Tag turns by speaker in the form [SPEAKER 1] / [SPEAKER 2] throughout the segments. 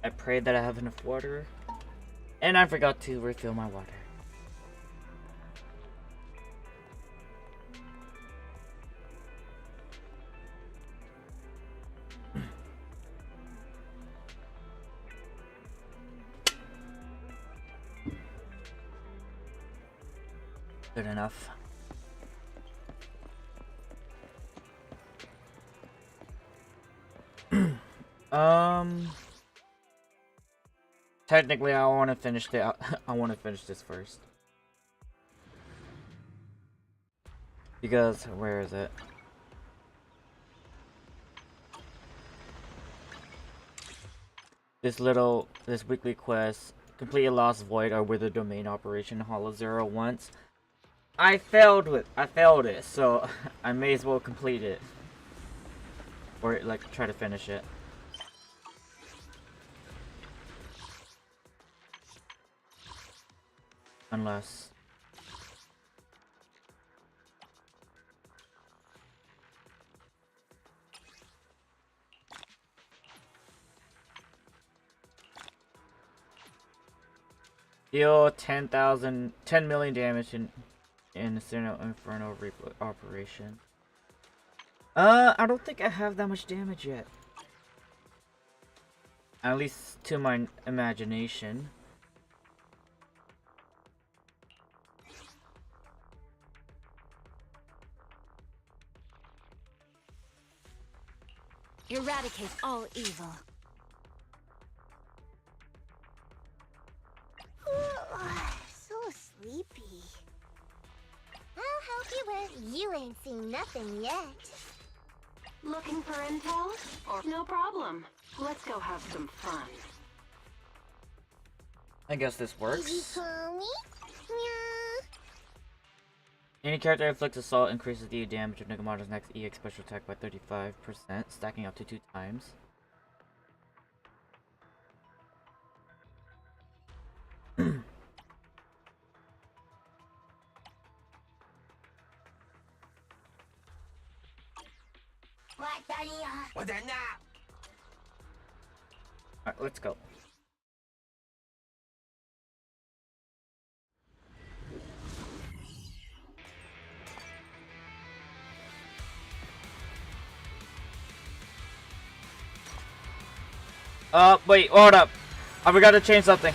[SPEAKER 1] I pray that I have enough water. And I forgot to refill my water. Good enough. Technically, I want to finish the. I want to finish this first. Because where is it? This weekly quest: complete a lost void or wither domain operation Hollow Zero once. I failed it, so I may as well complete it. Or like try to finish it. Unless deal 10 million damage in Inferno operation. I don't think I have that much damage yet. At least to my imagination.
[SPEAKER 2] Eradicate all evil.
[SPEAKER 3] So sleepy. I'll help you where you ain't seen nothing yet.
[SPEAKER 2] Looking for intel? Or no problem. Let's go have some fun.
[SPEAKER 1] I guess this works.
[SPEAKER 3] Easy for me? Yeah.
[SPEAKER 1] Any character that inflicts assault increases the damage of Nigamado's next EX special attack by 35%, stacking up to 2 times. Alright, let's go. Wait, hold up. I forgot to change something.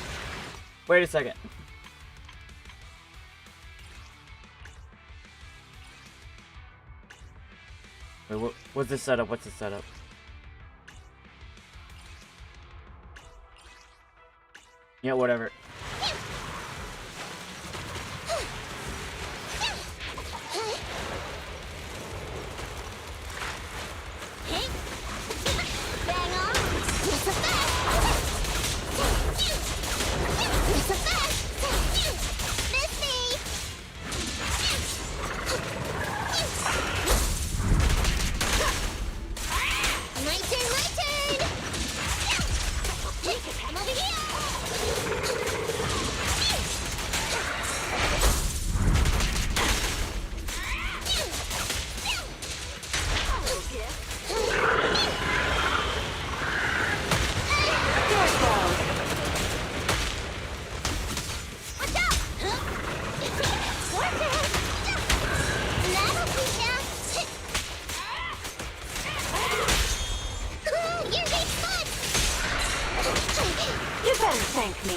[SPEAKER 1] Wait a second. Wait, what's the setup? What's the setup? Yeah, whatever.
[SPEAKER 2] Thank me.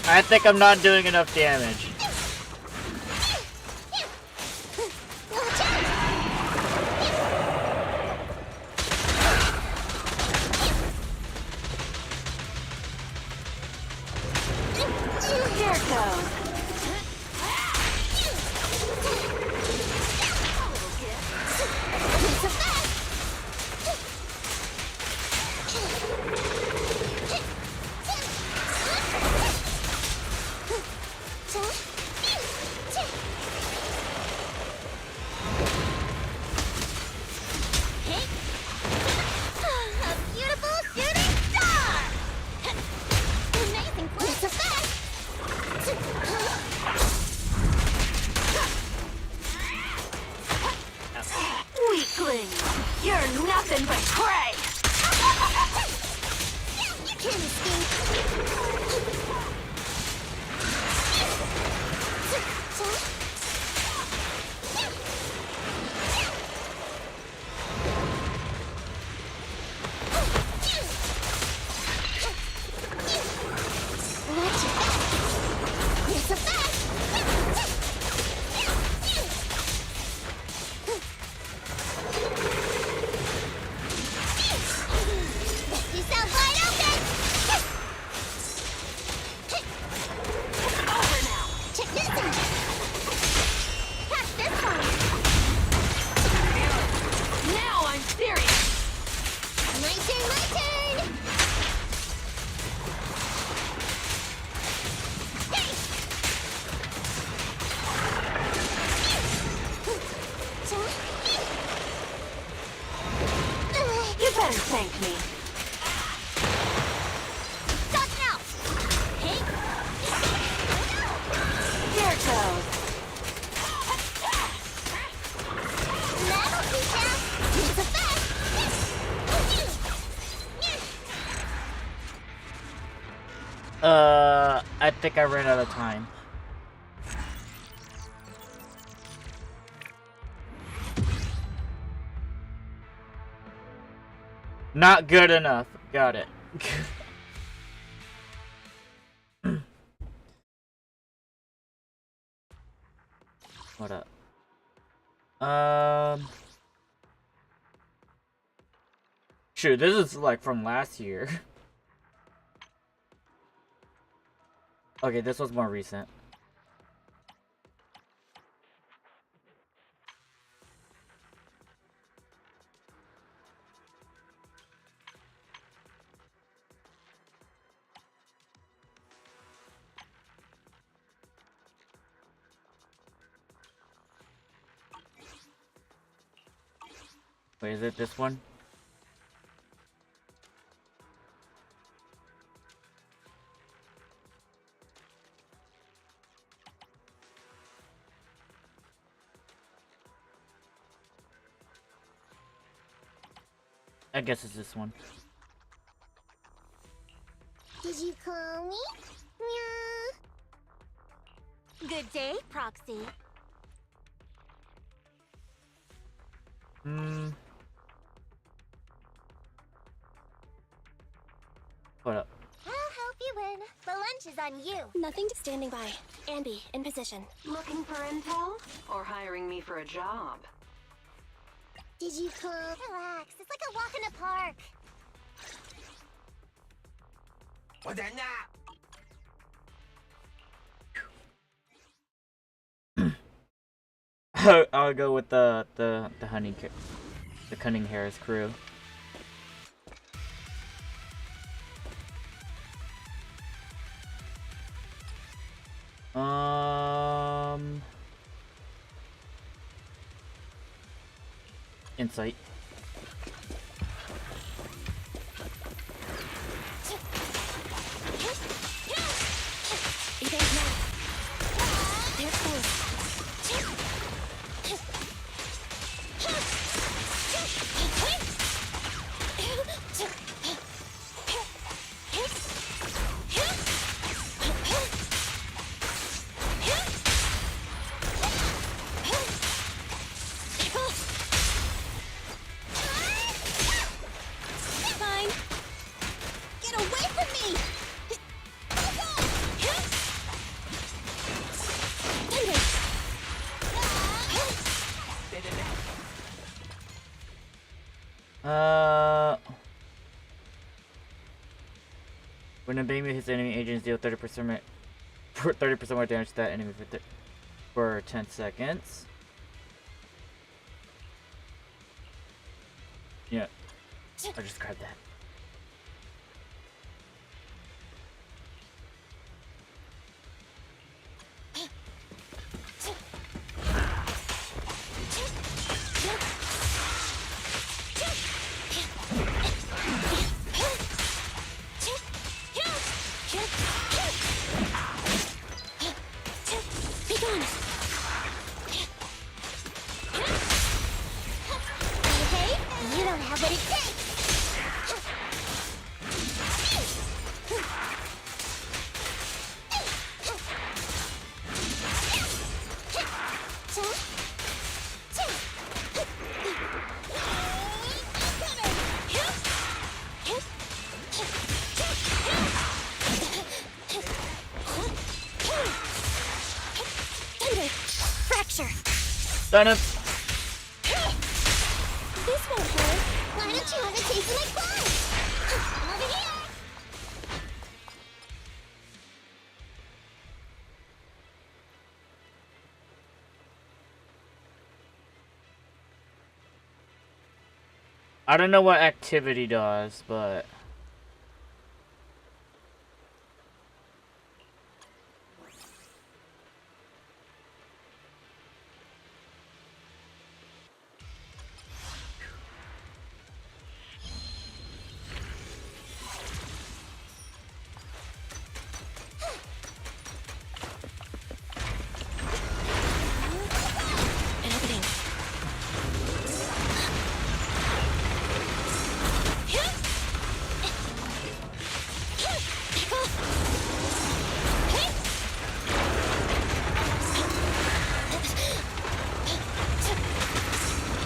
[SPEAKER 1] I think I'm not doing enough damage.
[SPEAKER 2] Here it goes. weakling! You're nothing but prey!
[SPEAKER 3] You can't escape. It's a fact. Yourself wide open!
[SPEAKER 2] Over now!
[SPEAKER 3] Check this out! Catch this one!
[SPEAKER 2] Now I'm serious!
[SPEAKER 3] My turn, my turn! Hey!
[SPEAKER 2] You better thank me.
[SPEAKER 3] Stop now! Hey!
[SPEAKER 2] Here goes.
[SPEAKER 3] That'll teach ya! It's a fact!
[SPEAKER 1] I think I ran out of time. Not good enough. Got it. What up? Shoot, this is like from last year. Okay, this was more recent. Wait, is it this one? I guess it's this one.
[SPEAKER 3] Did you call me? Meow. Good day, Proxy.
[SPEAKER 1] What up?
[SPEAKER 3] I'll help you win. The lunch is on you.
[SPEAKER 4] Nothing to standing by. Ambi, in position.
[SPEAKER 2] Looking for intel? Or hiring me for a job?
[SPEAKER 3] Did you call? Relax. It's like a walk in the park.
[SPEAKER 1] I'll go with the Cunning Harris crew. Insight.
[SPEAKER 4] Evade now. They're close. Fine. Get away from me!
[SPEAKER 1] When a beam hits enemy agents, deal 30% more damage to that enemy for 10 seconds. Yeah, I just grabbed that.
[SPEAKER 4] Be gone.
[SPEAKER 3] have what it takes.
[SPEAKER 4] Thunder! Fracture!
[SPEAKER 1] Done it.
[SPEAKER 4] This won't hurt.
[SPEAKER 3] Why don't you have a taste of my claws? Over here.
[SPEAKER 1] I don't know what activity does, but
[SPEAKER 4] An opening.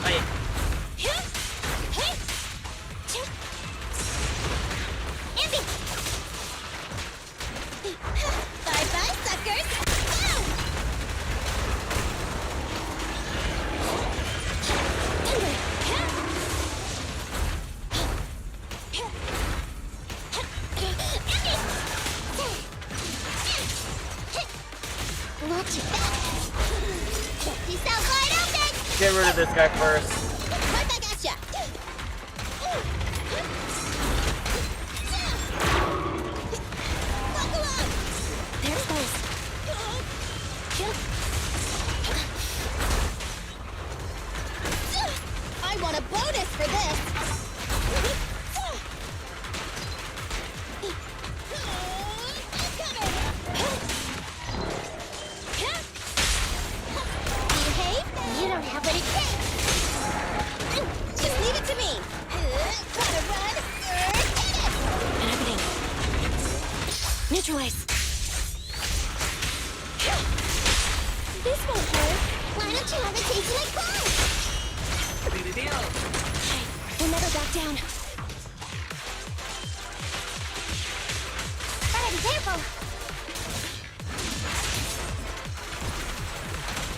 [SPEAKER 1] I
[SPEAKER 3] Bye-bye, suckers. Watch it back. Peace out wide open.
[SPEAKER 1] get rid of this guy first.
[SPEAKER 3] Right back at ya. Buckle up.
[SPEAKER 4] There's those.
[SPEAKER 3] I want a bonus for this. Behave. You don't have what it takes. Just leave it to me. Gotta run. Get it.
[SPEAKER 4] An opening. Neutralize.
[SPEAKER 3] This won't hurt. Why don't you have a taste of my claws?
[SPEAKER 4] We'll never back down.
[SPEAKER 3] Gotta be careful.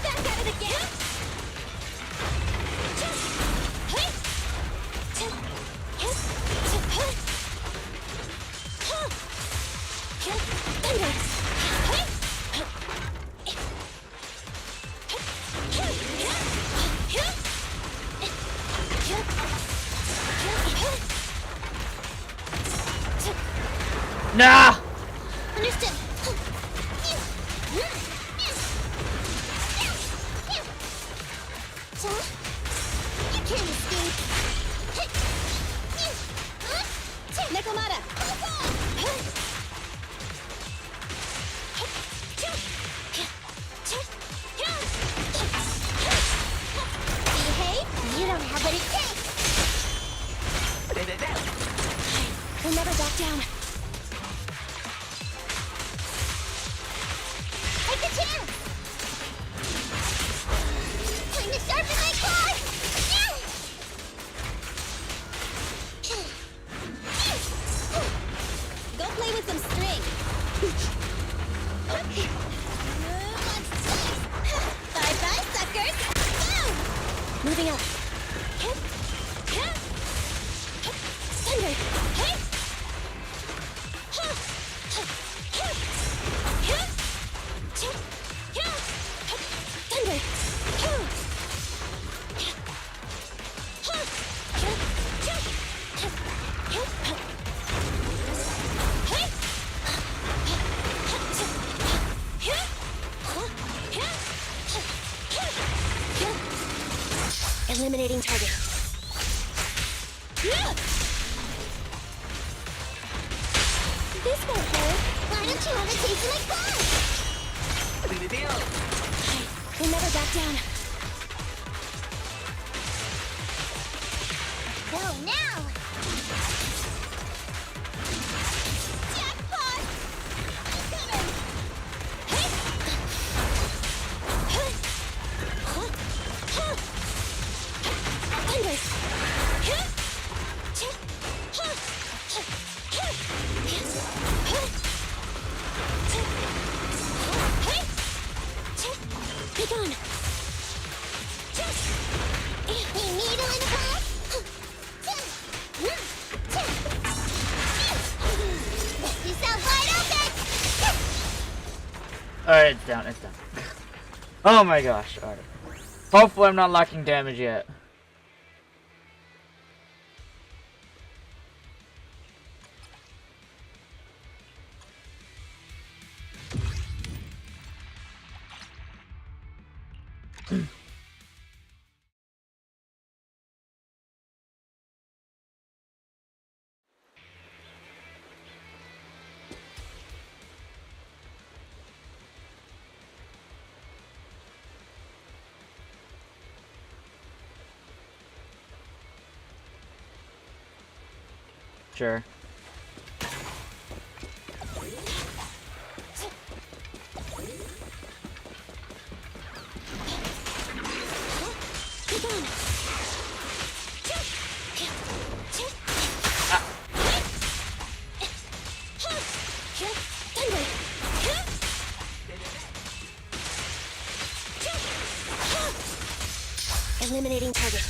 [SPEAKER 3] Back at it again.
[SPEAKER 1] Nah.
[SPEAKER 3] Understood. You can't escape.
[SPEAKER 4] Nekomata!
[SPEAKER 3] Behave. You don't have what it takes.
[SPEAKER 4] We'll never back down.
[SPEAKER 3] Take a chance. Time to sharpen my claws.
[SPEAKER 4] Go play with some string.
[SPEAKER 3] Bye-bye, suckers.
[SPEAKER 4] Moving up. Thunder! Thunder! Eliminating target.
[SPEAKER 3] This won't hurt. Why don't you have a taste of my claws?
[SPEAKER 4] We'll never back down.
[SPEAKER 3] Go
[SPEAKER 1] Alright, it's down, it's down. Oh my gosh, alright. Hopefully I'm not locking damage yet. Sure.
[SPEAKER 4] Eliminating target.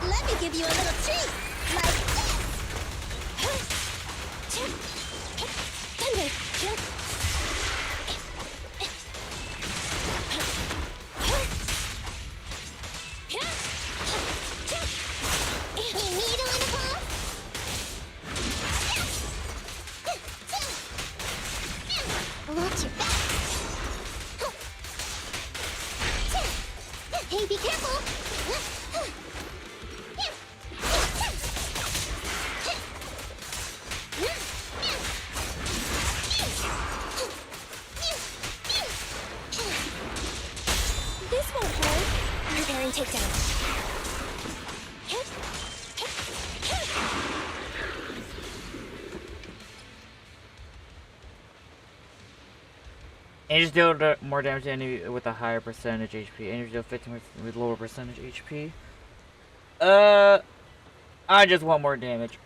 [SPEAKER 3] Let me give you a little treat, like this.
[SPEAKER 4] Thunder.
[SPEAKER 3] You need a little help? Watch your back. Hey, be careful.
[SPEAKER 4] This won't hurt. Preparing takedown.
[SPEAKER 1] Angels deal more damage to enemy with a higher percentage HP. Angels deal 15 with lower percentage HP. I just want more damage.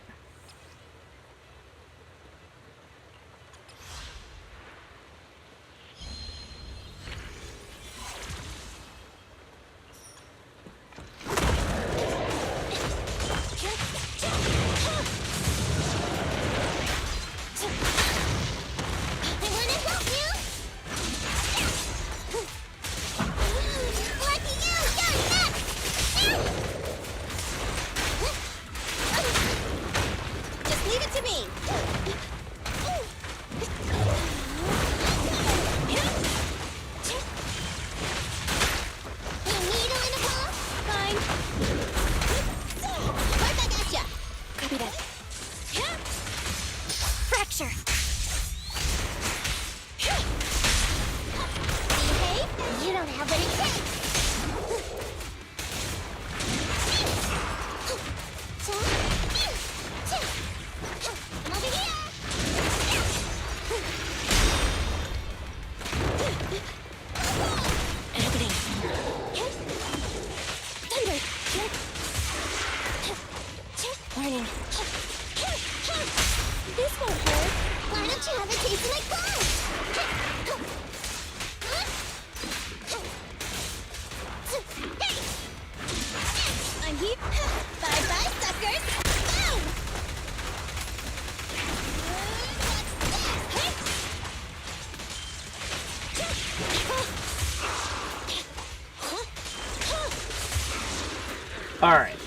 [SPEAKER 4] Warning.
[SPEAKER 3] This won't hurt. Why don't you have a taste of my claws? I'm here. Bye-bye, suckers. Boom!
[SPEAKER 1] Alright.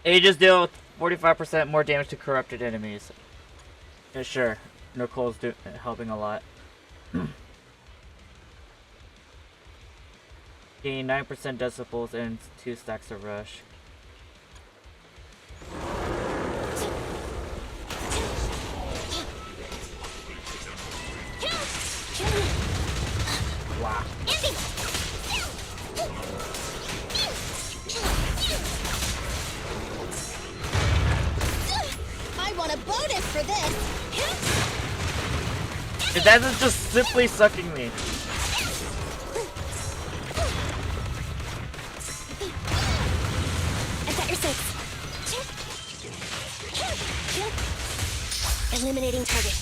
[SPEAKER 1] Aegis deal 45% more damage to corrupted enemies. Yeah, sure. Nicole's helping a lot. Gain 9% decibels and 2 stacks of rush. Wow.
[SPEAKER 3] I want a bonus for this.
[SPEAKER 1] That is just simply sucking me.
[SPEAKER 4] I've got your six. Eliminating target.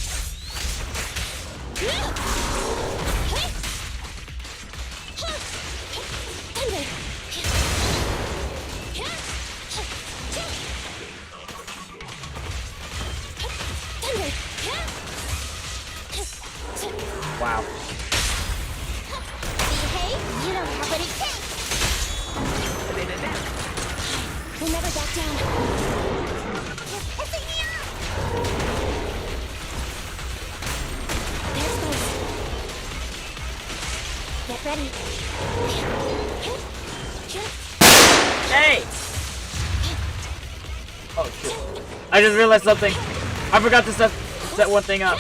[SPEAKER 1] Wow.
[SPEAKER 3] Behave, you don't have what it takes.
[SPEAKER 4] We'll never back down.
[SPEAKER 3] You're pissing me off.
[SPEAKER 4] There's close. Get ready.
[SPEAKER 1] Hey! Oh shit. I just realized something. I forgot to set one thing up.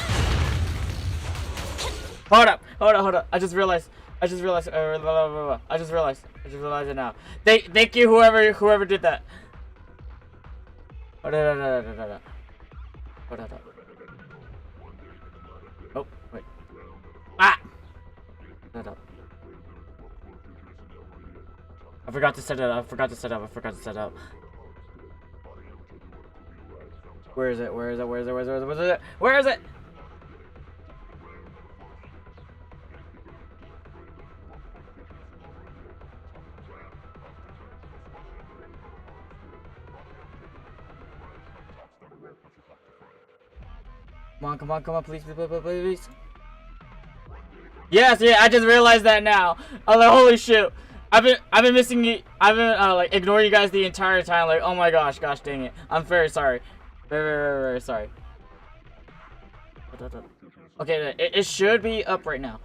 [SPEAKER 1] Hold up. I just realized it now. Thank you whoever did that. Oh, wait. Ah! I forgot to set it up. Where is it? Come on, please. Yes, yeah, I just realized that now. I was like, holy shit. I've been missing you. I've been like ignoring you guys the entire time. Like, oh my gosh, dang it. I'm very sorry. Very sorry. Okay, it should be up right now.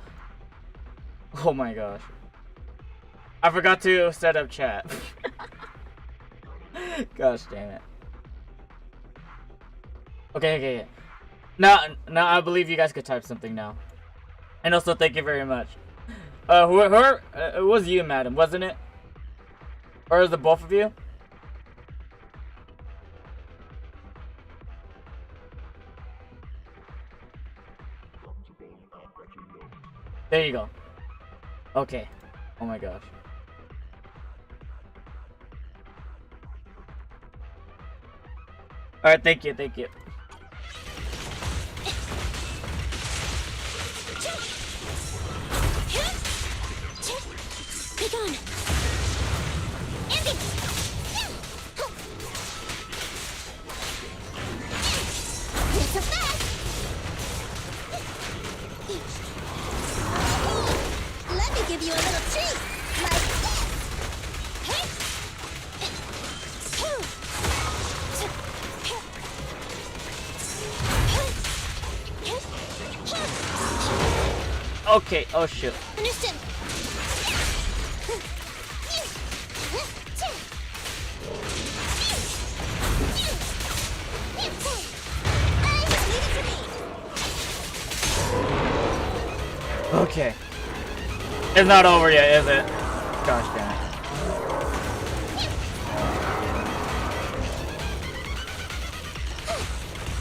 [SPEAKER 1] Oh my gosh. I forgot to set up chat. Gosh damn it. Okay. Now I believe you guys could type something now. And also thank you very much. Whoever it was you, madam, wasn't it? Or is it both of you? There you go. Okay. Oh my gosh. Alright, thank you.
[SPEAKER 4] Be gone.
[SPEAKER 3] Ending. Not so fast. Let me give you a little treat, like this.
[SPEAKER 1] Okay, oh shit.
[SPEAKER 3] Understood. Leave it to me.
[SPEAKER 1] Okay. It's not over yet, is it? Gosh damn it.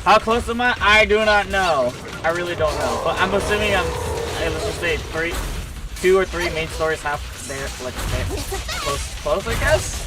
[SPEAKER 1] How close am I do not know. I really don't know. But I'm assuming let's just say 2 or 3 main stories have there, like, close, I guess?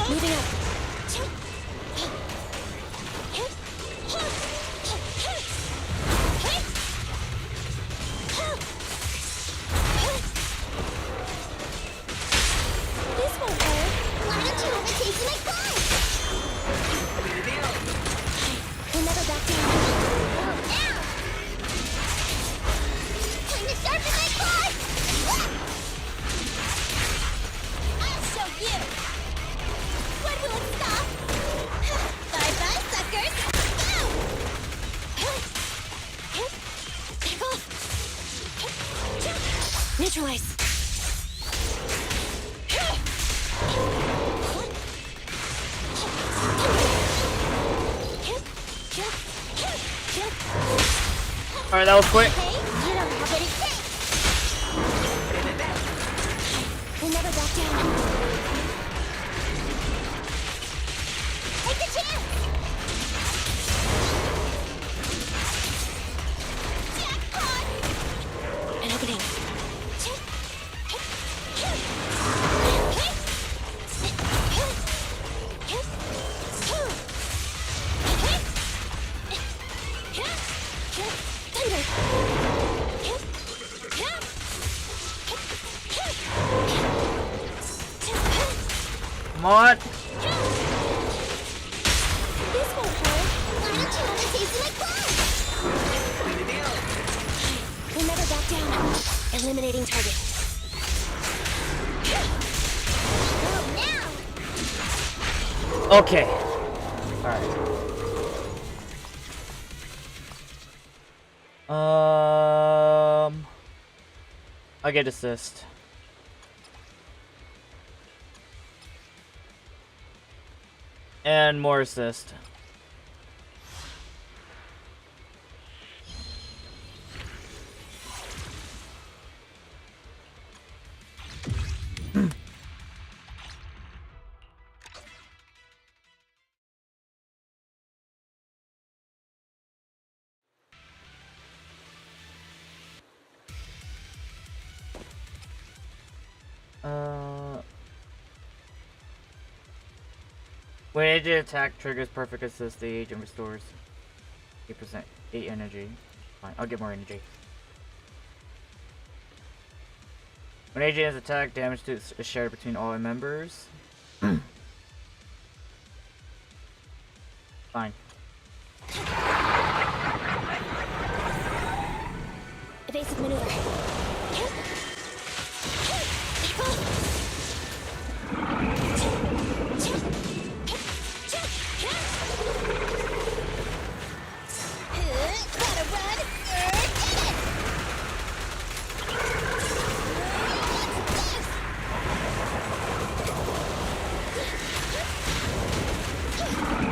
[SPEAKER 4] Moving up.
[SPEAKER 3] This won't hurt. Why don't you have a taste of my blood?
[SPEAKER 4] We'll never back down.
[SPEAKER 3] Ow! Time to sharpen my claws! I'll show you! When will it stop? Bye-bye, suckers! Go!
[SPEAKER 4] Neutralize.
[SPEAKER 1] Alright, that was quick.
[SPEAKER 3] Hey, you don't have what it takes!
[SPEAKER 4] We'll never back down.
[SPEAKER 3] Take the chance!
[SPEAKER 1] Come on.
[SPEAKER 3] This won't hurt. Why don't you want to taste my claws?
[SPEAKER 4] We'll never back down. Eliminating target.
[SPEAKER 3] Oh, now!
[SPEAKER 1] Okay. Alright. I get assist. And more assist. When agent attack triggers perfect assist, the agent restores 8% 8 energy. Fine, I'll get more energy. When agent is attacked, damage is shared between all members. Fine.
[SPEAKER 4] Evasive maneuver.
[SPEAKER 3] Gotta run!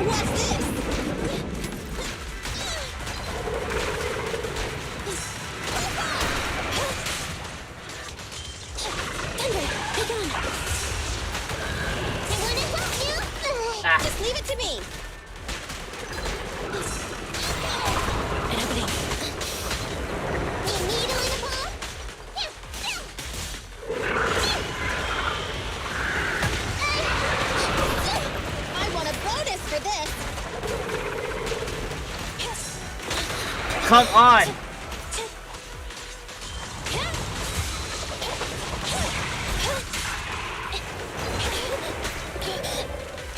[SPEAKER 3] What's this?
[SPEAKER 4] Thunder, take on.
[SPEAKER 3] I wanna help you! Just leave it to me!
[SPEAKER 4] An opening.
[SPEAKER 3] You needle in the palm? I want a bonus for this!
[SPEAKER 1] Come on!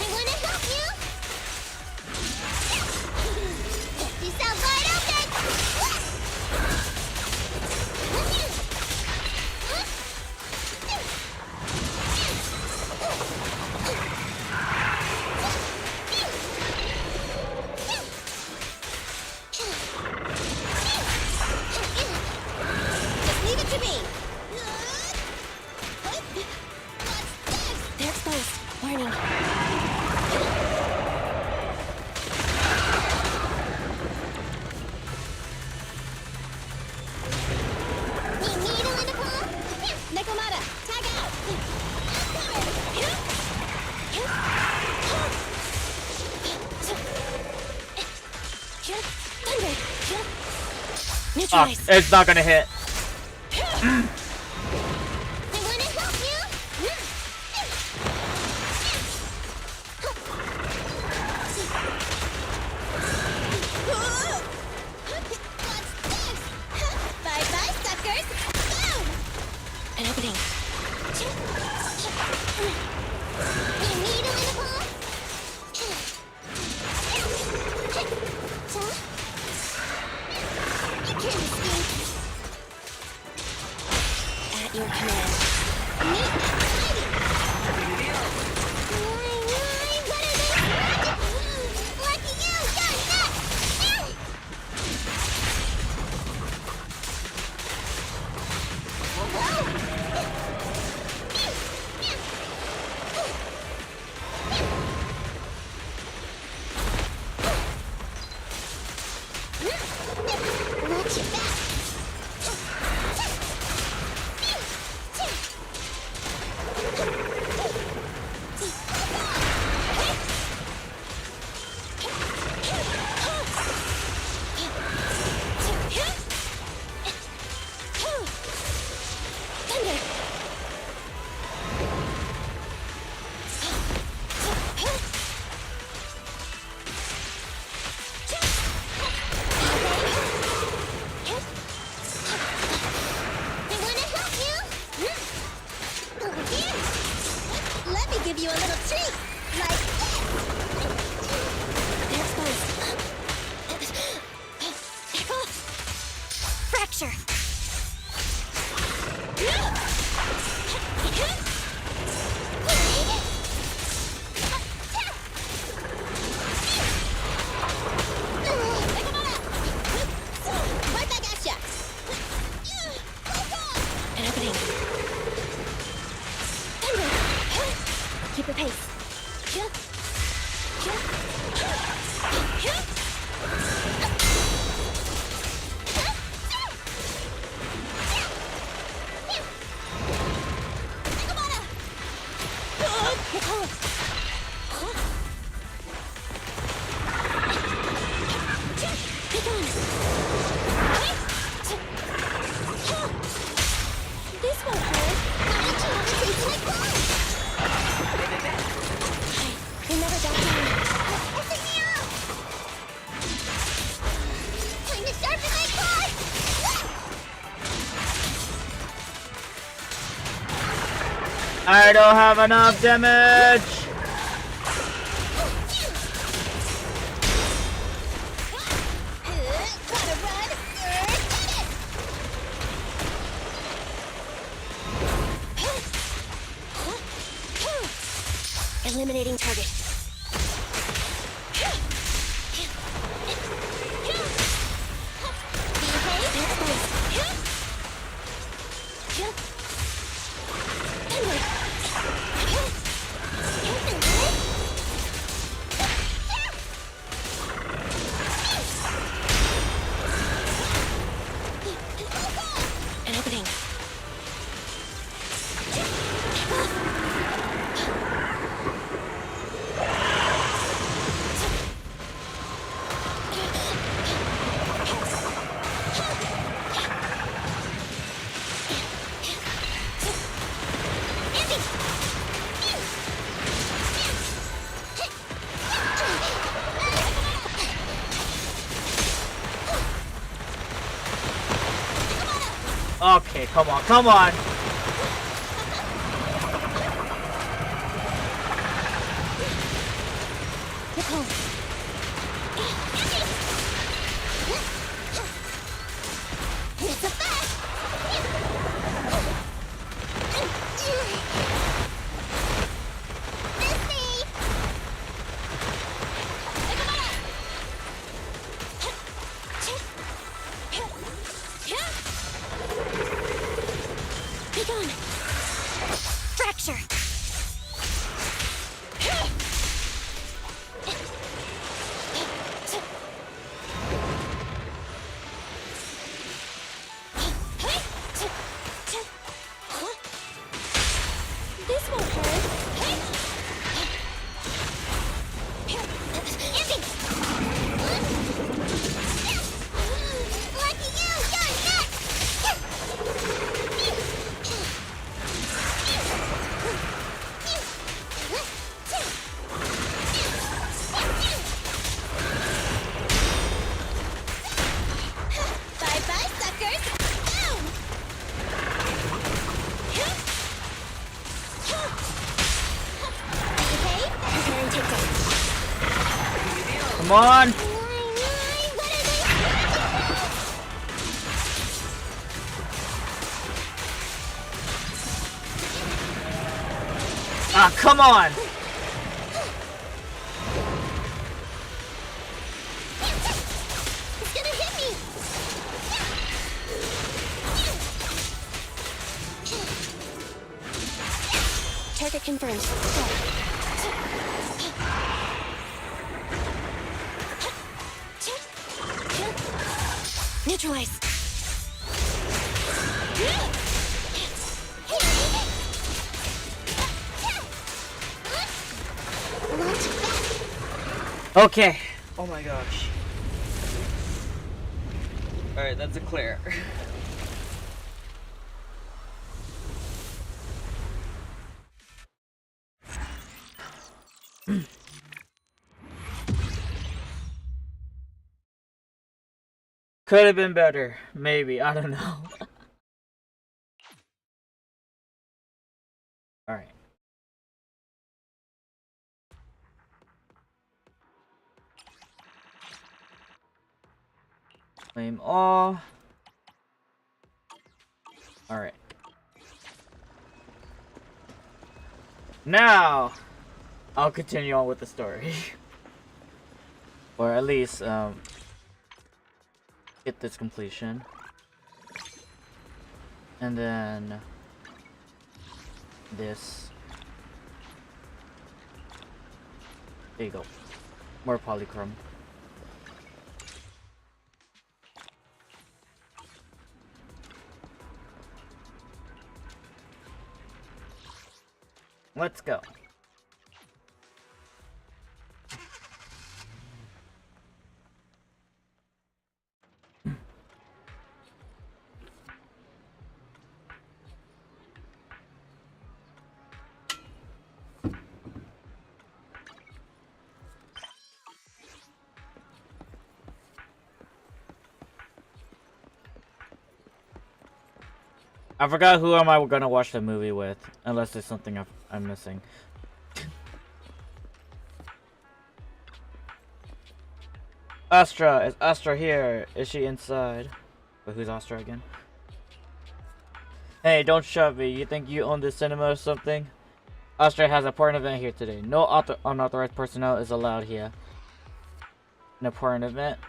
[SPEAKER 3] I wanna help you! You sound wide open! Just leave it to me!
[SPEAKER 4] They're exposed. Warning.
[SPEAKER 3] You needle in the palm? Nekomata, tag out!
[SPEAKER 4] Thunder.
[SPEAKER 1] Oh,
[SPEAKER 4] Neutralize.
[SPEAKER 1] it's not gonna hit.
[SPEAKER 3] I wanna help you! Bye-bye, suckers! Boom!
[SPEAKER 4] An opening.
[SPEAKER 3] You needle in the palm? You can't escape.
[SPEAKER 4] At your command.
[SPEAKER 3] Neat and tidy. What are those magic? Lucky you, you're nuts! give you a little treat, like this.
[SPEAKER 4] They're exposed. Fracture.
[SPEAKER 3] Right back at ya.
[SPEAKER 4] An opening. Keep the pace.
[SPEAKER 3] Nicole.
[SPEAKER 4] Be gone. This won't hurt. We never got down.
[SPEAKER 3] Time to sharpen my claws.
[SPEAKER 1] I don't have enough damage.
[SPEAKER 3] Gotta run.
[SPEAKER 4] Eliminating target. An opening.
[SPEAKER 1] Okay, come on, come on.
[SPEAKER 4] Nicole.
[SPEAKER 3] It's a fast. Missy.
[SPEAKER 4] Be gone. Fracture. This won't hurt.
[SPEAKER 3] Lucky you, you're bye-bye, suckers. Boom! Okay?
[SPEAKER 4] Preparing takedown.
[SPEAKER 1] Come on.
[SPEAKER 3] What are they?
[SPEAKER 1] Ah, come on.
[SPEAKER 3] It's gonna hit me!
[SPEAKER 4] Target confirmed. Neutralize.
[SPEAKER 1] Okay. Oh my gosh. Alright, that's a clear. Could have been better. Maybe. I don't know. Alright. Claim all. Alright. Now, I'll continue on with the story. Or at least, get this completion. And then this. There you go. More polychrome. Let's go. I forgot who am I gonna watch the movie with, unless there's something I'm missing. Astra! Is Astra here? Is she inside? But who's Astra again? Hey, don't shove me. You think you own this cinema or something? Astra has a important event here today. No unauthorized personnel is allowed here. An important event?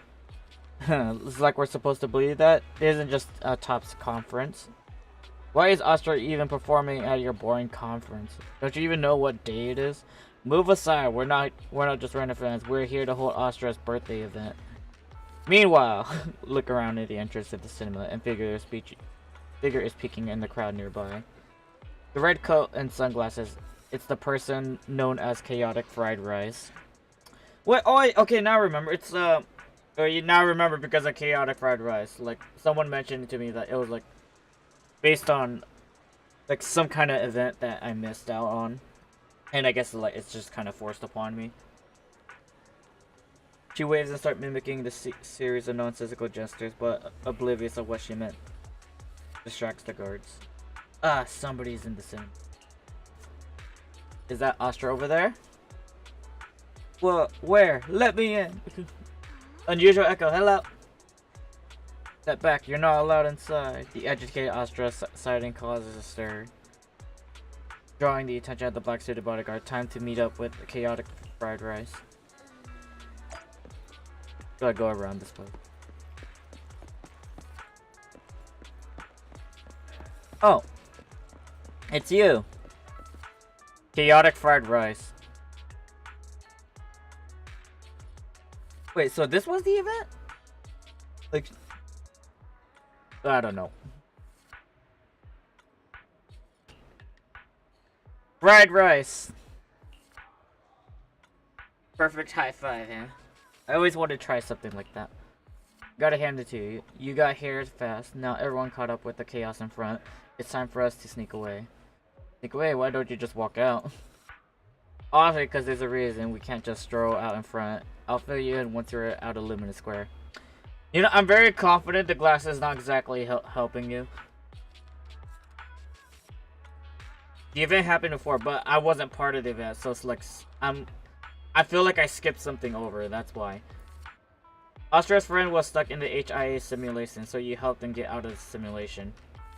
[SPEAKER 1] It's like we're supposed to believe that. It isn't just a TOPS conference. Why is Astra even performing at your boring conference? Don't you even know what day it is? Move aside. We're not just random fans. We're here to hold Astra's birthday event. Meanwhile, look around at the entrance of the cinema and figure is peeking in the crowd nearby. The red coat and sunglasses. It's the person known as Chaotic Fried Rice. What? Oh, okay. Now I remember. It's or you now remember because of Chaotic Fried Rice. Like someone mentioned to me that it was like based on like some kind of event that I missed out on, and I guess like it's just kind of forced upon me. She waves and starts mimicking the series of non-physical gestures, but oblivious of what she meant. Distracts the guards. Ah, somebody's in the cinema. Is that Astra over there? Well, where? Let me in. Unusual echo. Hello. Step back. You're not allowed inside. The educated Astra sighting causes a stir, drawing the attention of the black-suited bodyguard. Time to meet up with Chaotic Fried Rice. Gotta go around this place. Oh, it's you. Chaotic Fried Rice. Wait, so this was the event? Like, I don't know. Fried rice. Perfect high five, huh? I always wanted to try something like that. Gotta hand it to you. You got here fast. Now everyone caught up with the chaos in front. It's time for us to sneak away. Sneak away? Why don't you just walk out? Obviously, because there's a reason we can't just stroll out in front. I'll fill you in once you're out of Luminous Square. You know, I'm very confident the glass is not exactly helping you. The event happened before, but I wasn't part of the event, so it's like I feel like I skipped something over. That's why. Astra's friend was stuck in the HIA simulation, so you helped him get out of the simulation.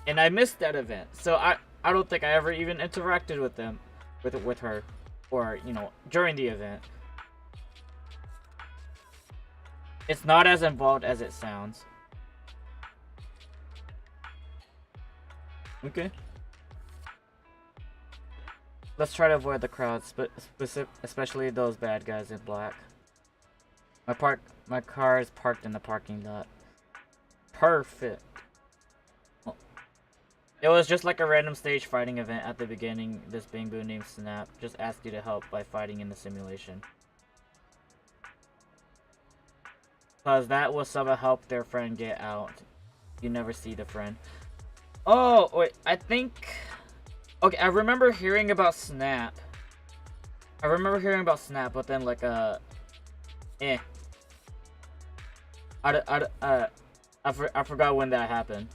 [SPEAKER 1] And I missed that event, so I don't think I ever even interacted with them, with her, or you know, during the event. It's not as involved as it sounds. Okay. Let's try to avoid the crowds, especially those bad guys in black. My car is parked in the parking lot. Perfect. Well, it was just like a random stage fighting event at the beginning. This bamboo named Snap just asked you to help by fighting in the simulation. Cause that will somehow help their friend get out. You never see the friend. Oh, wait, I think... Okay, I remember hearing about Snap. But then like, I forgot when that happened.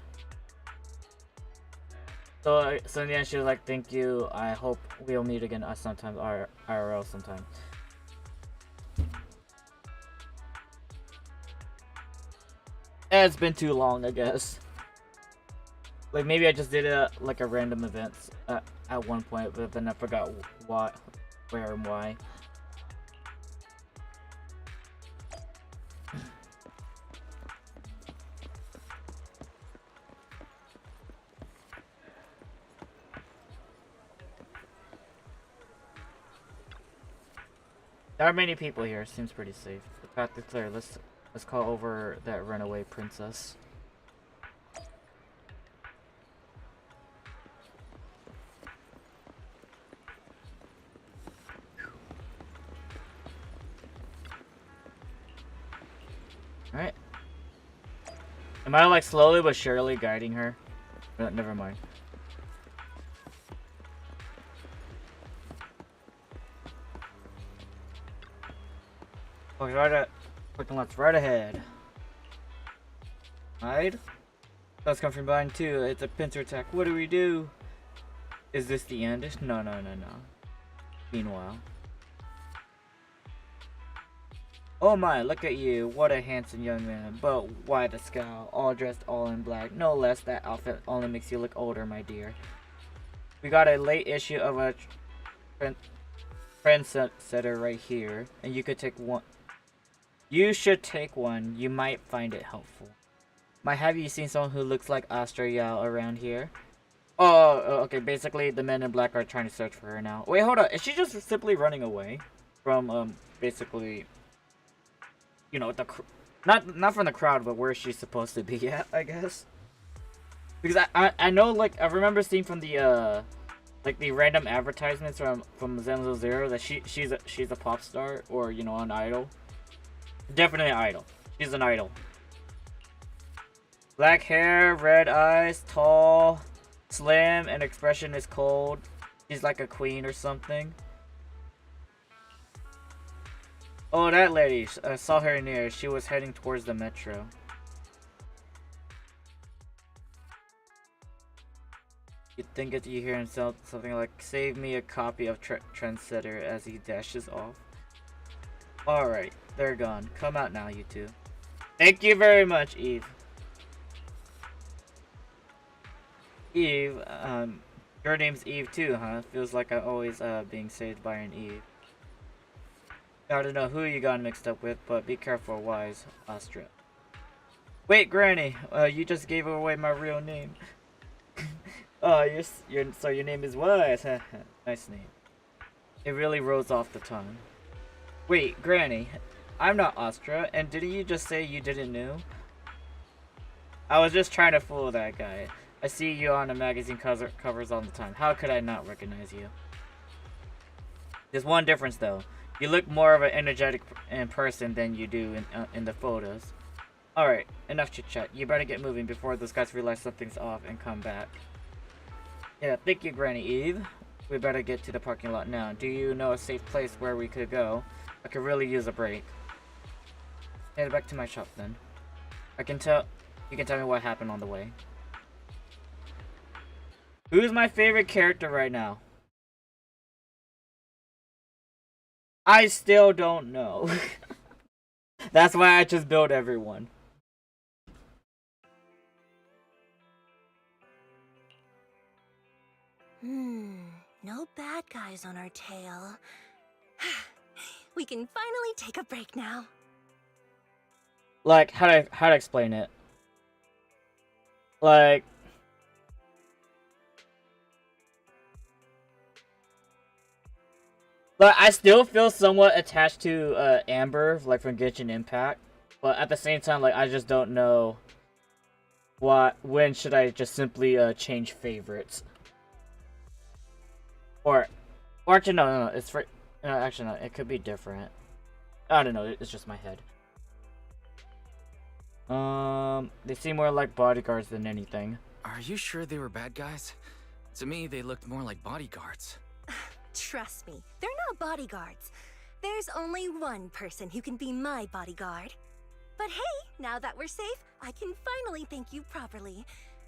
[SPEAKER 1] So in the end, she was like, "Thank you. I hope we'll meet again sometime, IRL sometime." It's been too long, I guess. Like maybe I just did it like a random event at one point, but then I forgot what, where, and why. There are many people here. Seems pretty safe. The path is clear. Let's call over that runaway princess. All right. Am I like slowly but surely guiding her? No, never mind. Quick left, right ahead. Hide. Let's come from behind too. It's a pincer attack. What do we do? Is this the end? No. Meanwhile. Oh my, look at you. What a handsome young man. But why the scowl? All dressed all in black. No less, that outfit only makes you look older, my dear. We got a late issue of a trendsetter right here. And you could take one. You should take one. You might find it helpful. Have you seen someone who looks like Astra Yao around here? Oh, okay. Basically, the men in black are trying to search for her now. Wait, hold on. Is she just simply running away from basically, you know, not from the crowd, but where she's supposed to be at, I guess. Because I know, like, I remember seeing from the like the random advertisements from Zenless Zone Zero that she's a pop star, or you know, an idol. Definitely an idol. She's an idol. Black hair, red eyes, tall, slim, and expression is cold. She's like a queen or something. Oh, that lady. I saw her near. She was heading towards the metro. You'd think that you hear him something like, "Save me a copy of Trendsetter," as he dashes off. Alright, they're gone. Come out now, you two. Thank you very much, Eve. Eve, your name's Eve too, huh? Feels like I'm always being saved by an Eve. I don't know who you got mixed up with, but be careful, wise, Astra. Wait, Granny, you just gave away my real name. Oh, so your name is Wise. Nice name. It really rolls off the tongue. Wait, Granny, I'm not Astra, and didn't you just say you didn't know? I was just trying to fool that guy. I see you on the magazine covers all the time. How could I not recognize you? There's one difference though. You look more of an energetic in person than you do in the photos. Alright, enough chit chat. You better get moving before those guys realize something's off and come back. Yeah, thank you, Granny Eve. We better get to the parking lot now. Do you know a safe place where we could go? I could really use a break. Head back to my shop then. You can tell me what happened on the way. Who's my favorite character right now? I still don't know. That's why I just build everyone.
[SPEAKER 4] No bad guys on our tail. We can finally take a break now.
[SPEAKER 1] Like, how to explain it? Like, I still feel somewhat attached to Amber, like from Genshin Impact, but at the same time, like, I just don't know when should I just simply change favorites. Or actually, no, it's for, actually, no, it could be different. I don't know, it's just my head. They seem more like bodyguards than anything.
[SPEAKER 5] Are you sure they were bad guys? To me, they looked more like bodyguards.
[SPEAKER 4] Trust me, they're not bodyguards. There's only one person who can be my bodyguard. But hey, now that we're safe, I can finally thank you properly.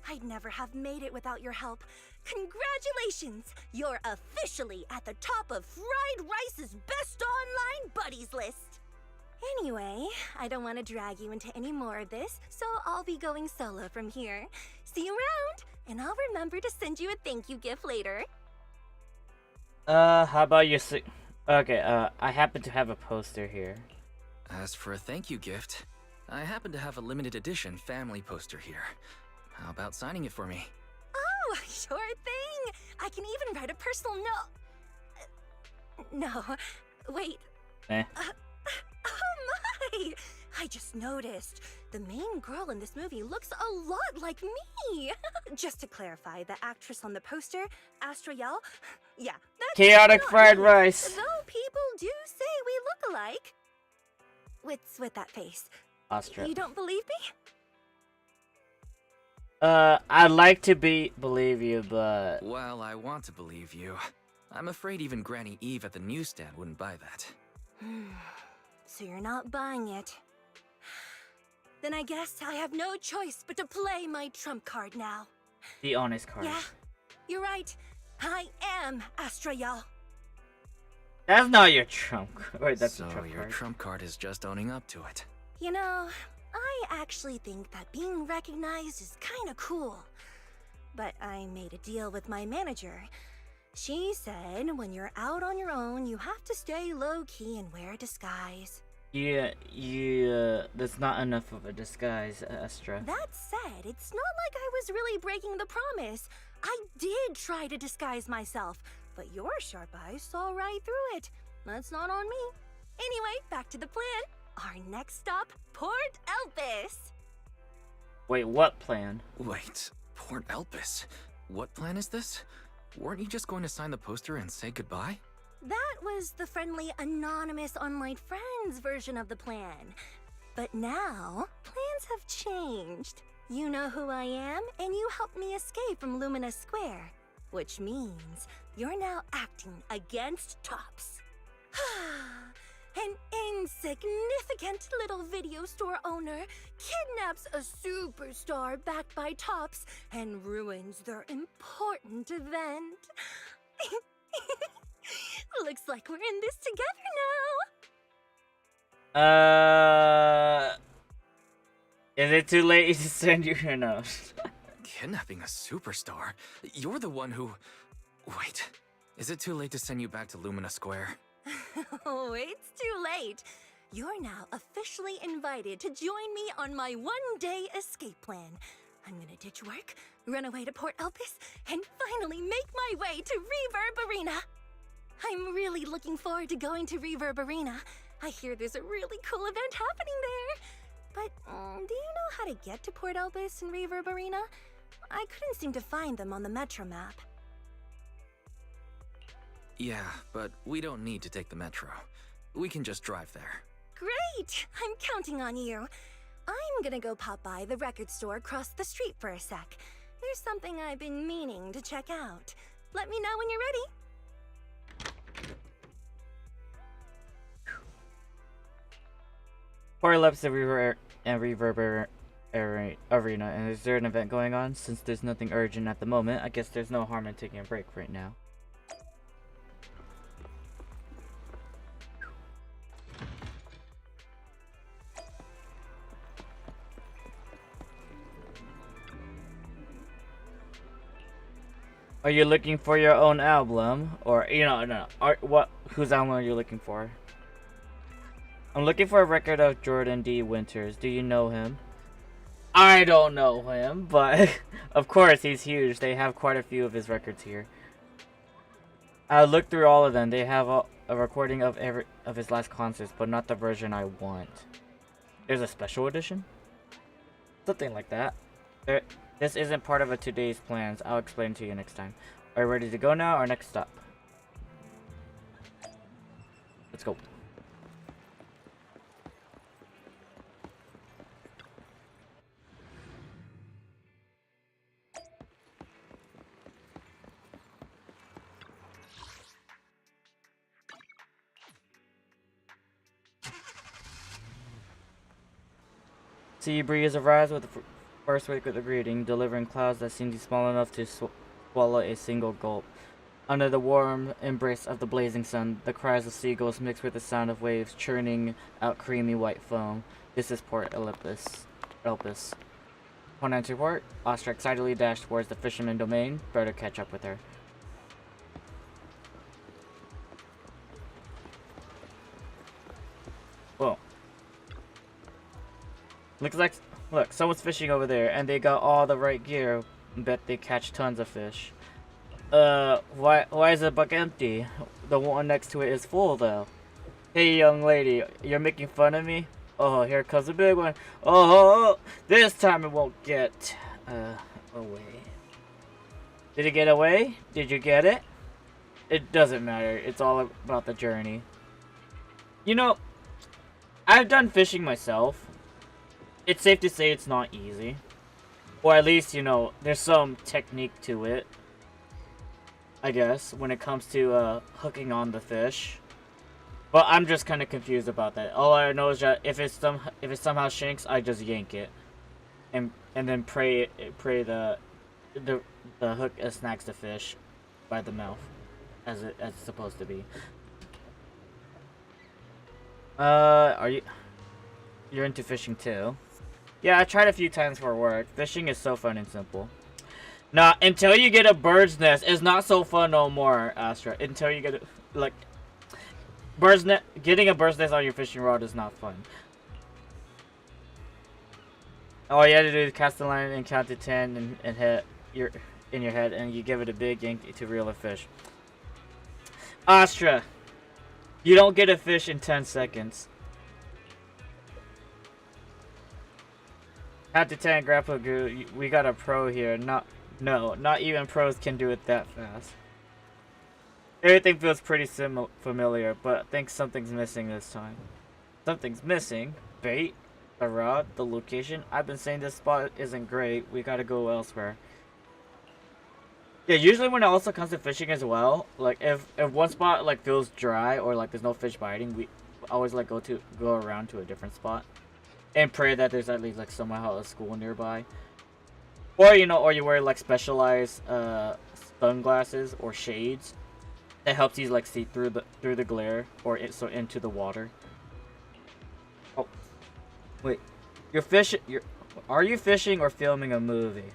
[SPEAKER 4] I'd never have made it without your help. Congratulations! You're officially at the top of Fried Rice's best online buddies list. Anyway, I don't want to drag you into any more of this, so I'll be going solo from here. See you around, and I'll remember to send you a thank you gift later.
[SPEAKER 1] How about you Okay, I happen to have a poster here.
[SPEAKER 5] As for a thank you gift, I happen to have a limited edition family poster here. How about signing it for me?
[SPEAKER 4] Oh, sure thing! I can even write a personal note. No, wait.
[SPEAKER 1] Eh.
[SPEAKER 4] Oh my! I just noticed. The main girl in this movie looks a lot like me. Just to clarify, the actress on the poster, Astra Yell, yeah, that's
[SPEAKER 1] Chaotic
[SPEAKER 4] not
[SPEAKER 1] fried
[SPEAKER 4] me.
[SPEAKER 1] rice.
[SPEAKER 4] Though people do say we look alike. What's with that face?
[SPEAKER 1] Astra.
[SPEAKER 4] You don't believe me?
[SPEAKER 1] I'd like to believe you, but
[SPEAKER 5] Well, I want to believe you. I'm afraid even Granny Eve at the newsstand wouldn't buy that.
[SPEAKER 4] So you're not buying it. Then I guess I have no choice but to play my trump card now.
[SPEAKER 1] the honest card.
[SPEAKER 4] Yeah, you're right. I am Astra Yell.
[SPEAKER 1] That's not your trump card. Wait, that's
[SPEAKER 5] So
[SPEAKER 1] your trump
[SPEAKER 5] your
[SPEAKER 1] card.
[SPEAKER 5] trump card is just owning up to it.
[SPEAKER 4] You know, I actually think that being recognized is kinda cool. But I made a deal with my manager. She said when you're out on your own, you have to stay low-key and wear a disguise.
[SPEAKER 1] Yeah, that's not enough of a disguise, Astra.
[SPEAKER 4] That said, it's not like I was really breaking the promise. I did try to disguise myself, but your sharp eyes saw right through it. That's not on me. Anyway, back to the plan. Our next stop, Port Elpis.
[SPEAKER 1] Wait, what plan?
[SPEAKER 5] Wait, Port Elpis? What plan is this? Weren't you just going to sign the poster and say goodbye?
[SPEAKER 4] That was the friendly, anonymous online friends version of the plan. But now, plans have changed. You know who I am, and you helped me escape from Lumina Square. Which means you're now acting against Tops. An insignificant little video store owner kidnaps a superstar backed by Tops and ruins their important event. Looks like we're in this together now.
[SPEAKER 1] Is it too late to send you your note?
[SPEAKER 5] Kidnapping a superstar? You're the one who... Wait, is it too late to send you back to Lumina Square?
[SPEAKER 4] Oh, it's too late. You're now officially invited to join me on my one-day escape plan. I'm gonna ditch work, run away to Port Elpis, and finally make my way to Reverb Arena. I'm really looking forward to going to Reverb Arena. I hear there's a really cool event happening there. But do you know how to get to Port Elpis and Reverb Arena? I couldn't seem to find them on the Metro map.
[SPEAKER 5] Yeah, but we don't need to take the metro. We can just drive there.
[SPEAKER 4] Great! I'm counting on you. I'm gonna go pop by the record store across the street for a sec. There's something I've been meaning to check out. Let me know when you're ready.
[SPEAKER 1] Port Elpis and Reverb Arena, and is there an event going on? Since there's nothing urgent at the moment, I guess there's no harm in taking a break right now. Are you looking for your own album? Or, no. Whose album are you looking for? I'm looking for a record of Jordan D. Winters. Do you know him? I don't know him, but of course he's huge. They have quite a few of his records here. I looked through all of them. They have a recording of his last concerts, but not the version I want. There's a special edition? Something like that. This isn't part of today's plans. I'll explain to you next time. Are you ready to go now? Our next stop. Let's go. Sea breeze arrives with the first wake of the greeting, delivering clouds that seem small enough to swallow a single gulp. Under the warm embrace of the blazing sun, the cries of seagulls mix with the sound of waves churning out creamy white foam. This is Port Elpis. Upon entering port, Astra excitedly dashed towards the fisherman domain. Better catch up with her. Whoa. Look, someone's fishing over there, and they got all the right gear. Bet they catch tons of fish. Why is the bucket empty? The one next to it is full, though. Hey, young lady, you're making fun of me? Oh, here comes the big one. Oh, this time it won't get, away. Did it get away? Did you get it? It doesn't matter. It's all about the journey. You know, I've done fishing myself. It's safe to say it's not easy. Or at least, you know, there's some technique to it. I guess, when it comes to, hooking on the fish. But I'm just kind of confused about that. All I know is that if it somehow shanks, I just yank it, and then pray the hook snacks the fish by the mouth, as it's supposed to be. You're into fishing too? Yeah, I tried a few times for work. Fishing is so fun and simple. Nah, until you get a bird's nest, it's not so fun no more, Astra. Until you get getting a bird's nest on your fishing rod is not fun. All you have to do is cast the line and count to 10 and hit in your head, and you give it a big yank to reel a fish. Astra, you don't get a fish in 10 seconds. Count to 10, Grandpa Goo. We got a pro here. Not even pros can do it that fast. Everything feels pretty familiar, but I think something's missing this time. Something's missing? Bait? The rod? The location? I've been saying this spot isn't great. We gotta go elsewhere. Yeah, usually when it also comes to fishing as well, like if one spot like feels dry or like there's no fish biting, we always like go around to a different spot and pray that there's at least like somehow a school nearby. Or or you wear like specialized sunglasses or shades that helps you like see through the glare or into the water. Oh, wait, are you fishing or filming a movie?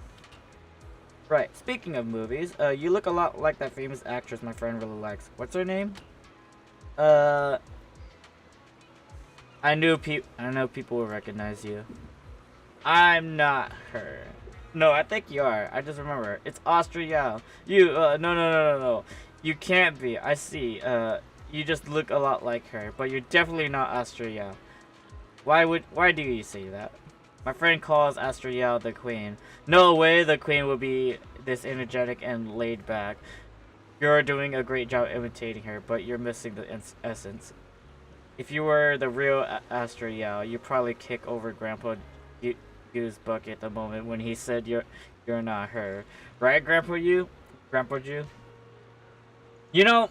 [SPEAKER 1] Right. Speaking of movies, you look a lot like that famous actress my friend really likes. What's her name? I know people will recognize you. I'm not her. No, I think you are. I just remember. It's Astra Yao. You, no. You can't be. I see. You just look a lot like her, but you're definitely not Astra Yao. Why do you say that? My friend calls Astra Yao the queen. No way the queen would be this energetic and laid back. You're doing a great job imitating her, but you're missing the essence. If you were the real Astra Yao, you'd probably kick over Grandpa Goo's bucket the moment when he said you're not her. Right, Grandpa Jew? You know,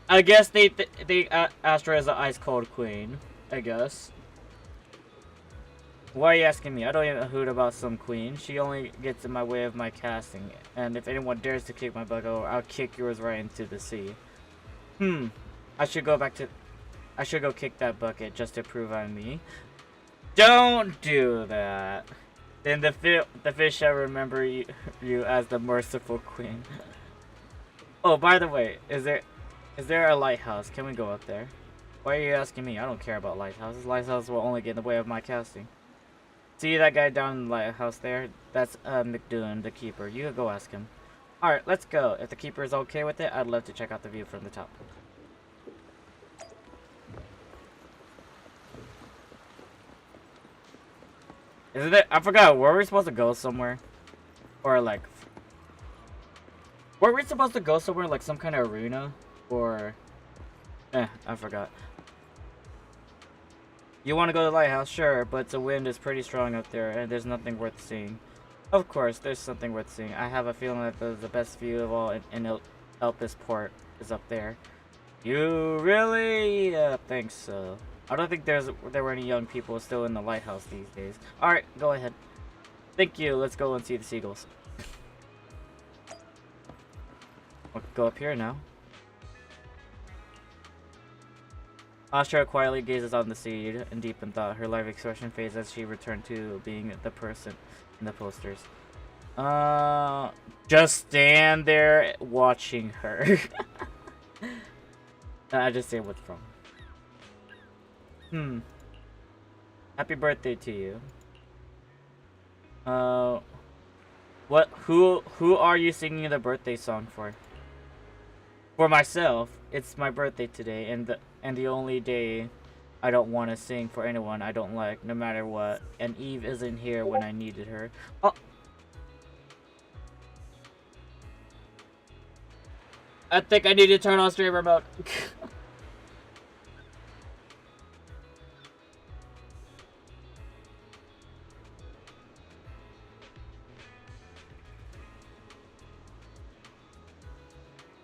[SPEAKER 1] I guess they Astra is an ice cold queen, I guess. Why are you asking me? I don't even hoot about some queen. She only gets in my way of my casting. And if anyone dares to kick my bucket over, I'll kick yours right into the sea. I should go kick that bucket just to prove I'm me. Don't do that. Then the fish shall remember you as the merciful queen. Oh, by the way, is there a lighthouse? Can we go up there? Why are you asking me? I don't care about lighthouses. Lighthouses will only get in the way of my casting. See that guy down in the lighthouse there? That's McDoon, the keeper. You can go ask him. Alright, let's go. If the keeper is okay with it, I'd love to check out the view from the top. Isn't it? I forgot. Were we supposed to go somewhere? Or like... Were we supposed to go somewhere like some kind of arena? Or... I forgot. You want to go to the lighthouse? Sure, but the wind is pretty strong up there, and there's nothing worth seeing. Of course, there's something worth seeing. I have a feeling that the best view of all in Elpis Port is up there. You really think so? I don't think there were any young people still in the lighthouse these days. Alright, go ahead. Thank you. Let's go and see the seagulls. We'll go up here now. Astra quietly gazes on the seed in deep in thought. Her live expression fades as she returned to being the person in the posters. Just stand there watching her. I just say what's wrong. Happy birthday to you. Who are you singing the birthday song for? For myself, it's my birthday today, and the only day I don't want to sing for anyone I don't like, no matter what. And Eve isn't here when I needed her. Oh, I think I need to turn on streamer mode.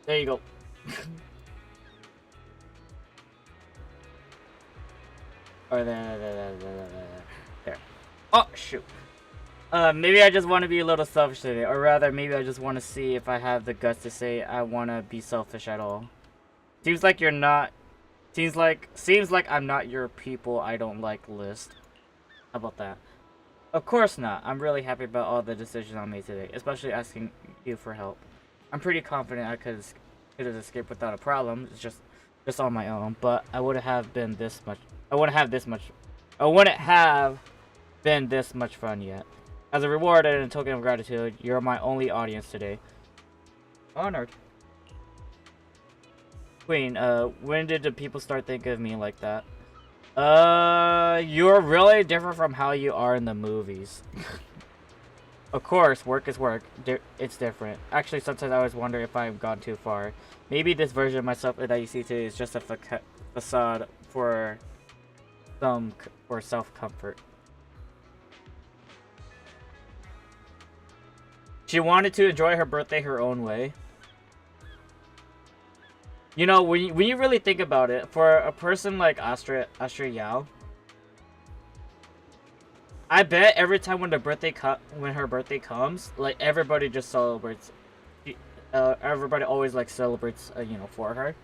[SPEAKER 1] There you go. Or there. Oh, shoot. Maybe I just want to be a little selfish today. Or rather, maybe I just want to see if I have the guts to say I want to be selfish at all. Seems like you're not... Seems like I'm not your people I don't like list. How about that? Of course not. I'm really happy about all the decisions I made today. Especially asking you for help. I'm pretty confident I could have escaped without a problem. It's just on my own. But I wouldn't have been this much fun yet. As a reward and a token of gratitude, you're my only audience today. Honored. Queen, when did the people start thinking of me like that? You're really different from how you are in the movies. Of course, work is work. It's different. Actually, sometimes I always wonder if I've gone too far. Maybe this version of myself that you see today is just a facade for self-comfort. She wanted to enjoy her birthday her own way. You know, when you really think about it, for a person like Astra Yao, I bet every time when her birthday comes, like everybody just celebrates. Everybody always like celebrates, you know, for her.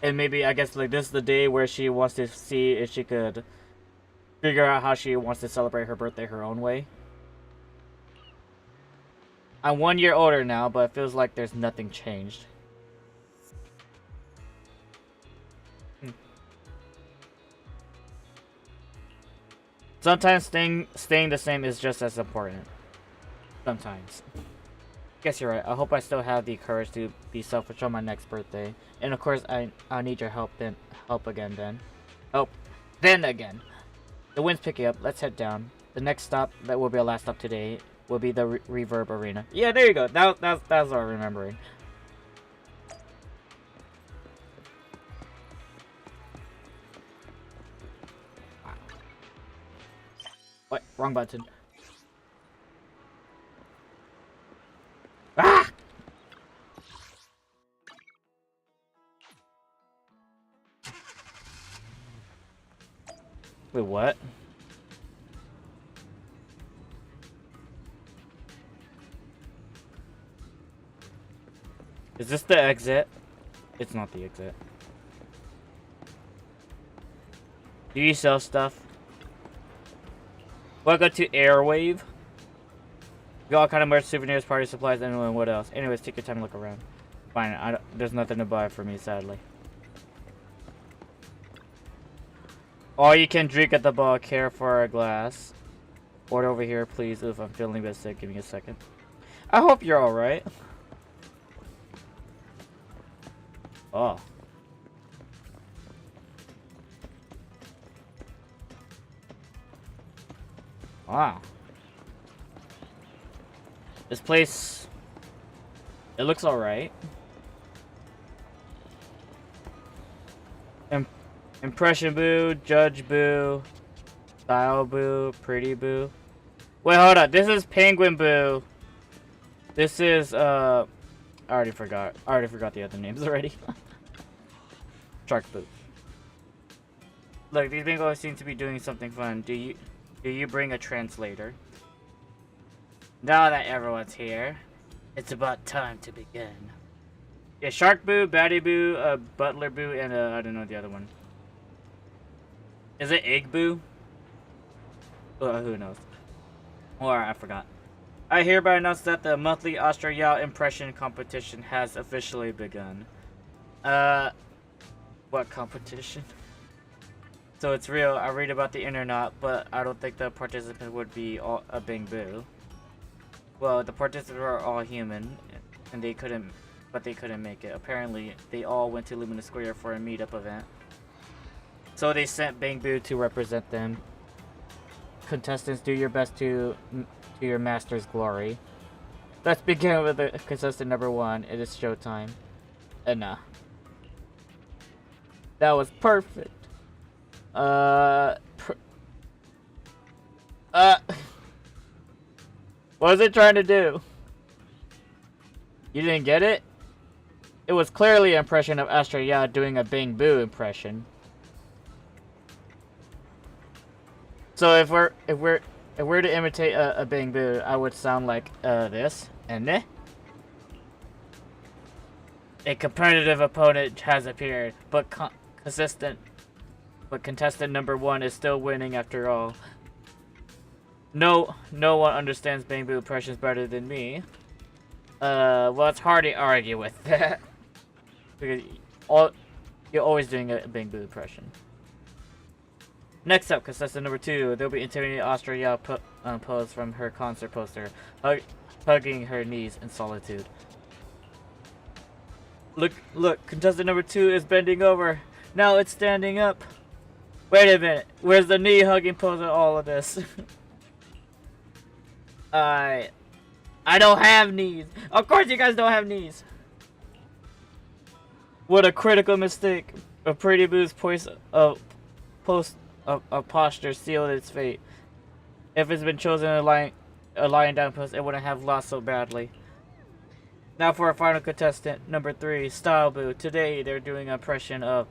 [SPEAKER 1] And maybe I guess like this is the day where she wants to see if she could figure out how she wants to celebrate her birthday her own way. I'm 1 year older now, but it feels like there's nothing changed. Sometimes staying the same is just as important. Sometimes. Guess you're right. I hope I still have the courage to be selfish on my next birthday. And of course, I need your help then. Help again then. Help. Then again. The wind's picking up. Let's head down. The next stop, that will be our last stop today, will be the Reverb Arena. Yeah, there you go. That's what I'm remembering. What? Wrong button. Ah! Wait, what? Is this the exit? It's not the exit. Do you sell stuff? Welcome to Airwave. We got all kind of merch, souvenirs, party supplies, and what else? Anyways, take your time to look around. Fine, there's nothing to buy for me, sadly. All you can drink at the bar, care for a glass. Order over here, please. Oof, I'm feeling a bit sick. Give me a second. I hope you're alright. Oh. Wow. This place, it looks alright. Impression boo, judge boo, style boo, pretty boo. Wait, hold on. This is penguin boo. This is, I already forgot the other names already. Shark boo. Look, these bingos seem to be doing something fun. Do you bring a translator? Now that everyone's here, it's about time to begin. Yeah, Shark Boo, Batty Boo, Butler Boo, and I don't know the other one. Is it Egg Boo? Who knows? Or I forgot. I hereby announce that the monthly Australia impression competition has officially begun. What competition? So it's real. I read about the internet, but I don't think the participant would be all a Bing Boo. Well, the participants are all human, and they couldn't make it. Apparently, they all went to Lumina Square for a meetup event. So they sent Bang Boo to represent them. Contestants, do your best to your master's glory. Let's begin with the contestant number 1. It is showtime. That was perfect. What was it trying to do? You didn't get it? It was clearly an impression of Astria doing a Bang Boo impression. So if we're to imitate a Bang Boo, I would sound like this and this. A competitive opponent has appeared, but contestant number 1 is still winning after all. No one understands Bang Boo impressions better than me. Well, it's hard to argue with that. Because you're always doing a Bang Boo impression. Next up, contestant number 2. They'll be intimidating Australia pose from her concert poster, hugging her knees in solitude. Look, contestant number 2 is bending over. Now it's standing up. Wait a minute, where's the knee hugging pose in all of this? I don't have knees. Of course you guys don't have knees. What a critical mistake. A Pretty Boo's posture sealed its fate. If it's been chosen a lying down pose, it wouldn't have lost so badly. Now for our final contestant, number 3, Style Boo. Today they're doing an impression of,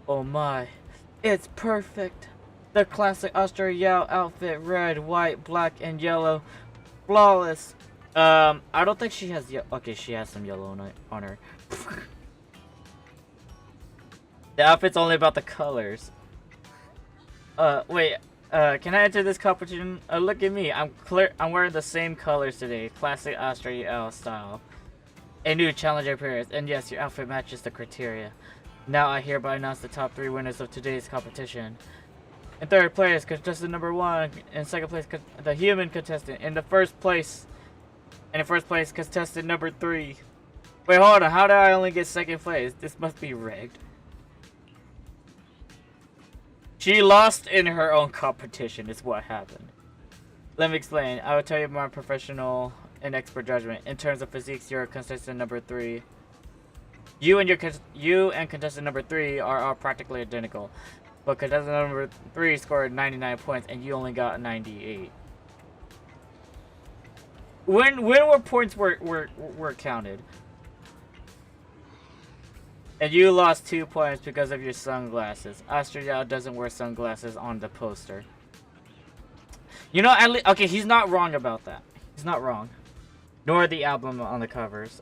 [SPEAKER 1] oh my, it's perfect. The classic Australia outfit, red, white, black, and yellow, flawless. I don't think she has okay, she has some yellow on her. The outfit's only about the colors. Wait, can I enter this competition? Look at me, I'm wearing the same colors today, classic Australia style. A new challenger appears, and yes, your outfit matches the criteria. Now I hereby announce the top 3 winners of today's competition. In third place, contestant number 1. In second place, the human contestant. In first place, contestant number 3. Wait, hold on. How did I only get second place? This must be rigged. She lost in her own competition is what happened. Let me explain. I will tell you my professional and expert judgment. In terms of physiques, you're contestant number 3. You and contestant number 3 are practically identical. But contestant number 3 scored 99 points and you only got 98. When were points were counted? And you lost 2 points because of your sunglasses. Astria doesn't wear sunglasses on the poster. You know, okay, he's not wrong about that. He's not wrong. Nor the album on the covers.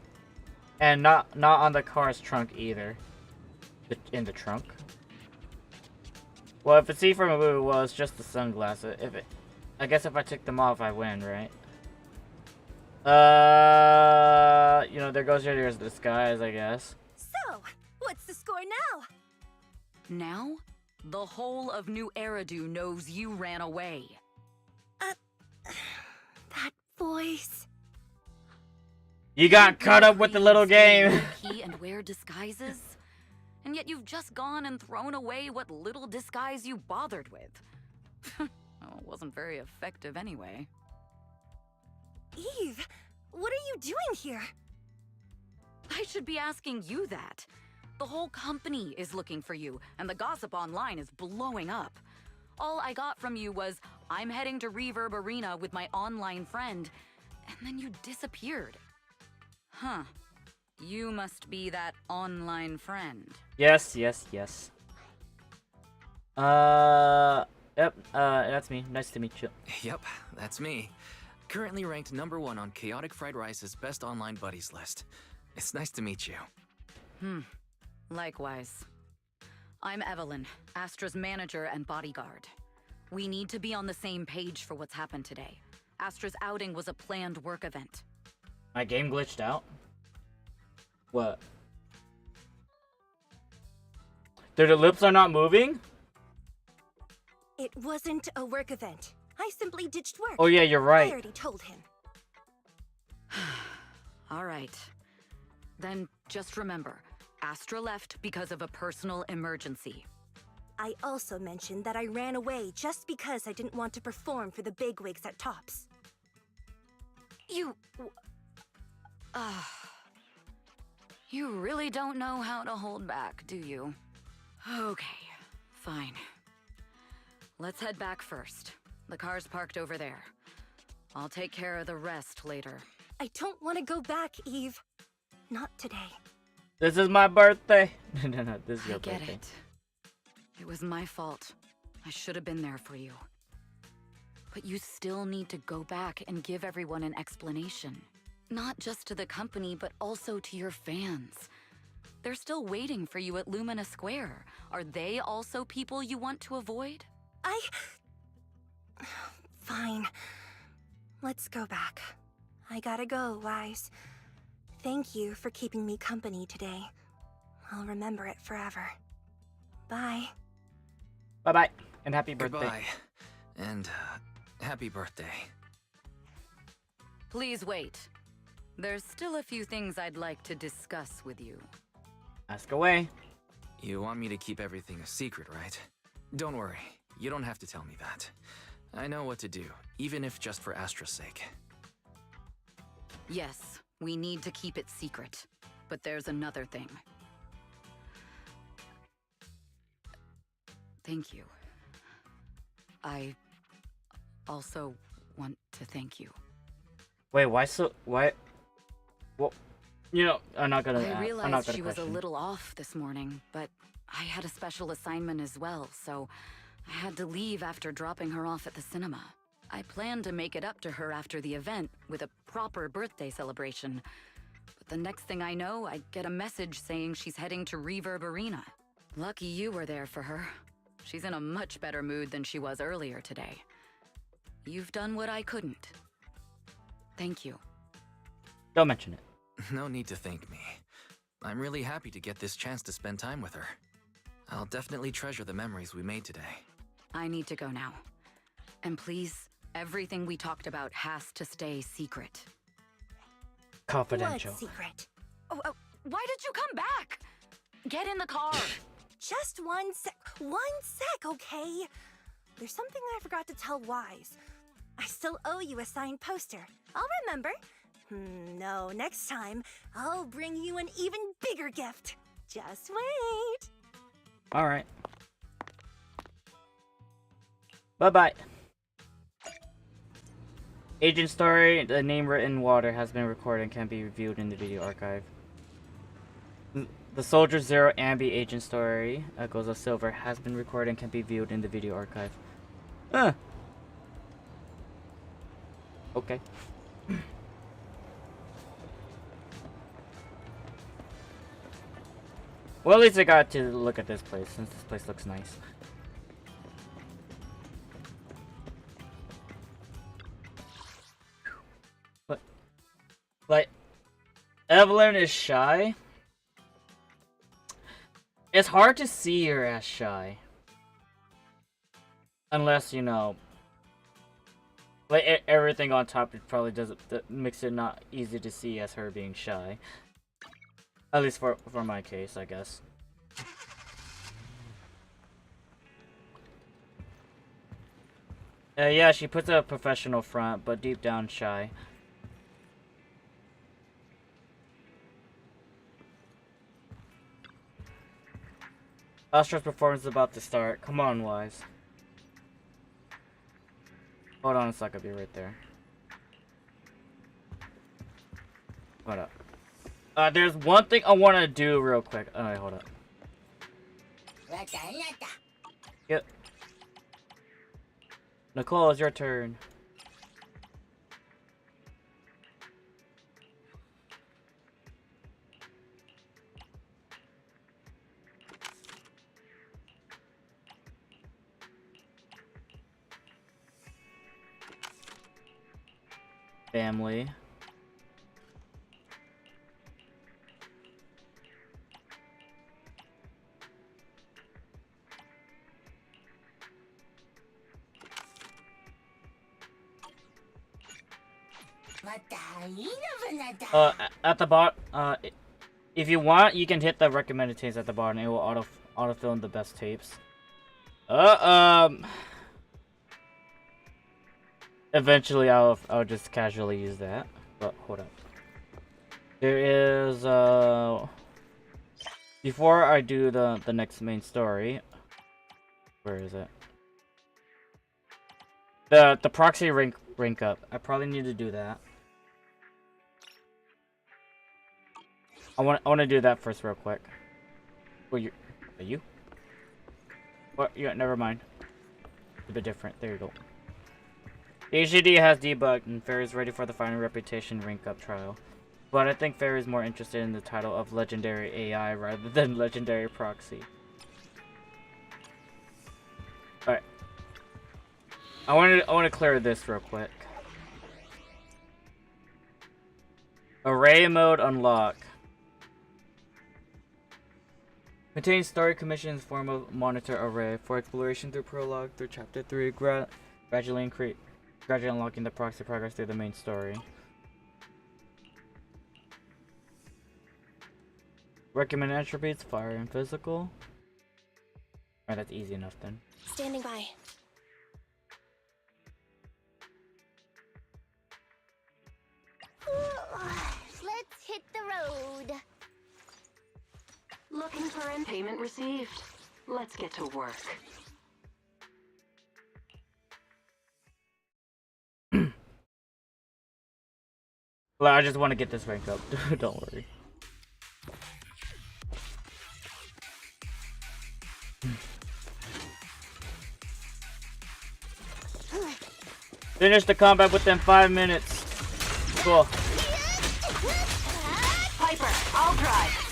[SPEAKER 1] And not on the car's trunk either. In the trunk? Well, if it's see from a movie, well, it's just the sunglasses. I guess if I took them off, I win, right? You know, there goes your disguise, I guess.
[SPEAKER 4] So, what's the score now?
[SPEAKER 6] Now, the whole of New Eridu knows you ran away.
[SPEAKER 4] That voice.
[SPEAKER 1] You got caught up with the little game.
[SPEAKER 6] Key and wear disguises, and yet you've just gone and thrown away what little disguise you bothered with. Well, it wasn't very effective anyway.
[SPEAKER 4] Eve, what are you doing here?
[SPEAKER 6] I should be asking you that. The whole company is looking for you, and the gossip online is blowing up. All I got from you was, I'm heading to Reverb Arena with my online friend, and then you disappeared. Huh. You must be that online friend.
[SPEAKER 1] Yes. Yep, that's me. Nice to meet you.
[SPEAKER 5] Yep, that's me. Currently ranked #1 on Chaotic Fried Rice's Best Online Buddies list. It's nice to meet you.
[SPEAKER 6] Likewise. I'm Evelyn, Astra's manager and bodyguard. We need to be on the same page for what's happened today. Astra's outing was a planned work event.
[SPEAKER 1] My game glitched out? What? The lips are not moving?
[SPEAKER 4] It wasn't a work event. I simply ditched work.
[SPEAKER 1] Oh yeah, you're
[SPEAKER 4] I
[SPEAKER 1] right.
[SPEAKER 4] already told him.
[SPEAKER 6] All right. Then just remember, Astra left because of a personal emergency.
[SPEAKER 4] I also mentioned that I ran away just because I didn't want to perform for the bigwigs at Tops.
[SPEAKER 6] You really don't know how to hold back, do you? Okay, fine. Let's head back first. The car's parked over there. I'll take care of the rest later.
[SPEAKER 4] I don't want to go back, Eve. Not today.
[SPEAKER 1] This is my birthday. No, this is your
[SPEAKER 6] I get
[SPEAKER 1] birthday.
[SPEAKER 6] it. It was my fault. I should have been there for you. But you still need to go back and give everyone an explanation. Not just to the company, but also to your fans. They're still waiting for you at Lumina Square. Are they also people you want to avoid?
[SPEAKER 4] Fine. Let's go back. I gotta go, Wise. Thank you for keeping me company today. I'll remember it forever. Bye.
[SPEAKER 1] Bye-bye, and happy birthday.
[SPEAKER 5] Goodbye. And, happy birthday.
[SPEAKER 6] Please wait. There's still a few things I'd like to discuss with you.
[SPEAKER 1] Ask away.
[SPEAKER 5] You want me to keep everything a secret, right? Don't worry. You don't have to tell me that. I know what to do, even if just for Astra's sake.
[SPEAKER 6] Yes, we need to keep it secret. But there's another thing. Thank you. I also want to thank you.
[SPEAKER 1] Wait, why so? Why? Well, you know, I'm not gonna.
[SPEAKER 6] I
[SPEAKER 1] I'm not
[SPEAKER 6] realized
[SPEAKER 1] gonna
[SPEAKER 6] she was a
[SPEAKER 1] question.
[SPEAKER 6] little off this morning, but I had a special assignment as well, so I had to leave after dropping her off at the cinema. I planned to make it up to her after the event with a proper birthday celebration. But the next thing I know, I get a message saying she's heading to Reverb Arena. Lucky you were there for her. She's in a much better mood than she was earlier today. You've done what I couldn't. Thank you.
[SPEAKER 1] Don't mention it.
[SPEAKER 5] No need to thank me. I'm really happy to get this chance to spend time with her. I'll definitely treasure the memories we made today.
[SPEAKER 6] I need to go now. And please, everything we talked about has to stay secret.
[SPEAKER 1] Confidential.
[SPEAKER 4] What secret?
[SPEAKER 6] Oh, why did you come back? Get in the car.
[SPEAKER 4] Just one sec, okay? There's something I forgot to tell Wise. I still owe you a signed poster. I'll remember. No, next time, I'll bring you an even bigger gift. Just wait.
[SPEAKER 1] All right. Bye-bye. Agent story, the name written in water has been recorded and can be viewed in the video archive. The Soldier Zero Ambi agent story, Echoes of Silver, has been recorded and can be viewed in the video archive. Okay. Well, at least I got to look at this place, since this place looks nice. But, like, Evelyn is shy. It's hard to see her as shy. Unless, you know, like, everything on top, it probably doesn't, that makes it not easy to see as her being shy. At least for my case, I guess. Yeah, she puts a professional front, but deep down shy. Astra's performance is about to start. Come on, Wise. Hold on a sec, I'll be right there. Hold up. There's one thing I want to do real quick. Alright, hold up. Yep. Nicole, it's your turn. family. At the bottom, if you want, you can hit the recommended tapes at the bottom. It will autofill in the best tapes. Eventually, I'll just casually use that. But hold up. There is before I do the next main story. Where is it? The proxy rank up. I probably need to do that. I want to do that first real quick. Well, are you? What? Yeah, never mind. A bit different. There you go. HDD has debugged and Fairy's ready for the final reputation rank up trial. But I think Fairy's more interested in the title of Legendary AI rather than Legendary Proxy. Alright. I want to clear this real quick. Array mode unlock. Contains story commissions form of monitor array for exploration through prologue through chapter 3, gradually unlocking the proxy progress through the main story. Recommend attributes, fire and physical. Alright, that's easy enough then.
[SPEAKER 3] Standing by. Let's hit the road.
[SPEAKER 2] Looking for payment received. Let's get to work.
[SPEAKER 1] Well, I just want to get this rank up. Don't worry. Finish the combat within 5 minutes. Cool.
[SPEAKER 2] Piper, I'll drive.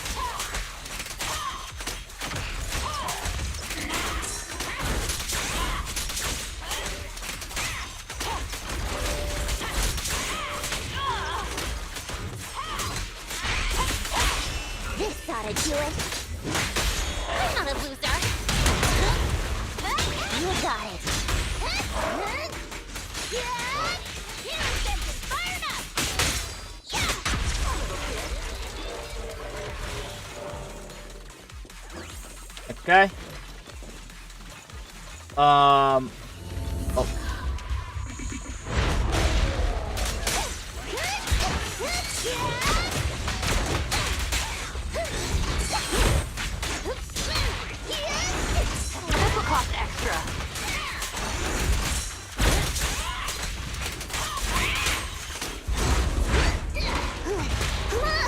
[SPEAKER 3] This ought to do it. I'm not a loser. You got it.
[SPEAKER 1] Okay. Oh.
[SPEAKER 2] This will cost extra.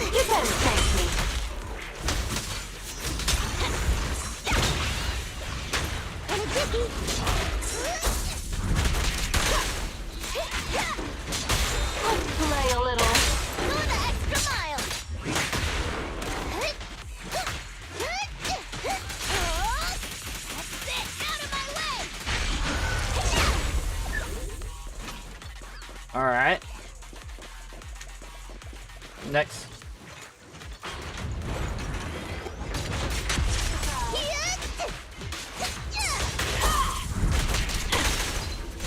[SPEAKER 2] You better thank me. Let's play a little.
[SPEAKER 3] Go the extra mile. That's it. Out of my way.
[SPEAKER 1] All right. Next.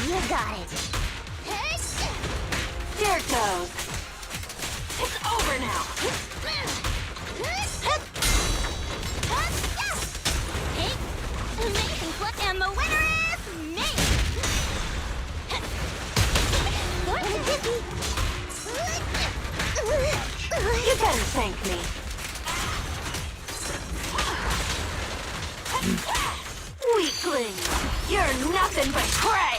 [SPEAKER 3] You got it.
[SPEAKER 2] There it goes. It's over now.
[SPEAKER 3] Amazing flip, and the winner is me.
[SPEAKER 2] You better thank me. Weakling, you're nothing but prey.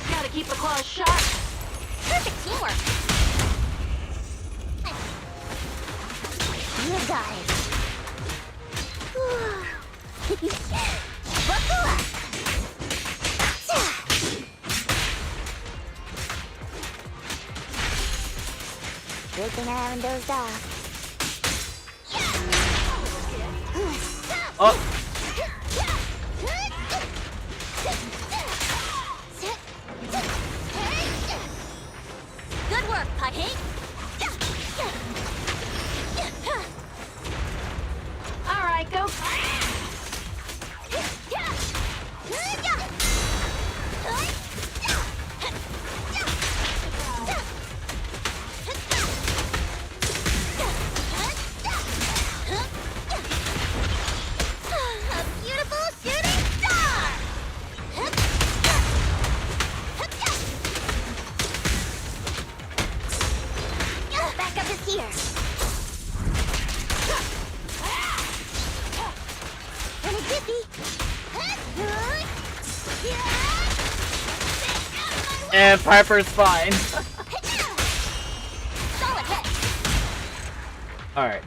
[SPEAKER 2] Gotta keep the claws sharp.
[SPEAKER 3] Perfect teamwork. You got it. Buckle up. haven't dozed off.
[SPEAKER 1] Oh!
[SPEAKER 3] Good work, Putty.
[SPEAKER 2] All right, go.
[SPEAKER 3] A beautiful shooting star! Backup is here. And a jiffy.
[SPEAKER 1] And Piper's fine.
[SPEAKER 3] Solid hit.
[SPEAKER 1] Alright.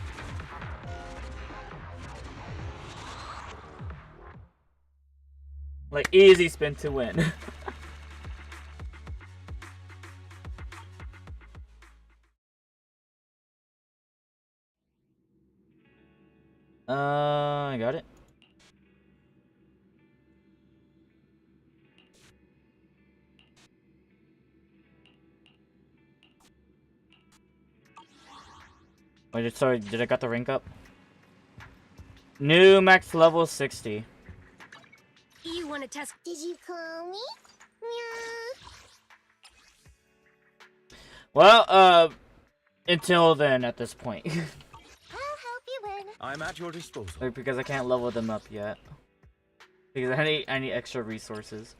[SPEAKER 1] Like, easy spin to win. I got it. Wait, sorry, did I got the rank up? New max level 60.
[SPEAKER 4] You want to test?
[SPEAKER 3] Did you call me? Meow.
[SPEAKER 1] Well, until then at this point.
[SPEAKER 3] I'll help you win.
[SPEAKER 7] I'm at your disposal.
[SPEAKER 1] Like, because I can't level them up yet. Because I need extra resources.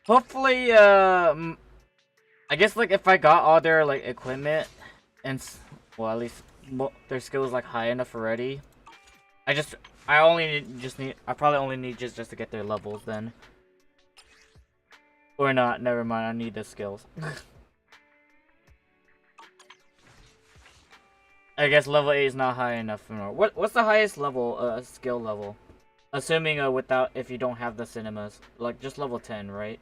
[SPEAKER 1] Hopefully, I guess like if I got all their like equipment and well at least their skills like high enough already, I probably only need just to get their levels then. Or not, never mind, I need the skills. I guess level 8 is not high enough for more. What's the highest level, skill level? Assuming, if you don't have the cinemas. Like, just level 10, right?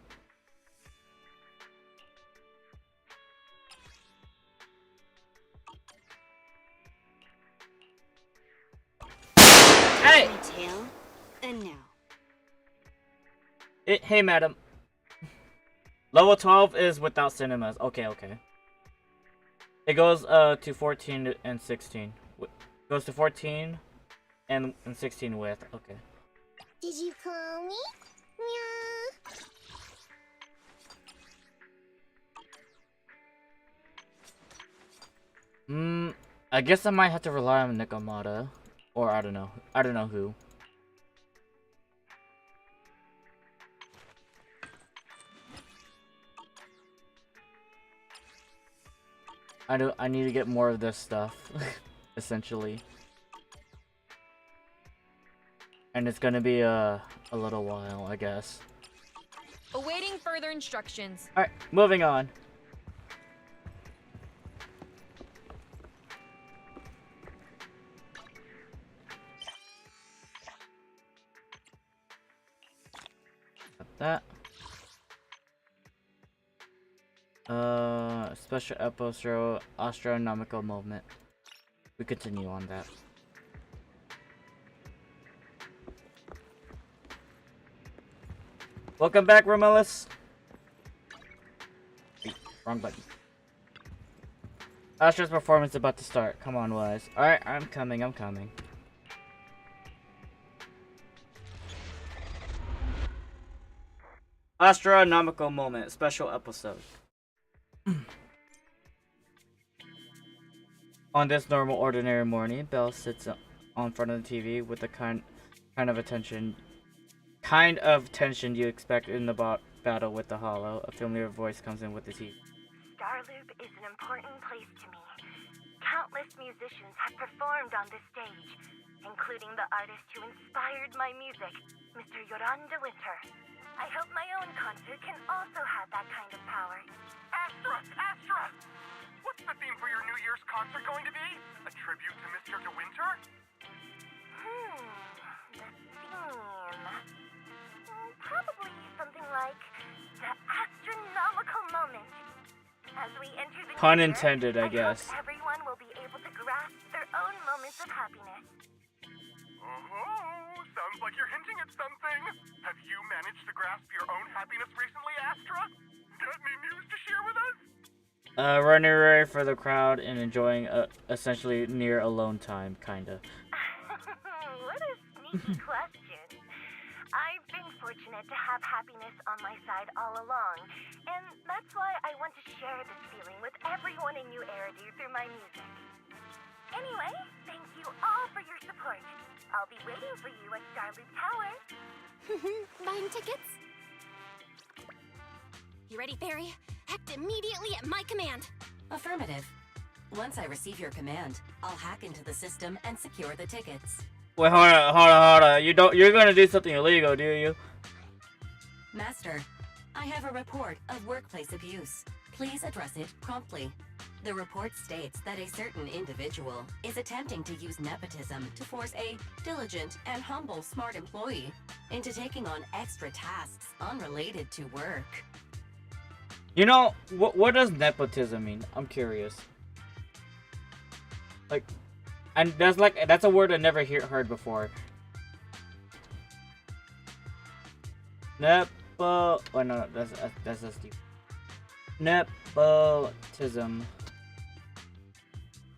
[SPEAKER 1] Hey!
[SPEAKER 4] Tail, and now.
[SPEAKER 1] Hey, madam. Level 12 is without cinemas. Okay. It goes to 14 and 16. Goes to 14 and 16 with. Okay.
[SPEAKER 3] Did you call me? Meow.
[SPEAKER 1] I guess I might have to rely on Nikomata. Or I don't know. I don't know who. I need to get more of this stuff. Essentially. And it's gonna be a little while, I guess.
[SPEAKER 8] Awaiting further instructions.
[SPEAKER 1] Alright, moving on. That. Special episode, astronomical movement. We continue on that. Welcome back, Romulus. Wrong button. Astra's performance is about to start. Come on, Wise. Alright, I'm coming. Astronomical moment, special episode. On this normal, ordinary morning, Belle sits on front of the TV with the kind of tension you expect in the battle with the Hollow. A familiar voice comes in with the TV.
[SPEAKER 9] Starloop is an important place to me. Countless musicians have performed on this stage, including the artist who inspired my music, Mr. Yoran de Winter. I hope my own concert can also have that kind of power.
[SPEAKER 10] Astra! What's the theme for your New Year's concert going to be? A tribute to Mr. De Winter?
[SPEAKER 9] The theme... Probably something like to astronomical moment. As we enter the
[SPEAKER 1] Pun
[SPEAKER 9] new year,
[SPEAKER 1] intended, I
[SPEAKER 9] hope
[SPEAKER 1] guess.
[SPEAKER 9] everyone will be able to grasp their own moments of happiness.
[SPEAKER 10] Oh, sounds like you're hinting at something. Have you managed to grasp your own happiness recently, Astra? Got any news to share with us?
[SPEAKER 1] Running right for the crowd and enjoying essentially near alone time, kinda.
[SPEAKER 9] What a sneaky question. I've been fortunate to have happiness on my side all along, and that's why I want to share this feeling with everyone in New Eridu through my music. Anyway, thank you all for your support. I'll be waiting for you at Starloop Tower.
[SPEAKER 3] Buying tickets? You ready, Fairy? Act immediately at my command.
[SPEAKER 7] Affirmative. Once I receive your command, I'll hack into the system and secure the tickets.
[SPEAKER 1] Wait, hold on. You're gonna do something illegal, do you?
[SPEAKER 7] Master, I have a report of workplace abuse. Please address it promptly. The report states that a certain individual is attempting to use nepotism to force a diligent and humble smart employee into taking on extra tasks unrelated to work.
[SPEAKER 1] You know, what does nepotism mean? I'm curious. Like, and that's a word I never heard before. Oh no, that's Steve. Nepotism.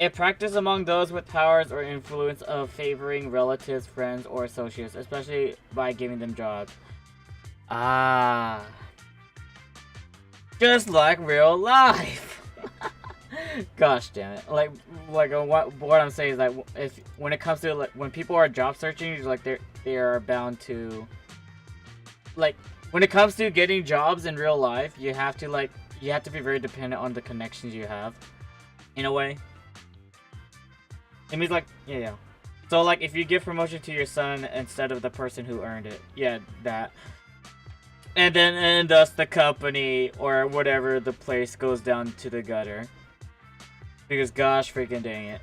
[SPEAKER 1] A practice among those with powers or influence of favoring relatives, friends, or associates, especially by giving them jobs. Ah. Just like real life. Gosh damn it! Like what I'm saying is like when it comes to like when people are job searching, like they are bound to like when it comes to getting jobs in real life, you have to be very dependent on the connections you have, in a way. It means like yeah. So like if you give promotion to your son instead of the person who earned it, yeah, that. And thus the company or whatever the place goes down to the gutter. Because gosh freaking dang it.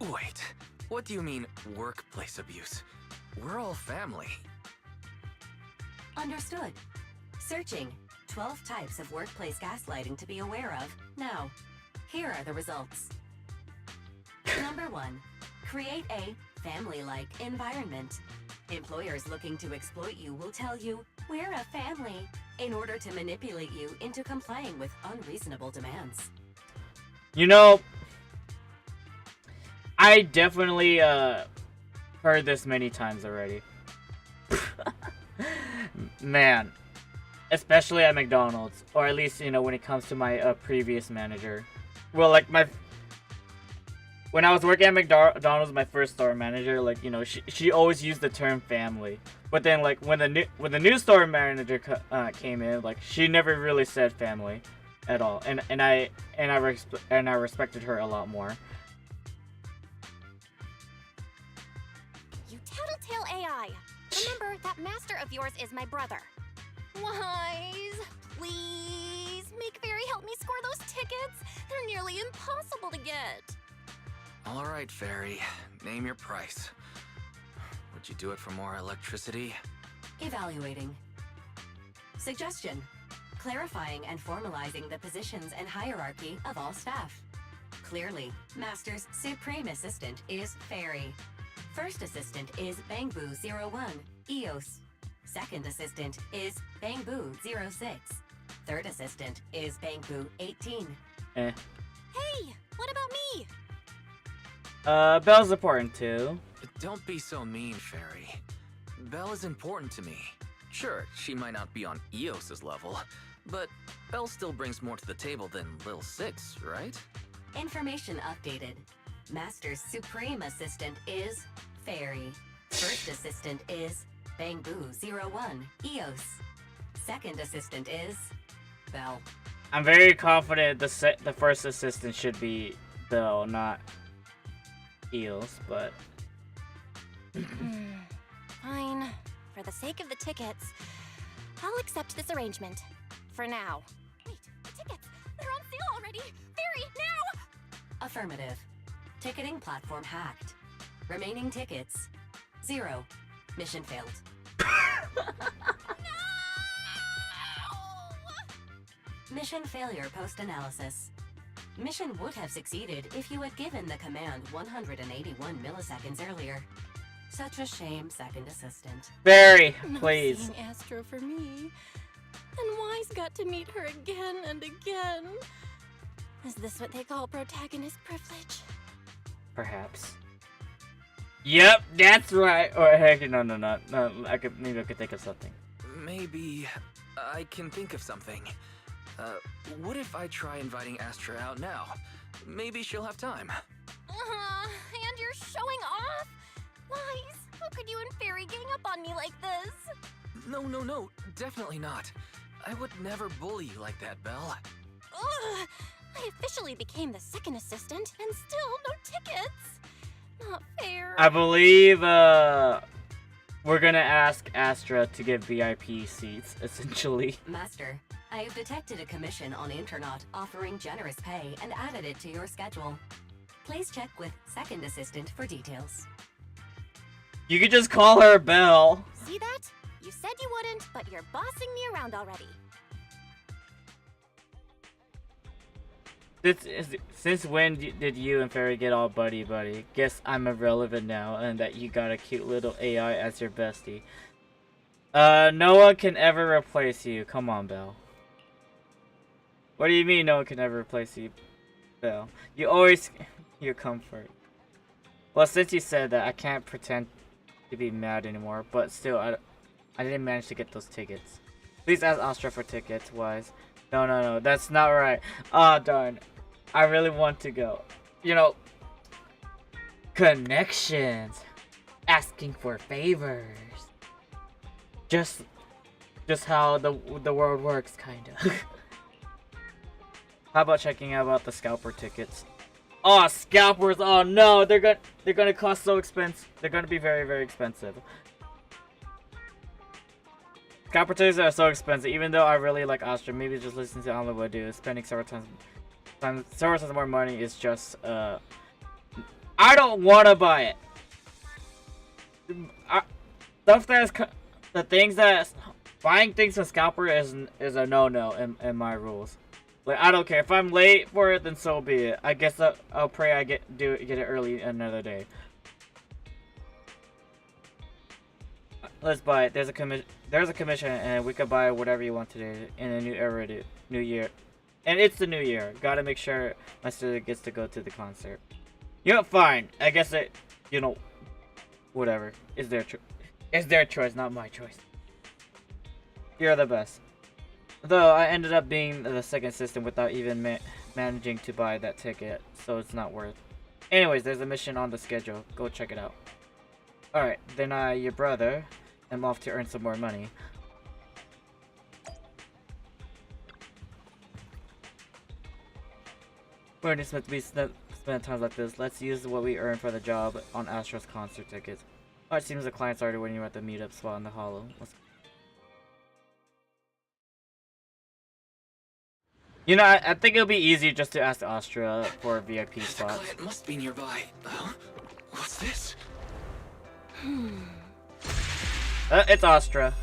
[SPEAKER 5] Wait, what do you mean workplace abuse? We're all family.
[SPEAKER 7] Understood. Searching. 12 types of workplace gaslighting to be aware of. Now, here are the results. Number 1. Create a family-like environment. Employers looking to exploit you will tell you, "We're a family," in order to manipulate you into complying with unreasonable demands.
[SPEAKER 1] You know, I definitely heard this many times already. Man. Especially at McDonald's, or at least, you know, when it comes to my previous manager. Well, like when I was working at McDonald's, my first store manager, like, you know, she always used the term family. But then, like, when the new store manager came in, like, she never really said family at all, and I respected her a lot more.
[SPEAKER 3] You tattletale AI. Remember, that master of yours is my brother. Wise, please, make Fairy help me score those tickets. They're nearly impossible to get.
[SPEAKER 5] All right, Fairy. Name your price. Would you do it for more electricity?
[SPEAKER 7] Evaluating. Suggestion. Clarifying and formalizing the positions and hierarchy of all staff. Clearly, Master's Supreme Assistant is Fairy. First Assistant is Bangboo01, EOS. Second Assistant is Bangboo06. Third Assistant is Bangboo18.
[SPEAKER 1] Eh.
[SPEAKER 3] Hey, what about me?
[SPEAKER 1] Belle's important too.
[SPEAKER 5] Don't be so mean, Fairy. Belle is important to me. Sure, she might not be on Eos's level, but Belle still brings more to the table than Lil Six, right?
[SPEAKER 7] Information updated. Master's Supreme Assistant is Fairy. First Assistant is Bangboo01, EOS. Second Assistant is Belle.
[SPEAKER 1] I'm very confident the first assistant should be Belle, not Eels, but...
[SPEAKER 3] Fine. For the sake of the tickets, I'll accept this arrangement. For now. Wait, the tickets! They're on sale already! Fairy, now!
[SPEAKER 7] Affirmative. Ticketing platform hacked. Remaining tickets 0. Mission failed. Mission failure post-analysis. Mission would have succeeded if you had given the command 181 milliseconds earlier. Such a shame, second assistant.
[SPEAKER 1] Barry,
[SPEAKER 4] Not
[SPEAKER 1] please.
[SPEAKER 4] seeing Astra for me. And Wise got to meet her again and again. Is this what they call protagonist privilege?
[SPEAKER 1] Perhaps. Yep, that's right. Or heck, no. Maybe I could think of something.
[SPEAKER 5] Maybe I can think of something. What if I try inviting Astra out now? Maybe she'll have time.
[SPEAKER 3] And you're showing off? Wise, how could you and Fairy gang up on me like this?
[SPEAKER 5] No, definitely not. I would never bully you like that, Belle.
[SPEAKER 3] Ugh! I officially became the second assistant, and still no tickets. Not fair.
[SPEAKER 1] I believe we're gonna ask Astra to get VIP seats, essentially.
[SPEAKER 7] Master, I have detected a commission on Internaut offering generous pay and added it to your schedule. Please check with second assistant for details.
[SPEAKER 1] You could just call her Belle.
[SPEAKER 3] See that? You said you wouldn't, but you're bossing me around already.
[SPEAKER 1] Since when did you and Fairy get all buddy? Guess I'm irrelevant now, and that you got a cute little AI as your bestie. No one can ever replace you. Come on, Belle. What do you mean no one can ever replace you, Belle? You always your comfort. Well, since you said that, I can't pretend to be mad anymore, but still, I didn't manage to get those tickets. Please ask Astra for tickets, Wise. No, that's not right. Ah, darn. I really want to go. You know, connections. Asking for favors. Just how the world works, kinda. How about checking out about the scalper tickets? Oh, scalpers! Oh no, they're gonna cost so expensive. They're gonna be very, very expensive. Scalper tickets are so expensive. Even though I really like Astra, maybe just listen to Hollywood do. Spending several times more money is just I don't want to buy it. Buying things from scalper is a no in my rules. Like, I don't care if I'm late for it, then so be it. I guess I'll pray I get it early another day. Let's buy it. There's a commission, and we could buy whatever you want today in a new era, new year, and it's the new year. Gotta make sure my sister gets to go to the concert. You know, fine. I guess whatever. It's their choice, not my choice. You're the best. Though I ended up being the second assistant without even managing to buy that ticket, so it's not worth. Anyways, there's a mission on the schedule. Go check it out. Alright, then your brother, am off to earn some more money. We're just meant to be spend times like this. Let's use what we earn for the job on Astra's concert tickets. Oh, it seems the client's already waiting at the meetup spot in the hollow. You know, I think it'll be easier just to ask Astra for VIP spots.
[SPEAKER 5] The client must be nearby. What's this?
[SPEAKER 1] It's Astra.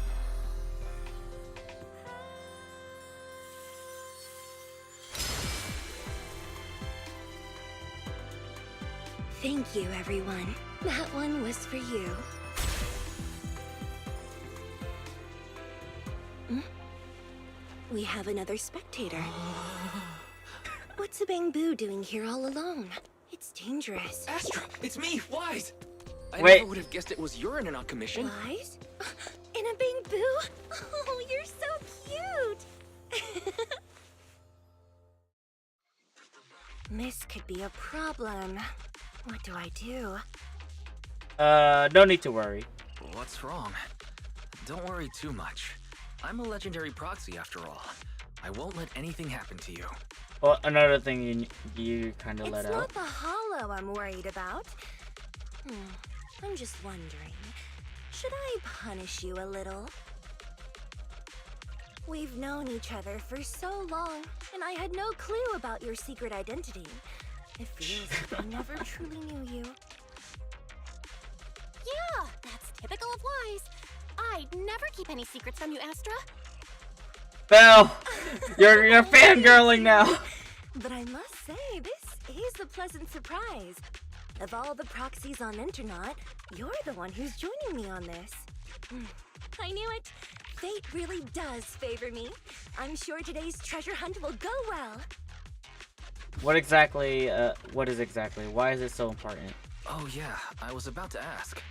[SPEAKER 4] Thank you, everyone. That one was for you. We have another spectator. What's a Bamboo doing here all alone? It's dangerous.
[SPEAKER 5] Astra, it's me, Wise. I
[SPEAKER 1] Wait.
[SPEAKER 5] never would have guessed it was your in-and-out commission.
[SPEAKER 4] Wise? In a Bamboo? Oh, you're so cute! This could be a problem. What do I do?
[SPEAKER 1] No need to worry.
[SPEAKER 5] What's wrong? Don't worry too much. I'm a legendary proxy after all. I won't let anything happen to you.
[SPEAKER 1] Well, another thing you kind of let
[SPEAKER 4] It's
[SPEAKER 1] out.
[SPEAKER 4] not the hollow I'm worried about. I'm just wondering, should I punish you a little? We've known each other for so long, and I had no clue about your secret identity. It feels like I never truly knew you.
[SPEAKER 3] Typical of Wise. I'd never keep any secrets from you, Astra.
[SPEAKER 1] Belle, you're fangirling now.
[SPEAKER 4] But I must say, this is a pleasant surprise. Of all the proxies on Internaut, you're the one who's joining me on this. I knew it. Fate really does favor me. I'm sure today's treasure hunt will go well.
[SPEAKER 1] What is exactly? Why is it so important?
[SPEAKER 5] Oh yeah, I was about to ask.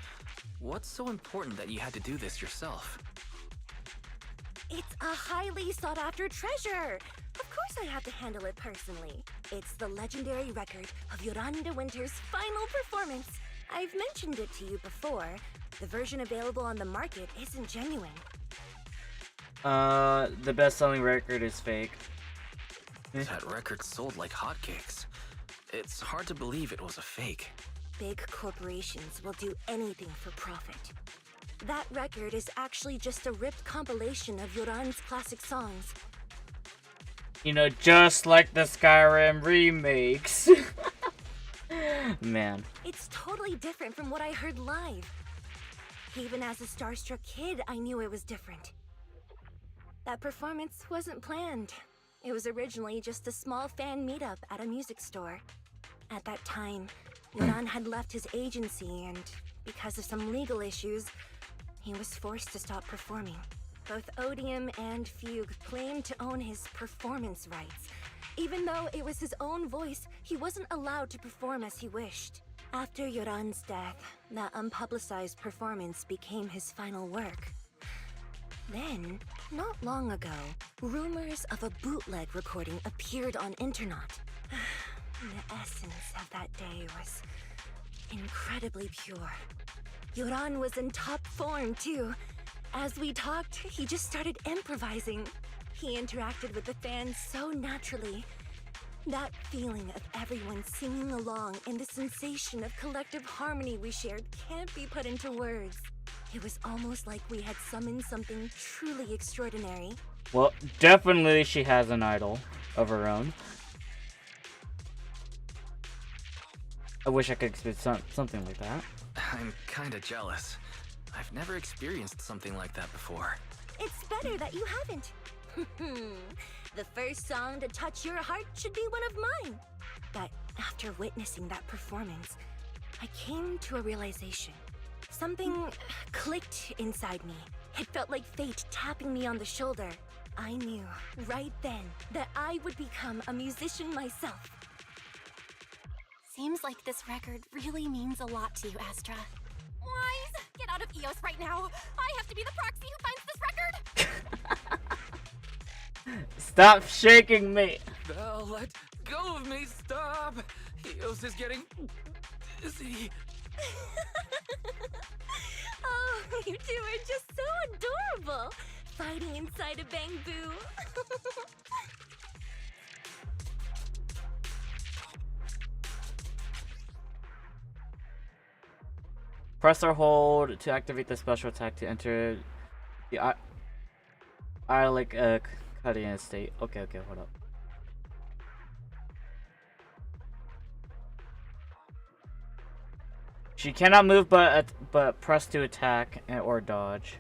[SPEAKER 5] What's so important that you had to do this yourself?
[SPEAKER 4] It's a highly sought-after treasure. Of course I have to handle it personally. It's the legendary record of Yolanda Winter's final performance. I've mentioned it to you before. The version available on the market isn't genuine.
[SPEAKER 1] The best-selling record is fake.
[SPEAKER 5] That record sold like hotcakes. It's hard to believe it was a fake.
[SPEAKER 4] Big corporations will do anything for profit. That record is actually just a ripped compilation of Yoran's classic songs.
[SPEAKER 1] You know, just like the Skyrim remakes. Man.
[SPEAKER 4] It's totally different from what I heard live. Even as a starstruck kid, I knew it was different. That performance wasn't planned. It was originally just a small fan meetup at a music store. At that time, Yoran had left his agency and, because of some legal issues, he was forced to stop performing. Both Odium and Fugue claimed to own his performance rights. Even though it was his own voice, he wasn't allowed to perform as he wished. After Yoran's death, that unpublicized performance became his final work. Then, not long ago, rumors of a bootleg recording appeared on Internaut. The essence of that day was incredibly pure. Yoran was in top form, too. As we talked, he just started improvising. He interacted with the fans so naturally. That feeling of everyone singing along and the sensation of collective harmony we shared can't be put into words. It was almost like we had summoned something truly extraordinary.
[SPEAKER 1] Well, definitely she has an idol of her own. I wish I could experience something like that.
[SPEAKER 5] I'm kinda jealous. I've never experienced something like that before.
[SPEAKER 4] It's better that you haven't. The first song to touch your heart should be one of mine. But after witnessing that performance, I came to a realization. Something clicked inside me. It felt like fate tapping me on the shoulder. I knew right then that I would become a musician myself.
[SPEAKER 3] Seems like this record really means a lot to you, Astra. Wise, get out of EOS right now. I have to be the proxy who finds this record.
[SPEAKER 1] Stop shaking me.
[SPEAKER 5] Belle, let go of me, stop! Eos is getting dizzy.
[SPEAKER 4] Oh, you two are just so adorable. Fighting inside a bamboo.
[SPEAKER 1] Press or hold to activate the special attack to enter the Ionic cutting state. Okay, hold up. She cannot move, but press to attack or dodge.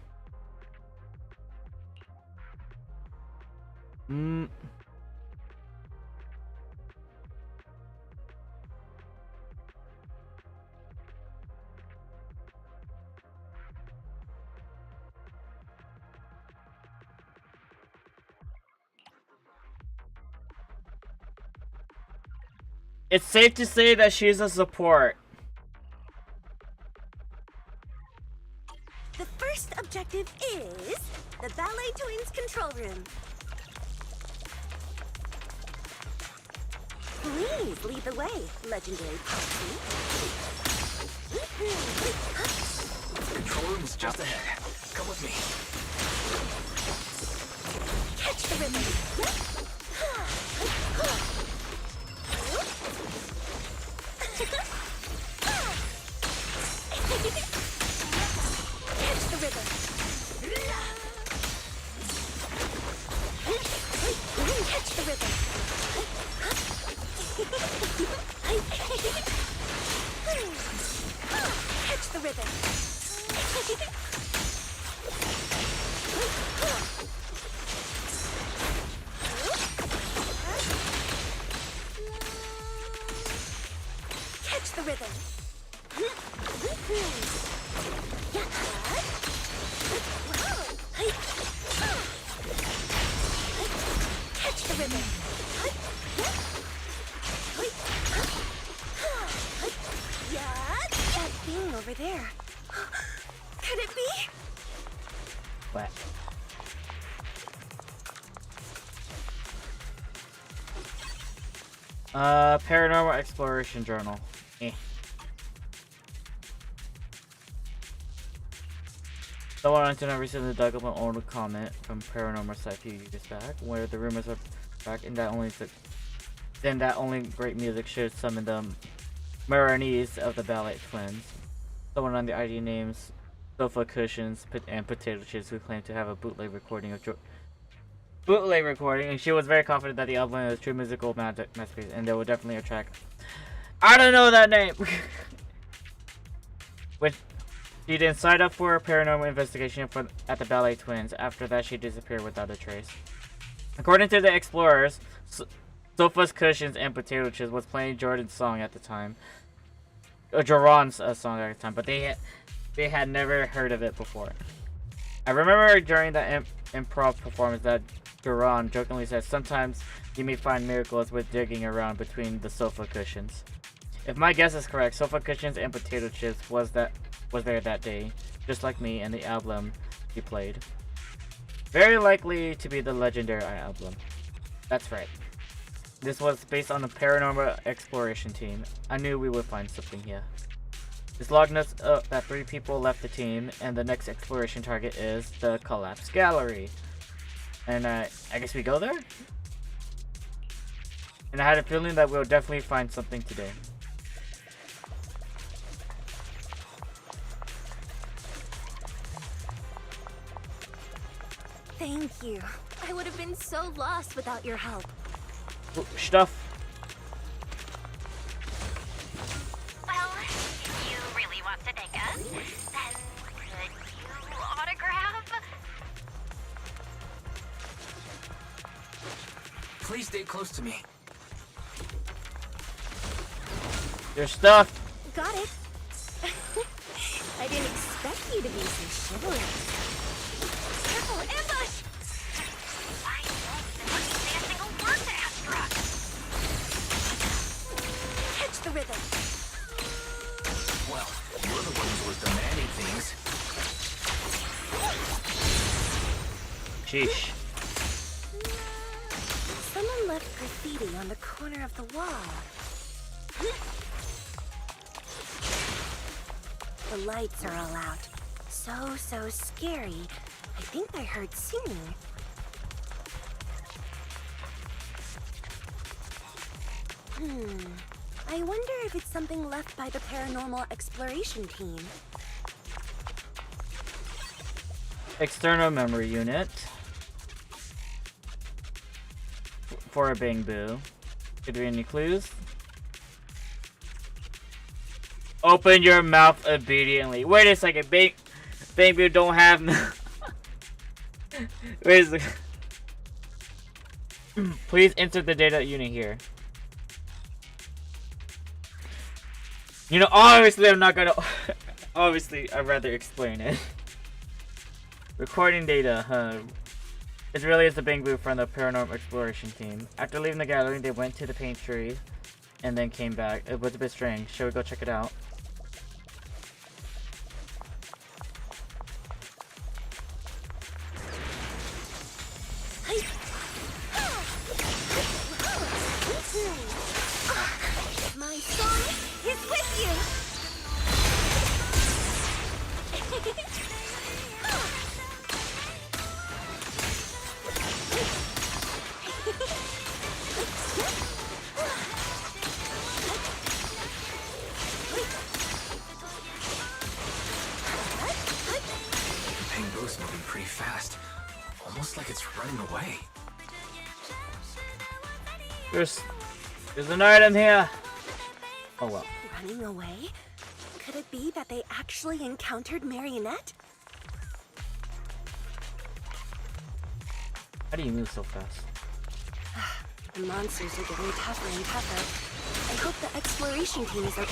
[SPEAKER 1] It's safe to say that she's a support.
[SPEAKER 4] The first objective is the Ballet Twins control room. Please lead the way, legendary proxy.
[SPEAKER 5] Control room is just ahead. Come with me.
[SPEAKER 4] Catch the rhythm. Catch the rhythm. Catch the rhythm. Catch the rhythm. rhythm. Catch the rhythm. That thing over there. Could it be?
[SPEAKER 1] What? Paranormal Exploration Journal. Eh. Someone on internet recently dug up an old comment from Paranormal site a few years back, where the rumors are back, and that only great music should summon the Maronese of the Ballet Twins. Someone on the ID names Sofa Cushions and Potato Chips who claimed to have a bootleg recording, and she was very confident that the album is a true musical masterpiece, and they will definitely attract. I don't know that name. Which she then signed up for a paranormal investigation at the Ballet Twins. After that, she disappeared without a trace. According to the explorers, Sofa's Cushions and Potato Chips was playing Jordan's song at the time, or Joran's song at the time, but they had never heard of it before. I remember during the improv performance that Joran jokingly said, "Sometimes you may find miracles with digging around between the sofa cushions." If my guess is correct, Sofa Cushions and Potato Chips was there that day, just like me and the album he played. Very likely to be the legendary album. That's right. This was based on the Paranormal Exploration team. I knew we would find something here. This log notes that 3 people left the team, and the next exploration target is the Collapse Gallery. And I guess we go there? And I had a feeling that we'll definitely find something today.
[SPEAKER 4] Thank you. I would have been so lost without your help.
[SPEAKER 1] Ooh, stuff.
[SPEAKER 3] Well, if you really want to thank us, then could you autograph?
[SPEAKER 5] Please stay close to me.
[SPEAKER 1] Your stuff.
[SPEAKER 4] Got it. I didn't expect you to be so chivalrous. Careful, ambush!
[SPEAKER 3] I don't say a single word to Astra.
[SPEAKER 4] Catch the rhythm.
[SPEAKER 5] Well, you're the one who was demanding things.
[SPEAKER 1] Sheesh.
[SPEAKER 4] Someone left graffiti on the corner of the wall. The lights are all out. So scary. I think I heard singing. I wonder if it's something left by the Paranormal Exploration team.
[SPEAKER 1] External memory unit. For a Bang Boo. Could there be any clues? Open your mouth obediently. Wait a second, Bang Boo don't have. Wait a second. Please enter the data unit here. You know, obviously I'm not gonna. Obviously, I'd rather explain it. Recording data, huh? It really is the Bang Boo from the Paranormal Exploration team. After leaving the gallery, they went to the paint tree and then came back. It was a bit strange. Shall we go check it out?
[SPEAKER 4] My song is with you!
[SPEAKER 5] Bang Boo's moving pretty fast. Almost like it's running away.
[SPEAKER 1] There's an item here. Oh well.
[SPEAKER 4] Running away? Could it be that they actually encountered Marionette?
[SPEAKER 1] How do you move so fast?
[SPEAKER 4] The monsters are getting tougher and tougher. I hope the exploration team is okay.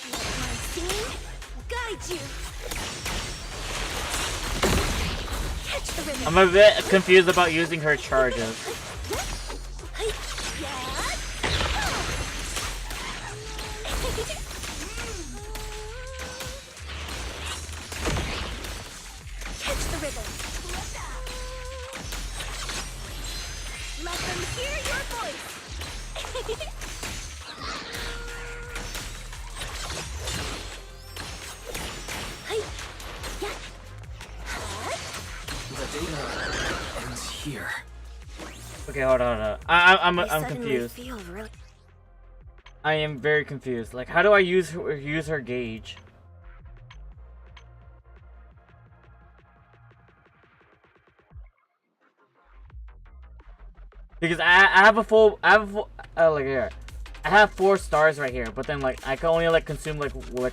[SPEAKER 4] Let my team guide you. Catch the rhythm.
[SPEAKER 1] I'm a bit confused about using her charges.
[SPEAKER 4] Catch the rhythm. Let them hear your voice.
[SPEAKER 5] The data ends here.
[SPEAKER 1] Okay, hold on. I'm
[SPEAKER 4] Suddenly
[SPEAKER 1] confused.
[SPEAKER 4] feel really...
[SPEAKER 1] I am very confused. Like, how do I use her gauge? Because I have a full like here. I have 4 stars right here, but then like I can only like consume like one,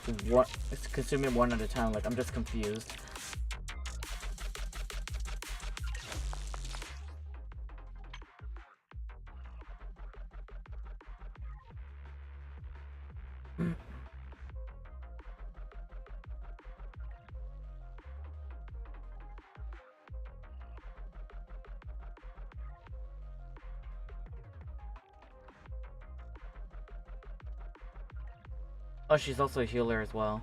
[SPEAKER 1] consuming one at a time. Like I'm just confused. Oh, she's also a healer as well.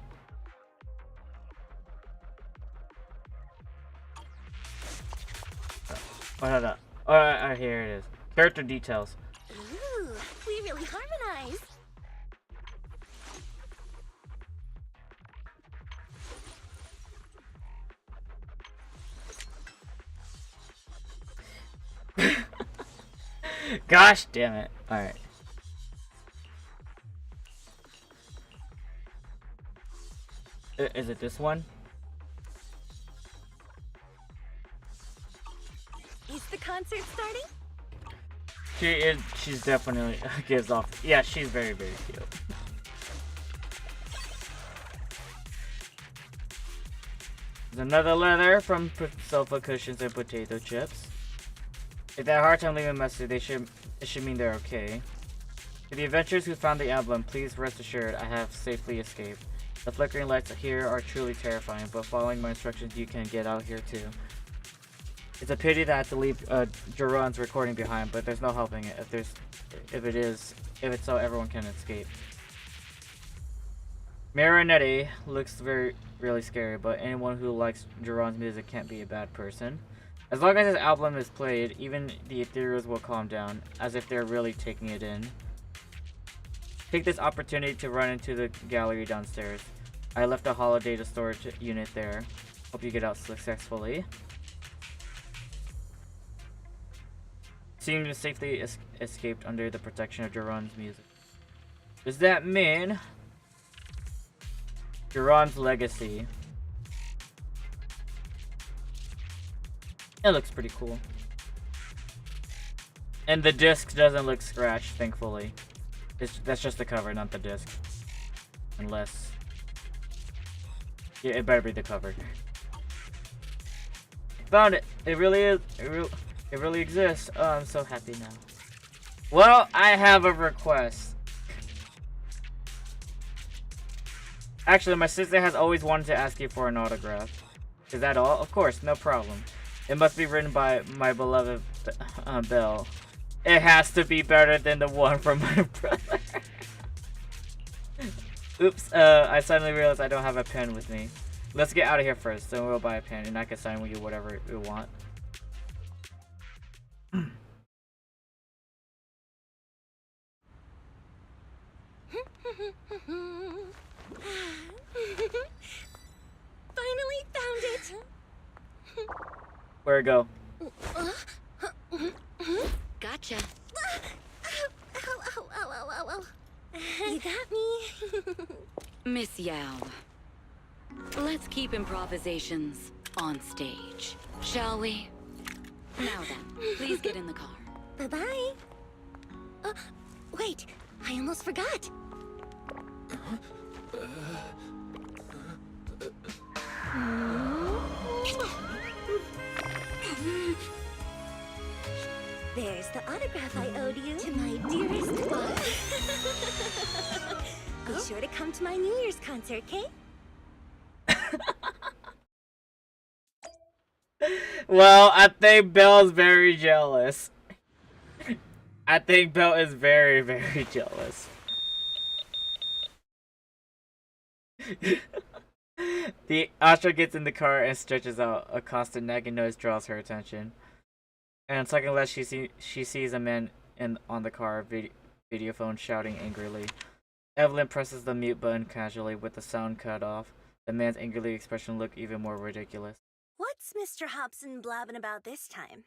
[SPEAKER 1] Oh, hold on. Oh, here it is. Character details.
[SPEAKER 4] Ooh, we really harmonize.
[SPEAKER 1] Gosh damn it. Alright. Is it this one?
[SPEAKER 4] Is the concert starting?
[SPEAKER 1] She's definitely gives off. Yeah, she's very, very cute. There's another letter from sofa cushions and potato chips. If they have a hard time leaving a message, it should mean they're okay. To the adventurers who found the emblem, please rest assured I have safely escaped. The flickering lights here are truly terrifying, but following my instructions you can get out here too. It's a pity that I have to leave Jeron's recording behind, but there's no helping it if it's so everyone can escape. Marinetti looks really scary, but anyone who likes Jeron's music can't be a bad person. As long as his album is played, even the ethereals will calm down, as if they're really taking it in. Take this opportunity to run into the gallery downstairs. I left a holoday storage unit there. Hope you get out successfully. Seemed to safely escaped under the protection of Jeron's music. Does that mean Jeron's legacy? It looks pretty cool. And the disc doesn't look scratched, thankfully. That's just the cover, not the disc. Unless... yeah, it better be the cover. Found it! It really is. It really exists. Oh, I'm so happy now. Well, I have a request. Actually, my sister has always wanted to ask you for an autograph. Is that all? Of course, no problem. It must be written by my beloved Belle. It has to be better than the one from my brother. Oops, I suddenly realized I don't have a pen with me. Let's get out of here first, then we'll buy a pen and I can sign with you whatever you want.
[SPEAKER 4] Finally found it!
[SPEAKER 1] Where'd it go?
[SPEAKER 6] Gotcha.
[SPEAKER 4] Ow. You got me.
[SPEAKER 6] Miss Yao, let's keep improvisations on stage, shall we? Now then, please get in the car.
[SPEAKER 4] Bye-bye. Wait, I almost forgot. Here's the autograph I owed you to my dearest boss. Be sure to come to my New Year's concert, okay?
[SPEAKER 1] Well, I think Belle's very jealous. I think Belle is very, very jealous. The Astra gets in the car and stretches out. A constant nagging noise draws her attention. And second less, she sees a man on the car video phone shouting angrily. Evelyn presses the mute button casually with the sound cut off. The man's angrily expression looked even more ridiculous.
[SPEAKER 4] What's Mr. Hobson blabbing about this time?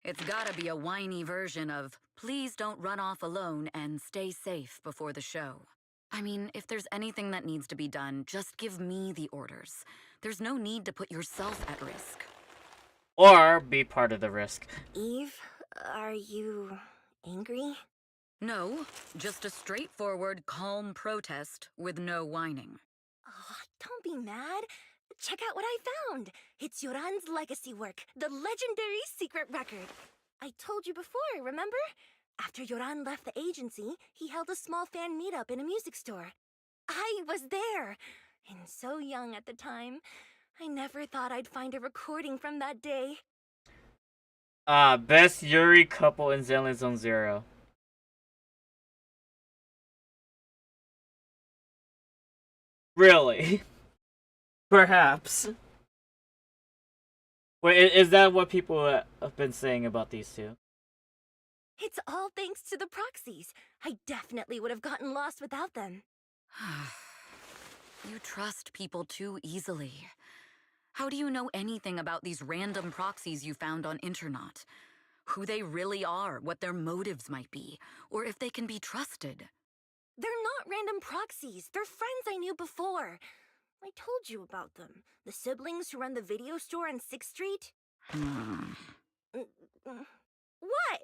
[SPEAKER 6] It's gotta be a whiny version of, please don't run off alone and stay safe before the show. I mean, if there's anything that needs to be done, just give me the orders. There's no need to put yourself at risk.
[SPEAKER 1] Or be part of the risk.
[SPEAKER 4] Eve, are you angry?
[SPEAKER 6] No, just a straightforward, calm protest with no whining.
[SPEAKER 4] Oh, don't be mad. Check out what I found. It's Yoran's legacy work, the legendary secret record. I told you before, remember? After Yoran left the agency, he held a small fan meetup in a music store. I was there, and so young at the time. I never thought I'd find a recording from that day.
[SPEAKER 1] Best Yuri couple in Zenless Zone Zero. Really? Perhaps. Wait, is that what people have been saying about these two?
[SPEAKER 4] It's all thanks to the proxies. I definitely would have gotten lost without them.
[SPEAKER 6] You trust people too easily. How do you know anything about these random proxies you found on Internet? Who they really are, what their motives might be, or if they can be trusted?
[SPEAKER 4] They're not random proxies. They're friends I knew before. I told you about them. The siblings who run the video store on 6th Street. What?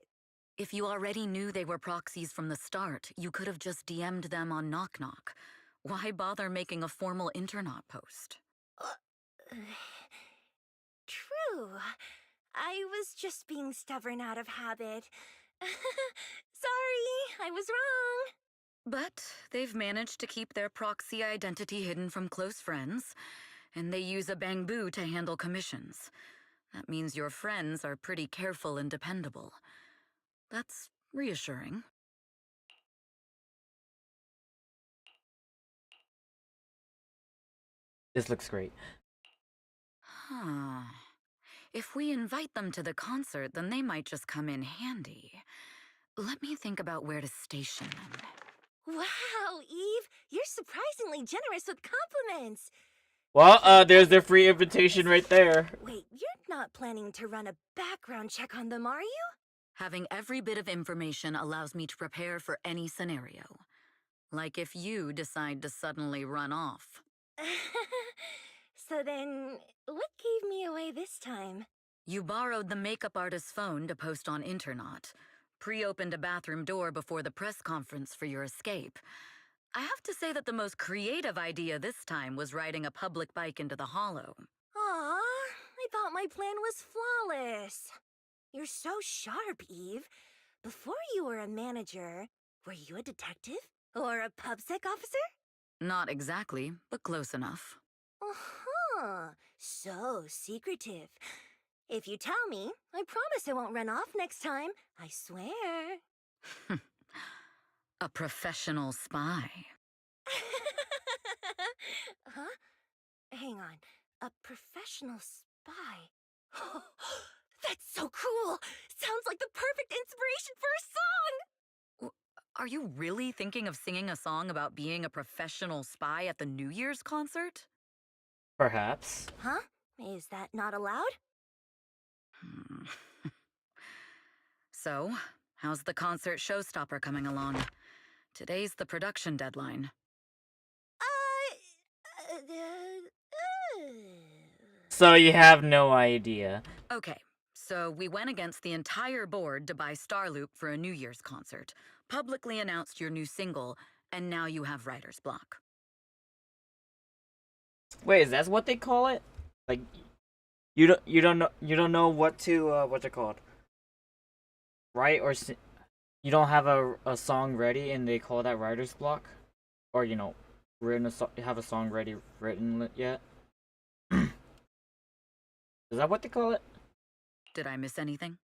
[SPEAKER 6] If you already knew they were proxies from the start, you could have just DM'd them on Knock Knock. Why bother making a formal Internet post?
[SPEAKER 4] True. I was just being stubborn out of habit. Sorry, I was wrong.
[SPEAKER 6] But they've managed to keep their proxy identity hidden from close friends, and they use a bamboo to handle commissions. That means your friends are pretty careful and dependable. That's reassuring.
[SPEAKER 1] This looks great.
[SPEAKER 6] Huh. If we invite them to the concert, then they might just come in handy. Let me think about where to station them.
[SPEAKER 4] Wow, Eve, you're surprisingly generous with compliments.
[SPEAKER 1] Well, there's their free invitation right there.
[SPEAKER 4] Wait, you're not planning to run a background check on them, are you?
[SPEAKER 6] Having every bit of information allows me to prepare for any scenario. Like if you decide to suddenly run off.
[SPEAKER 4] So then, what gave me away this time?
[SPEAKER 6] You borrowed the makeup artist's phone to post on Internet. Pre-opened a bathroom door before the press conference for your escape. I have to say that the most creative idea this time was riding a public bike into the hollow.
[SPEAKER 4] Aw, I thought my plan was flawless. You're so sharp, Eve. Before you were a manager, were you a detective? Or a PubSec officer?
[SPEAKER 6] Not exactly, but close enough.
[SPEAKER 4] Uh-huh. So secretive. If you tell me, I promise I won't run off next time. I swear.
[SPEAKER 6] A professional spy.
[SPEAKER 4] Huh? Hang on. A professional spy. That's so cool! Sounds like the perfect inspiration for a song!
[SPEAKER 6] Are you really thinking of singing a song about being a professional spy at the New Year's concert?
[SPEAKER 1] Perhaps.
[SPEAKER 4] Huh? Is that not allowed?
[SPEAKER 6] So, how's the concert showstopper coming along? Today's the production deadline.
[SPEAKER 1] So you have no idea.
[SPEAKER 6] Okay, so we went against the entire board to buy Starloop for a New Year's concert, publicly announced your new single, and now you have writer's block.
[SPEAKER 1] Wait, is that what they call it? Like, you don't know what to what's it called? write or you don't have a song ready and they call that writer's block, or you know, have a song ready written yet. Is that what they call it?
[SPEAKER 6] Did I miss anything?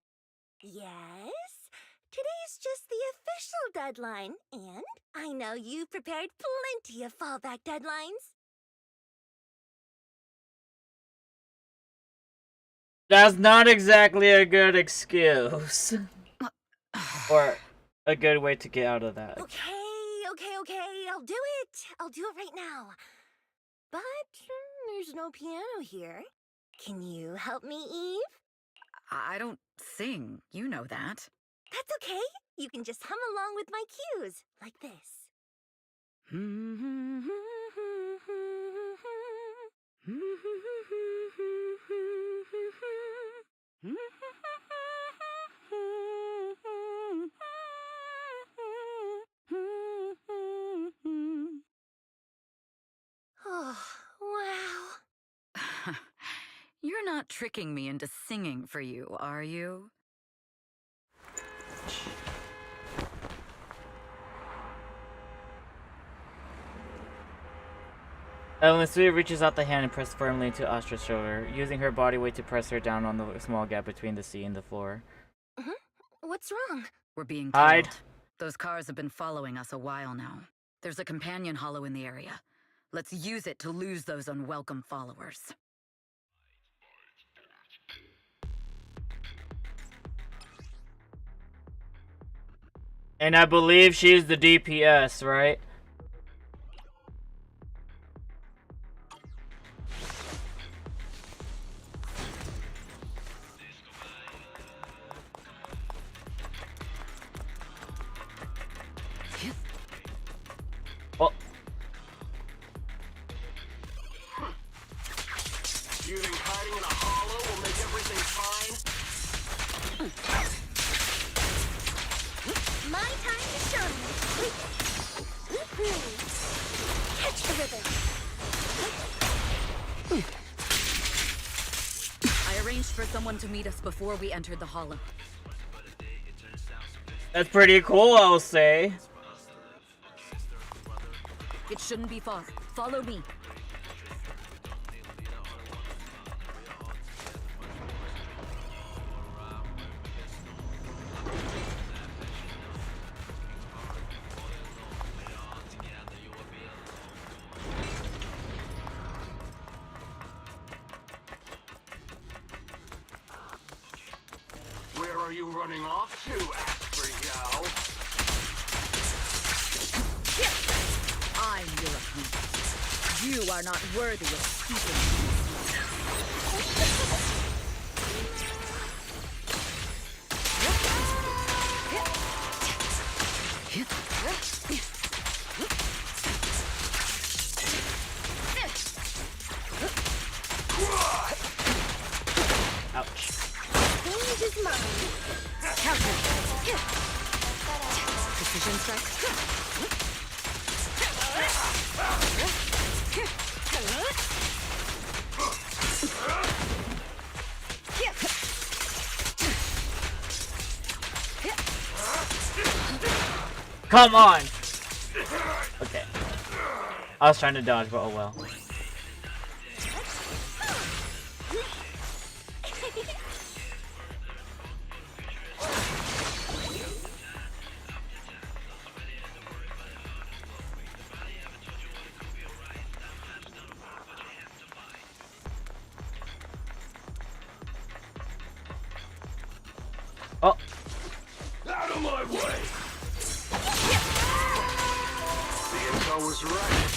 [SPEAKER 4] Yes? Today's just the official deadline, and I know you've prepared plenty of fallback deadlines.
[SPEAKER 1] That's not exactly a good excuse. Or a good way to get out of that.
[SPEAKER 4] Okay. I'll do it. I'll do it right now. But there's no piano here. Can you help me, Eve?
[SPEAKER 6] I don't sing. You know that.
[SPEAKER 4] That's okay. You can just hum along with my cues, like this. Oh, wow.
[SPEAKER 6] You're not tricking me into singing for you, are you?
[SPEAKER 1] Sue reaches out the hand and presses firmly into Astra's shoulder, using her body weight to press her down on the small gap between the sea and the floor.
[SPEAKER 4] What's wrong?
[SPEAKER 6] We're being
[SPEAKER 1] Hide.
[SPEAKER 6] tailed. Those cars have been following us a while now. There's a companion hollow in the area. Let's use it to lose those unwelcome followers.
[SPEAKER 1] And I believe she's the DPS, right? Oh.
[SPEAKER 10] You think hiding in a hollow will make everything fine?
[SPEAKER 4] My time to shine. Catch the rhythm.
[SPEAKER 6] I arranged for someone to meet us before we entered the hollow.
[SPEAKER 1] That's pretty cool, I'll say.
[SPEAKER 6] It shouldn't be far. Follow me.
[SPEAKER 10] Where are you running off to, Asper Yao?
[SPEAKER 6] I'm your opponent. You are not worthy of keeping
[SPEAKER 1] Ouch.
[SPEAKER 4] Change is mine.
[SPEAKER 6] Counter. Precision strike.
[SPEAKER 1] Come on! Okay. I was trying to dodge, but oh well. Oh!
[SPEAKER 10] Out of my way! The info was right.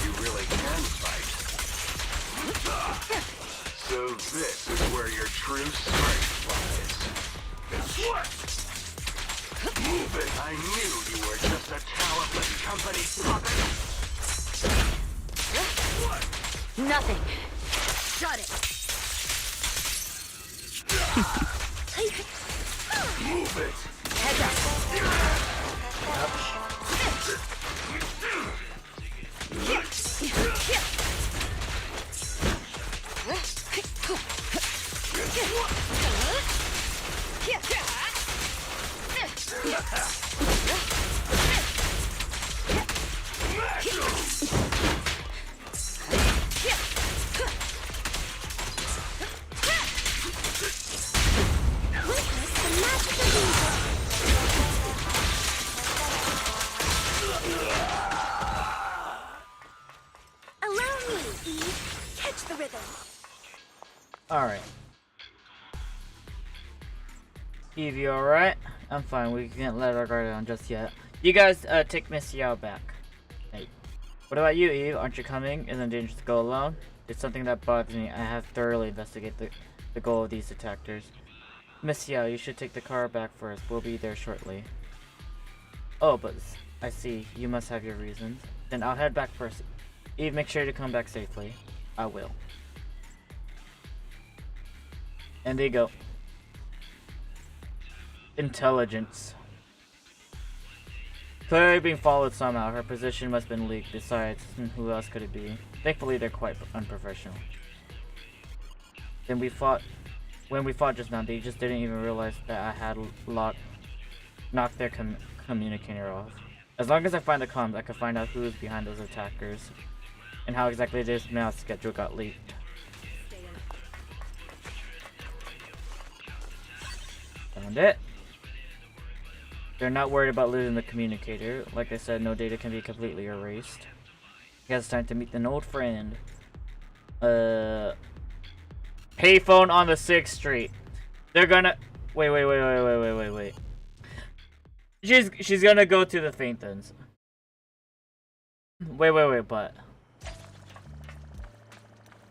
[SPEAKER 10] You really can fight. So this is where your true strength lies. What? Move it! I knew you were just a talentless company puppet! What?
[SPEAKER 6] Nothing. Shut it.
[SPEAKER 10] Move it!
[SPEAKER 6] Heads up.
[SPEAKER 4] Allow me, Eve. Catch the rhythm.
[SPEAKER 1] Alright. Eve, you alright? I'm fine. We can't let our guard down just yet. You guys take Miss Yao back. Hey. What about you, Eve? Aren't you coming? Isn't it dangerous to go alone? It's something that bothers me. I have thoroughly investigated the goal of these detectors. Miss Yao, you should take the car back first. We'll be there shortly. Oh, but I see. You must have your reasons. Then I'll head back first. Eve, make sure to come back safely. I will. And they go. Intelligence. Clearly being followed somehow. Her position must have been leaked. Besides, who else could it be? Thankfully, they're quite unprofessional. Then when we fought just now, they just didn't even realize that I had knocked their communicator off. As long as I find the comms, I can find out who is behind those attackers and how exactly this mouse schedule got leaked. Found it. They're not worried about losing the communicator. Like I said, no data can be completely erased. I guess it's time to meet an old friend. Payphone on the 6th Street. They're gonna wait. She's gonna go to the Faintons. Wait, but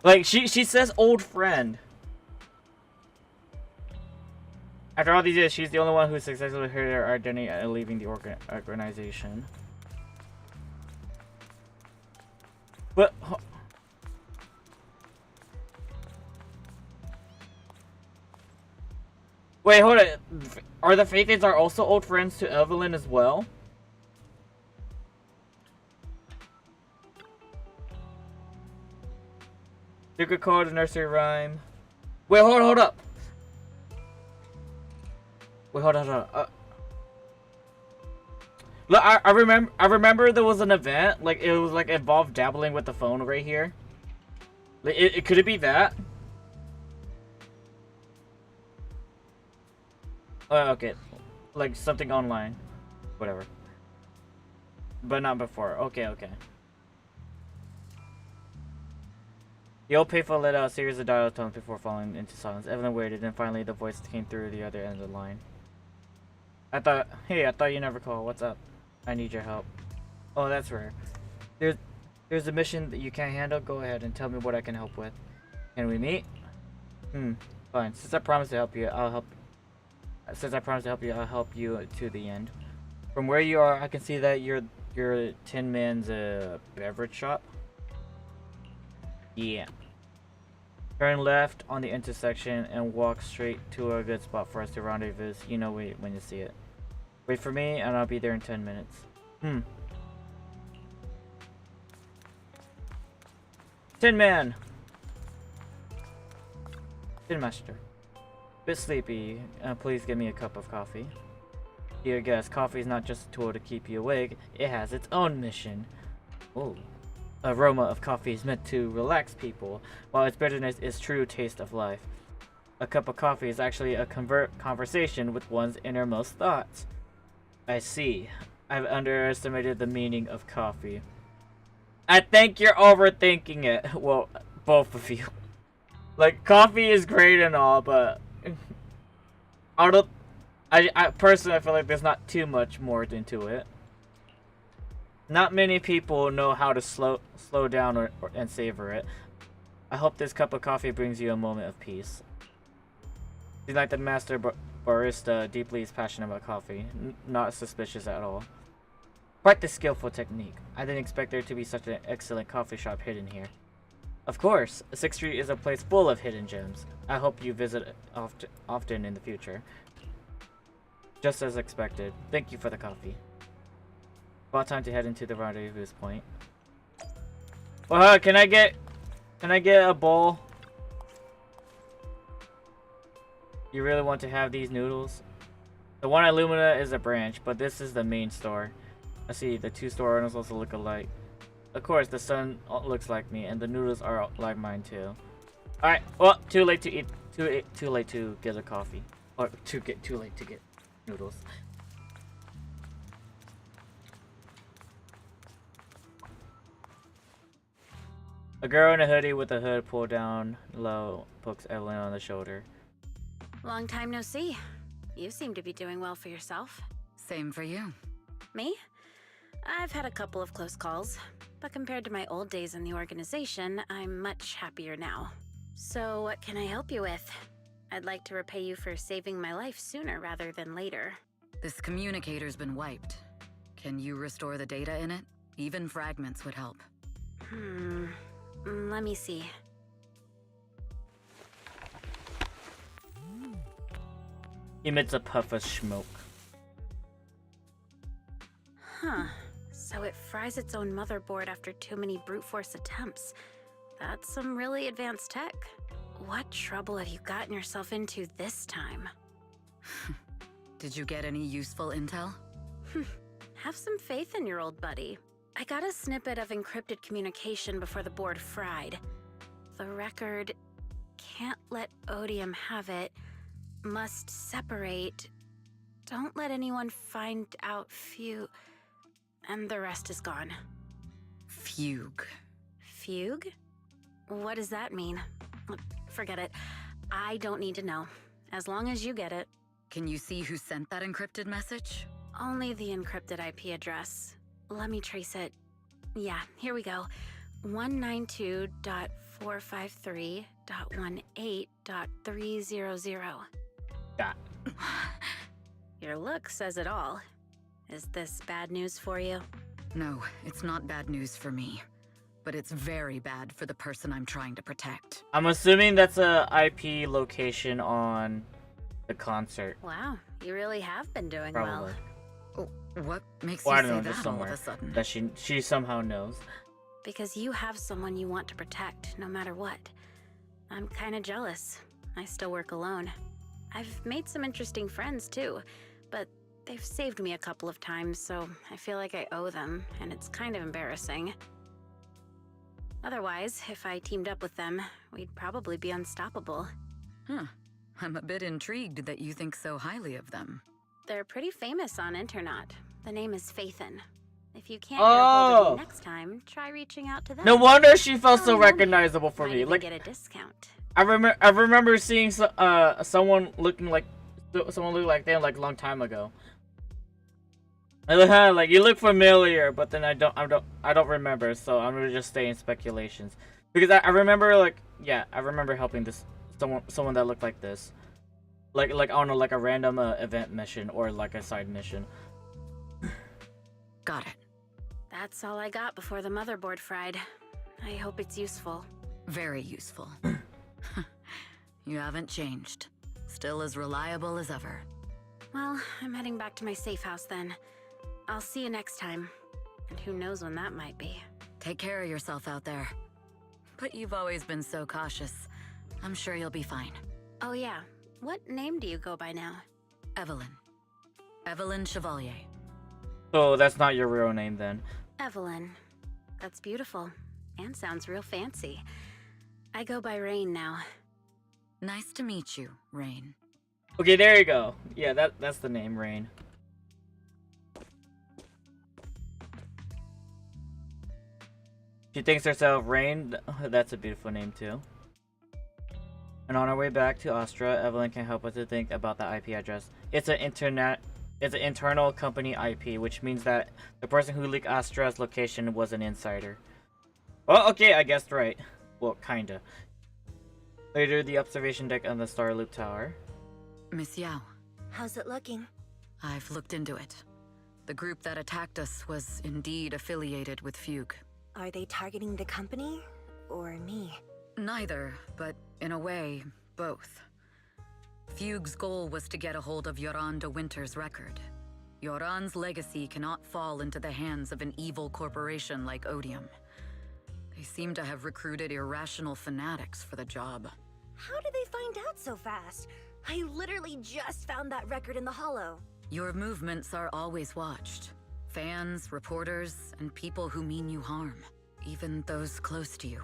[SPEAKER 1] like she says old friend. After all these years, she's the only one who successfully hid her identity and leaving the organization. But wait, hold it. Are the Faithans are also old friends to Evelyn as well? Secret code, nursery rhyme. Wait, hold up. Wait, hold on. Look, I remember there was an event, like it was like involved dabbling with the phone right here. Like, could it be that? Oh, okay, like something online, whatever. But not before. Okay. The old payphone let out a series of dial tones before falling into silence. Evelyn waited, and finally the voice came through the other end of the line. Hey, I thought you never called. What's up? I need your help. Oh, that's rare. There's a mission that you can't handle. Go ahead and tell me what I can help with. Can we meet? Fine. Since I promised to help you, I'll help you to the end. From where you are, I can see that you're Tin Man's beverage shop. Yeah. Turn left on the intersection and walk straight to a good spot for us to rendezvous. You know when you see it. Wait for me and I'll be there in 10 minutes. Tin Man! Tin Master. Bit sleepy. Please give me a cup of coffee. Dear guest, coffee is not just a tool to keep you awake. It has its own mission. Oh. Aroma of coffee is meant to relax people, while its bitterness is true taste of life. A cup of coffee is actually a conversation with one's innermost thoughts. I see. I've underestimated the meaning of coffee. I think you're overthinking it. Well, both of you. Like, coffee is great and all, but I personally feel like there's not too much more into it. Not many people know how to slow down and savor it. I hope this cup of coffee brings you a moment of peace. Seems like the master barista deeply is passionate about coffee. Not suspicious at all. Quite the skillful technique. I didn't expect there to be such an excellent coffee shop hidden here. Of course, 6th Street is a place full of hidden gems. I hope you visit often in the future. Just as expected. Thank you for the coffee. About time to head into the rendezvous point. Well, can I get a bowl? You really want to have these noodles? The one at Lumina is a branch, but this is the main store. I see the two store owners also look alike. Of course, the sun looks like me, and the noodles are like mine too. Alright, well, too late to eat. Too late to get a coffee. Or too late to get noodles. A girl in a hoodie with a hood pulled down low pokes Evelyn on the shoulder.
[SPEAKER 11] Long time no see. You seem to be doing well for yourself.
[SPEAKER 6] Same for you.
[SPEAKER 11] Me? I've had a couple of close calls, but compared to my old days in the organization, I'm much happier now. So what can I help you with? I'd like to repay you for saving my life sooner rather than later.
[SPEAKER 6] This communicator's been wiped. Can you restore the data in it? Even fragments would help.
[SPEAKER 11] Let me see.
[SPEAKER 1] Emits a puff of smoke.
[SPEAKER 11] Huh. So it fries its own motherboard after too many brute force attempts. That's some really advanced tech. What trouble have you gotten yourself into this time?
[SPEAKER 6] Did you get any useful intel?
[SPEAKER 11] Have some faith in your old buddy. I got a snippet of encrypted communication before the board fried. The record can't let Odium have it. Must separate. Don't let anyone find out and the rest is gone.
[SPEAKER 6] Fugue.
[SPEAKER 11] Fugue? What does that mean? Forget it. I don't need to know. As long as you get it.
[SPEAKER 6] Can you see who sent that encrypted message?
[SPEAKER 11] Only the encrypted IP address. Let me trace it. Yeah, here we go. 192.453.18.300.
[SPEAKER 1] Got.
[SPEAKER 11] Your look says it all. Is this bad news for you?
[SPEAKER 6] No, it's not bad news for me. But it's very bad for the person I'm trying to protect.
[SPEAKER 1] I'm assuming that's a IP location on the concert.
[SPEAKER 11] Wow, you really have been doing
[SPEAKER 1] Probably.
[SPEAKER 6] Oh, what makes
[SPEAKER 1] Well, I
[SPEAKER 6] you
[SPEAKER 1] don't
[SPEAKER 6] say
[SPEAKER 1] know, just
[SPEAKER 6] that all of
[SPEAKER 1] somewhere
[SPEAKER 6] a sudden?
[SPEAKER 1] that she somehow knows.
[SPEAKER 11] Because you have someone you want to protect, no matter what. I'm kinda jealous. I still work alone. I've made some interesting friends, too. But they've saved me a couple of times, so I feel like I owe them, and it's kind of embarrassing. Otherwise, if I teamed up with them, we'd probably be unstoppable.
[SPEAKER 6] Huh. I'm a bit intrigued that you think so highly of them.
[SPEAKER 11] They're pretty famous on Internet. The name is Faithin. If you can't get a hold of me next time, try reaching out to them.
[SPEAKER 1] No wonder she felt so
[SPEAKER 11] Telling them
[SPEAKER 1] recognizable for
[SPEAKER 11] might
[SPEAKER 1] me.
[SPEAKER 11] even
[SPEAKER 1] Like
[SPEAKER 11] get a discount.
[SPEAKER 1] I remember seeing someone looking like them like a long time ago. Like you look familiar, but then I don't remember, so I'm gonna just stay in speculations. Because I remember I remember helping someone that looked like this. Like on a random event mission or like a side mission.
[SPEAKER 6] Got it.
[SPEAKER 11] That's all I got before the motherboard fried. I hope it's useful.
[SPEAKER 6] Very useful. You haven't changed. Still as reliable as ever.
[SPEAKER 11] Well, I'm heading back to my safe house then. I'll see you next time. And who knows when that might be.
[SPEAKER 6] Take care of yourself out there. But you've always been so cautious. I'm sure you'll be fine.
[SPEAKER 11] Oh yeah, what name do you go by now?
[SPEAKER 6] Evelyn. Evelyn Chevalier.
[SPEAKER 1] So that's not your real name then.
[SPEAKER 11] Evelyn. That's beautiful. And sounds real fancy. I go by Rain now.
[SPEAKER 6] Nice to meet you, Rain.
[SPEAKER 1] Okay, there you go. Yeah, that's the name, Rain. She thinks herself Rain. That's a beautiful name too. And on our way back to Astra, Evelyn can't help but to think about the IP address. It's an internal company IP, which means that the person who leaked Astra's location was an insider. Well, okay, I guessed right. Well, kinda. Later, the observation deck on the Star Loop Tower.
[SPEAKER 6] Miss Yao.
[SPEAKER 4] How's it looking?
[SPEAKER 6] I've looked into it. The group that attacked us was indeed affiliated with Fugue.
[SPEAKER 4] Are they targeting the company or me?
[SPEAKER 6] Neither, but in a way, both. Fugue's goal was to get a hold of Yoran de Winter's record. Yoran's legacy cannot fall into the hands of an evil corporation like Odium. They seem to have recruited irrational fanatics for the job.
[SPEAKER 4] How did they find out so fast? I literally just found that record in the hollow.
[SPEAKER 6] Your movements are always watched. Fans, reporters, and people who mean you harm. Even those close to you.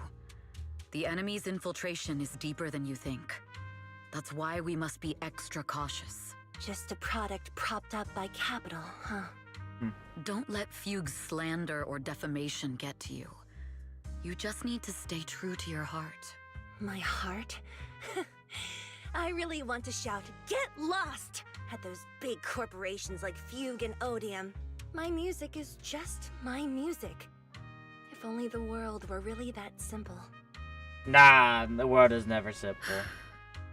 [SPEAKER 6] The enemy's infiltration is deeper than you think. That's why we must be extra cautious.
[SPEAKER 4] Just a product propped up by capital, huh?
[SPEAKER 6] Don't let Fugue's slander or defamation get to you. You just need to stay true to your heart.
[SPEAKER 4] My heart? I really want to shout, "Get lost!" at those big corporations like Fugue and Odium. My music is just my music. If only the world were really that simple.
[SPEAKER 1] Nah, the world is never simple.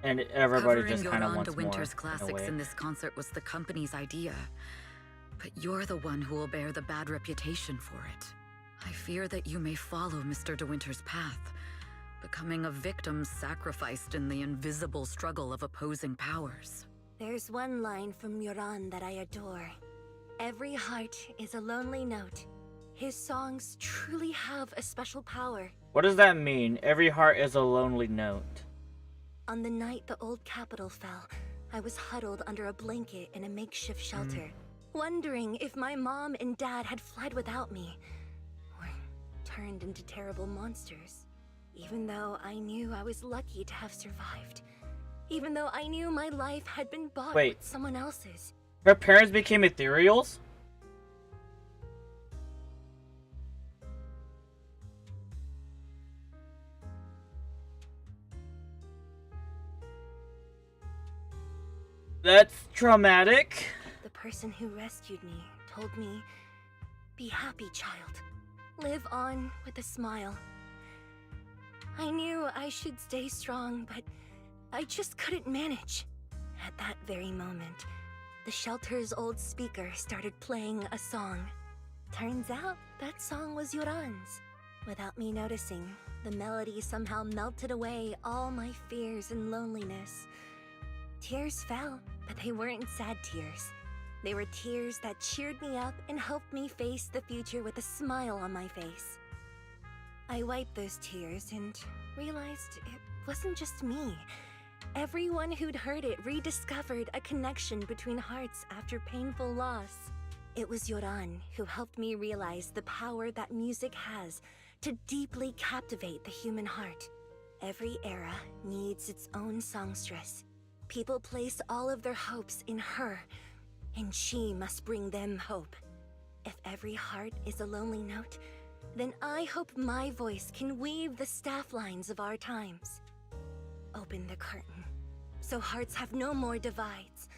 [SPEAKER 1] And everybody just kind of wants
[SPEAKER 6] Covering
[SPEAKER 1] more.
[SPEAKER 6] Winter's classics in this concert was the company's idea. But you're the one who will bear the bad reputation for it. I fear that you may follow Mr. De Winter's path, becoming a victim sacrificed in the invisible struggle of opposing powers.
[SPEAKER 4] There's one line from Yoran that I adore. Every heart is a lonely note. His songs truly have a special power.
[SPEAKER 1] What does that mean? Every heart is a lonely note.
[SPEAKER 4] On the night the old capital fell, I was huddled under a blanket in a makeshift shelter, wondering if my mom and dad had fled without me, or turned into terrible monsters. Even though I knew I was lucky to have survived. Even though I knew my life had been bought with someone else's.
[SPEAKER 1] Her parents became ethereals? That's traumatic.
[SPEAKER 4] The person who rescued me told me, "Be happy, child. Live on with a smile." I knew I should stay strong, but I just couldn't manage. At that very moment, the shelter's old speaker started playing a song. Turns out, that song was Yoran's. Without me noticing, the melody somehow melted away all my fears and loneliness. Tears fell, but they weren't sad tears. They were tears that cheered me up and helped me face the future with a smile on my face. I wiped those tears and realized it wasn't just me. Everyone who'd heard it rediscovered a connection between hearts after painful loss. It was Yoran who helped me realize the power that music has to deeply captivate the human heart. Every era needs its own songstress. People place all of their hopes in her, and she must bring them hope. If every heart is a lonely note, then I hope my voice can weave the staff lines of our times. Open the curtain, so hearts have no more divides.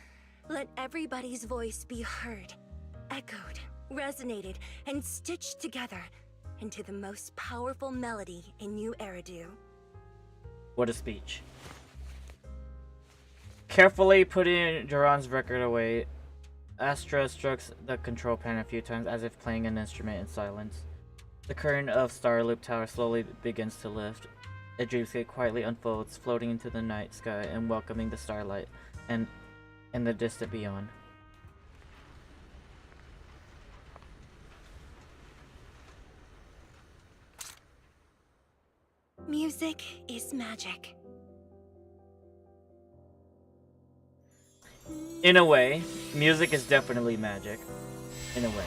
[SPEAKER 4] Let everybody's voice be heard, echoed, resonated, and stitched together into the most powerful melody in New Eridu.
[SPEAKER 1] What a speech. Carefully putting Duran's record away, Astra strokes the control panel a few times as if playing an instrument in silence. The curtain of Starloop Tower slowly begins to lift. A dreamscape quietly unfolds, floating into the night sky and welcoming the starlight and in the distant beyond.
[SPEAKER 4] Music is magic.
[SPEAKER 1] In a way, music is definitely magic. In a way.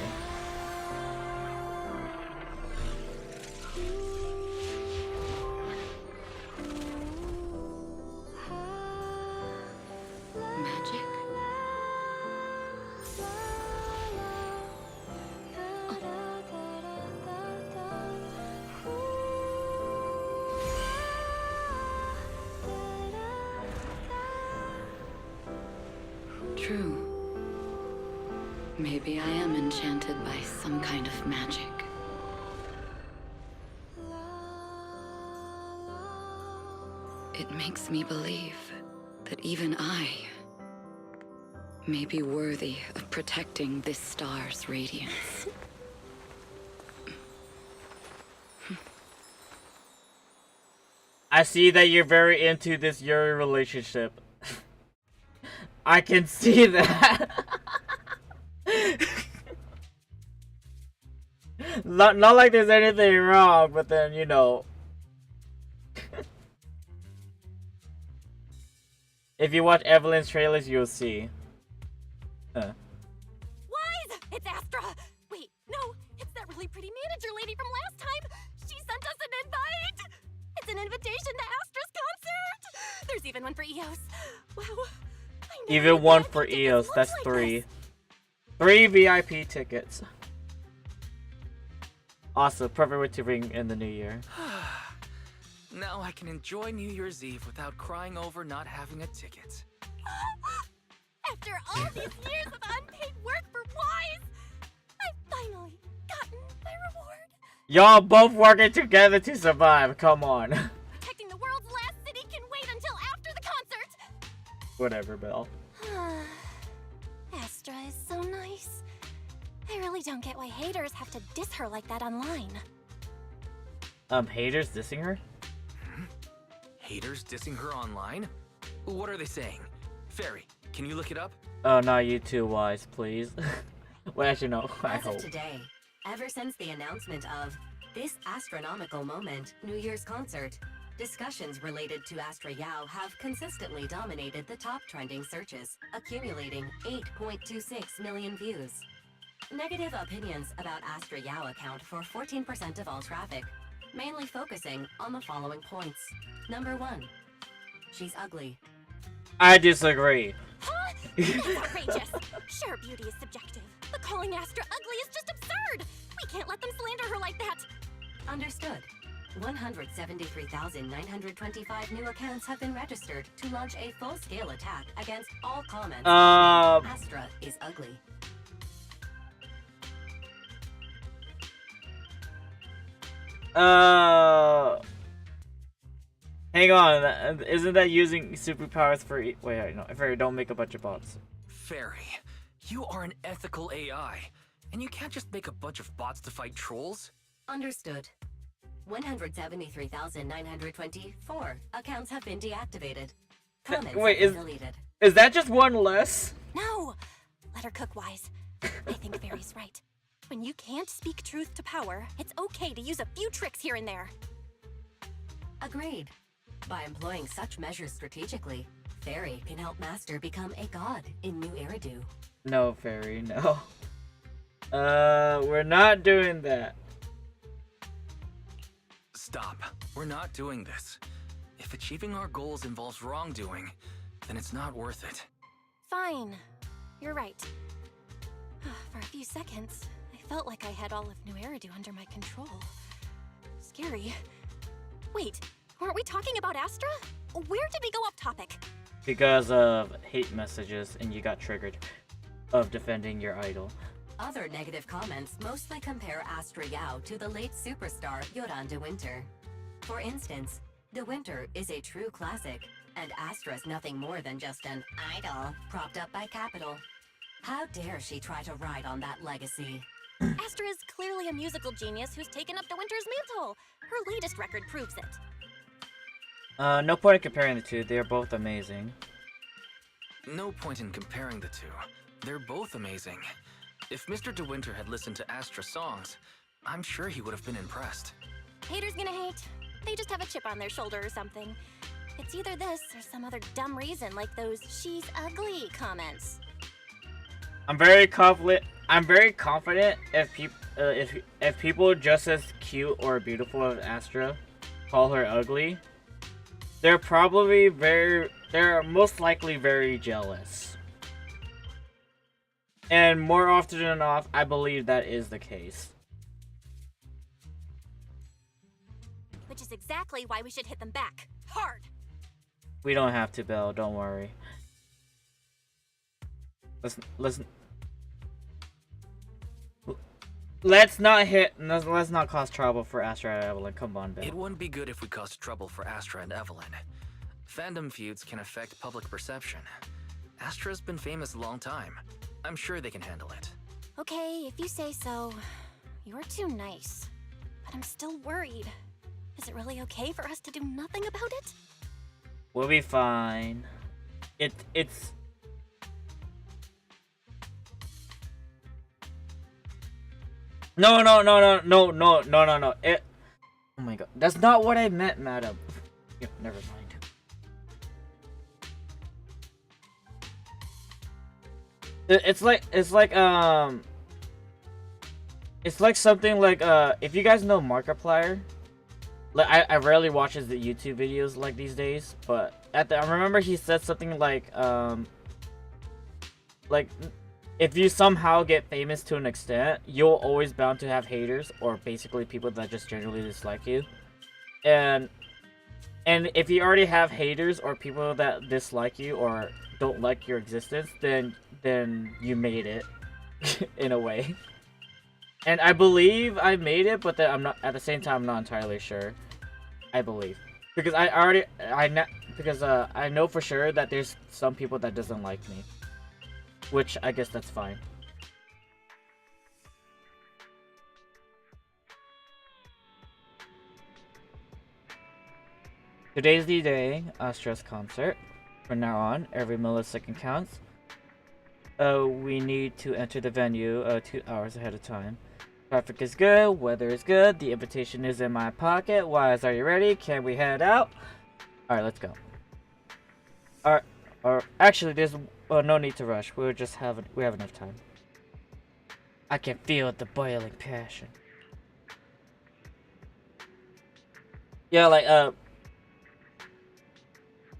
[SPEAKER 6] Magic? True. Maybe I am enchanted by some kind of magic. It makes me believe that even I may be worthy of protecting this star's radiance.
[SPEAKER 1] I see that you're very into this Yuri relationship. I can see that. Not like there's anything wrong, but then, you know. If you watch Evelyn's trailers, you'll see.
[SPEAKER 3] been to Astra's concert! There's even one for EOS. Wow.
[SPEAKER 1] Even one for EOS, that's
[SPEAKER 3] like
[SPEAKER 1] 3.
[SPEAKER 3] this.
[SPEAKER 1] 3 VIP tickets. Awesome, perfect way to ring in the new year.
[SPEAKER 5] Now I can enjoy New Year's Eve without crying over not having a ticket.
[SPEAKER 3] After all these years of unpaid work for Wise, I've finally gotten my reward.
[SPEAKER 1] Y'all both working together to survive, come on.
[SPEAKER 3] Protecting the world's last city can wait until after the concert.
[SPEAKER 1] Whatever, Belle.
[SPEAKER 3] Astra is so nice. I really don't get why haters have to diss her like that online.
[SPEAKER 1] Haters dissing her?
[SPEAKER 5] Haters dissing her online? What are they saying? Fairy, can you look it up?
[SPEAKER 1] Oh, not you too, Wise, please. Well, actually, no, I
[SPEAKER 7] As
[SPEAKER 1] hope.
[SPEAKER 7] of today, ever since the announcement of this astronomical moment, New Year's concert, discussions related to Astra Yao have consistently dominated the top trending searches, accumulating 8.26 million views. Negative opinions about Astra Yao account for 14% of all traffic, mainly focusing on the following points. Number 1. She's ugly.
[SPEAKER 1] I disagree.
[SPEAKER 3] Huh? That's outrageous. Sure, beauty is subjective, but calling Astra ugly is just absurd. We can't let them slander her like that.
[SPEAKER 7] Understood. 173,925 new accounts have been registered to launch a full-scale attack against all comments. Astra is ugly.
[SPEAKER 1] Hang on, isn't that using superpowers for wait, no, Fairy, don't make a bunch of bots.
[SPEAKER 5] Fairy, you are an ethical AI, and you can't just make a bunch of bots to fight trolls.
[SPEAKER 7] Understood. 173,924 accounts have been deactivated. Comments
[SPEAKER 1] Wait,
[SPEAKER 7] have been deleted.
[SPEAKER 1] is that just one less?
[SPEAKER 3] No! Let her cook, Wise. I think Fairy's right. When you can't speak truth to power, it's okay to use a few tricks here and there.
[SPEAKER 7] Agreed. By employing such measures strategically, Fairy can help Master become a god in New Eridu.
[SPEAKER 1] No, Fairy, no. We're not doing that.
[SPEAKER 5] Stop. We're not doing this. If achieving our goals involves wrongdoing, then it's not worth it.
[SPEAKER 3] Fine. You're right. For a few seconds, I felt like I had all of New Eridu under my control. Scary. Wait, weren't we talking about Astra? Where did we go off topic?
[SPEAKER 1] Because of hate messages and you got triggered of defending your idol.
[SPEAKER 7] Other negative comments mostly compare Astra Yao to the late superstar Yoran de Winter. For instance, De Winter is a true classic, and Astra's nothing more than just an idol propped up by capital. How dare she try to ride on that legacy?
[SPEAKER 3] Astra is clearly a musical genius who's taken up De Winter's mantle. Her latest record proves it.
[SPEAKER 1] No point in comparing the two, they are both amazing.
[SPEAKER 5] No point in comparing the two. They're both amazing. If Mr. De Winter had listened to Astra's songs, I'm sure he would have been impressed.
[SPEAKER 3] Haters gonna hate. They just have a chip on their shoulder or something. It's either this or some other dumb reason like those "she's ugly" comments.
[SPEAKER 1] I'm very confident if people just as cute or beautiful as Astra call her ugly, they're most likely very jealous. And more often than not, I believe that is the case.
[SPEAKER 3] Which is exactly why we should hit them back. Hard!
[SPEAKER 1] We don't have to, Belle, don't worry. Let's not cause trouble for Astra and Evelyn. Come on, Belle.
[SPEAKER 5] It wouldn't be good if we caused trouble for Astra and Evelyn. Fandom feuds can affect public perception. Astra's been famous a long time. I'm sure they can handle it.
[SPEAKER 3] Okay, if you say so. You're too nice. But I'm still worried. Is it really okay for us to do nothing about it?
[SPEAKER 1] We'll be fine. It's... No. It... Oh my god. That's not what I meant, madam. Yeah, never mind. It's like something like, if you guys know Markiplier, Like I rarely watches the YouTube videos like these days, but I remember he said something like if you somehow get famous to an extent, you'll always bound to have haters, or basically people that just generally dislike you. And if you already have haters or people that dislike you or don't like your existence, then you made it in a way. And I believe I made it, but then I'm not, at the same time I'm not entirely sure. I believe because I know for sure that there's some people that doesn't like me, which I guess that's fine. Today's the day, Astra's concert. From now on, every millisecond counts. We need to enter the venue 2 hours ahead of time. Traffic is good, weather is good, the invitation is in my pocket. Wise, are you ready? Can we head out? Alright, let's go. Actually, there's no need to rush. We have enough time. I can feel the boiling passion. Yeah, like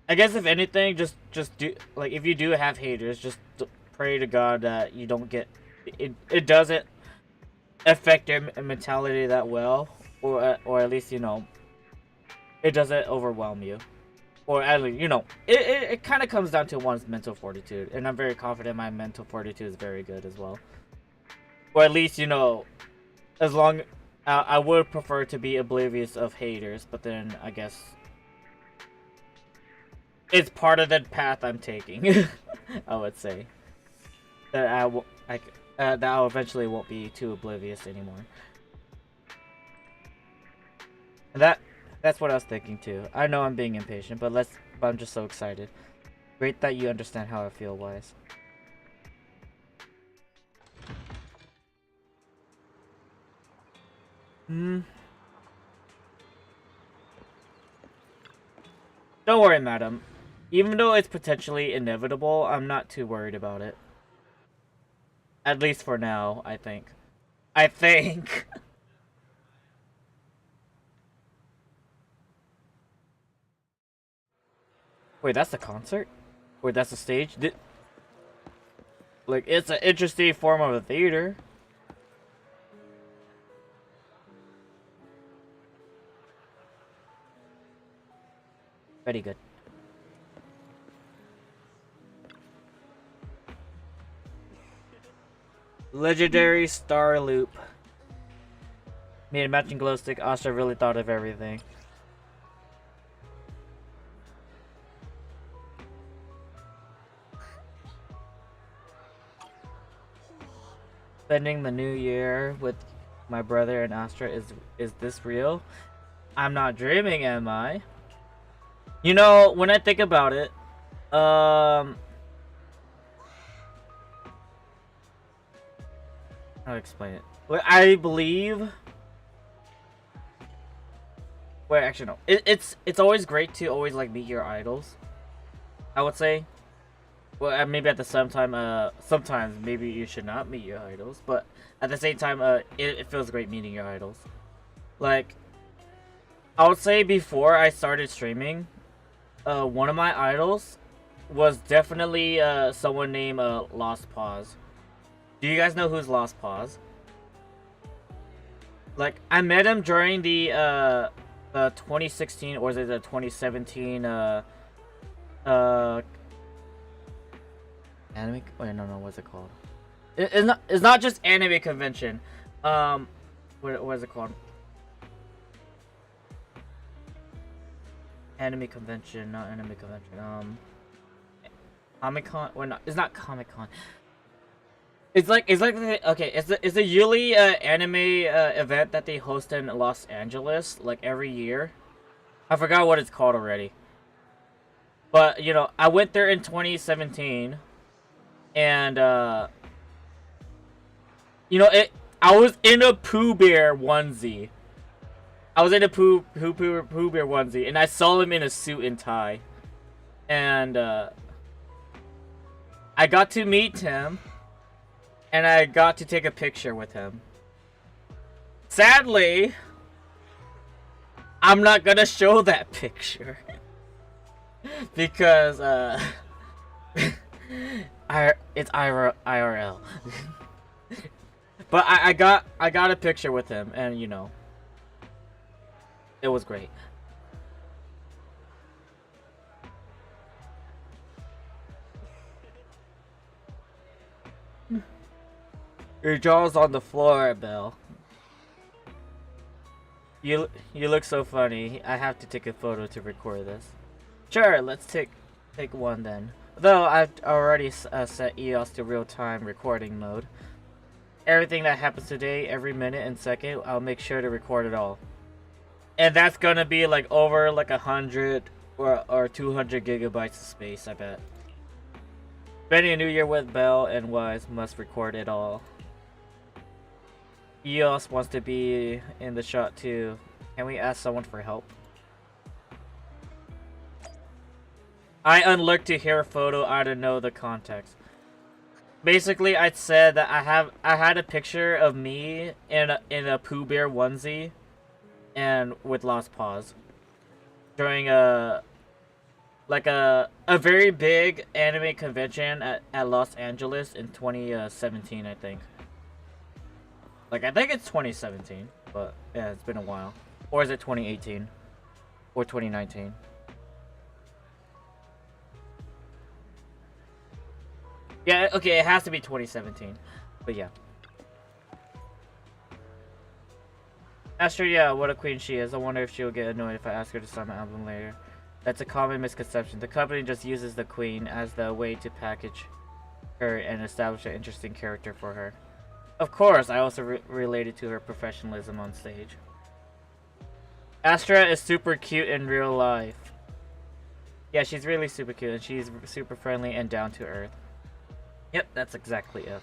[SPEAKER 1] I guess if anything, just do, like, if you do have haters, just pray to God that you don't get it doesn't affect their mentality that well, or at least, you know, it doesn't overwhelm you, or at least, you know, it kind of comes down to one's mental fortitude, and I'm very confident my mental fortitude is very good as well, or at least, you know, as long I would prefer to be oblivious of haters, but then I guess it's part of the path I'm taking. I would say that that I eventually won't be too oblivious anymore. And that's what I was thinking too. I know I'm being impatient, but I'm just so excited. Great that you understand how I feel, Wise. Don't worry, madam. Even though it's potentially inevitable, I'm not too worried about it. At least for now, I think. Wait, that's the concert? Wait, that's the stage? Like, it's an interesting form of a theater. Very good. Legendary Star Loop. Made a matching glow stick. Astra really thought of everything. Spending the new year with my brother and Astra, is this real? I'm not dreaming, am I? You know, when I think about it, I'll explain it. Well, I believe. Wait, actually no. It's always great to always like meet your idols, I would say. Well, maybe at the same time, sometimes maybe you should not meet your idols, but at the same time, it feels great meeting your idols. Like, I would say before I started streaming, one of my idols was definitely someone named Lost Paws. Do you guys know who's Lost Paws? Like, I met him during the 2016, or is it the 2017 anime? Wait, no, what's it called? It's not just anime convention. What is it called? Anime convention, not anime convention. Comic-Con. Well, no, it's not Comic-Con. It's like okay. It's a yearly anime event that they host in Los Angeles, like every year. I forgot what it's called already. But you know, I went there in 2017, and you know, I was in a Pooh Bear onesie. I was in a Pooh Bear onesie, and I saw him in a suit and tie, and I got to meet him. And I got to take a picture with him. Sadly, I'm not gonna show that picture because it's IRL. But I got a picture with him, and you know, it was great. Your jaw's on the floor, Belle. You look so funny. I have to take a photo to record this. Sure, let's take one then. Though I've already set EOS to real-time recording mode. Everything that happens today, every minute and second, I'll make sure to record it all. And that's gonna be like over like 100 or 200 gigabytes of space, I bet. Spending a new year with Belle and Wise must record it all. EOS wants to be in the shot too. Can we ask someone for help? I unlocked to hear a photo. I don't know the context. Basically, I said that I had a picture of me in a Pooh Bear onesie, and with Lost Paws, during a very big anime convention at Los Angeles in 2017, I think. Like, I think it's 2017, but yeah, it's been a while. Or is it 2018? Or 2019? Yeah, okay, it has to be 2017. But yeah. Astra, yeah, what a queen she is. I wonder if she'll get annoyed if I ask her to sign my album later. That's a common misconception. The company just uses the queen as the way to package her and establish an interesting character for her. Of course, I also related to her professionalism on stage. Astra is super cute in real life. Yeah, she's really super cute, and she's super friendly and down to earth. Yep, that's exactly it.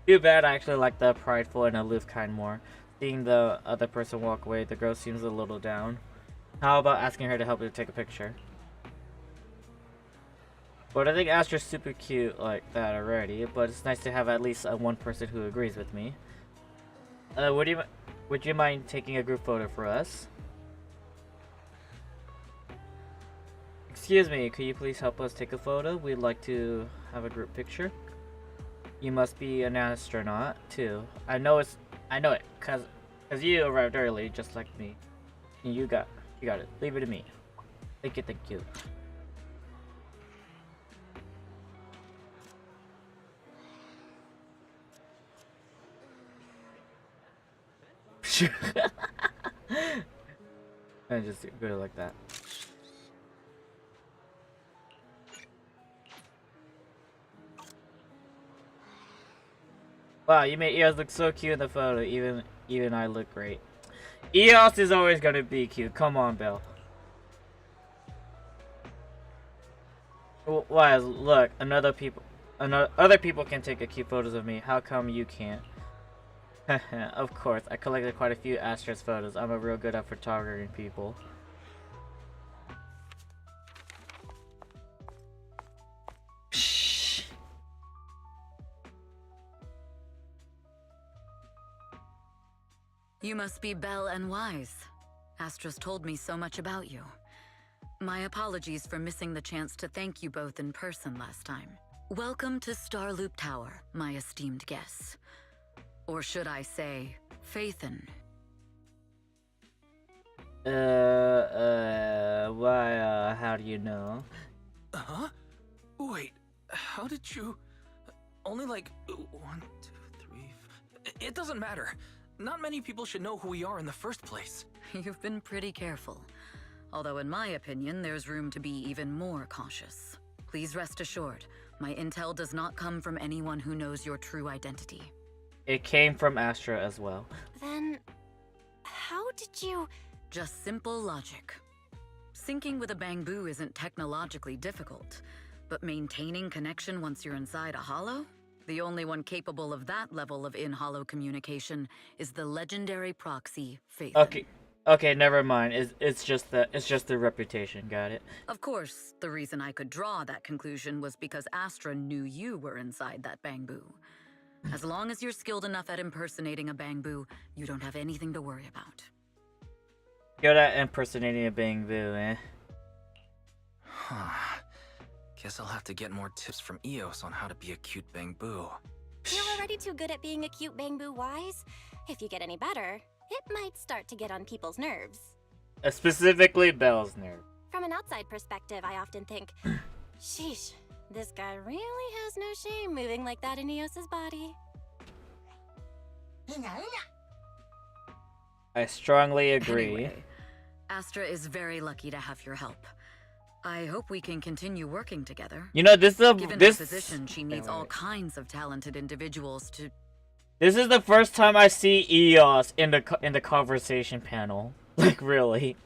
[SPEAKER 1] Too bad I actually like the prideful and aloof kind more. Seeing the other person walk away, the girl seems a little down. How about asking her to help you take a picture? But I think Astra's super cute like that already, but it's nice to have at least one person who agrees with me. Would you mind taking a group photo for us? Excuse me, could you please help us take a photo? We'd like to have a group picture. You must be an astronaut too. I know it, cause you arrived early, just like me. And you got it. Leave it to me. Thank you. I just go like that. Wow, you made EOS look so cute in the photo. Even I look great. EOS is always gonna be cute. Come on, Belle. Why? Look, other people can take a cute photos of me. How come you can't? Of course, I collected quite a few Astra's photos. I'm a real good at photographing people. Shh.
[SPEAKER 6] You must be Belle and Wise. Astra's told me so much about you. My apologies for missing the chance to thank you both in person last time. Welcome to Starloop Tower, my esteemed guests. Or should I say, Faithin?
[SPEAKER 1] Why, how do you know?
[SPEAKER 5] Huh? Wait, how did you... Only like 1, 2, 3... It doesn't matter. Not many people should know who we are in the first place.
[SPEAKER 6] You've been pretty careful. Although in my opinion, there's room to be even more cautious. Please rest assured, my intel does not come from anyone who knows your true identity.
[SPEAKER 1] It came from Astra as well.
[SPEAKER 3] Then, how did you...
[SPEAKER 6] Just simple logic. Syncing with a Bangbu isn't technologically difficult, but maintaining connection once you're inside a holo? The only one capable of that level of in-holo communication is the legendary proxy, Faith.
[SPEAKER 1] Okay, never mind. It's just the reputation. Got it.
[SPEAKER 6] Of course, the reason I could draw that conclusion was because Astra knew you were inside that Bangbu. As long as you're skilled enough at impersonating a Bangbu, you don't have anything to worry about.
[SPEAKER 1] Good at impersonating a Bang Boo, eh?
[SPEAKER 5] Huh. Guess I'll have to get more tips from Eos on how to be a cute Bang Boo.
[SPEAKER 3] You're already too good at being a cute Bang Boo Wise. If you get any better, it might start to get on people's nerves.
[SPEAKER 1] Specifically Belle's nerve.
[SPEAKER 3] From an outside perspective, I often think, sheesh, this guy really has no shame moving like that in Eos's body.
[SPEAKER 1] I strongly agree.
[SPEAKER 6] Anyway, Astra is very lucky to have your help. I hope we can continue working together.
[SPEAKER 1] You know, this is
[SPEAKER 6] Given her position, she needs all kinds of talented individuals to...
[SPEAKER 1] This is the first time I see Eos in the conversation panel. Like, really.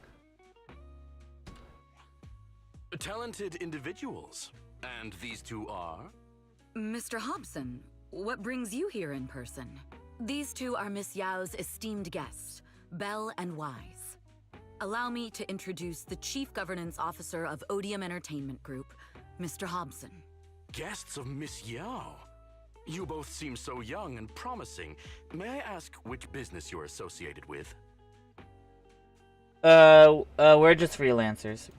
[SPEAKER 10] Talented individuals. And these two are?
[SPEAKER 6] Mr. Hobson, what brings you here in person? These two are Miss Yao's esteemed guests, Belle and Wise. Allow me to introduce the Chief Governance Officer of Odium Entertainment Group, Mr. Hobson.
[SPEAKER 10] Guests of Miss Yao. You both seem so young and promising. May I ask which business you're associated with?
[SPEAKER 1] We're just freelancers.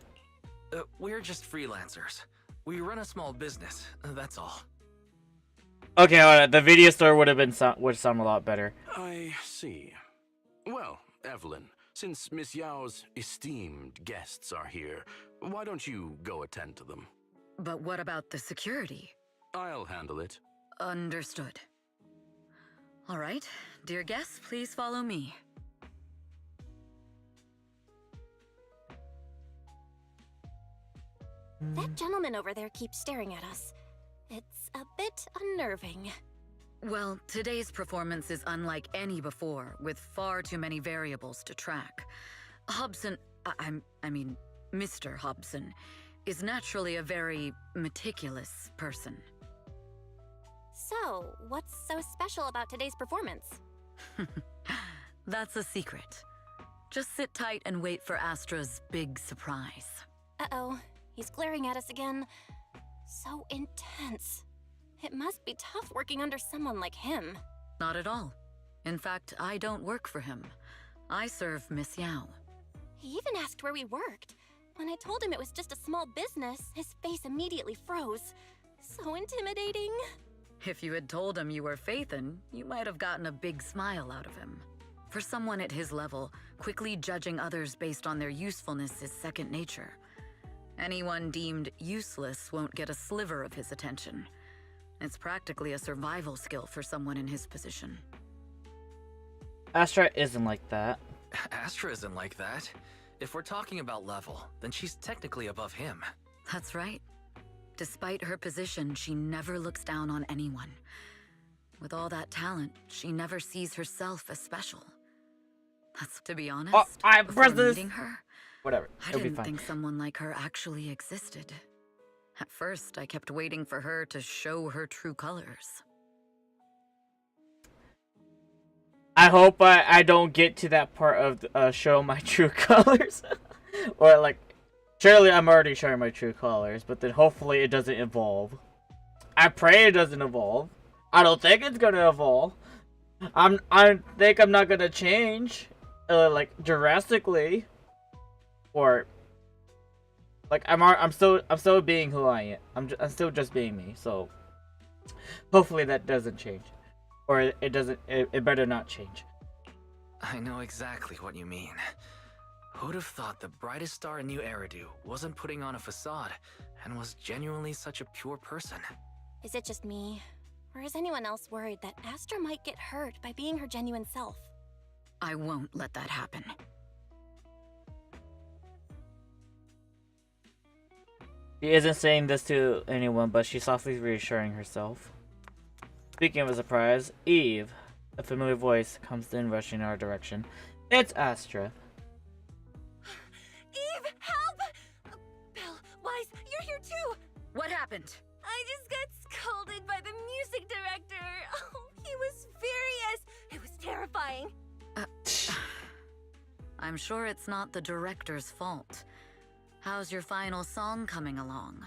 [SPEAKER 5] We're just freelancers. We run a small business, that's all.
[SPEAKER 1] Okay, alright, the video store would sound a lot better.
[SPEAKER 10] I see. Well, Evelyn, since Miss Yao's esteemed guests are here, why don't you go attend to them?
[SPEAKER 6] But what about the security?
[SPEAKER 10] I'll handle it.
[SPEAKER 6] Understood. All right, dear guests, please follow me.
[SPEAKER 3] That gentleman over there keeps staring at us. It's a bit unnerving.
[SPEAKER 6] Well, today's performance is unlike any before, with far too many variables to track. Hobson, I mean, Mr. Hobson, is naturally a very meticulous person.
[SPEAKER 3] So, what's so special about today's performance?
[SPEAKER 6] That's a secret. Just sit tight and wait for Astra's big surprise.
[SPEAKER 3] Uh-oh, he's glaring at us again. So intense. It must be tough working under someone like him.
[SPEAKER 6] Not at all. In fact, I don't work for him. I serve Miss Yao.
[SPEAKER 3] He even asked where we worked. When I told him it was just a small business, his face immediately froze. So intimidating.
[SPEAKER 6] If you had told him you were Phaethon, you might have gotten a big smile out of him. For someone at his level, quickly judging others based on their usefulness is second nature. Anyone deemed useless won't get a sliver of his attention. It's practically a survival skill for someone in his position.
[SPEAKER 1] Astra isn't like that.
[SPEAKER 5] Astra isn't like that. If we're talking about level, then she's technically above him.
[SPEAKER 6] That's right. Despite her position, she never looks down on anyone. With all that talent, she never sees herself as special. That's, to be honest, before meeting her,
[SPEAKER 1] whatever.
[SPEAKER 6] I didn't think someone like her actually existed. At first, I kept waiting for her to show her true colors.
[SPEAKER 1] I hope I don't get to that part of show my true colors. Or like, surely I'm already showing my true colors, but then hopefully it doesn't evolve. I pray it doesn't evolve. I don't think it's gonna evolve. I think I'm not gonna change, like drastically, or like I'm still being who I am. I'm still just being me. So hopefully that doesn't change, or it doesn't. It better not change.
[SPEAKER 5] I know exactly what you mean. Who'd have thought the brightest star in New Eridu wasn't putting on a facade and was genuinely such a pure person?
[SPEAKER 3] Is it just me? Or is anyone else worried that Astra might get hurt by being her genuine self?
[SPEAKER 6] I won't let that happen.
[SPEAKER 1] She isn't saying this to anyone, but she's softly reassuring herself. Speaking of a surprise, Eve, a familiar voice, comes in rushing in our direction. It's Astra.
[SPEAKER 4] Eve, help! Belle, Wise, you're here too!
[SPEAKER 6] What happened?
[SPEAKER 4] I just got scolded by the music director. Oh, he was furious. It was terrifying.
[SPEAKER 6] I'm sure it's not the director's fault. How's your final song coming along?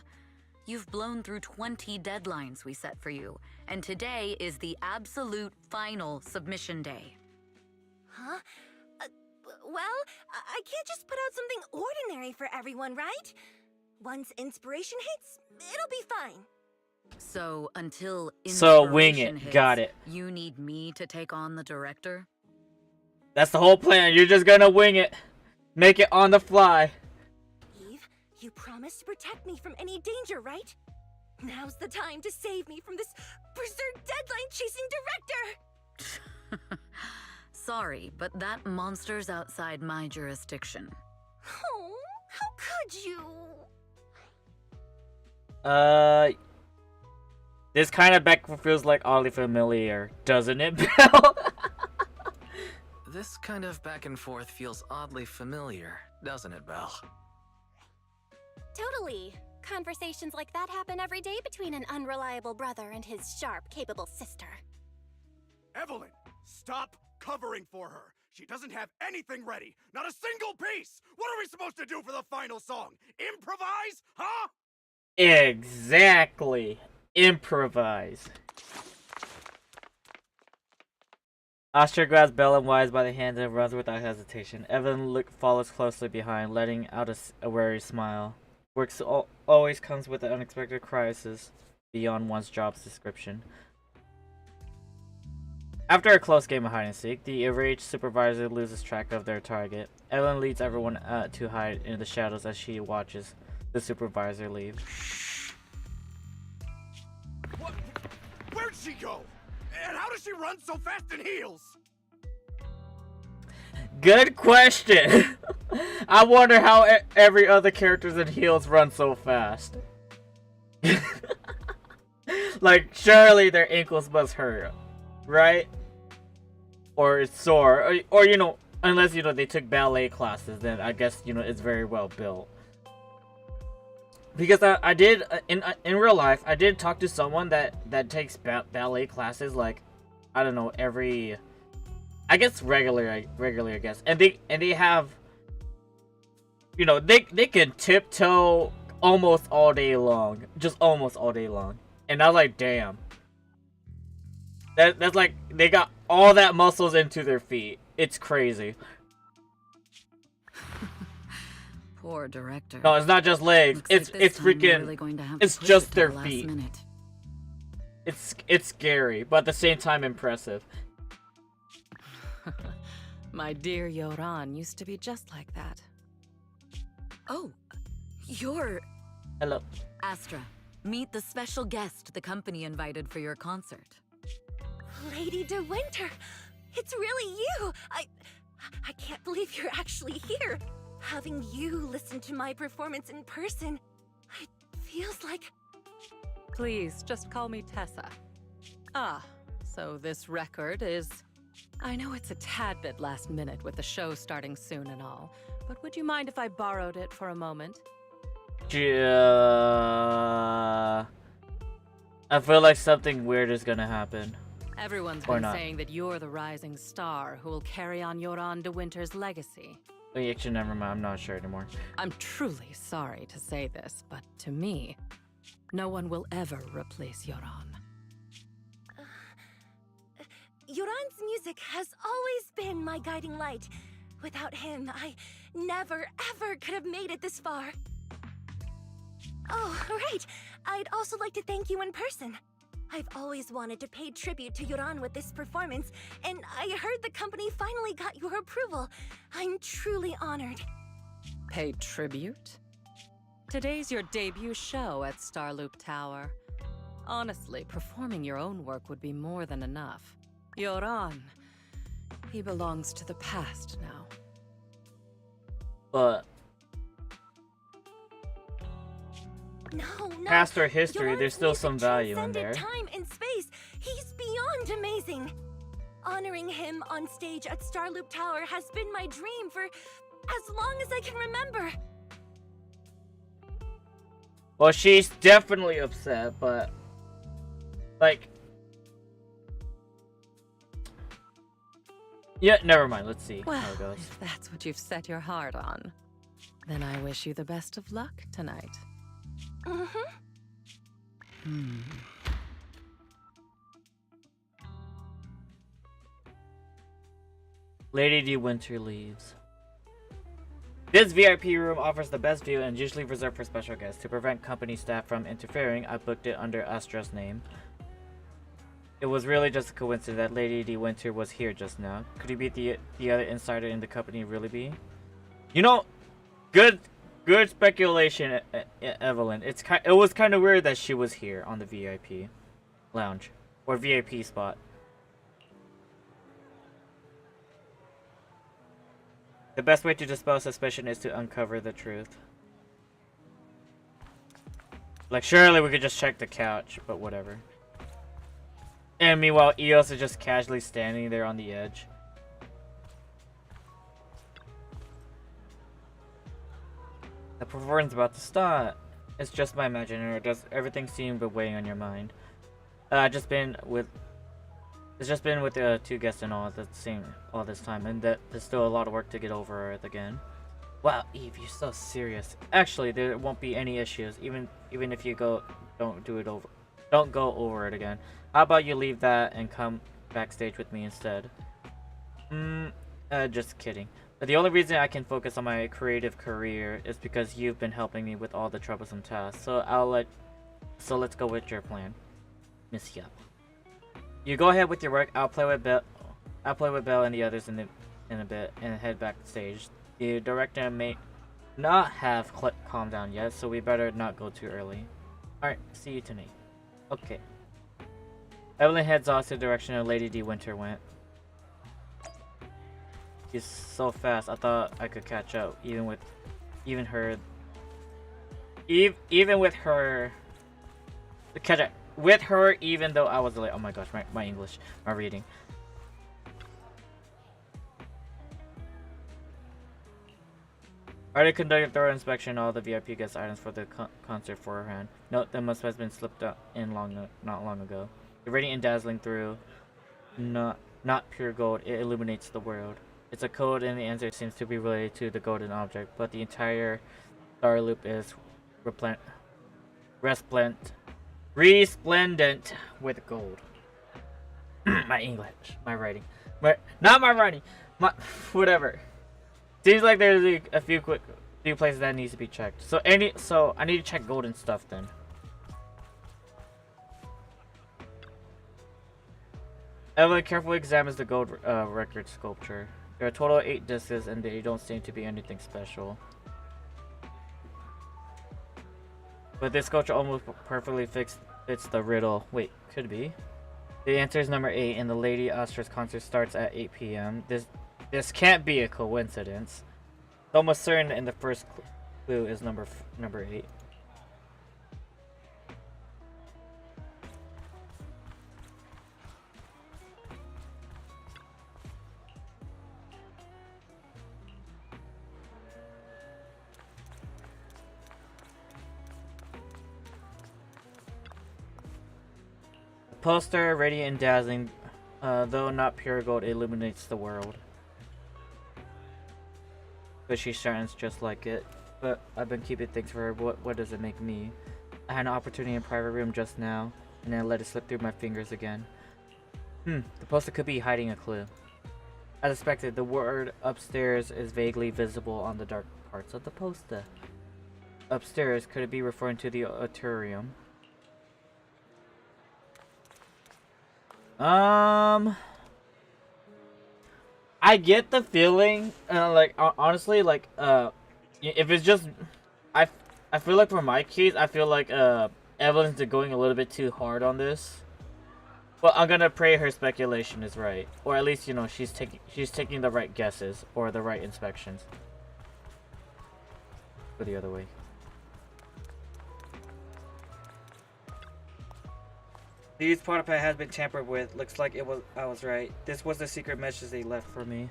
[SPEAKER 6] You've blown through 20 deadlines we set for you, and today is the absolute final submission day.
[SPEAKER 4] Huh? Well, I can't just put out something ordinary for everyone, right? Once inspiration hits, it'll be fine.
[SPEAKER 6] So until
[SPEAKER 1] So wing
[SPEAKER 6] inspiration
[SPEAKER 1] it.
[SPEAKER 6] hits,
[SPEAKER 1] Got it.
[SPEAKER 6] you need me to take on the director?
[SPEAKER 1] That's the whole plan. You're just gonna wing it. Make it on the fly.
[SPEAKER 4] Eve, you promised to protect me from any danger, right? Now's the time to save me from this berserk deadline-chasing director!
[SPEAKER 6] Sorry, but that monster's outside my jurisdiction.
[SPEAKER 4] Oh, how could you?
[SPEAKER 1] This kind of back feels like oddly familiar, doesn't it, Belle?
[SPEAKER 5] This kind of back and forth feels oddly familiar, doesn't it, Belle?
[SPEAKER 3] Totally. Conversations like that happen every day between an unreliable brother and his sharp, capable sister.
[SPEAKER 12] Evelyn, stop covering for her. She doesn't have anything ready. Not a single piece. What are we supposed to do for the final song? Improvise? Huh?
[SPEAKER 1] Exactly. Improvise. Astra grabs Belle and Wise by the hands and runs without hesitation. Evelyn follows closely behind, letting out a wary smile. Work always comes with an unexpected crisis beyond one's job's description. After a close game of hide and seek, the enraged supervisor loses track of their target. Evelyn leads everyone to hide in the shadows as she watches the supervisor leave.
[SPEAKER 12] What? Where'd she go? And how does she run so fast in heels?
[SPEAKER 1] Good question! I wonder how every other characters in heels run so fast. Like, surely their ankles must hurt, right? Or it's sore, or you know, unless, you know, they took ballet classes, then I guess, you know, it's very well built. Because I did, in real life, I did talk to someone that takes ballet classes, like, I don't know, every, I guess regularly, I guess. And they have, you know, they can tiptoe almost all day long. Just almost all day long. And I was like, damn. That's like, they got all that muscles into their feet. It's crazy.
[SPEAKER 6] Poor director.
[SPEAKER 1] No, it's not just legs.
[SPEAKER 6] Looks
[SPEAKER 1] It's
[SPEAKER 6] like this time we're
[SPEAKER 1] freaking,
[SPEAKER 6] really going to have to
[SPEAKER 1] it's
[SPEAKER 6] push
[SPEAKER 1] just
[SPEAKER 6] it to
[SPEAKER 1] their
[SPEAKER 6] the last
[SPEAKER 1] feet.
[SPEAKER 6] minute.
[SPEAKER 1] It's scary, but at the same time impressive.
[SPEAKER 6] My dear Yoran used to be just like that. Oh, you're...
[SPEAKER 1] Hello.
[SPEAKER 6] Astra, meet the special guest the company invited for your concert.
[SPEAKER 4] Lady De Winter! It's really you! I can't believe you're actually here! Having you listen to my performance in person, it feels like...
[SPEAKER 6] Please, just call me Tessa. Ah, so this record is... I know it's a tad bit last minute with the show starting soon and all, but would you mind if I borrowed it for a moment?
[SPEAKER 1] I feel like something weird is gonna happen.
[SPEAKER 6] Everyone's
[SPEAKER 1] Or
[SPEAKER 6] been
[SPEAKER 1] not.
[SPEAKER 6] saying that you're the rising star who will carry on Yoran De Winter's legacy.
[SPEAKER 1] Actually, never mind. I'm not sure anymore.
[SPEAKER 6] I'm truly sorry to say this, but to me, no one will ever replace Yoran.
[SPEAKER 4] Yoran's music has always been my guiding light. Without him, I never, ever could have made it this far. Oh, right. I'd also like to thank you in person. I've always wanted to pay tribute to Yoran with this performance, and I heard the company finally got your approval. I'm truly honored.
[SPEAKER 6] Pay tribute? Today's your debut show at Starloop Tower. Honestly, performing your own work would be more than enough. Yoran, he belongs to the past now.
[SPEAKER 1] But
[SPEAKER 4] No.
[SPEAKER 1] past our history,
[SPEAKER 4] Yoran's
[SPEAKER 1] there's still
[SPEAKER 4] music
[SPEAKER 1] some value in
[SPEAKER 4] transcended
[SPEAKER 1] there.
[SPEAKER 4] time and space. He's beyond amazing. Honoring him on stage at Starloop Tower has been my dream for as long as I can remember.
[SPEAKER 1] Well, she's definitely upset, but like, yeah, never mind. Let's see
[SPEAKER 6] Well,
[SPEAKER 1] how it goes.
[SPEAKER 6] if that's what you've set your heart on, then I wish you the best of luck tonight.
[SPEAKER 1] Lady De Winter leaves. This VIP room offers the best view and usually reserved for special guests. To prevent company staff from interfering, I booked it under Astra's name. It was really just a coincidence that Lady De Winter was here just now. Could he be the other insider in the company really be? You know, good speculation, Evelyn. It was kind of weird that she was here on the VIP lounge or VIP spot. The best way to dispel suspicion is to uncover the truth. Like, surely we could just check the couch, but whatever. And meanwhile, Eos is just casually standing there on the edge. The performance about to start. It's just my imagination, or does everything seem to be weighing on your mind? It's just been with two guests and all this time, and that there's still a lot of work to get over it again. Wow, Eve, you're so serious. Actually, there won't be any issues, even if you don't go over it again. How about you leave that and come backstage with me instead? Just kidding. But the only reason I can focus on my creative career is because you've been helping me with all the troublesome tasks. So let's go with your plan, Miss Yap. You go ahead with your work. I'll play with Belle and the others in a bit and head backstage. The director may not have calmed down yet, so we better not go too early. Alright, see you tonight. Okay. Evelyn heads off to the direction of Lady De Winter went. She's so fast, I thought I could catch up, even with her even though I was late. Oh my gosh, my English, my reading. Already conducted a thorough inspection of all the VIP guest items for the concert beforehand. Note that must have been slipped in not long ago. The radiant and dazzling through not pure gold, it illuminates the world. It's a code and the answer seems to be related to the golden object, but the entire star loop is resplendent with gold. My English, my writing, not my writing, whatever. Seems like there's a few places that needs to be checked. So I need to check golden stuff then. Evelyn carefully examines the gold record sculpture. There are a total of 8 discs and they don't seem to be anything special. But this sculpture almost perfectly fits the riddle. Wait, could be. The answer is number 8 and the Lady Astra's concert starts at 8 p.m. This can't be a coincidence. It's almost certain in the first clue is number 8. Poster, radiant and dazzling, though not pure gold, illuminates the world. But she shines just like it. But I've been keeping things for her. What does it make me? I had an opportunity in a private room just now, and then I let it slip through my fingers again. The poster could be hiding a clue. As expected, the word upstairs is vaguely visible on the dark parts of the poster. Upstairs, could it be referring to the auditorium? I get the feeling, honestly, if it's just, I feel like for my case, I feel like, Evelyn's going a little bit too hard on this. But I'm gonna pray her speculation is right. Or at least, you know, she's taking the right guesses, or the right inspections. Go the other way. The used product pad has been tampered with. Looks like I was right. This was the secret message they left for me.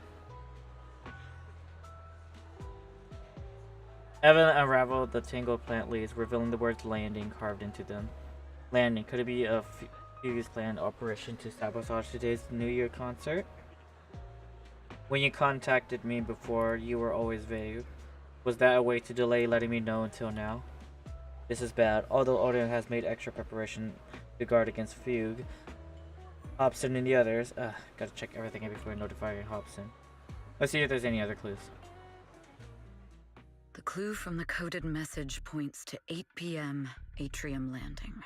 [SPEAKER 1] Evelyn unraveled the tangled plant leaves, revealing the words landing carved into them. Landing. Could it be a Fugue's planned operation to sabotage today's New Year concert? When you contacted me before, you were always vague. Was that a way to delay letting me know until now? This is bad. Although Odin has made extra preparation to guard against Fugue, Hobson and the others. Gotta check everything before notifying Hobson. Let's see if there's any other clues.
[SPEAKER 6] The clue from the coded message points to 8 p.m. Atrium Landing.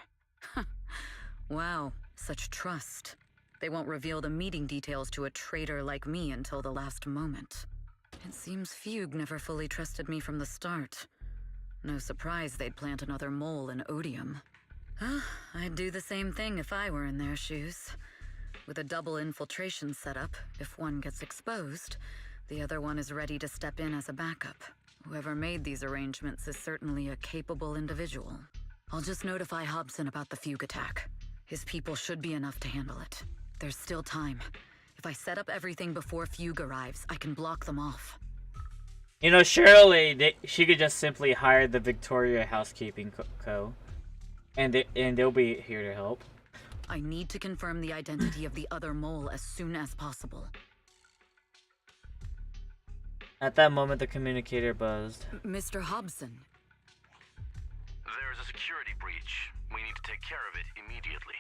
[SPEAKER 6] Wow, such trust. They won't reveal the meeting details to a traitor like me until the last moment. It seems Fugue never fully trusted me from the start. No surprise they'd plant another mole in Odium. I'd do the same thing if I were in their shoes. With a double infiltration setup, if one gets exposed, the other one is ready to step in as a backup. Whoever made these arrangements is certainly a capable individual. I'll just notify Hobson about the Fugue attack. His people should be enough to handle it. There's still time. If I set up everything before Fugue arrives, I can block them off.
[SPEAKER 1] You know, surely she could just simply hire the Victoria Housekeeping Co. And they'll be here to help.
[SPEAKER 6] I need to confirm the identity of the other mole as soon as possible.
[SPEAKER 1] At that moment, the communicator buzzed.
[SPEAKER 6] Mr. Hobson.
[SPEAKER 10] There's a security breach. We need to take care of it immediately.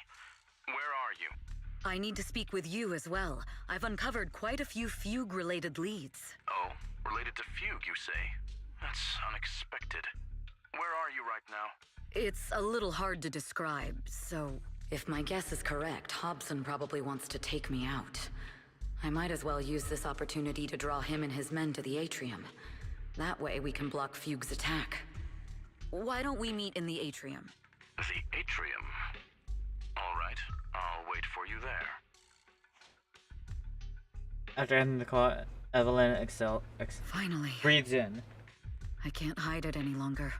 [SPEAKER 10] Where are you?
[SPEAKER 6] I need to speak with you as well. I've uncovered quite a few Fugue-related leads.
[SPEAKER 10] Oh, related to Fugue, you say? That's unexpected. Where are you right now?
[SPEAKER 6] It's a little hard to describe, so... If my guess is correct, Hobson probably wants to take me out. I might as well use this opportunity to draw him and his men to the Atrium. That way we can block Fugue's attack. Why don't we meet in the Atrium?
[SPEAKER 10] The Atrium? All right, I'll wait for you there.
[SPEAKER 1] After ending the call, Evelyn
[SPEAKER 6] Finally.
[SPEAKER 1] breathes in.
[SPEAKER 6] I can't hide it any longer.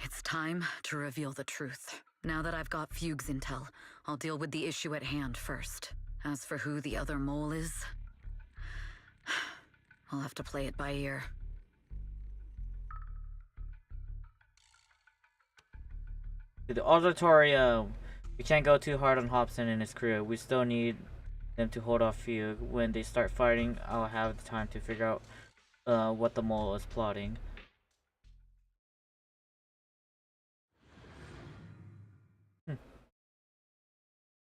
[SPEAKER 6] It's time to reveal the truth. Now that I've got Fugue's intel, I'll deal with the issue at hand first. As for who the other mole is, I'll have to play it by ear.
[SPEAKER 1] To the auditorium. We can't go too hard on Hobson and his crew. We still need them to hold off Fugue. When they start fighting, I'll have the time to figure out what the mole is plotting.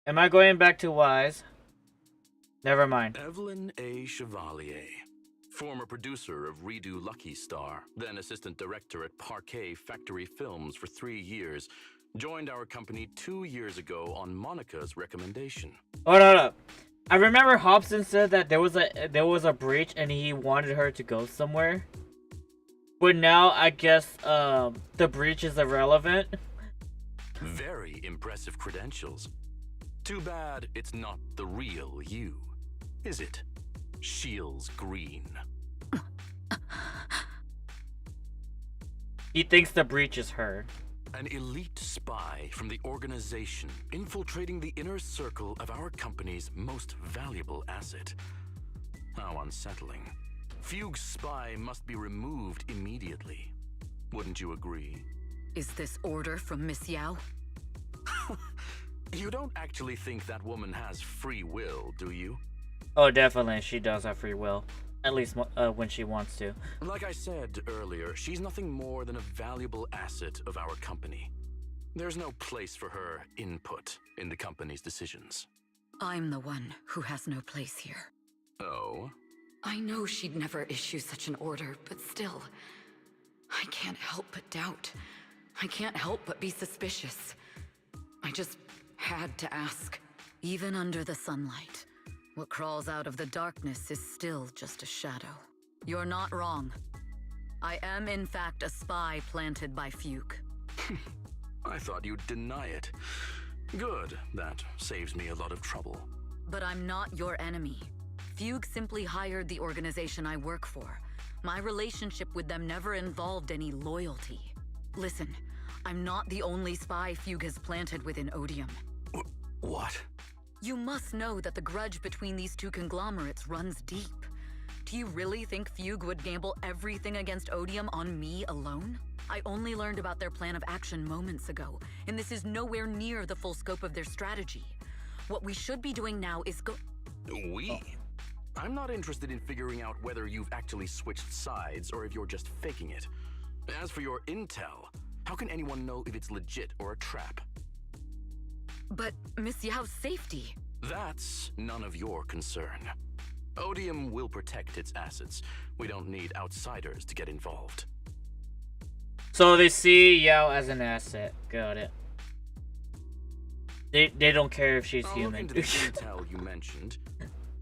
[SPEAKER 1] Am I going back to Wise? Never mind.
[SPEAKER 13] Evelyn A. Chevalier, former producer of Redo Lucky Star, then assistant director at Parquet Factory Films for 3 years, joined our company 2 years ago on Monica's recommendation.
[SPEAKER 1] Hold up. I remember Hobson said that there was a breach and he wanted her to go somewhere. But now I guess the breach is irrelevant.
[SPEAKER 13] Very impressive credentials. Too bad it's not the real you, is it? Shields Green.
[SPEAKER 1] He thinks the breach is her.
[SPEAKER 13] An elite spy from the organization infiltrating the inner circle of our company's most valuable asset. How unsettling. Fugue's spy must be removed immediately. Wouldn't you agree?
[SPEAKER 6] Is this order from Miss Yao?
[SPEAKER 13] You don't actually think that woman has free will, do you?
[SPEAKER 1] Oh, definitely. She does have free will. At least when she wants to.
[SPEAKER 13] Like I said earlier, she's nothing more than a valuable asset of our company. There's no place for her input in the company's decisions.
[SPEAKER 6] I'm the one who has no place here.
[SPEAKER 13] Oh?
[SPEAKER 6] I know she'd never issue such an order, but still, I can't help but doubt. I can't help but be suspicious. I just had to ask. Even under the sunlight, what crawls out of the darkness is still just a shadow. You're not wrong. I am in fact a spy planted by Fugue.
[SPEAKER 13] I thought you'd deny it. Good, that saves me a lot of trouble.
[SPEAKER 6] But I'm not your enemy. Fugue simply hired the organization I work for. My relationship with them never involved any loyalty. Listen, I'm not the only spy Fugue has planted within Odium.
[SPEAKER 13] What?
[SPEAKER 6] You must know that the grudge between these two conglomerates runs deep. Do you really think Fugue would gamble everything against Odium on me alone? I only learned about their plan of action moments ago, and this is nowhere near the full scope of their strategy. What we should be doing now is
[SPEAKER 13] We? I'm not interested in figuring out whether you've actually switched sides or if you're just faking it. As for your intel, how can anyone know if it's legit or a trap?
[SPEAKER 6] But Miss Yao's safety...
[SPEAKER 13] That's none of your concern. Odium will protect its assets. We don't need outsiders to get involved.
[SPEAKER 1] So they see Yao as an asset. Got it. They don't care if she's
[SPEAKER 13] I'll
[SPEAKER 1] human.
[SPEAKER 13] look into the intel you mentioned.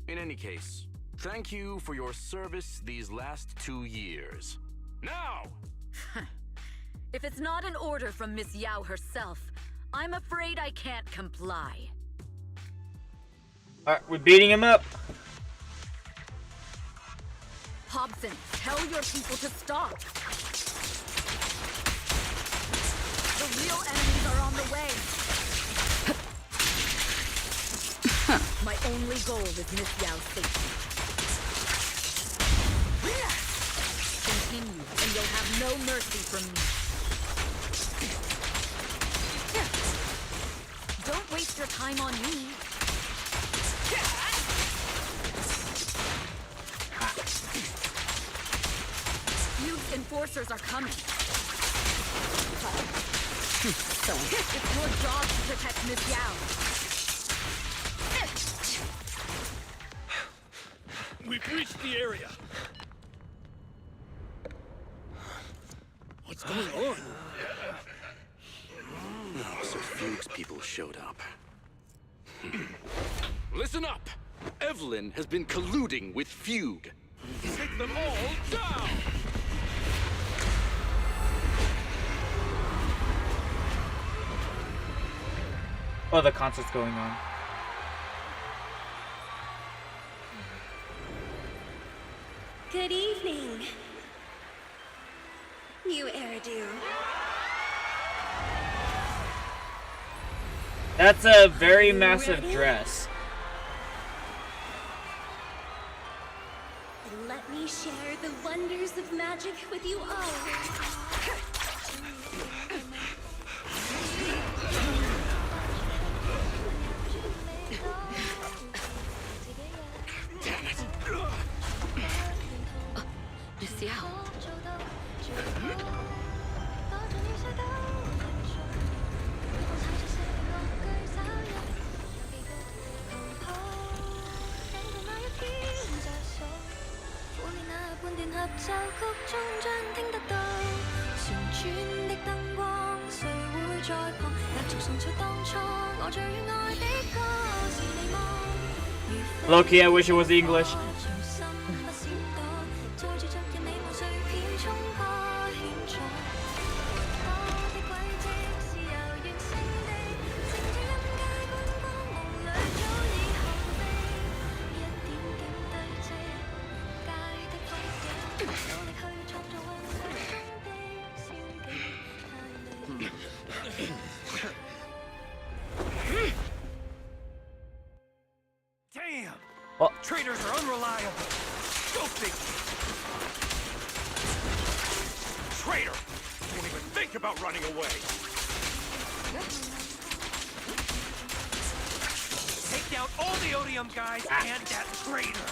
[SPEAKER 13] In any case, thank you for your service these last 2 years. Now!
[SPEAKER 6] If it's not an order from Miss Yao herself, I'm afraid I can't comply.
[SPEAKER 1] Alright, we're beating him up.
[SPEAKER 6] Hobson, tell your people to stop. The real enemies are on the way. My only goal is Miss Yao's safety. Continue, and you'll have no mercy from me. Don't waste your time on me. Fugue's enforcers are coming. So, it's your job to protect Miss Yao.
[SPEAKER 14] We've reached the area. What's going on?
[SPEAKER 13] Oh, so Fugue's people showed up. Listen up! Evelyn has been colluding with Fugue.
[SPEAKER 14] Take them all down!
[SPEAKER 1] Oh, the concert's going on.
[SPEAKER 4] Good evening, new Eridu.
[SPEAKER 1] That's a very massive dress.
[SPEAKER 4] And let me share the wonders of magic with you all.
[SPEAKER 6] Miss Yao.
[SPEAKER 1] Loki, I wish it was English.
[SPEAKER 12] Damn!
[SPEAKER 1] Oh.
[SPEAKER 12] Traitors are unreliable. Go figure. Traitor! Don't even think about running away. Take down all the Odium guys and that traitor.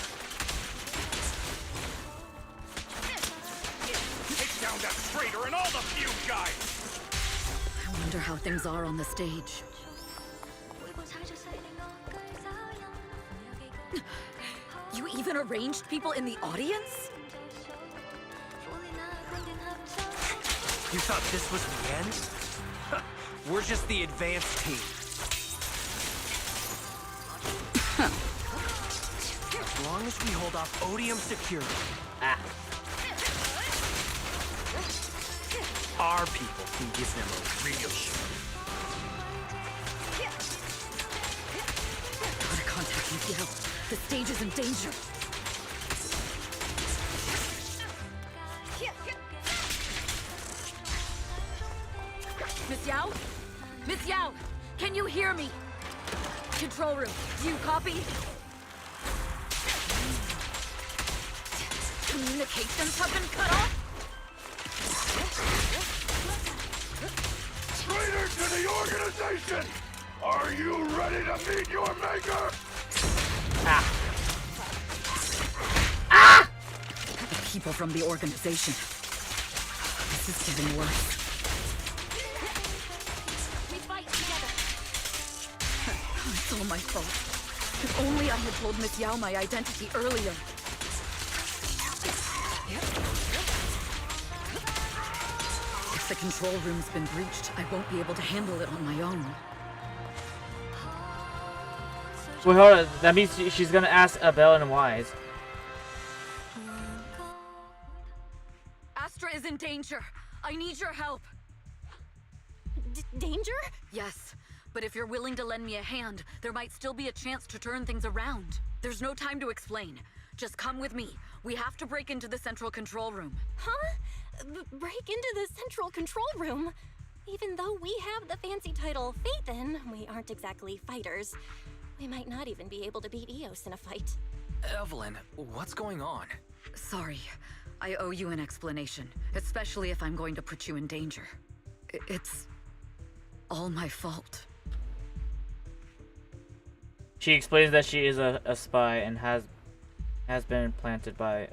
[SPEAKER 12] Take down that traitor and all the Fugue guys.
[SPEAKER 6] I wonder how things are on the stage. You even arranged people in the audience?
[SPEAKER 12] You thought this was the end? We're just the advanced team. As long as we hold off Odium security. Our people can give them a real show.
[SPEAKER 6] Gotta contact Miss Yao. The stage is in danger. Miss Yao? Miss Yao, can you hear me? Control room, do you copy? Communications have been cut off?
[SPEAKER 10] Traitor to the organization! Are you ready to meet your maker?
[SPEAKER 6] The people from the organization. This is getting worse.
[SPEAKER 3] We fight together.
[SPEAKER 6] It's all my fault. If only I had told Miss Yao my identity earlier. If the control room's been breached, I won't be able to handle it on my own.
[SPEAKER 1] Wait, hold on. That means she's gonna ask Belle and Wise.
[SPEAKER 6] Astra is in danger. I need your help.
[SPEAKER 3] Danger?
[SPEAKER 6] Yes, but if you're willing to lend me a hand, there might still be a chance to turn things around. There's no time to explain. Just come with me. We have to break into the central control room.
[SPEAKER 3] Huh? Break into the central control room? Even though we have the fancy title Phaethon, we aren't exactly fighters. We might not even be able to beat Eos in a fight.
[SPEAKER 5] Evelyn, what's going on?
[SPEAKER 6] Sorry. I owe you an explanation, especially if I'm going to put you in danger. It's all my fault.
[SPEAKER 1] She explains that she is a spy and has been planted by...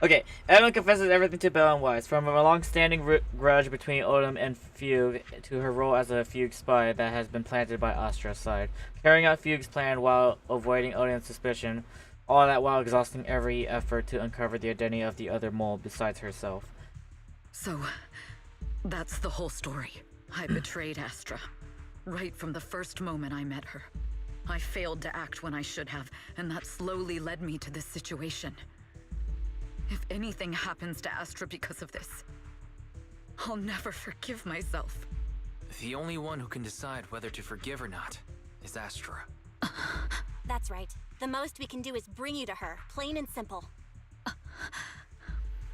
[SPEAKER 1] Okay, Evelyn confesses everything to Belle and Wise, from a long-standing grudge between Odom and Fugue to her role as a Fugue spy that has been planted by Astra's side, carrying out Fugue's plan while avoiding Odom's suspicion, all that while exhausting every effort to uncover the identity of the other mole besides herself.
[SPEAKER 6] So, that's the whole story. I betrayed Astra, right from the first moment I met her. I failed to act when I should have, and that slowly led me to this situation. If anything happens to Astra because of this, I'll never forgive myself.
[SPEAKER 5] The only one who can decide whether to forgive or not is Astra.
[SPEAKER 3] That's right. The most we can do is bring you to her, plain and simple.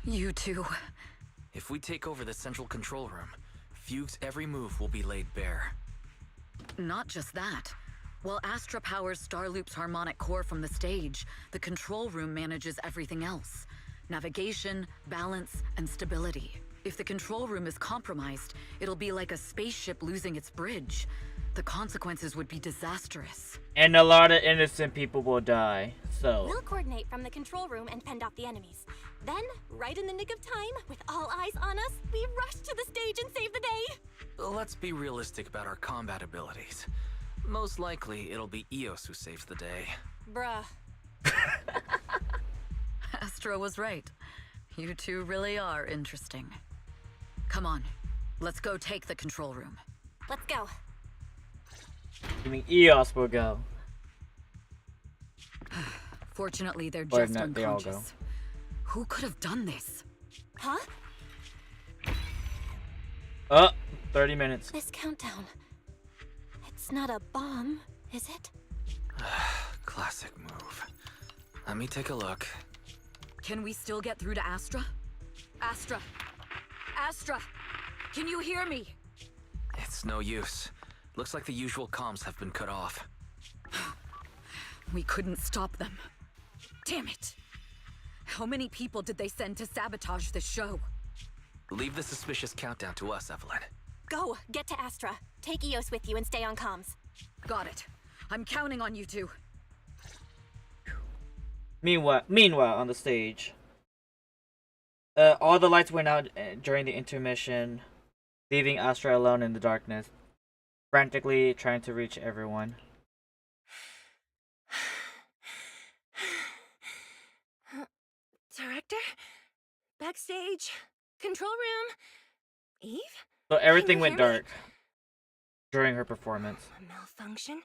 [SPEAKER 6] You too.
[SPEAKER 5] If we take over the central control room, Fugue's every move will be laid bare.
[SPEAKER 6] Not just that. While Astra powers Starloop's harmonic core from the stage, the control room manages everything else. Navigation, balance, and stability. If the control room is compromised, it'll be like a spaceship losing its bridge. The consequences would be disastrous.
[SPEAKER 1] And a lot of innocent people will die, so...
[SPEAKER 3] We'll coordinate from the control room and fend off the enemies. Then, right in the nick of time, with all eyes on us, we rush to the stage and save the day!
[SPEAKER 5] Let's be realistic about our combat abilities. Most likely, it'll be Eos who saves the day.
[SPEAKER 3] Bruh.
[SPEAKER 6] Astra was right. You two really are interesting. Come on, let's go take the control room.
[SPEAKER 3] Let's go.
[SPEAKER 1] You mean Eos will go?
[SPEAKER 6] Fortunately, they're
[SPEAKER 1] Or
[SPEAKER 6] just
[SPEAKER 1] not, they all
[SPEAKER 6] unconscious. Who could have done this?
[SPEAKER 3] Huh?
[SPEAKER 1] 30 minutes.
[SPEAKER 3] This countdown. It's not a bomb, is it?
[SPEAKER 5] Classic move. Let me take a look.
[SPEAKER 6] Can we still get through to Astra? Astra! Astra! Can you hear me?
[SPEAKER 5] It's no use. Looks like the usual comms have been cut off.
[SPEAKER 6] We couldn't stop them. Damn it! How many people did they send to sabotage the show?
[SPEAKER 5] Leave the suspicious countdown to us, Evelyn.
[SPEAKER 3] Go! Get to Astra. Take Eos with you and stay on comms.
[SPEAKER 6] Got it. I'm counting on you two.
[SPEAKER 1] Meanwhile, on the stage, all the lights went out during the intermission, leaving Astra alone in the darkness, frantically trying to reach everyone.
[SPEAKER 4] Director? Backstage? Control room? Eve?
[SPEAKER 1] So everything went
[SPEAKER 4] hear me?
[SPEAKER 1] dark during her performance.
[SPEAKER 4] A malfunction?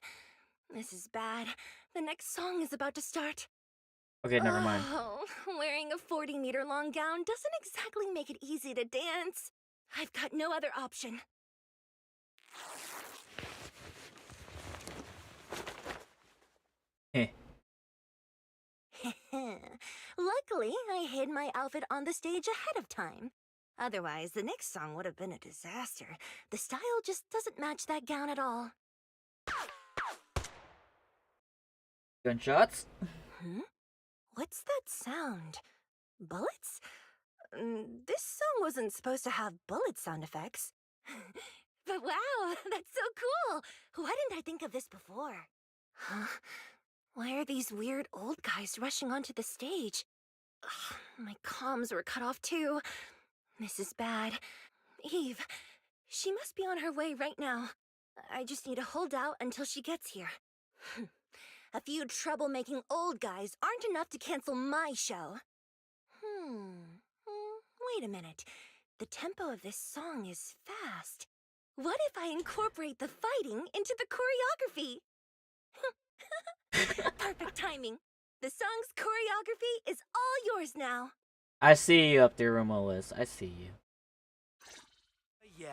[SPEAKER 4] This is bad. The next song is about to start.
[SPEAKER 1] Okay, never mind.
[SPEAKER 4] Oh, wearing a 40-meter long gown doesn't exactly make it easy to dance. I've got no other option.
[SPEAKER 1] Heh.
[SPEAKER 4] Luckily, I hid my outfit on the stage ahead of time. Otherwise, the next song would have been a disaster. The style just doesn't match that gown at all.
[SPEAKER 1] Gunshots?
[SPEAKER 4] Hmm? What's that sound? Bullets? This song wasn't supposed to have bullet sound effects. But wow, that's so cool! Why didn't I think of this before? Huh? Why are these weird old guys rushing onto the stage? Ugh, my comms were cut off too. This is bad. Eve, she must be on her way right now. I just need to hold out until she gets here. A few troublemaking old guys aren't enough to cancel my show. Wait a minute. The tempo of this song is fast. What if I incorporate the fighting into the choreography? Perfect timing. The song's choreography is all yours now.
[SPEAKER 1] I see you up there, Romulus. I see you.
[SPEAKER 15] Yeah.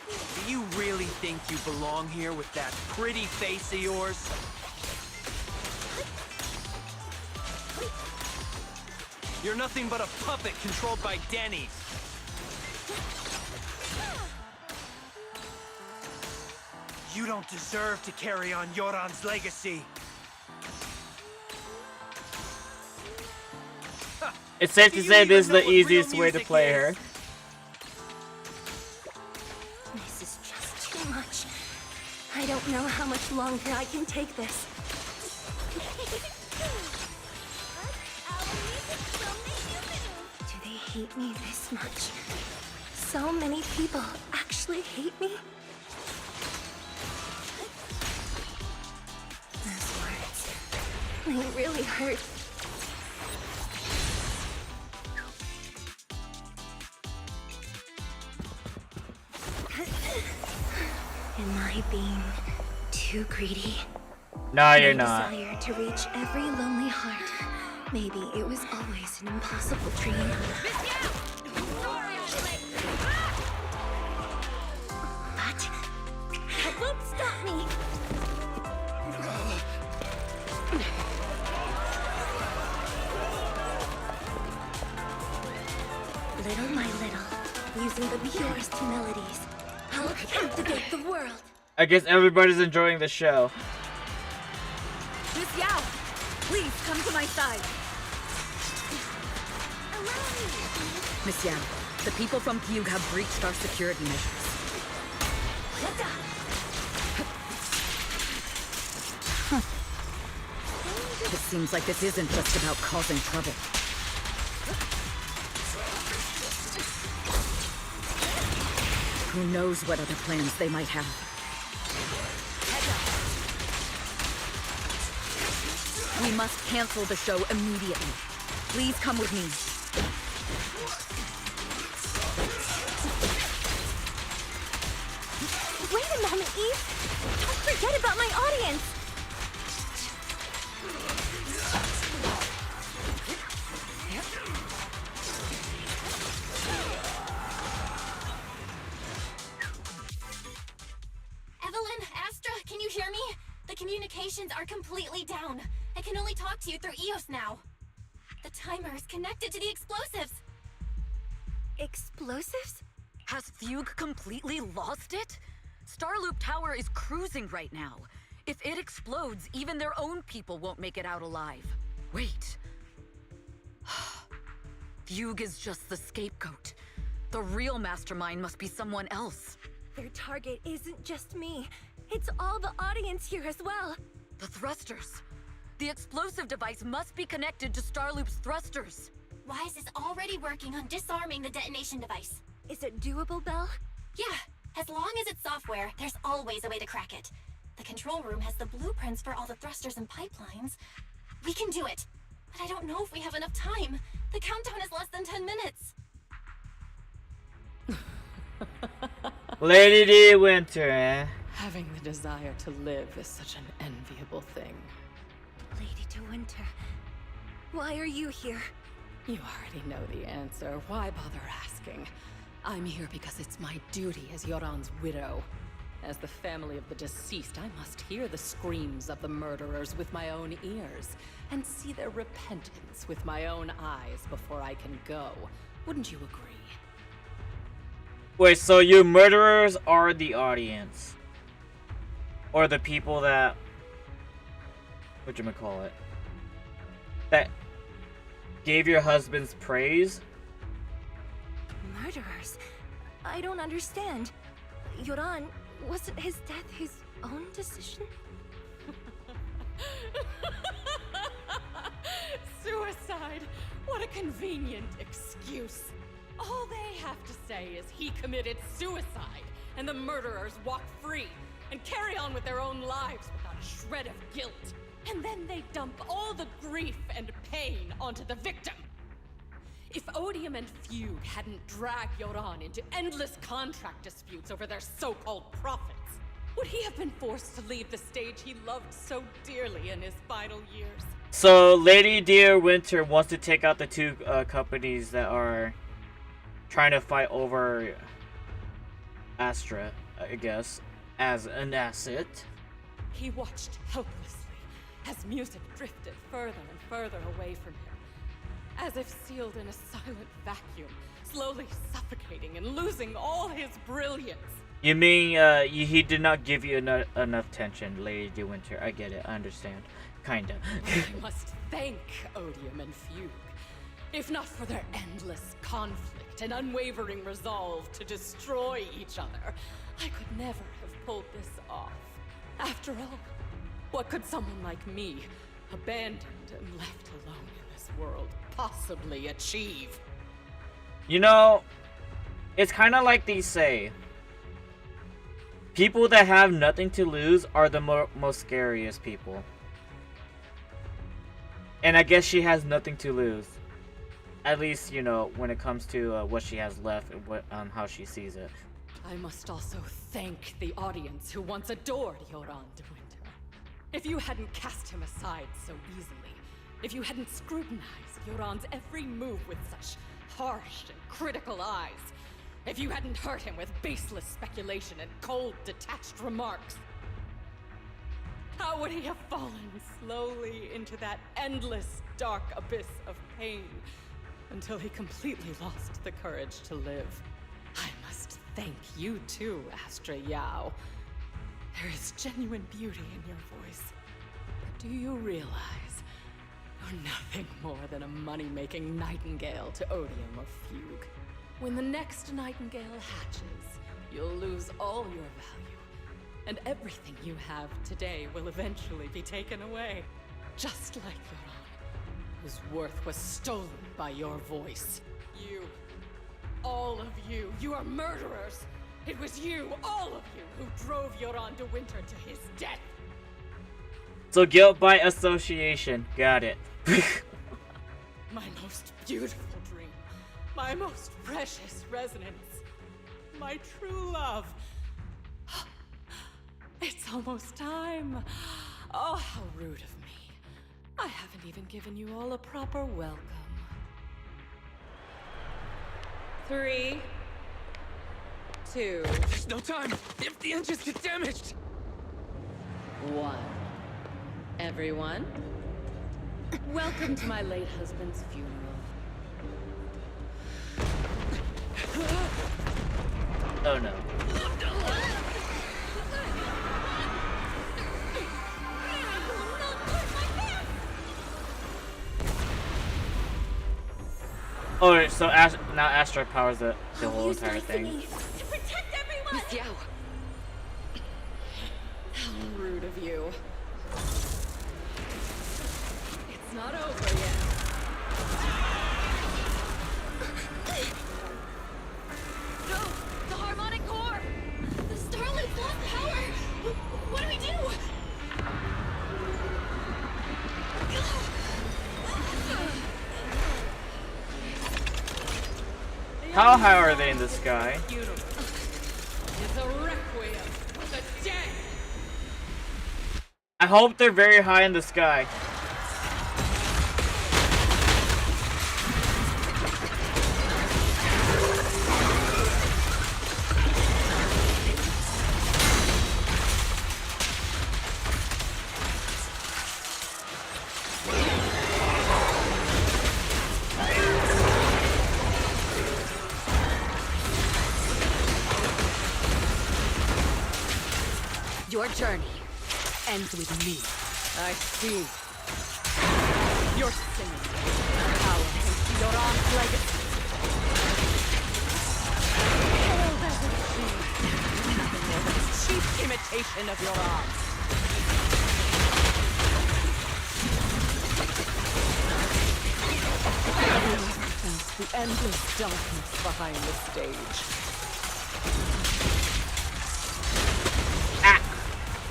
[SPEAKER 15] Do you really think you belong here with that pretty face of yours? You're nothing but a puppet controlled by Denny. You don't deserve to carry on Yoran's legacy.
[SPEAKER 1] It's safe to say this is the easiest way to play her.
[SPEAKER 4] This is just too much. I don't know how much longer I can take this. Do they hate me this much? So many people actually hate me? Those words, they really hurt. Am I being too greedy?
[SPEAKER 1] No, you're not.
[SPEAKER 4] My desire to reach every lonely heart. Maybe it was always an impossible dream. But that won't stop me. Little by little, using the purest melodies, I'll captivate the world.
[SPEAKER 1] I guess everybody's enjoying the show.
[SPEAKER 6] Miss Yao, please come to my side. Miss Yao, the people from Fugue have breached our security measures. It seems like this isn't just about causing trouble. Who knows what other plans they might have. We must cancel the show immediately. Please come with me.
[SPEAKER 4] Wait a moment, Eve. Don't forget about my audience.
[SPEAKER 3] Evelyn, Astra, can you hear me? The communications are completely down. I can only talk to you through EOS now. The timer is connected to the explosives.
[SPEAKER 4] Explosives?
[SPEAKER 6] Has Fugue completely lost it? Starloop Tower is cruising right now. If it explodes, even their own people won't make it out alive. Wait. Fugue is just the scapegoat. The real mastermind must be someone else.
[SPEAKER 4] Their target isn't just me. It's all the audience here as well.
[SPEAKER 6] The thrusters. The explosive device must be connected to Starloop's thrusters.
[SPEAKER 3] Wise is already working on disarming the detonation device.
[SPEAKER 4] Is it doable, Belle?
[SPEAKER 3] Yeah, as long as it's software, there's always a way to crack it. The control room has the blueprints for all the thrusters and pipelines. We can do it. But I don't know if we have enough time. The countdown is less than 10 minutes.
[SPEAKER 1] Lady D. Winter, eh?
[SPEAKER 16] Having the desire to live is such an enviable thing.
[SPEAKER 4] Lady De Winter, why are you here?
[SPEAKER 16] You already know the answer. Why bother asking? I'm here because it's my duty as Yoran's widow. As the family of the deceased, I must hear the screams of the murderers with my own ears, and see their repentance with my own eyes before I can go. Wouldn't you agree?
[SPEAKER 1] Wait, so you murderers are the audience? Or the people that... whatchamacallit? That gave your husbands praise?
[SPEAKER 4] Murderers? I don't understand. Yoran, wasn't his death his own decision?
[SPEAKER 16] Suicide! What a convenient excuse. All they have to say is he committed suicide, and the murderers walk free and carry on with their own lives without a shred of guilt. And then they dump all the grief and pain onto the victim. If Odium and Fugue hadn't dragged Yoran into endless contract disputes over their so-called profits, would he have been forced to leave the stage he loved so dearly in his final years?
[SPEAKER 1] So, Lady Dear Winter wants to take out the two companies that are trying to fight over Astra, I guess, as an asset.
[SPEAKER 16] He watched helplessly as music drifted further and further away from him, as if sealed in a silent vacuum, slowly suffocating and losing all his brilliance.
[SPEAKER 1] You mean he did not give you enough tension, Lady De Winter? I get it. I understand. Kinda.
[SPEAKER 16] I must thank Odium and Fugue. If not for their endless conflict and unwavering resolve to destroy each other, I could never have pulled this off. After all, what could someone like me, abandoned and left alone in this world, possibly achieve?
[SPEAKER 1] You know, it's kind of like they say. People that have nothing to lose are the most scariest people. And I guess she has nothing to lose. At least, you know, when it comes to what she has left and what, how she sees it.
[SPEAKER 16] I must also thank the audience who once adored Yoran de Winter. If you hadn't cast him aside so easily, if you hadn't scrutinized Yoran's every move with such harsh and critical eyes, if you hadn't hurt him with baseless speculation and cold, detached remarks, how would he have fallen slowly into that endless, dark abyss of pain until he completely lost the courage to live? I must thank you too, Astra Yao. There is genuine beauty in your voice. But do you realize you're nothing more than a money-making nightingale to Odium or Fugue? When the next nightingale hatches, you'll lose all your value. And everything you have today will eventually be taken away. Just like Yoran, whose worth was stolen by your voice. You, all of you, you are murderers! It was you, all of you, who drove Yoran de Winter to his death!
[SPEAKER 1] So guilt by association. Got it.
[SPEAKER 16] My most beautiful dream. My most precious resonance. My true love. It's almost time. Oh, how rude of me. I haven't even given you all a proper welcome. 3, 2.
[SPEAKER 5] There's no time! If the engines get damaged!
[SPEAKER 16] 1. Everyone, welcome to my late husband's funeral.
[SPEAKER 1] Oh no. Oh, so now Astra powers the whole entire thing.
[SPEAKER 16] To protect everyone! Miss Yao! How rude of you. It's not over yet.
[SPEAKER 3] No! The harmonic core! The Starlight's lost power! What do we do?
[SPEAKER 1] How high are they in the sky?
[SPEAKER 16] It's a requiem for the dead!
[SPEAKER 1] I hope they're very high in the sky.
[SPEAKER 16] Your journey ends with me. I see. You're singing power against Yoran's legacy. Old as it seems, nothing more than a cheap imitation of Yoran. Everyone felt the endless darkness behind the stage.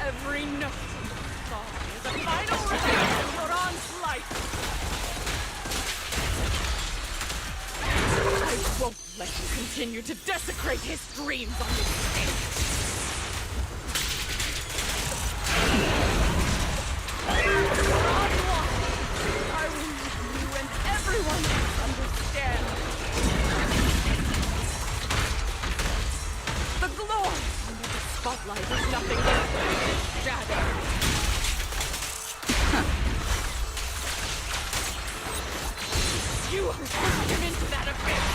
[SPEAKER 16] Every note in the song is a final result of Yoran's life. let you continue to desecrate his dreams on this stage. I will make you and everyone else understand. The glory under the spotlight is nothing but a shadow. You are pushed him into that abyss!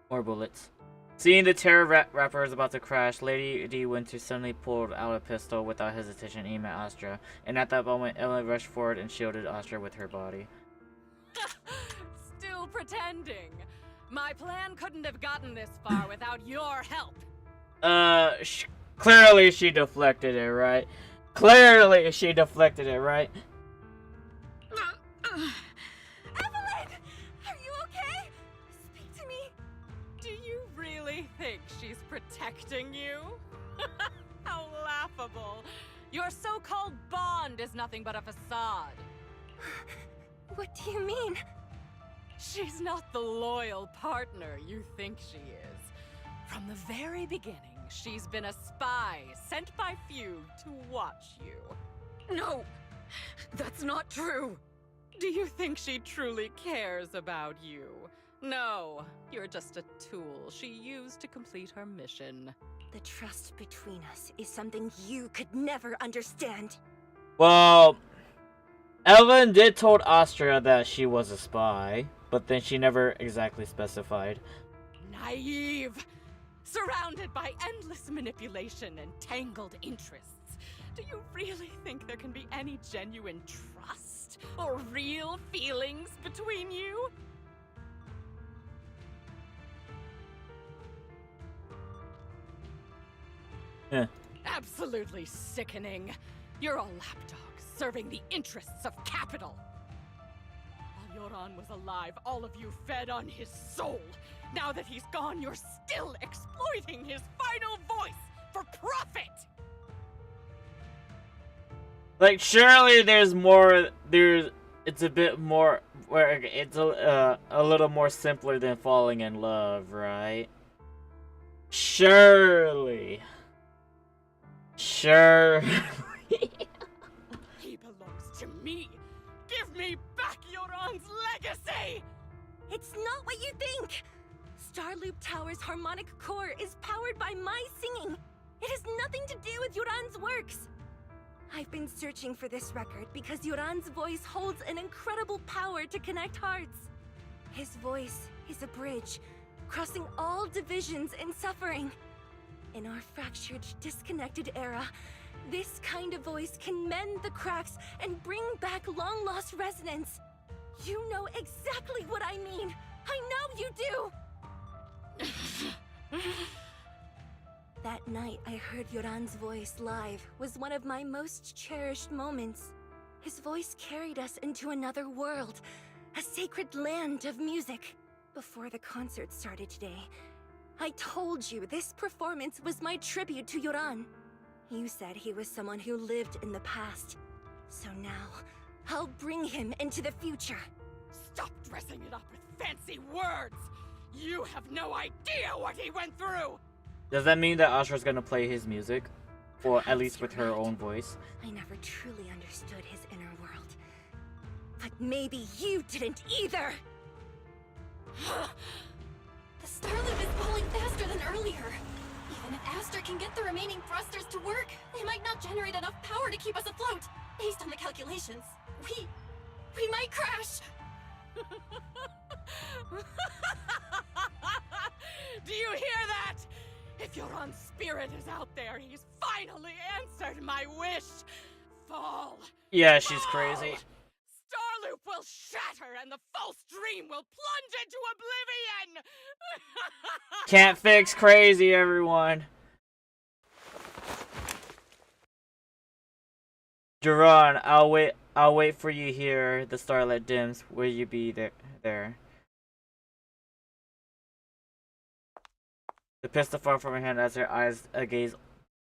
[SPEAKER 1] More bullets. Seeing the terror rapper is about to crash, Lady D Winter suddenly pulled out a pistol without hesitation, aimed at Astra. And at that moment, Ellen rushed forward and shielded Astra with her body.
[SPEAKER 16] Still pretending. My plan couldn't have gotten this far without your help.
[SPEAKER 1] Clearly she deflected it, right? Clearly she deflected it, right?
[SPEAKER 16] Evelyn! Are you okay? Speak to me. Do you really think she's protecting you? How laughable. Your so-called bond is nothing but a facade.
[SPEAKER 4] What do you mean?
[SPEAKER 16] She's not the loyal partner you think she is. From the very beginning, she's been a spy sent by Fugue to watch you. No, that's not true. Do you think she truly cares about you? No, you're just a tool she used to complete her mission.
[SPEAKER 4] The trust between us is something you could never understand.
[SPEAKER 1] Well, Ellen did told Astra that she was a spy, but then she never exactly specified.
[SPEAKER 16] Naive! Surrounded by endless manipulation and tangled interests. Do you really think there can be any genuine trust or real feelings between you?
[SPEAKER 1] Yeah.
[SPEAKER 16] Absolutely sickening. You're all lapdogs serving the interests of capital. While Yoran was alive, all of you fed on his soul. Now that he's gone, you're still exploiting his final voice for profit!
[SPEAKER 1] Like, surely there's more, it's a bit more, where it's a little more simpler than falling in love, right? Surely. Sure.
[SPEAKER 16] He belongs to me! Give me back Yoran's legacy!
[SPEAKER 4] It's not what you think! Starloop Tower's harmonic core is powered by my singing. It has nothing to do with Yoran's works. I've been searching for this record because Yoran's voice holds an incredible power to connect hearts. His voice is a bridge, crossing all divisions and suffering. In our fractured, disconnected era, this kind of voice can mend the cracks and bring back long-lost resonance. You know exactly what I mean. I know you do! That night I heard Yoran's voice live was one of my most cherished moments. His voice carried us into another world, a sacred land of music. Before the concert started today, I told you this performance was my tribute to Yoran. You said he was someone who lived in the past. So now, I'll bring him into the future.
[SPEAKER 16] Stop dressing it up with fancy words! You have no idea what he went through!
[SPEAKER 1] Does that mean that Astra's gonna play his music? Or at least with her own voice?
[SPEAKER 4] I never truly understood his inner world. But maybe you didn't either!
[SPEAKER 3] The Starloop is falling faster than earlier. Even if Astra can get the remaining thrusters to work, they might not generate enough power to keep us afloat. Based on the calculations, we might crash.
[SPEAKER 16] Do you hear that? If Yoran's spirit is out there, he's finally answered my wish. Fall.
[SPEAKER 1] Yeah, she's crazy.
[SPEAKER 16] Starloop will shatter and the false dream will plunge into oblivion!
[SPEAKER 1] Can't fix crazy, everyone. Duran, I'll wait for you here. The starlight dims. Will you be there? The pistol fell from her hand as her eyes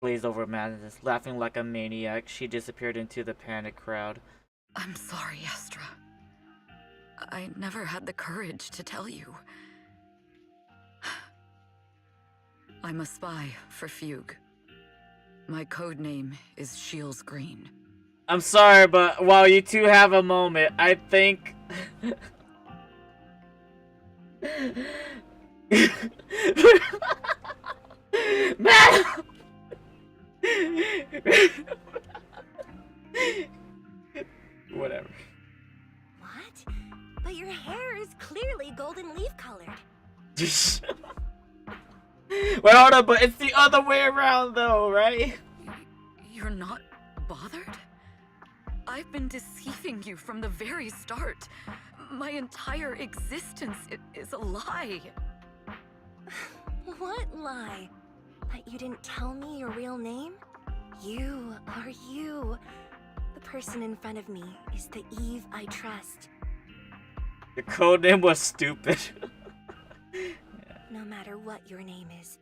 [SPEAKER 1] glazed over madness. Laughing like a maniac, she disappeared into the panicked crowd.
[SPEAKER 6] I'm sorry, Astra. I never had the courage to tell you. I'm a spy for Fugue. My code name is Shields Green.
[SPEAKER 1] I'm sorry, but while you two have a moment, I think... Man! Whatever.
[SPEAKER 4] What? But your hair is clearly golden leaf colored.
[SPEAKER 1] Wait, hold on, but it's the other way around though, right?
[SPEAKER 6] You're not bothered? I've been deceiving you from the very start. My entire existence is a lie.
[SPEAKER 4] What lie? That you didn't tell me your real name? You are you. The person in front of me is the Eve I trust.
[SPEAKER 1] Your codename was stupid.
[SPEAKER 4] No matter what your name is,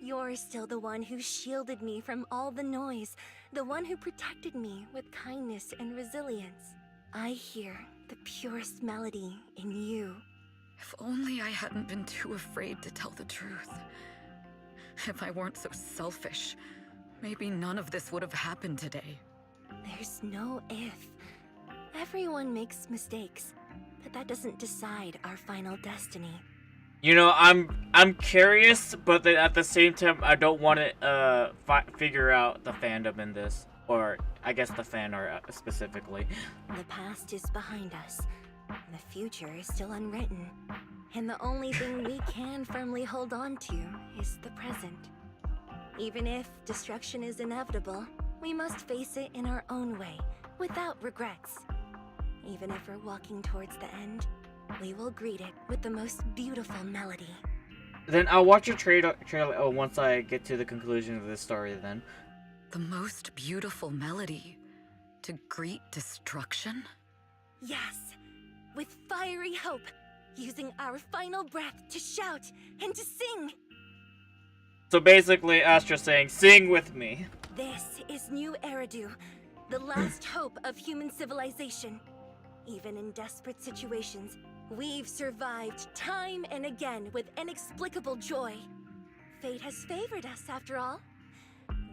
[SPEAKER 4] you're still the one who shielded me from all the noise, the one who protected me with kindness and resilience. I hear the purest melody in you.
[SPEAKER 6] If only I hadn't been too afraid to tell the truth. If I weren't so selfish, maybe none of this would have happened today.
[SPEAKER 4] There's no if. Everyone makes mistakes, but that doesn't decide our final destiny.
[SPEAKER 1] You know, I'm curious, but then at the same time, I don't want to figure out the fandom in this, or I guess the fan art specifically.
[SPEAKER 4] The past is behind us. The future is still unwritten. And the only thing we can firmly hold on to is the present. Even if destruction is inevitable, we must face it in our own way, without regrets. Even if we're walking towards the end, we will greet it with the most beautiful melody.
[SPEAKER 1] Then I'll watch your trailer once I get to the conclusion of this story then.
[SPEAKER 6] The most beautiful melody to greet destruction?
[SPEAKER 4] Yes, with fiery hope, using our final breath to shout and to sing.
[SPEAKER 1] So basically, Astra saying, sing with me.
[SPEAKER 4] This is New Eridu, the last hope of human civilization. Even in desperate situations, we've survived time and again with inexplicable joy. Fate has favored us after all.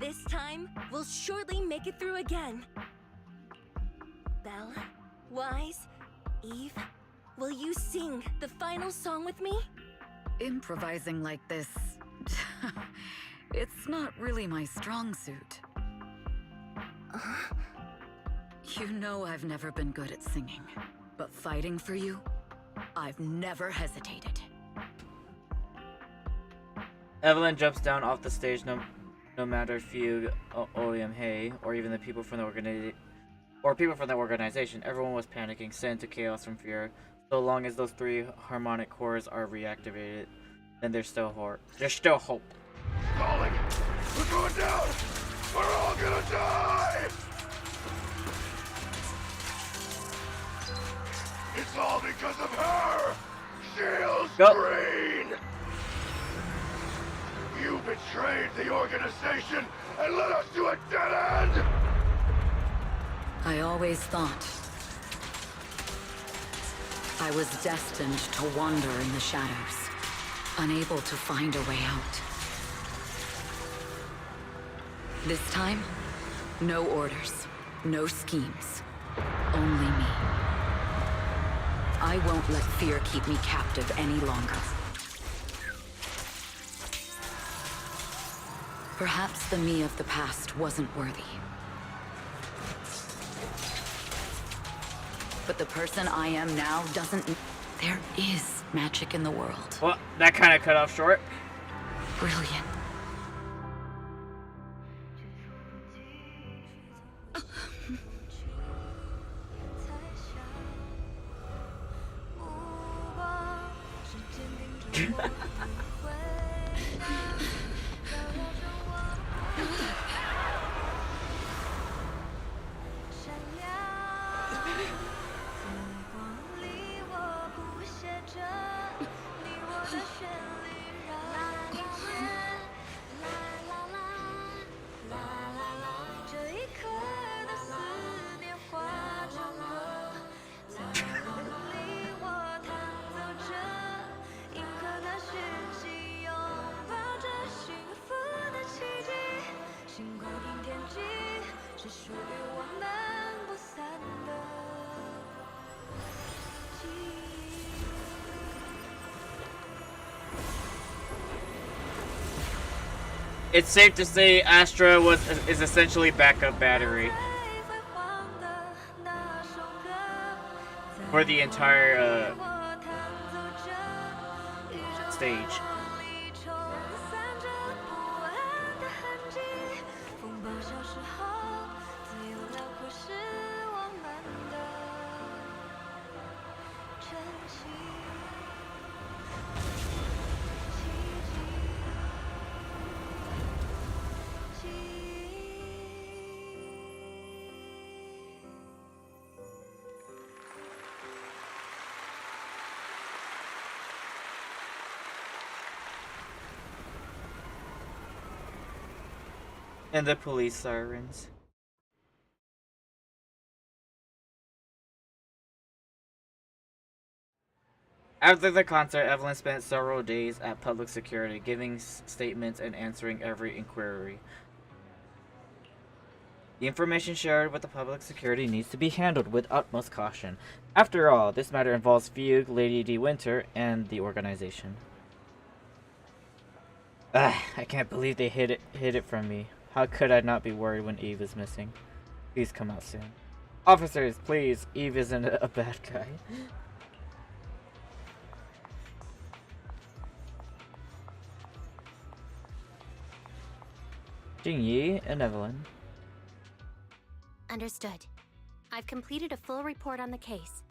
[SPEAKER 4] This time, we'll surely make it through again. Belle, Wise, Eve, will you sing the final song with me?
[SPEAKER 6] Improvising like this... it's not really my strong suit. You know I've never been good at singing, but fighting for you, I've never hesitated.
[SPEAKER 1] Evelyn jumps down off the stage no matter Fugue, Odium, Hay, or even the people from the organization. Everyone was panicking, sent to chaos from fear. So long as those three harmonic cores are reactivated, then there's still hope. There's still hope.
[SPEAKER 10] Falling! We're going down! We're all gonna die! It's all because of her! Shields Green! You betrayed the organization and led us to a dead end!
[SPEAKER 6] I always thought I was destined to wander in the shadows, unable to find a way out. This time, no orders, no schemes, only me. I won't let fear keep me captive any longer. Perhaps the me of the past wasn't worthy. But the person I am now doesn't... There is magic in the world.
[SPEAKER 1] Well, that kind of cut off short.
[SPEAKER 6] Brilliant.
[SPEAKER 1] It's safe to say Astra is essentially backup battery for the entire stage. And the police sirens. After the concert, Evelyn spent several days at public security, giving statements and answering every inquiry. The information shared with the public security needs to be handled with utmost caution. After all, this matter involves Fugue, Lady De Winter, and the organization. I can't believe they hid it from me. How could I not be worried when Eve is missing? Please come out soon. Officers, please. Eve isn't a bad guy. Jingyi and Evelyn.
[SPEAKER 3] Understood. I've completed a full report on the case.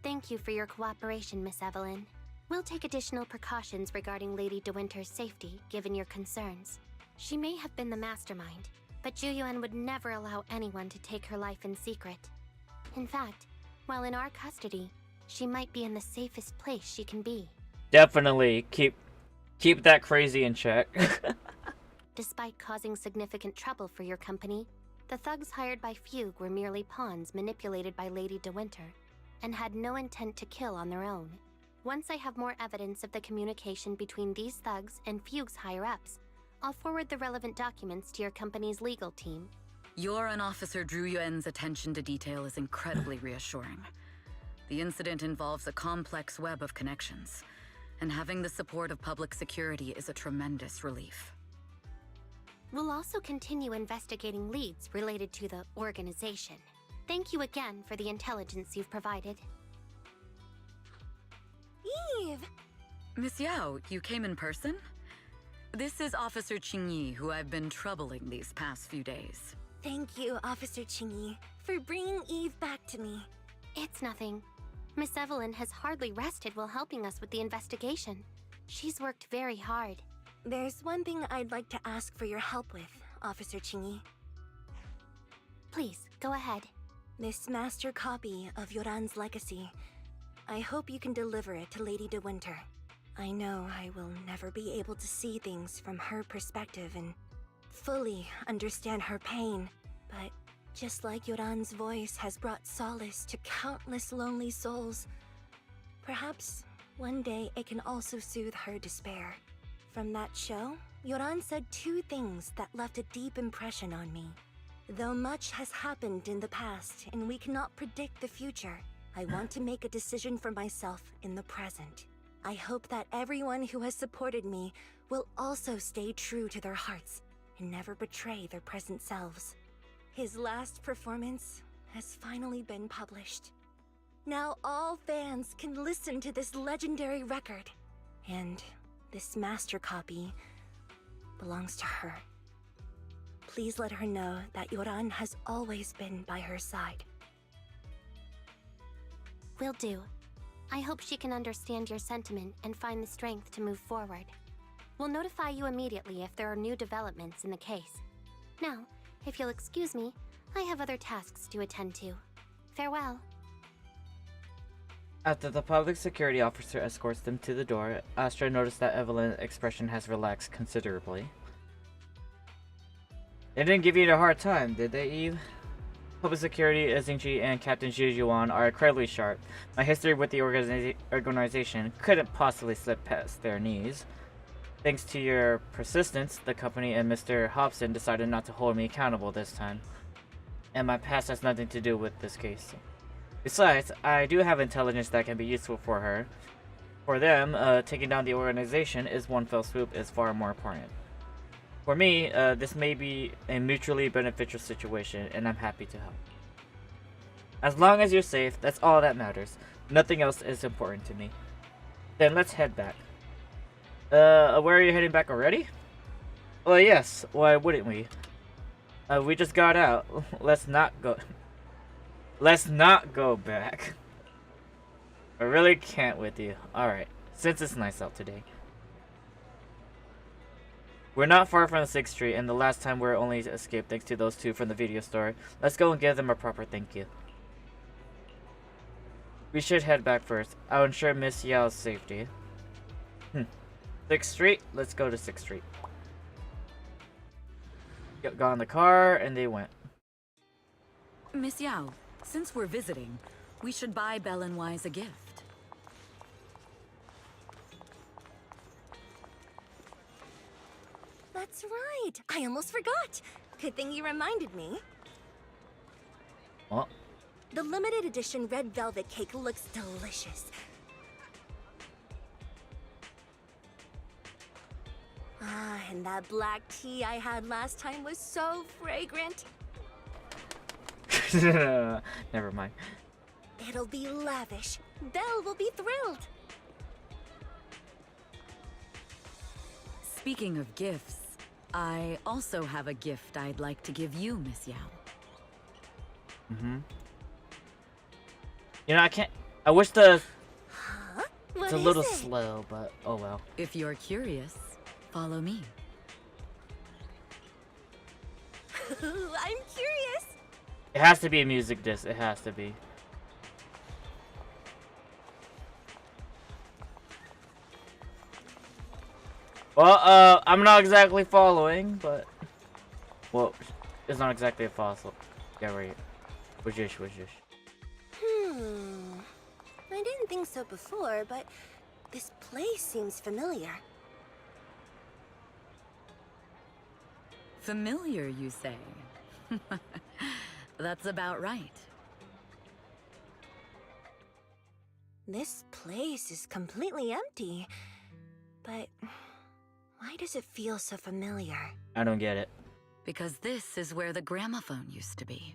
[SPEAKER 3] Thank you for your cooperation, Miss Evelyn. We'll take additional precautions regarding Lady De Winter's safety, given your concerns. She may have been the mastermind, but Juyuan would never allow anyone to take her life in secret. In fact, while in our custody, she might be in the safest place she can be.
[SPEAKER 1] Definitely keep that crazy in check.
[SPEAKER 3] Despite causing significant trouble for your company, the thugs hired by Fugue were merely pawns manipulated by Lady De Winter, and had no intent to kill on their own. Once I have more evidence of the communication between these thugs and Fugue's higher-ups, I'll forward the relevant documents to your company's legal team.
[SPEAKER 6] Your and Officer Zhu Yuan's attention to detail is incredibly reassuring. The incident involves a complex web of connections, and having the support of public security is a tremendous relief.
[SPEAKER 3] We'll also continue investigating leads related to the organization. Thank you again for the intelligence you've provided.
[SPEAKER 4] Eve!
[SPEAKER 6] Miss Yao, you came in person? This is Officer Qingyi, who I've been troubling these past few days.
[SPEAKER 4] Thank you, Officer Qingyi, for bringing Eve back to me.
[SPEAKER 3] It's nothing. Miss Evelyn has hardly rested while helping us with the investigation. She's worked very hard.
[SPEAKER 4] There's one thing I'd like to ask for your help with, Officer Qingyi.
[SPEAKER 3] Please, go ahead.
[SPEAKER 4] This master copy of Yoran's legacy. I hope you can deliver it to Lady De Winter. I know I will never be able to see things from her perspective and fully understand her pain, but just like Yoran's voice has brought solace to countless lonely souls, perhaps one day it can also soothe her despair. From that show, Yoran said two things that left a deep impression on me. Though much has happened in the past and we cannot predict the future, I want to make a decision for myself in the present. I hope that everyone who has supported me will also stay true to their hearts and never betray their present selves. His last performance has finally been published. Now all fans can listen to this legendary record, and this master copy belongs to her. Please let her know that Yoran has always been by her side.
[SPEAKER 3] Will do. I hope she can understand your sentiment and find the strength to move forward. We'll notify you immediately if there are new developments in the case. Now, if you'll excuse me, I have other tasks to attend to. Farewell.
[SPEAKER 1] After the public security officer escorts them to the door, Astra noticed that Evelyn's expression has relaxed considerably. They didn't give you a hard time, did they, Eve? Public security, Xingji, and Captain Zhu Yuan are incredibly sharp. My history with the organization couldn't possibly slip past their knees. Thanks to your persistence, the company and Mr. Hobson decided not to hold me accountable this time. And my past has nothing to do with this case. Besides, I do have intelligence that can be useful for her. For them, taking down the organization is one fell swoop is far more important. For me, this may be a mutually beneficial situation, and I'm happy to help. As long as you're safe, that's all that matters. Nothing else is important to me. Then let's head back. Where are you heading back already? Well, yes. Why wouldn't we? We just got out. Let's not go. Let's not go back. I really can't with you. Alright, since it's nice out today. We're not far from the 6th Street, and the last time we only escaped thanks to those two from the video store. Let's go and give them a proper thank you. We should head back first. I'll ensure Miss Yao's safety. 6th Street? Let's go to 6th Street. Got in the car, and they went.
[SPEAKER 6] Miss Yao, since we're visiting, we should buy Belle and Wise a gift.
[SPEAKER 4] That's right. I almost forgot. Good thing you reminded me.
[SPEAKER 1] What?
[SPEAKER 4] The limited edition red velvet cake looks delicious. Ah, and that black tea I had last time was so fragrant.
[SPEAKER 1] Never mind.
[SPEAKER 4] It'll be lavish. Belle will be thrilled.
[SPEAKER 6] Speaking of gifts, I also have a gift I'd like to give you, Miss Yao.
[SPEAKER 1] You know, I can't. I wish the.
[SPEAKER 4] Huh?
[SPEAKER 1] It's a little slow, but oh well.
[SPEAKER 6] If you're curious, follow me.
[SPEAKER 4] I'm curious.
[SPEAKER 1] It has to be a music disc. It has to be. Well, I'm not exactly following, but well, it's not exactly a fossil. Yeah, right. Wajish.
[SPEAKER 4] I didn't think so before, but this place seems familiar.
[SPEAKER 6] Familiar, you say? That's about right.
[SPEAKER 4] This place is completely empty, but why does it feel so familiar?
[SPEAKER 1] I don't get it.
[SPEAKER 6] Because this is where the gramophone used to be.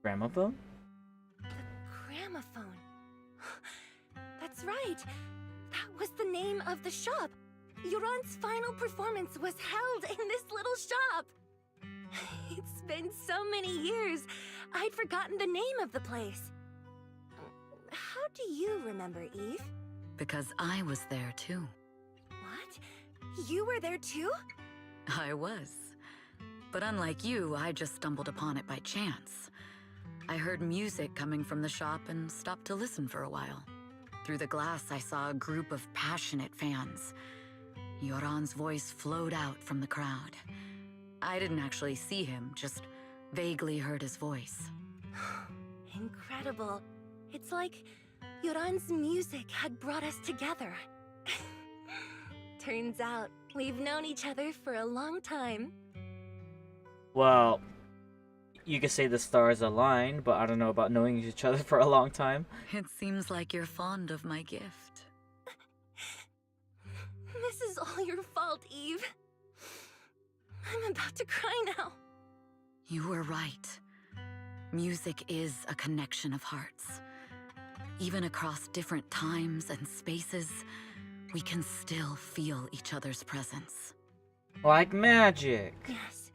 [SPEAKER 1] Gramophone?
[SPEAKER 4] Gramophone. That's right. That was the name of the shop. Yoran's final performance was held in this little shop. It's been so many years, I'd forgotten the name of the place. How do you remember, Eve?
[SPEAKER 6] Because I was there too.
[SPEAKER 4] What? You were there too?
[SPEAKER 6] I was. But unlike you, I just stumbled upon it by chance. I heard music coming from the shop and stopped to listen for a while. Through the glass, I saw a group of passionate fans. Yoran's voice flowed out from the crowd. I didn't actually see him, just vaguely heard his voice.
[SPEAKER 4] Incredible. It's like Yoran's music had brought us together. Turns out, we've known each other for a long time.
[SPEAKER 1] Well, you could say the stars aligned, but I don't know about knowing each other for a long time.
[SPEAKER 6] It seems like you're fond of my gift.
[SPEAKER 4] This is all your fault, Eve. I'm about to cry now.
[SPEAKER 6] You were right. Music is a connection of hearts. Even across different times and spaces, we can still feel each other's presence.
[SPEAKER 1] Like magic.
[SPEAKER 4] Yes.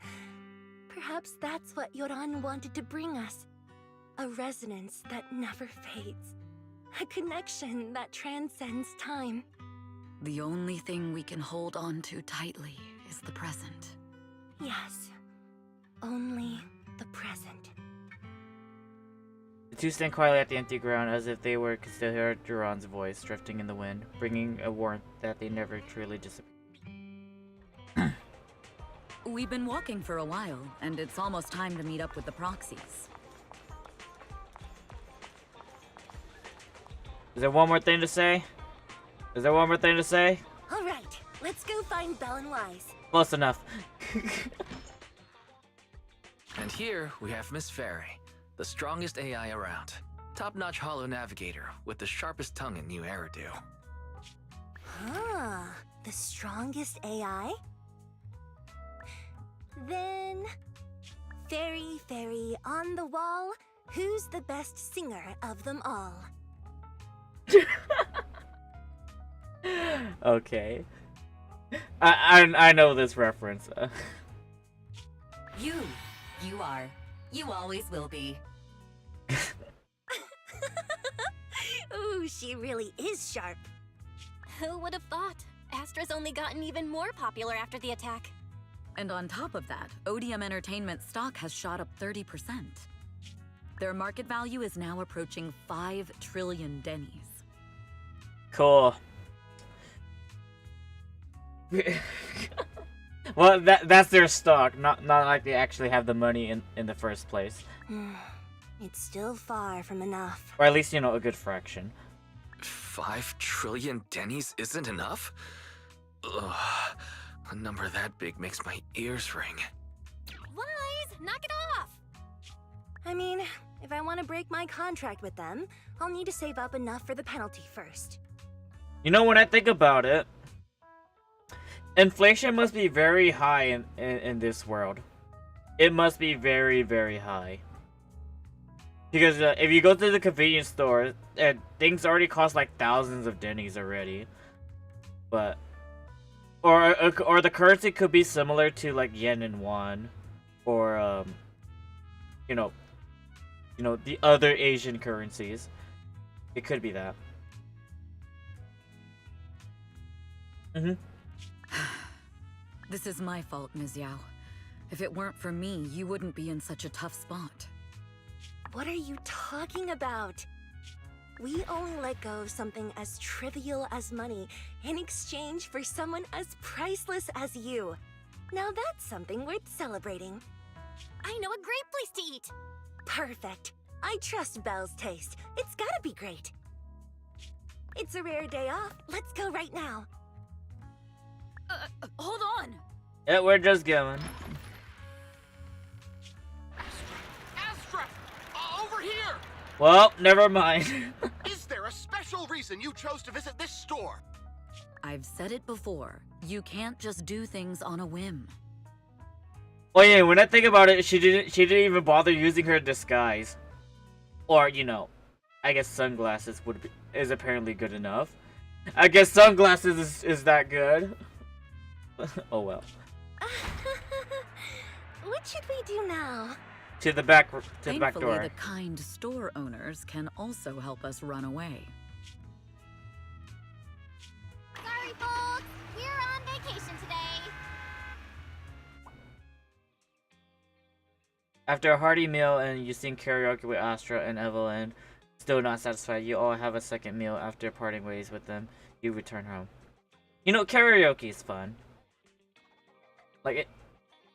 [SPEAKER 4] Perhaps that's what Yoran wanted to bring us. A resonance that never fades. A connection that transcends time.
[SPEAKER 6] The only thing we can hold on to tightly is the present.
[SPEAKER 4] Yes. Only the present.
[SPEAKER 1] The two stand quietly at the empty ground as if they were could still hear Duran's voice drifting in the wind, bringing a warmth that they never truly disappeared.
[SPEAKER 6] We've been walking for a while, and it's almost time to meet up with the proxies.
[SPEAKER 1] Is there one more thing to say? Is there one more thing to say?
[SPEAKER 4] All right, let's go find Belle and Wise.
[SPEAKER 1] Close enough.
[SPEAKER 5] And here we have Miss Fairy, the strongest AI around. Top-notch holo navigator with the sharpest tongue in new Eridu.
[SPEAKER 4] Huh, the strongest AI? Then, Fairy, Fairy on the wall, who's the best singer of them all?
[SPEAKER 1] Okay. I know this reference.
[SPEAKER 7] You are. You always will be.
[SPEAKER 4] Ooh, she really is sharp.
[SPEAKER 3] Who would have thought? Astra's only gotten even more popular after the attack.
[SPEAKER 6] And on top of that, Odium Entertainment stock has shot up 30%. Their market value is now approaching 5 trillion dennies.
[SPEAKER 1] Cool. Well, that's their stock, not like they actually have the money in the first place.
[SPEAKER 4] It's still far from enough.
[SPEAKER 1] Or at least, you know, a good fraction.
[SPEAKER 5] 5 trillion dennies isn't enough? Ugh. A number that big makes my ears ring.
[SPEAKER 3] Wise, knock it off!
[SPEAKER 4] I mean, if I want to break my contract with them, I'll need to save up enough for the penalty first.
[SPEAKER 1] You know, when I think about it, inflation must be very high in this world. It must be very, very high. Because if you go to the convenience store, things already cost like thousands of dennies already. But or the currency could be similar to like yen and won, or you know the other Asian currencies. It could be that.
[SPEAKER 6] This is my fault, Ms. Yao. If it weren't for me, you wouldn't be in such a tough spot.
[SPEAKER 4] What are you talking about? We only let go of something as trivial as money in exchange for someone as priceless as you. Now that's something worth celebrating.
[SPEAKER 3] I know a great place to eat!
[SPEAKER 4] Perfect. I trust Belle's taste. It's gotta be great. It's a rare day off. Let's go right now.
[SPEAKER 6] Hold on!
[SPEAKER 1] Yeah, we're just going.
[SPEAKER 12] Astra! Over here!
[SPEAKER 1] Well, never mind.
[SPEAKER 12] Is there a special reason you chose to visit this store?
[SPEAKER 6] I've said it before. You can't just do things on a whim.
[SPEAKER 1] Oh yeah, when I think about it, she didn't even bother using her disguise. Or, you know, I guess sunglasses is apparently good enough. I guess sunglasses is that good. Oh well.
[SPEAKER 4] What should we do now?
[SPEAKER 1] To the back
[SPEAKER 6] Thankfully,
[SPEAKER 1] door.
[SPEAKER 6] the kind store owners can also help us run away.
[SPEAKER 3] Sorry, folks! We're on vacation today!
[SPEAKER 1] After a hearty meal and you sing karaoke with Astra and Evelyn, still not satisfied, you all have a second meal. After parting ways with them, you return home. You know, karaoke is fun. Like,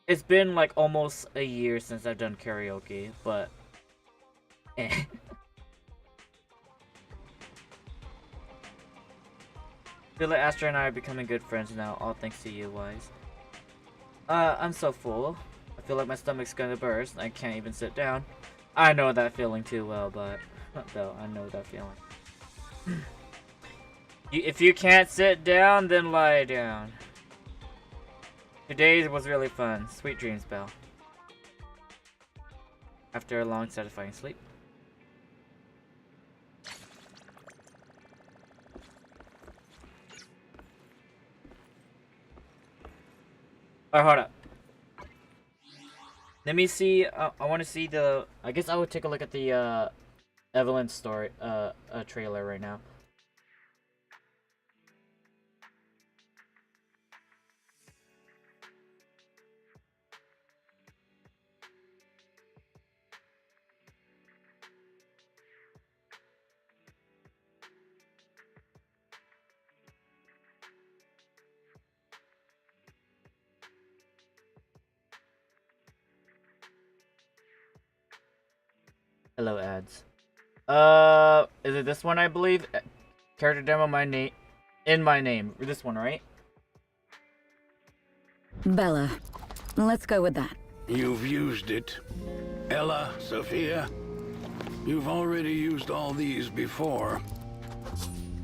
[SPEAKER 1] it's been like almost a year since I've done karaoke, but eh. Feel like Astra and I are becoming good friends now, all thanks to you, Wise. I'm so full. I feel like my stomach's gonna burst. I can't even sit down. I know that feeling too well, but though I know that feeling. If you can't sit down, then lie down. Today was really fun. Sweet dreams, Belle. After a long, satisfying sleep. Alright, hold up. Let me see. I want to see the. I guess I would take a look at the Evelyn story trailer right now. Hello, ads. Is it this one? I believe. Character demo, in my name. This one, right?
[SPEAKER 6] Bella, let's go with that.
[SPEAKER 17] You've used it. Ella, Sophia, you've already used all these before.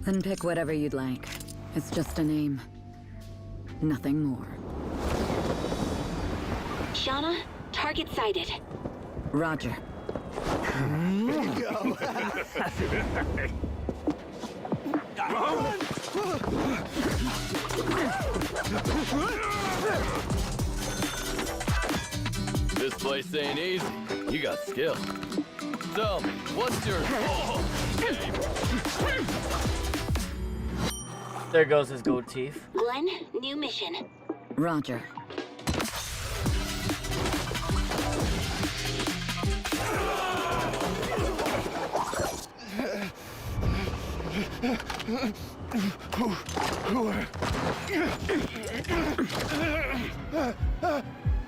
[SPEAKER 6] Then pick whatever you'd like. It's just a name. Nothing more.
[SPEAKER 2] Shauna, target sighted.
[SPEAKER 6] Roger.
[SPEAKER 12] Bingo!
[SPEAKER 18] This place ain't easy. You got skill. Tell me, what's your...
[SPEAKER 1] There goes his gold teeth.
[SPEAKER 2] Glenn, new mission.
[SPEAKER 6] Roger.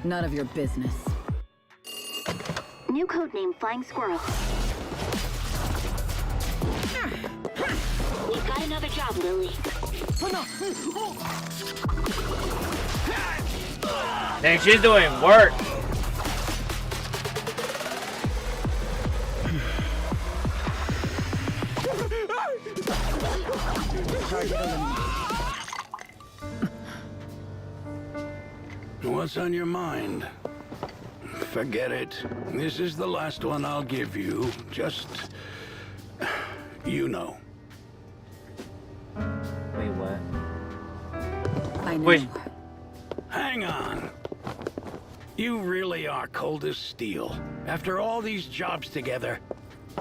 [SPEAKER 6] None of your business.
[SPEAKER 2] New code name Flying Squirrel. We've got another job, Lily.
[SPEAKER 1] Dang, she's doing work.
[SPEAKER 17] What's on your mind? Forget it. This is the last one I'll give you. Just... you know.
[SPEAKER 1] Wait, what?
[SPEAKER 6] I know.
[SPEAKER 1] Wait.
[SPEAKER 17] Hang on. You really are cold as steel. After all these jobs together,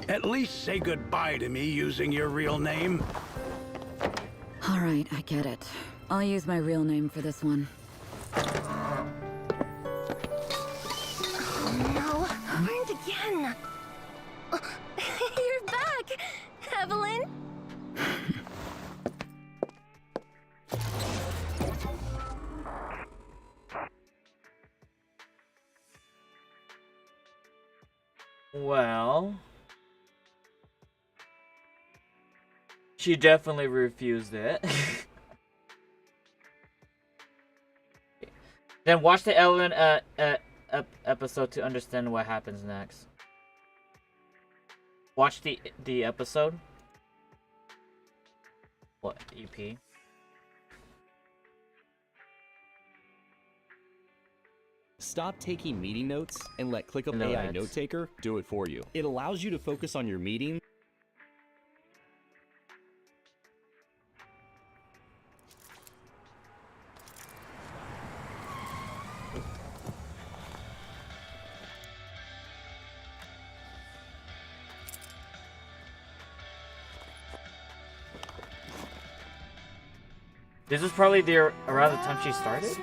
[SPEAKER 17] at least say goodbye to me using your real name.
[SPEAKER 6] All right, I get it. I'll use my real name for this one.
[SPEAKER 4] No, burned again. You're back, Evelyn.
[SPEAKER 1] Well, she definitely refused it. Then watch the Ellen episode to understand what happens next. Watch the episode. What EP?
[SPEAKER 19] Stop taking meeting notes and let ClickUp
[SPEAKER 1] No
[SPEAKER 19] AI
[SPEAKER 1] ads.
[SPEAKER 19] Note Taker do it for you. It allows you to focus on your meeting.
[SPEAKER 1] This is probably around the time she started.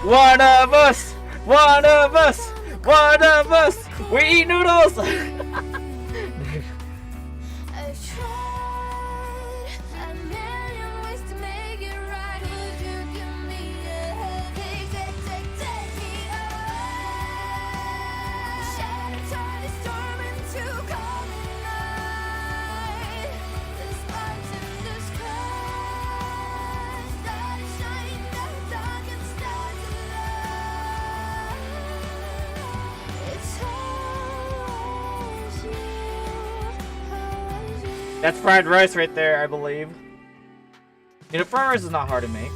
[SPEAKER 1] One of us! One of us! One of us! We eat noodles! That's fried rice right there, I believe. You know, fried rice is not hard to make.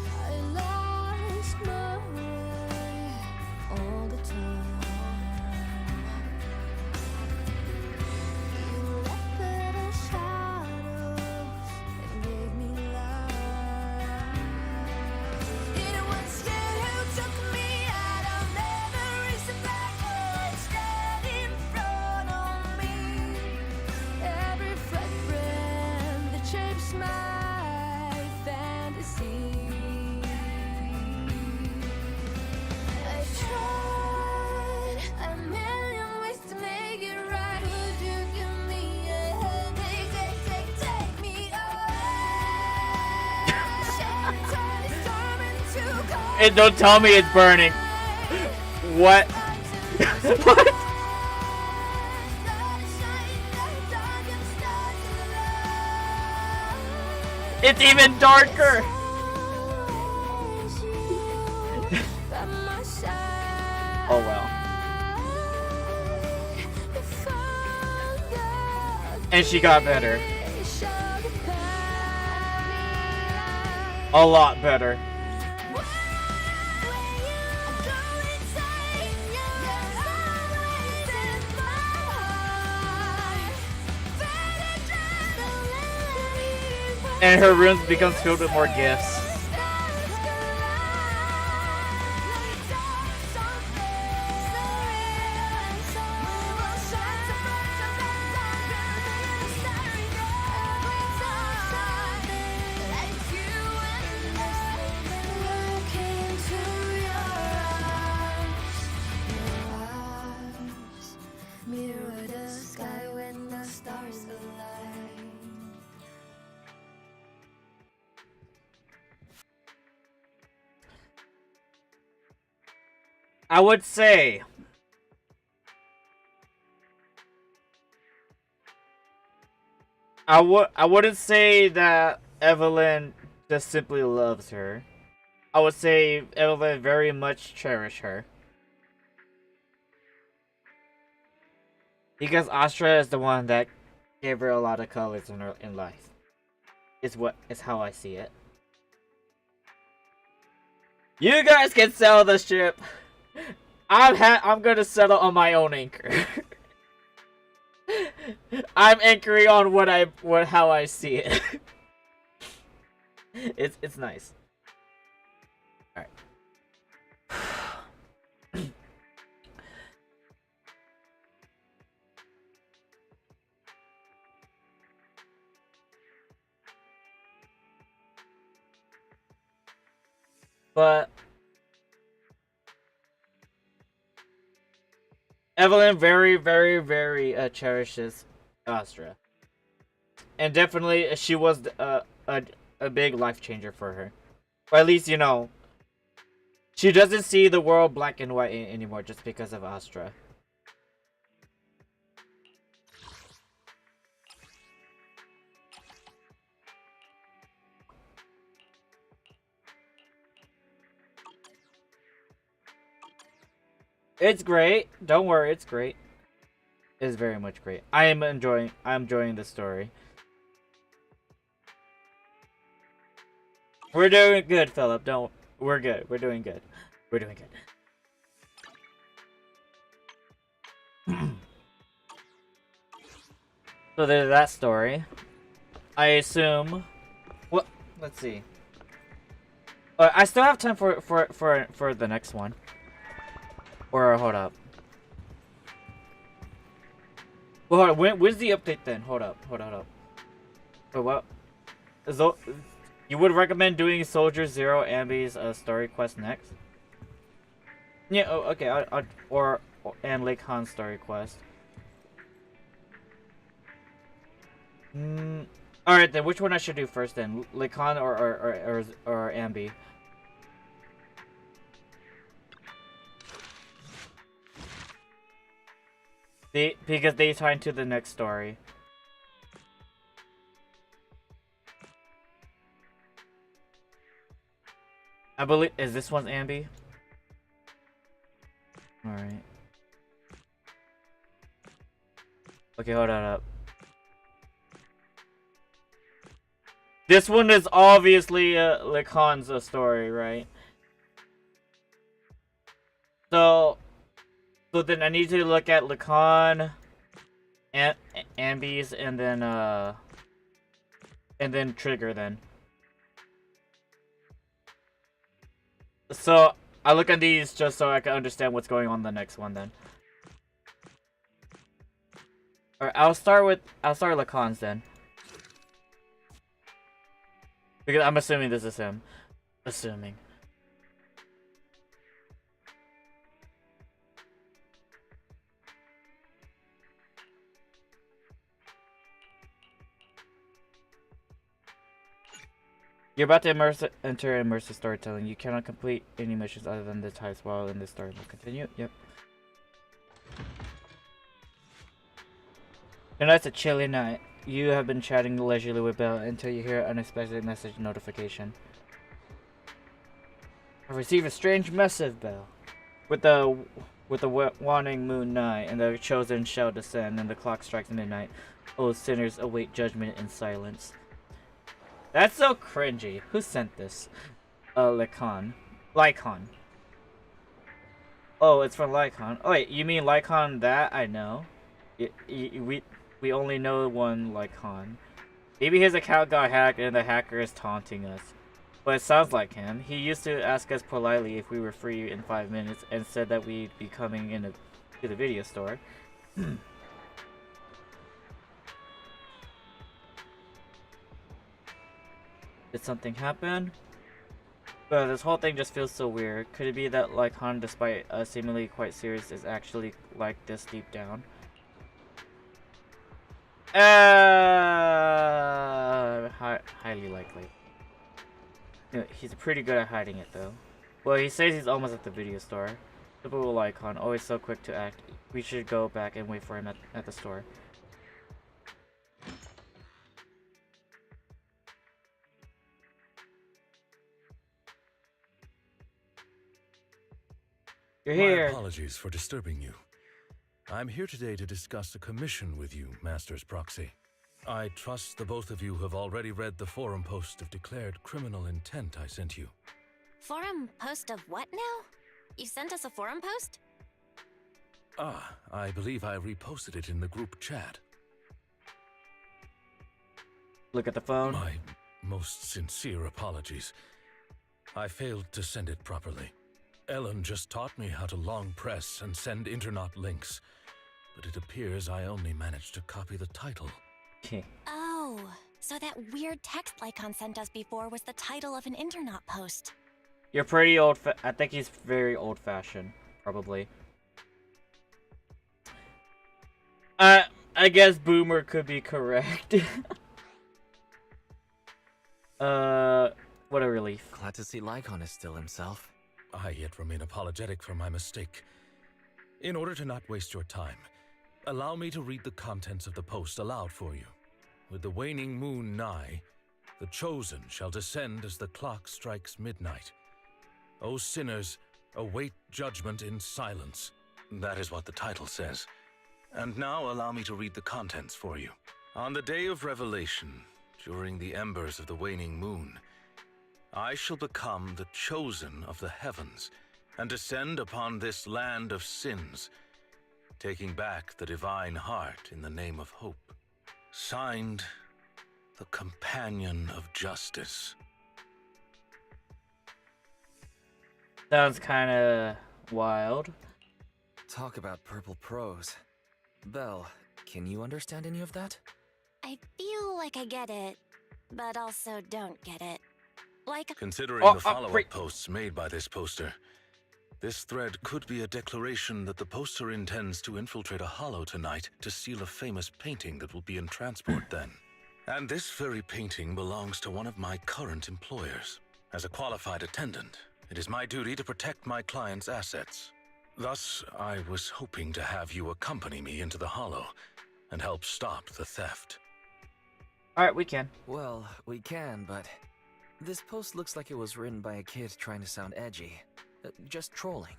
[SPEAKER 1] And don't tell me it's burning. What? What? It's even darker! Oh well. And she got better. A lot better. And her room becomes filled with more gifts.
[SPEAKER 20] Mirror the sky when the stars align.
[SPEAKER 1] I would say I wouldn't say that Evelyn just simply loves her. I would say Evelyn very much cherish her. Because Astra is the one that gave her a lot of colors in life. Is how I see it. You guys can sell the ship. I'm gonna settle on my own anchor. I'm anchoring on how I see it. It's nice. All right. But Evelyn very, very, very cherishes Astra. And definitely she was a big life changer for her. Or at least, you know, she doesn't see the world black and white anymore just because of Astra. It's great. Don't worry, it's great. It's very much great. I'm enjoying the story. We're doing good, Philip. We're good. We're doing good. We're doing good. So there's that story. I assume. Well, let's see. I still have time for the next one. Or hold up. Well, hold on. When's the update then? Hold up. Hold up. Wait, what? You would recommend doing Soldier Zero Ambi's story quest next? Yeah. Oh, okay. And Lake Han's story quest. All right then. Which one I should do first then? Lake Han or Ambi? Because they tie into the next story. I believe is this one's Ambi? Alright. Okay, hold on up. This one is obviously Lacan's story, right? So then I need to look at Lacan, Ambi's, and then Trigger then. So I look at these just so I can understand what's going on in the next one then. Alright, I'll start Lacan's then. Because I'm assuming this is him. Assuming. You're about to enter immersive storytelling. You cannot complete any missions other than the types while in this story will continue. Yep. Tonight's a chilly night. You have been chatting leisurely with Belle until you hear an unexpected message notification. I've received a strange missive, Belle. With the waning moon nigh, and the chosen shall descend, and the clock strikes midnight. Oh, sinners await judgment in silence. That's so cringy. Who sent this? Lycon. Oh, it's from Lycon. Oh wait, you mean Lycon that? I know. We only know one Lycon. Maybe his account got hacked and the hacker is taunting us. But it sounds like him. He used to ask us politely if we were free in 5 minutes and said that we'd be coming to the video store. Did something happen? But this whole thing just feels so weird. Could it be that like Han, despite seemingly quite serious, is actually like this deep down? Highly likely. He's pretty good at hiding it though. Well, he says he's almost at the video store. Typical Lycon, always so quick to act. We should go back and wait for him at the store. You're here.
[SPEAKER 21] My apologies for disturbing you. I'm here today to discuss a commission with you, Master's Proxy. I trust the both of you have already read the forum post of declared criminal intent I sent you.
[SPEAKER 3] Forum post of what now? You sent us a forum post?
[SPEAKER 21] Ah, I believe I reposted it in the group chat.
[SPEAKER 1] Look at the phone.
[SPEAKER 21] My most sincere apologies. I failed to send it properly. Ellen just taught me how to long press and send internet links, but it appears I only managed to copy the title.
[SPEAKER 3] Oh, so that weird text Lycon sent us before was the title of an internet post.
[SPEAKER 1] You're pretty old. I think he's very old-fashioned, probably. I guess Boomer could be correct. What a relief.
[SPEAKER 5] Glad to see Lycon is still himself.
[SPEAKER 21] I yet remain apologetic for my mistake. In order to not waste your time, allow me to read the contents of the post aloud for you. With the waning moon nigh, the chosen shall descend as the clock strikes midnight. O sinners, await judgment in silence. That is what the title says. And now allow me to read the contents for you. On the day of revelation, during the embers of the waning moon, I shall become the chosen of the heavens and descend upon this land of sins, taking back the divine heart in the name of hope. Signed, the Companion of Justice.
[SPEAKER 1] Sounds kinda wild.
[SPEAKER 5] Talk about purple prose. Belle, can you understand any of that?
[SPEAKER 3] I feel like I get it, but also don't get it. Like,
[SPEAKER 21] Considering the follow-up posts made by this poster, this thread could be a declaration that the poster intends to infiltrate a hollow tonight to steal a famous painting that will be in transport then. And this very painting belongs to one of my current employers. As a qualified attendant, it is my duty to protect my client's assets. Thus, I was hoping to have you accompany me into the hollow and help stop the theft.
[SPEAKER 1] Alright, we can.
[SPEAKER 5] Well, we can, but this post looks like it was written by a kid trying to sound edgy. Just trolling.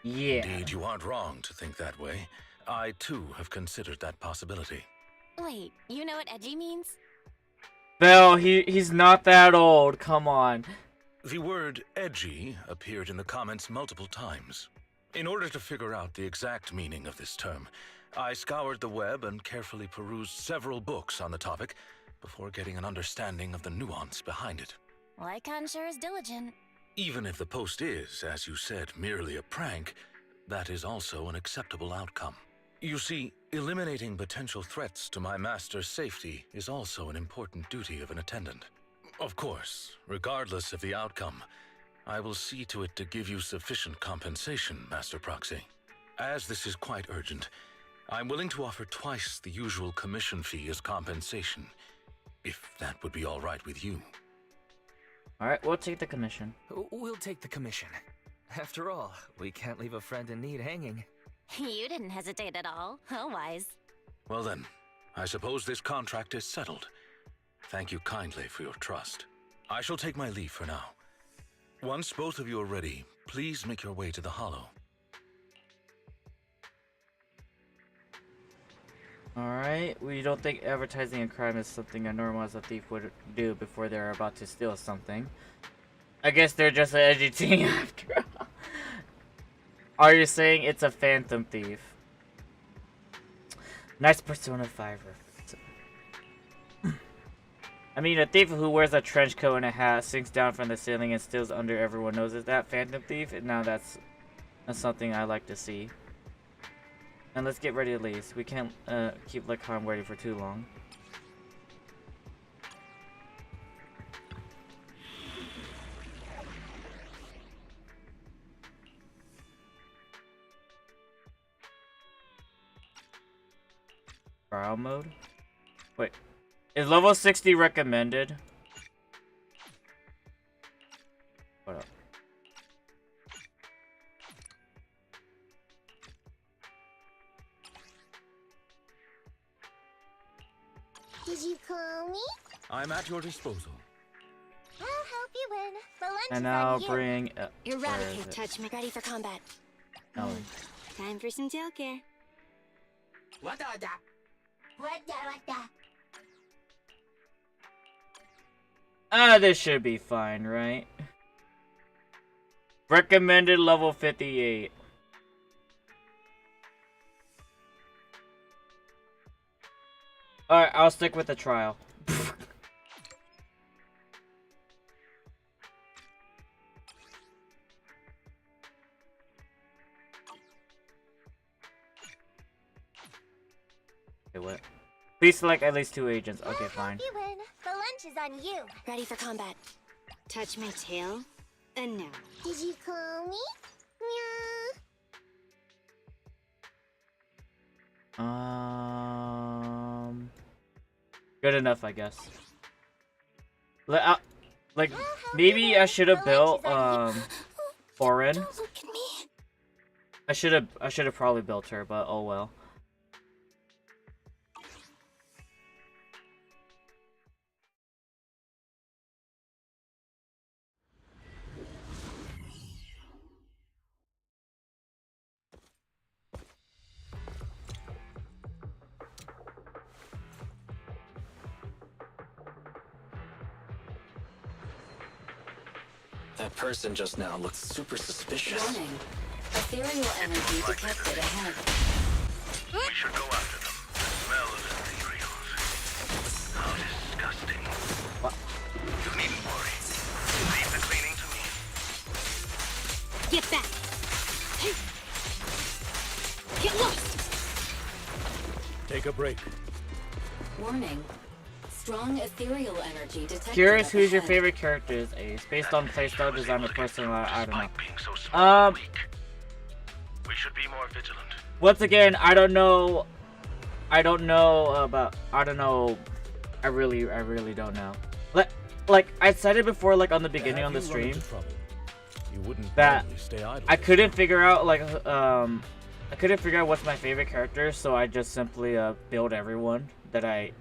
[SPEAKER 1] Yeah.
[SPEAKER 21] Indeed, you aren't wrong to think that way. I, too, have considered that possibility.
[SPEAKER 3] wait, you know what edgy means?
[SPEAKER 1] Belle, he's not that old. Come on.
[SPEAKER 21] The word edgy appeared in the comments multiple times. In order to figure out the exact meaning of this term, I scoured the web and carefully perused several books on the topic before getting an understanding of the nuance behind it.
[SPEAKER 3] Lycon sure is diligent.
[SPEAKER 21] Even if the post is, as you said, merely a prank, that is also an acceptable outcome. You see, eliminating potential threats to my master's safety is also an important duty of an attendant. Of course, regardless of the outcome, I will see to it to give you sufficient compensation, Master Proxy. As this is quite urgent, I'm willing to offer twice the usual commission fee as compensation. if that would be all right with you.
[SPEAKER 1] Alright, we'll take the commission.
[SPEAKER 5] We'll take the commission. After all, we can't leave a friend in need hanging.
[SPEAKER 3] You didn't hesitate at all. How wise.
[SPEAKER 21] Well then, I suppose this contract is settled. Thank you kindly for your trust. I shall take my leave for now. Once both of you are ready, please make your way to the Hollow.
[SPEAKER 1] Alright, we don't think advertising a crime is something a normal as a thief would do before they're about to steal something. I guess they're just an edgy team after all. Are you saying it's a phantom thief? Nice Persona 5 reference. I mean, a thief who wears a trench coat and a hat, sinks down from the ceiling and steals under everyone knows is that phantom thief? Now that's something I like to see. And let's get ready to leave. We can't keep Lekhan waiting for too long. Trial mode? Wait. Is level 60 recommended? What up?
[SPEAKER 3] Did you call me?
[SPEAKER 21] I'm at your disposal.
[SPEAKER 3] I'll help you win. The lunch
[SPEAKER 1] And
[SPEAKER 3] is
[SPEAKER 1] now
[SPEAKER 3] on you.
[SPEAKER 1] bring...
[SPEAKER 3] Your
[SPEAKER 1] where
[SPEAKER 3] rabbit
[SPEAKER 1] is
[SPEAKER 3] can't
[SPEAKER 1] it?
[SPEAKER 3] touch me. Ready for combat.
[SPEAKER 1] No.
[SPEAKER 3] Time for some tail care.
[SPEAKER 15] What the?
[SPEAKER 1] This should be fine, right? Recommended level 58. Alright, I'll stick with the trial. Okay, what? Please select at least 2 agents. Okay, fine.
[SPEAKER 3] You win. The lunch is on you. Ready for combat. Touch my tail? And no. Did you call me? Meow.
[SPEAKER 1] Good enough, I guess. Like, maybe I should have built, Orin. I should have probably built her, but oh well.
[SPEAKER 5] That person just now looked super suspicious.
[SPEAKER 7] Warning. Ethereal energy detected ahead.
[SPEAKER 10] We should go after them. The smell of ethereals. How disgusting.
[SPEAKER 1] What?
[SPEAKER 10] You needn't worry. Leave the cleaning to me.
[SPEAKER 3] Get back. Get lost.
[SPEAKER 17] Take a break.
[SPEAKER 7] Warning. Strong ethereal energy detected.
[SPEAKER 1] Curious who's your
[SPEAKER 7] ahead.
[SPEAKER 1] favorite characters, Ace? Based on playstyle, design, or personal, I don't know.
[SPEAKER 10] We should be more vigilant.
[SPEAKER 1] Once again, I don't know. I really don't know. Like I said it before, like on the beginning on the stream,
[SPEAKER 21] You wouldn't
[SPEAKER 1] that
[SPEAKER 21] normally stay idle.
[SPEAKER 1] I couldn't figure out what's my favorite character, so I just simply build everyone that I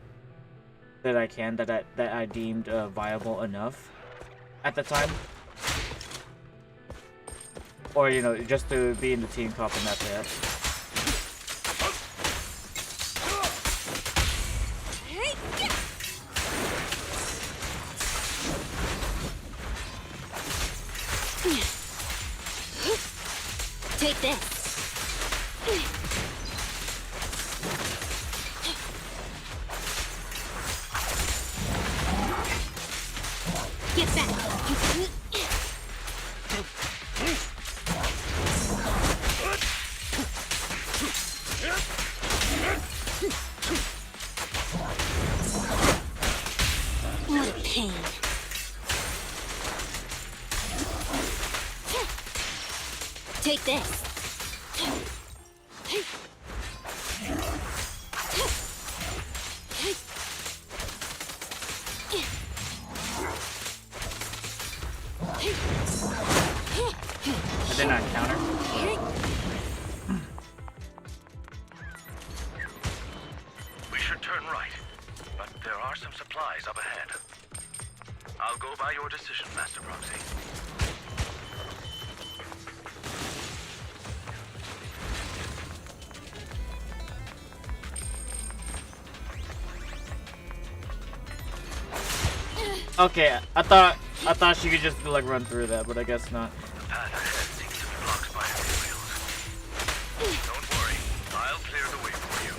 [SPEAKER 1] deemed viable enough at the time, or you know, just to be in the team comp and that's it.
[SPEAKER 3] Take this. Get back. What a pain. Take this.
[SPEAKER 1] I did not counter.
[SPEAKER 10] We should turn right, but there are some supplies up ahead. I'll go by your decision, Master Proxy.
[SPEAKER 1] Okay, I thought she could just like run through that, but I guess not.
[SPEAKER 10] The path ahead seems to be blocked by materials. Don't worry, I'll clear the way for you.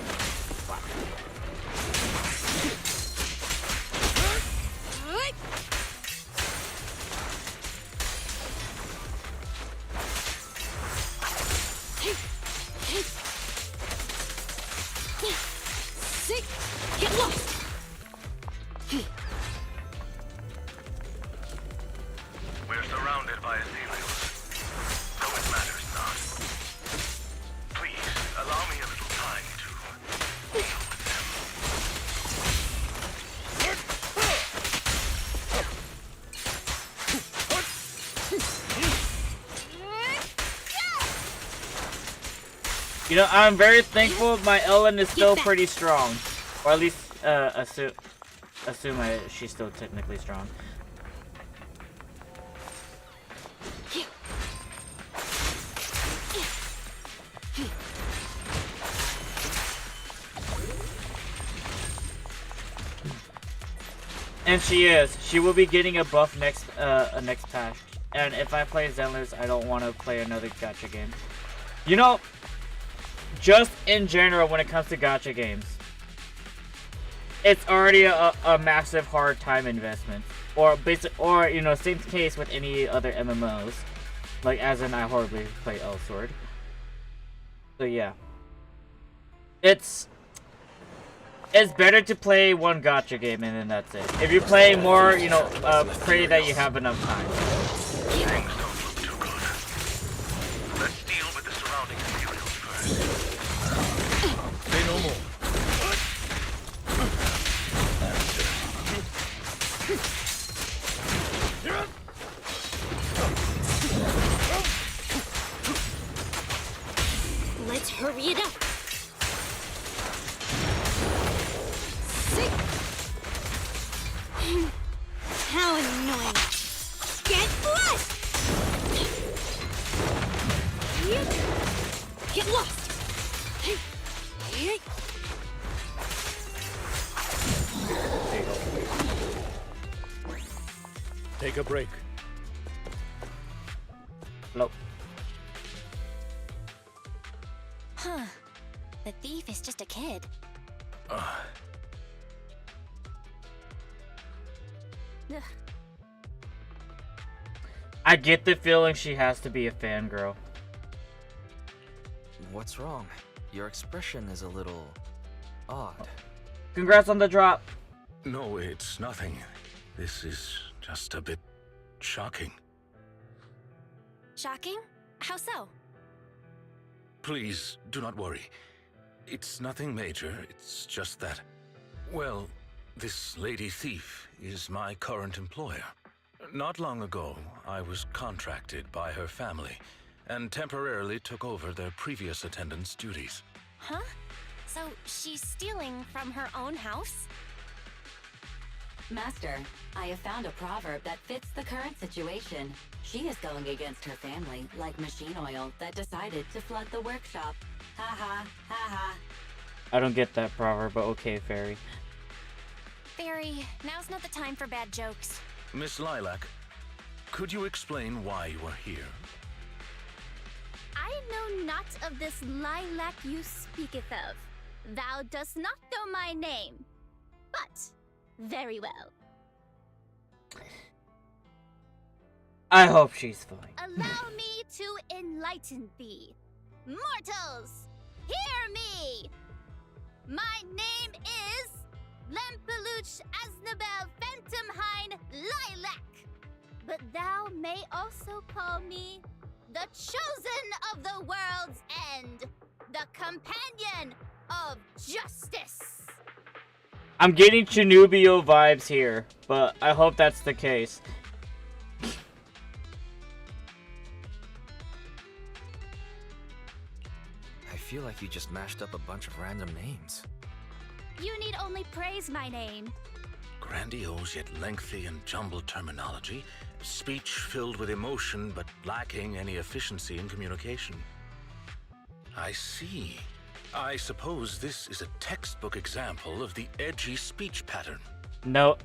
[SPEAKER 3] Get lost!
[SPEAKER 10] We're surrounded by Zenless, though it matters not. Please, allow me a little time to deal with them.
[SPEAKER 1] You know, I'm very thankful my Ellen is still pretty strong. Or at least, assume she's still technically strong. And she is. She will be getting a buff next patch. And if I play Zenless, I don't want to play another gacha game. You know, just in general, when it comes to gacha games, it's already a massive hard time investment. Or you know, same case with any other MMOs. Like, as in I horribly play Elsword. So yeah. It's better to play one gacha game and then that's it. If you play more, you know, pray that you have enough time.
[SPEAKER 10] Things don't look too good. Let's deal with the surrounding materials first.
[SPEAKER 21] Say no more.
[SPEAKER 3] Let's hurry it up. How annoying. Get lost! Get lost!
[SPEAKER 21] Take a break.
[SPEAKER 1] Nope.
[SPEAKER 3] Huh. The thief is just a kid. Ugh.
[SPEAKER 1] I get the feeling she has to be a fangirl.
[SPEAKER 5] What's wrong? Your expression is a little odd.
[SPEAKER 1] Congrats on the drop.
[SPEAKER 17] No, it's nothing. This is just a bit shocking.
[SPEAKER 3] Shocking? How so?
[SPEAKER 17] Please, do not worry. It's nothing major, it's just that... Well, this lady thief is my current employer. Not long ago, I was contracted by her family and temporarily took over their previous attendant's duties.
[SPEAKER 3] Huh? So she's stealing from her own house?
[SPEAKER 7] Master, I have found a proverb that fits the current situation. She is going against her family, like machine oil that decided to flood the workshop. Ha ha, ha ha.
[SPEAKER 1] I don't get that proverb, but okay, Fairy.
[SPEAKER 3] Fairy, now's not the time for bad jokes.
[SPEAKER 17] Miss Lilac, could you explain why you are here?
[SPEAKER 8] I know not of this lilac you speaketh of. Thou dost not know my name. But, very well.
[SPEAKER 1] I hope she's fine.
[SPEAKER 8] Allow me to enlighten thee. Mortals, hear me! My name is Lempeluch Aznabel Phantomhine Lilac. But thou may also call me the Chosen of the World's End, the Companion of Justice.
[SPEAKER 1] I'm getting Chinubio vibes here, but I hope that's the case.
[SPEAKER 5] feel like you just mashed up a bunch of random names.
[SPEAKER 8] You need only praise my name.
[SPEAKER 17] Grandiose yet lengthy and jumbled terminology, speech filled with emotion but lacking any efficiency in communication. I see. I suppose this is a textbook example of the edgy speech pattern.
[SPEAKER 1] No,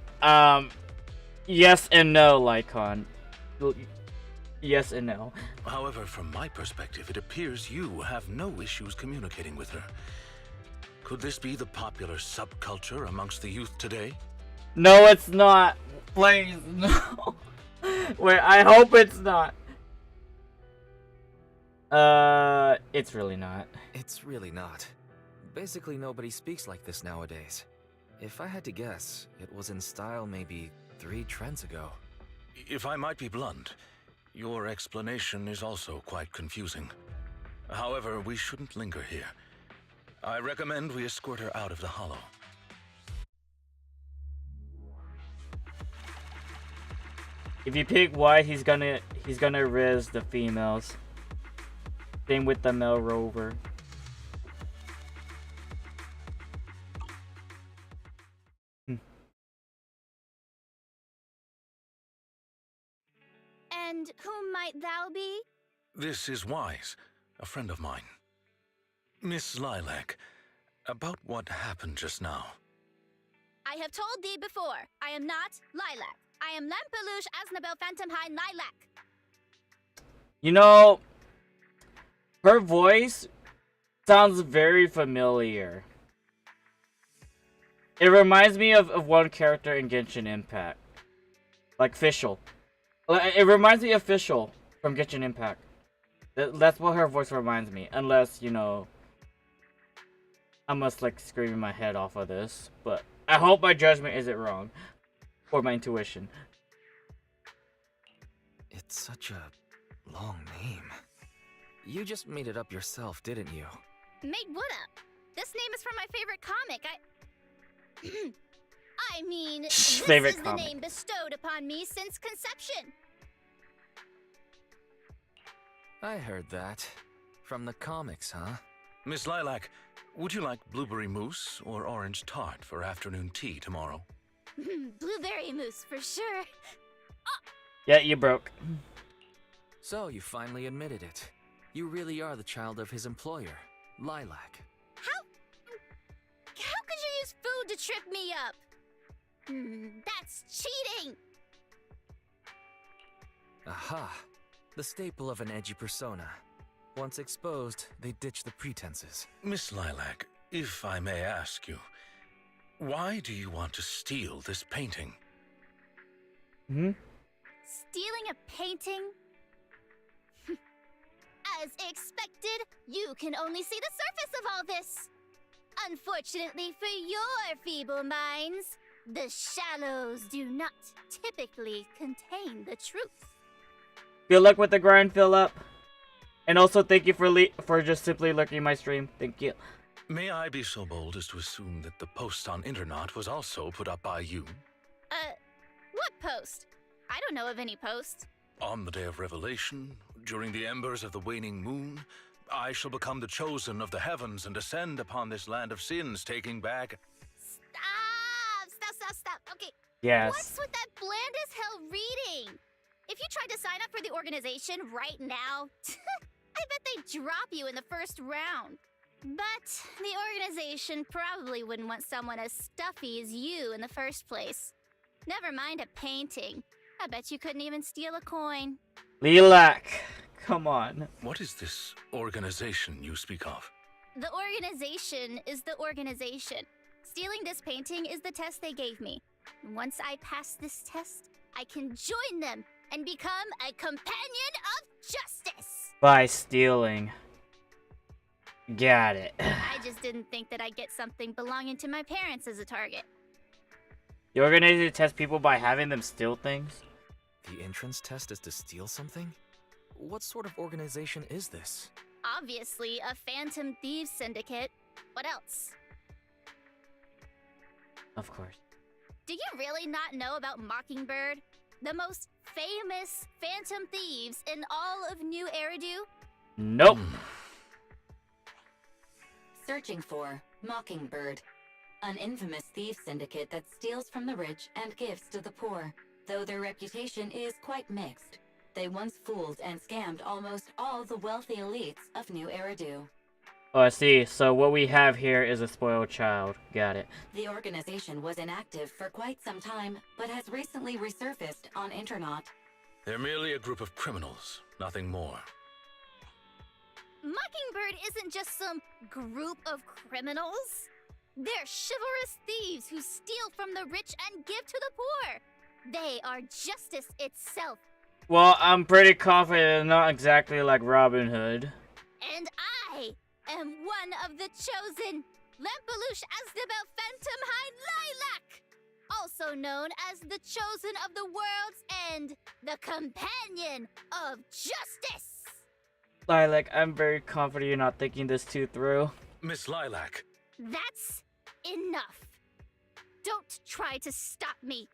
[SPEAKER 1] yes and no, Lycon. Yes and no.
[SPEAKER 17] However, from my perspective, it appears you have no issues communicating with her. Could this be the popular subculture amongst the youth today?
[SPEAKER 1] No, it's not. Please, no. Wait, I hope it's not. It's really not.
[SPEAKER 5] It's really not. Basically, nobody speaks like this nowadays. If I had to guess, it was in style maybe 3 trends ago.
[SPEAKER 17] If I might be blunt, your explanation is also quite confusing. However, we shouldn't linger here. I recommend we escort her out of the hollow.
[SPEAKER 1] If you pick white, he's gonna riz the females. Same with the male rover.
[SPEAKER 8] And whom might thou be?
[SPEAKER 17] This is Wise, a friend of mine. Miss Lilac, about what happened just now.
[SPEAKER 8] I have told thee before, I am not Lilac. I am Lampeluche Asnabel Phantom High Lilac.
[SPEAKER 1] You know, her voice sounds very familiar. It reminds me of one character in Genshin Impact. Like Fischl. It reminds me of Fischl from Genshin Impact. That's what her voice reminds me. Unless, you know, I must like screaming my head off of this. But I hope my judgment isn't wrong. Or my intuition.
[SPEAKER 5] It's such a long name. You just made it up yourself, didn't you?
[SPEAKER 8] Made what up? This name is from my favorite comic. I mean, this
[SPEAKER 1] Favorite
[SPEAKER 8] is
[SPEAKER 1] comic.
[SPEAKER 8] the name bestowed upon me since conception.
[SPEAKER 5] I heard that. From the comics, huh?
[SPEAKER 17] Miss Lilac, would you like blueberry mousse or orange tart for afternoon tea tomorrow?
[SPEAKER 8] Blueberry mousse for sure.
[SPEAKER 1] Yeah, you broke.
[SPEAKER 5] So you finally admitted it. You really are the child of his employer, Lilac.
[SPEAKER 8] How could you use food to trip me up? That's cheating!
[SPEAKER 5] Aha! The staple of an edgy persona. Once exposed, they ditch the pretenses.
[SPEAKER 17] Miss Lilac, if I may ask you, why do you want to steal this painting?
[SPEAKER 8] Stealing a painting? As expected, you can only see the surface of all this. Unfortunately for your feeble minds, the shallows do not typically contain the truth.
[SPEAKER 1] Good luck with the grind, Philip. And also thank you for just simply lurking my stream. Thank you.
[SPEAKER 17] May I be so bold as to assume that the post on Internet was also put up by you?
[SPEAKER 8] What post? I don't know of any post.
[SPEAKER 17] On the day of revelation, during the embers of the waning moon, I shall become the chosen of the heavens and descend upon this land of sins, taking back...
[SPEAKER 8] Stop. Okay.
[SPEAKER 1] Yes.
[SPEAKER 8] What's with that bland as hell reading? If you tried to sign up for the organization right now, I bet they'd drop you in the first round. But the organization probably wouldn't want someone as stuffy as you in the first place. Never mind a painting. I bet you couldn't even steal a coin.
[SPEAKER 1] Lilac, come on.
[SPEAKER 17] What is this organization you speak of?
[SPEAKER 8] The organization is the organization. Stealing this painting is the test they gave me. Once I pass this test, I can join them and become a companion of justice.
[SPEAKER 1] By stealing. Got it.
[SPEAKER 8] I just didn't think that I'd get something belonging to my parents as a target.
[SPEAKER 1] The organization tests people by having them steal things?
[SPEAKER 5] The entrance test is to steal something? What sort of organization is this?
[SPEAKER 8] Obviously, a phantom thieves syndicate. What else?
[SPEAKER 1] Of course.
[SPEAKER 8] Do you really not know about Mockingbird? The most famous phantom thieves in all of New Eridu?
[SPEAKER 1] Nope.
[SPEAKER 7] Searching for Mockingbird, an infamous thief syndicate that steals from the rich and gives to the poor. Though their reputation is quite mixed, they once fooled and scammed almost all the wealthy elites of New Eridu.
[SPEAKER 1] Oh, I see. So what we have here is a spoiled child. Got it.
[SPEAKER 7] The organization was inactive for quite some time, but has recently resurfaced on Internet.
[SPEAKER 17] They're merely a group of criminals, nothing more.
[SPEAKER 8] Mockingbird isn't just some group of criminals. They're chivalrous thieves who steal from the rich and give to the poor. They are justice itself.
[SPEAKER 1] Well, I'm pretty confident they're not exactly like Robin Hood.
[SPEAKER 8] And I am one of the chosen. Lampeluche Asdabel Phantom Hind Lilac, also known as the chosen of the world's end, the companion of justice.
[SPEAKER 1] Lilac, I'm very confident you're not thinking this too through.
[SPEAKER 17] Miss Lilac.
[SPEAKER 8] That's enough. Don't try to stop me.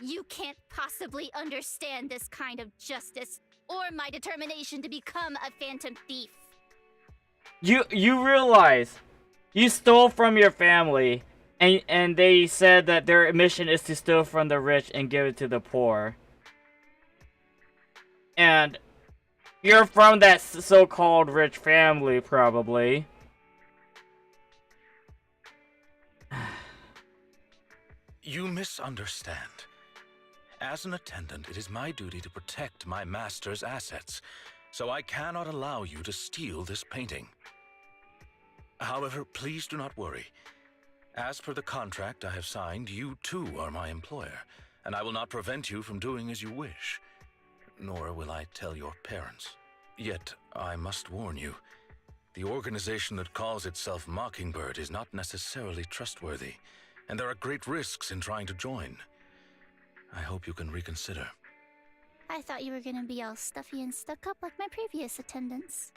[SPEAKER 8] You can't possibly understand this kind of justice or my determination to become a phantom thief.
[SPEAKER 1] You realize you stole from your family and they said that their mission is to steal from the rich and give it to the poor. And you're from that so-called rich family, probably.
[SPEAKER 17] You misunderstand. As an attendant, it is my duty to protect my master's assets, so I cannot allow you to steal this painting. However, please do not worry. As per the contract I have signed, you too are my employer, and I will not prevent you from doing as you wish. Nor will I tell your parents. Yet, I must warn you, the organization that calls itself Mockingbird is not necessarily trustworthy, and there are great risks in trying to join. I hope you can reconsider.
[SPEAKER 8] I thought you were gonna be all stuffy and stuck up like my previous attendants.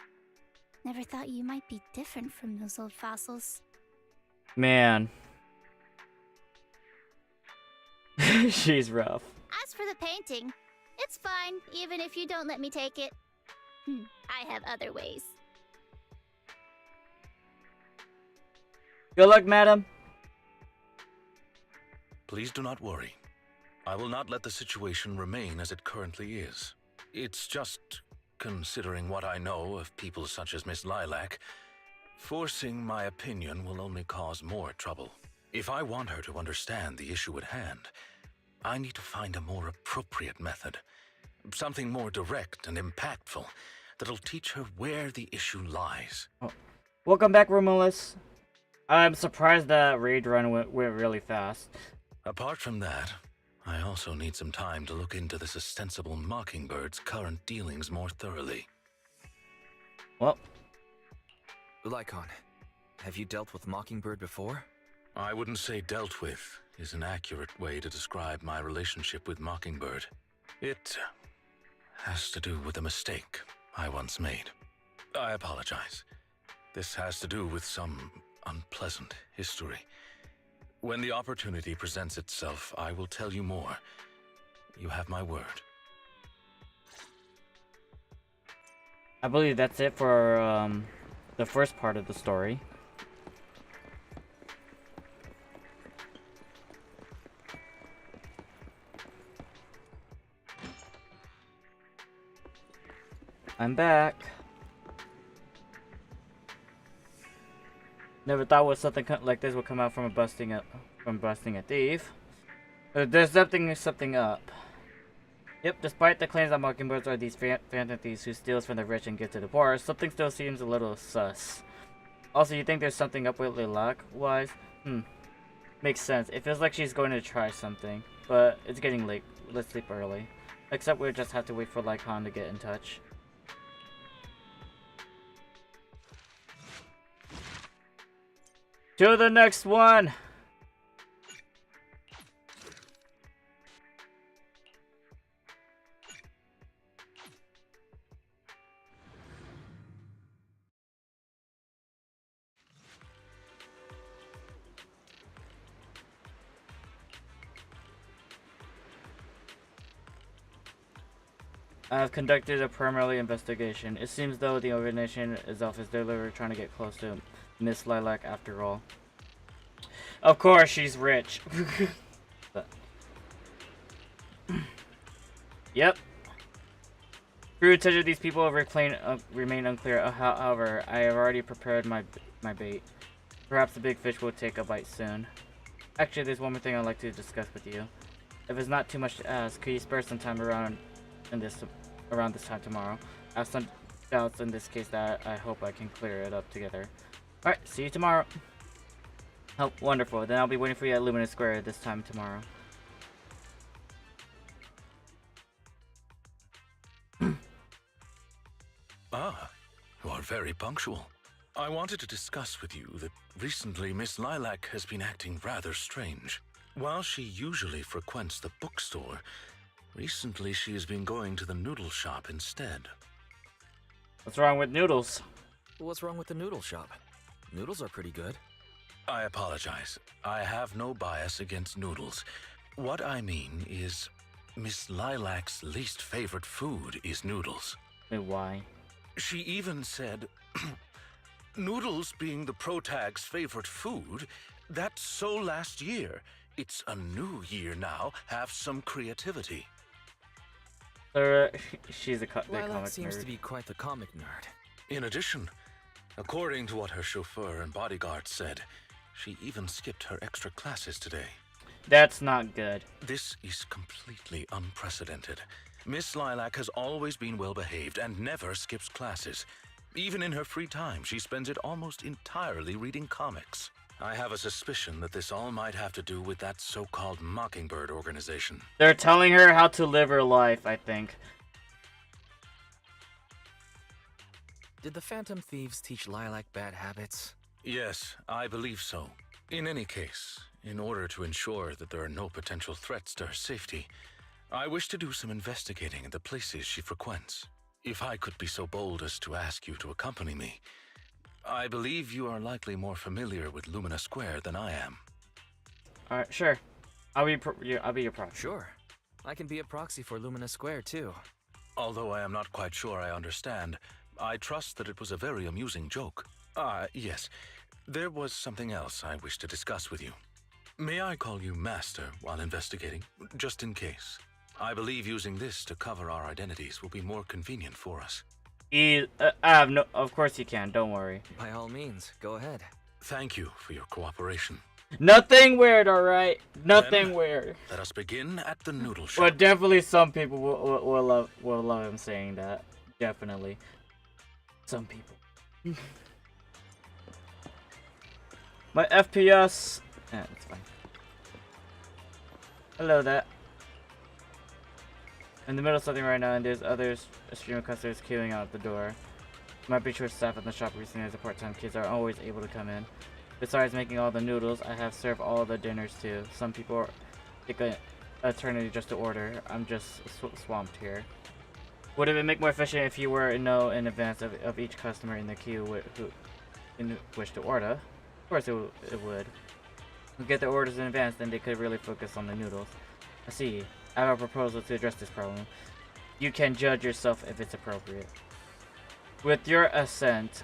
[SPEAKER 8] Never thought you might be different from those old fossils.
[SPEAKER 1] Man. She's rough.
[SPEAKER 8] As for the painting, it's fine, even if you don't let me take it. I have other ways.
[SPEAKER 1] Good luck, madam.
[SPEAKER 17] Please do not worry. I will not let the situation remain as it currently is. It's just, considering what I know of people such as Miss Lilac, forcing my opinion will only cause more trouble. If I want her to understand the issue at hand, I need to find a more appropriate method. Something more direct and impactful that'll teach her where the issue lies.
[SPEAKER 1] Oh. Welcome back, Romulus. I'm surprised that raid run went really fast.
[SPEAKER 17] Apart from that, I also need some time to look into this ostensible Mockingbird's current dealings more thoroughly.
[SPEAKER 1] Well,
[SPEAKER 5] Lycon, have you dealt with Mockingbird before?
[SPEAKER 17] I wouldn't say dealt with is an accurate way to describe my relationship with Mockingbird. It has to do with a mistake I once made. I apologize. This has to do with some unpleasant history. When the opportunity presents itself, I will tell you more. You have my word.
[SPEAKER 1] I believe that's it for the first part of the story. I'm back. Never thought something like this would come out from busting a thief. There's something up. Yep, despite the claims that Mockingbirds are these phantom thieves who steals from the rich and gives to the poor, something still seems a little sus. Also, you think there's something up with Lilac wise? Makes sense. It feels like she's going to try something, but it's getting late. Let's sleep early. Except we'll just have to wait for Lycon to get in touch. To the next one! I have conducted a preliminary investigation. It seems though the organization itself is deliberately trying to get close to Miss Lilac after all. Of course, she's rich. But... Yep. True intention of these people remain unclear. However, I have already prepared my bait. Perhaps the big fish will take a bite soon. Actually, there's one more thing I'd like to discuss with you. If it's not too much to ask, could you spare some time around this time tomorrow? I have some doubts in this case that I hope I can clear it up together. Alright, see you tomorrow. Oh, wonderful. Then I'll be waiting for you at Lumina Square this time tomorrow.
[SPEAKER 21] Ah, you are very punctual. I wanted to discuss with you that recently Miss Lilac has been acting rather strange. While she usually frequents the bookstore, recently she has been going to the noodle shop instead.
[SPEAKER 1] What's wrong with noodles?
[SPEAKER 5] What's wrong with the noodle shop? Noodles are pretty good.
[SPEAKER 21] I apologize. I have no bias against noodles. What I mean is, Miss Lilac's least favorite food is noodles.
[SPEAKER 1] Wait, why?
[SPEAKER 21] She even said, noodles being the protag's favorite food, that's so last year. It's a new year now. Have some creativity.
[SPEAKER 1] She's a big
[SPEAKER 5] Lilac
[SPEAKER 1] comic
[SPEAKER 5] seems
[SPEAKER 1] nerd.
[SPEAKER 5] to be quite the comic nerd.
[SPEAKER 21] In addition, according to what her chauffeur and bodyguard said, she even skipped her extra classes today.
[SPEAKER 1] That's not good.
[SPEAKER 21] This is completely unprecedented. Miss Lilac has always been well behaved and never skips classes. Even in her free time, she spends it almost entirely reading comics. I have a suspicion that this all might have to do with that so-called Mockingbird organization.
[SPEAKER 1] They're telling her how to live her life, I think.
[SPEAKER 5] Did the Phantom Thieves teach Lilac bad habits?
[SPEAKER 21] Yes, I believe so. In any case, in order to ensure that there are no potential threats to her safety, I wish to do some investigating at the places she frequents. If I could be so bold as to ask you to accompany me. I believe you are likely more familiar with Lumina Square than I am.
[SPEAKER 1] Alright, sure. I'll be your proxy.
[SPEAKER 5] Sure. I can be a proxy for Lumina Square, too.
[SPEAKER 21] Although I am not quite sure I understand, I trust that it was a very amusing joke. Yes. There was something else I wish to discuss with you. May I call you Master while investigating, just in case? I believe using this to cover our identities will be more convenient for us.
[SPEAKER 1] Of course you can, don't worry.
[SPEAKER 5] By all means, go ahead.
[SPEAKER 21] Thank you for your cooperation.
[SPEAKER 1] Nothing weird, alright? Nothing weird.
[SPEAKER 21] Let us begin at the noodle shop.
[SPEAKER 1] Well, definitely some people will love him saying that. Definitely. Some people. My FPS. That's fine. Hello there. In the middle of something right now, and there's other stream of customers queuing out the door. Might be sure staff at the shop recently as the part-time kids are always able to come in. Besides making all the noodles, I have served all the dinners too. Some people take an eternity just to order. I'm just swamped here. Would it make more efficient if you were to know in advance of each customer in the queue who wish to order? Of course it would. We get the orders in advance, then they could really focus on the noodles. I see. I have a proposal to address this problem. You can judge yourself if it's appropriate. With your assent,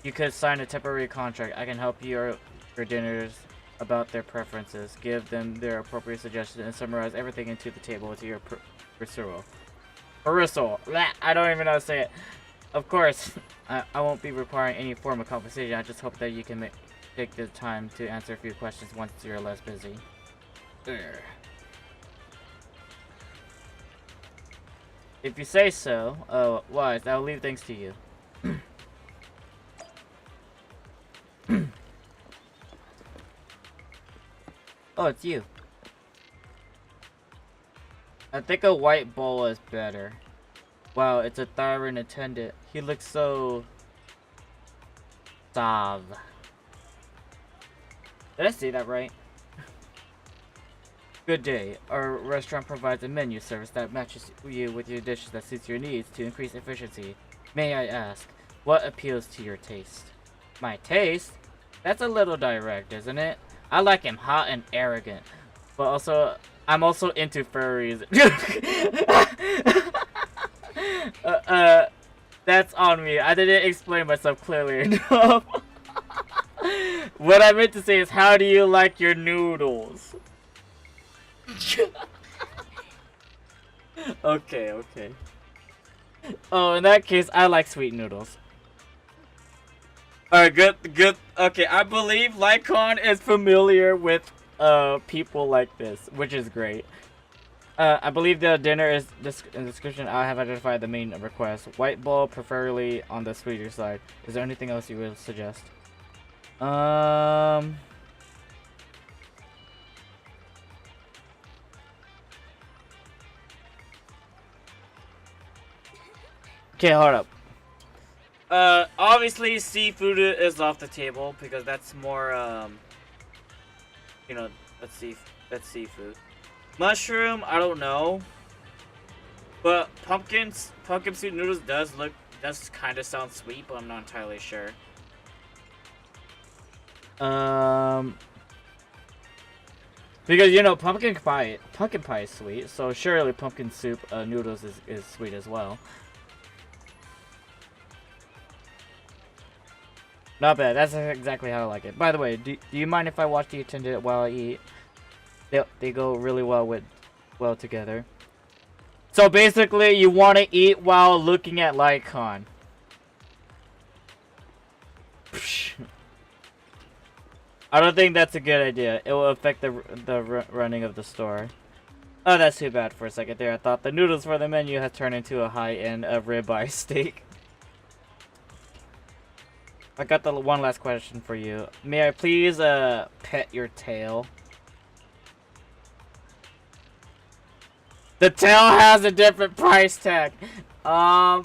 [SPEAKER 1] you could sign a temporary contract. I can help your dinners about their preferences, give them their appropriate suggestions, and summarize everything into the table to your perusal. I don't even know how to say it. Of course, I won't be requiring any form of compensation. I just hope that you can take the time to answer a few questions once you're less busy. If you say so, wise, I'll leave things to you. Oh, it's you. I think a white bowl is better. Wow, it's a thyroid attendant. He looks so... suave. Did I say that right? Good day. Our restaurant provides a menu service that matches you with your dishes that suits your needs to increase efficiency. May I ask, what appeals to your taste? My taste? That's a little direct, isn't it? I like him hot and arrogant. But also, I'm also into furries. That's on me. I didn't explain myself clearly enough. What I meant to say is, how do you like your noodles? Okay, okay. Oh, in that case, I like sweet noodles. Alright, good. Okay, I believe Lycon is familiar with people like this, which is great. I believe the dinner is in the description. I have identified the main request. White bowl, preferably on the sweeter side. Is there anything else you would suggest? Okay, hold up. Obviously seafood is off the table because that's more, you know, that's seafood. Mushroom, I don't know. But pumpkin sweet noodles does kind of sound sweet, but I'm not entirely sure. Because you know pumpkin pie is sweet, so surely pumpkin soup noodles is sweet as well. Not bad. That's exactly how I like it. By the way, do you mind if I watch the attendant while I eat? They go really well together. So basically, you want to eat while looking at Lycon. I don't think that's a good idea. It will affect the running of the store. Oh, that's too bad for a second there. I thought the noodles for the menu had turned into a high-end ribeye steak. I got the one last question for you. May I please pet your tail? The tail has a different price tag. Yeah,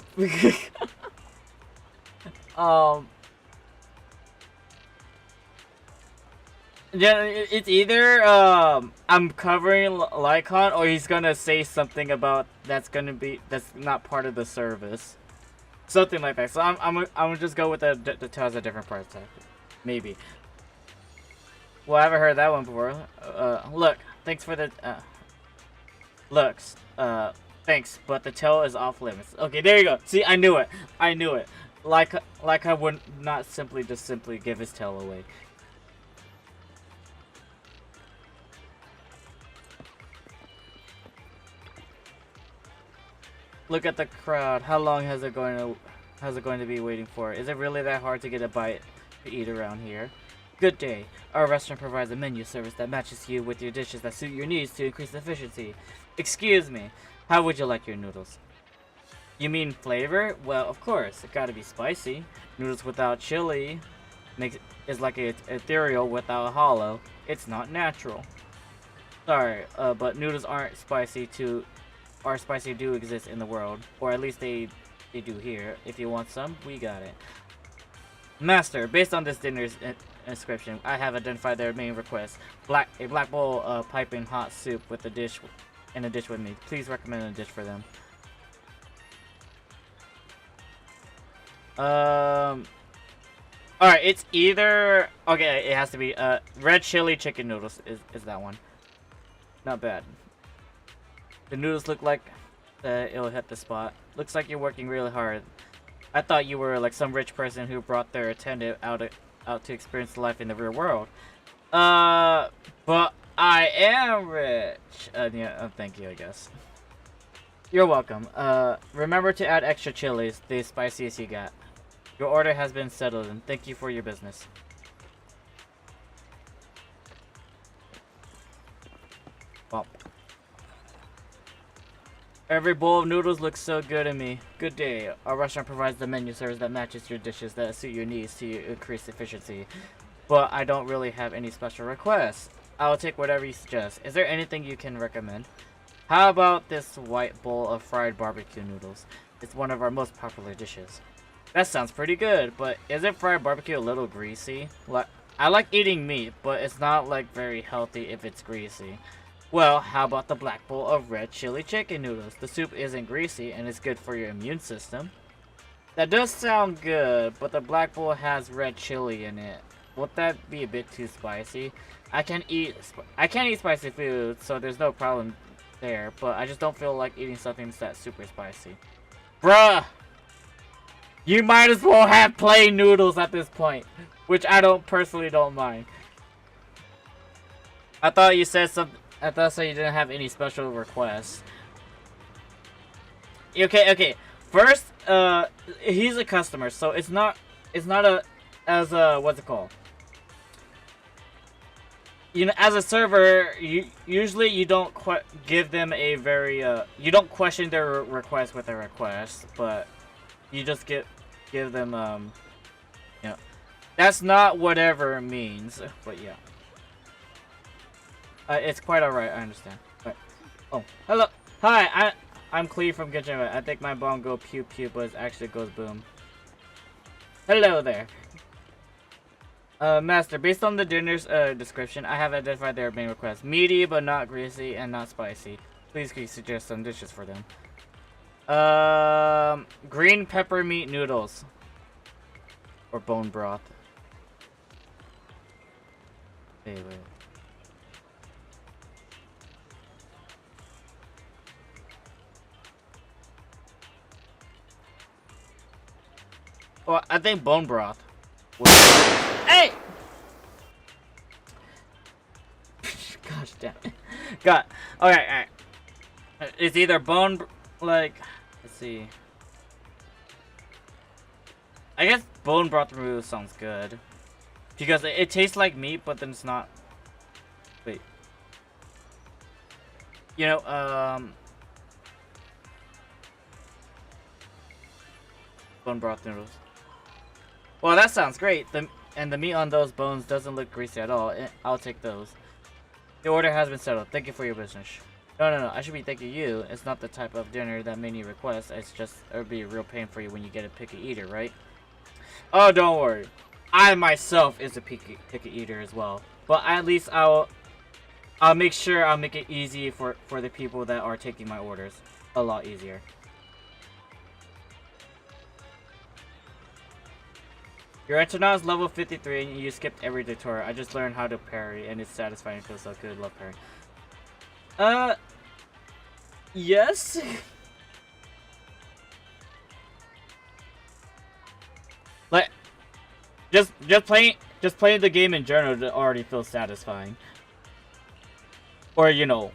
[SPEAKER 1] it's either I'm covering Lycon or he's gonna say something about that's not part of the service. Something like that. So I'm gonna just go with the tail has a different price tag. Maybe. Well, I haven't heard that one before. Look, thanks for the looks. Thanks, but the tail is off limits. Okay, there you go. See, I knew it. I knew it. Like I would not simply give his tail away. Look at the crowd. How long has it going to be waiting for? Is it really that hard to get a bite to eat around here? Good day. Our restaurant provides a menu service that matches you with your dishes that suit your needs to increase efficiency. Excuse me. How would you like your noodles? You mean flavor? Well, of course. It gotta be spicy. Noodles without chili is like an ethereal without a hollow. It's not natural. Sorry, but noodles aren't spicy do exist in the world, or at least they do here. If you want some, we got it. Master, based on this dinner's inscription, I have identified their main request: a black bowl of piping hot soup with a dish with me. Please recommend a dish for them. All right, it's either okay. It has to be red chili chicken noodles is that one. Not bad. The noodles look like it'll hit the spot. Looks like you're working really hard. I thought you were like some rich person who brought their attendant out to experience life in the real world. But I am rich. Yeah, thank you, I guess. You're welcome. Remember to add extra chilies, the spiciest you got. Your order has been settled, and thank you for your business. Bump. Every bowl of noodles looks so good to me. Good day. Our restaurant provides the menu service that matches your dishes that suit your needs to increase efficiency. But I don't really have any special requests. I'll take whatever you suggest. Is there anything you can recommend? How about this white bowl of fried barbecue noodles? It's one of our most popular dishes. That sounds pretty good, but isn't fried barbecue a little greasy? I like eating meat, but it's not like very healthy if it's greasy. Well, how about the black bowl of red chili chicken noodles? The soup isn't greasy and it's good for your immune system. That does sound good, but the black bowl has red chili in it. Won't that be a bit too spicy? I can't eat spicy food, so there's no problem there, but I just don't feel like eating something that's super spicy. Bruh! You might as well have plain noodles at this point. which I personally don't mind. I thought you said some. I thought so you didn't have any special requests. Okay. First, he's a customer, so it's not as a what's it called? You know, as a server, usually you don't give them a very you don't question their request with a request, but you just give them you know, that's not whatever it means, but yeah. It's quite alright, I understand. But, oh, hello, hi, I'm Cleve from Genshin. I think my bomb go pew pew, but it actually goes boom. Hello there. Master, based on the dinner's description, I have identified their main requests. Meaty, but not greasy, and not spicy. Please can you suggest some dishes for them? Green pepper meat noodles. Or bone broth. Wait. Well, I think bone broth. Hey! Gosh damn it. God. Alright. It's either let's see. I guess bone broth noodle sounds good. Because it tastes like meat, but then it's not. Wait. You know, bone broth noodles. Well, that sounds great. And the meat on those bones doesn't look greasy at all. I'll take those. The order has been settled. Thank you for your business. No. I should be thanking you. It's not the type of dinner that many request. It's just, it would be a real pain for you when you get a picky eater, right? Oh, don't worry. I myself is a picky eater as well. But at least I'll make sure I'll make it easy for the people that are taking my orders. A lot easier. Your Antonaut is level 53 and you skipped every tutorial. I just learned how to parry and it's satisfying. It feels so good. Love parry. Yes? Like, just playing the game in general already feels satisfying. Or, you know,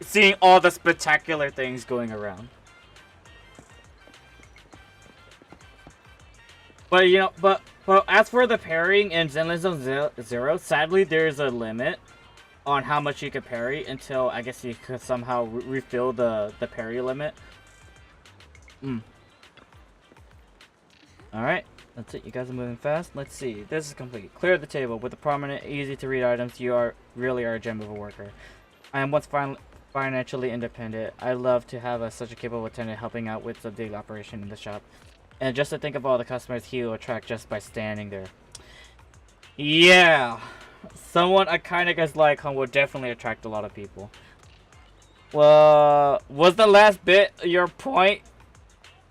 [SPEAKER 1] seeing all the spectacular things going around. But you know, but as for the parrying in Zenless Zone Zero, sadly there's a limit on how much you can parry until I guess you could somehow refill the parry limit. Alright, that's it. You guys are moving fast. Let's see. This is complete. Clear the table. With the prominent, easy to read items, you really are a gem of a worker. I am once financially independent. I love to have such a capable attendant helping out with the daily operation in the shop. And just to think of all the customers he will attract just by standing there. Yeah. Someone I kind of guess like him will definitely attract a lot of people. Well, was the last bit your point?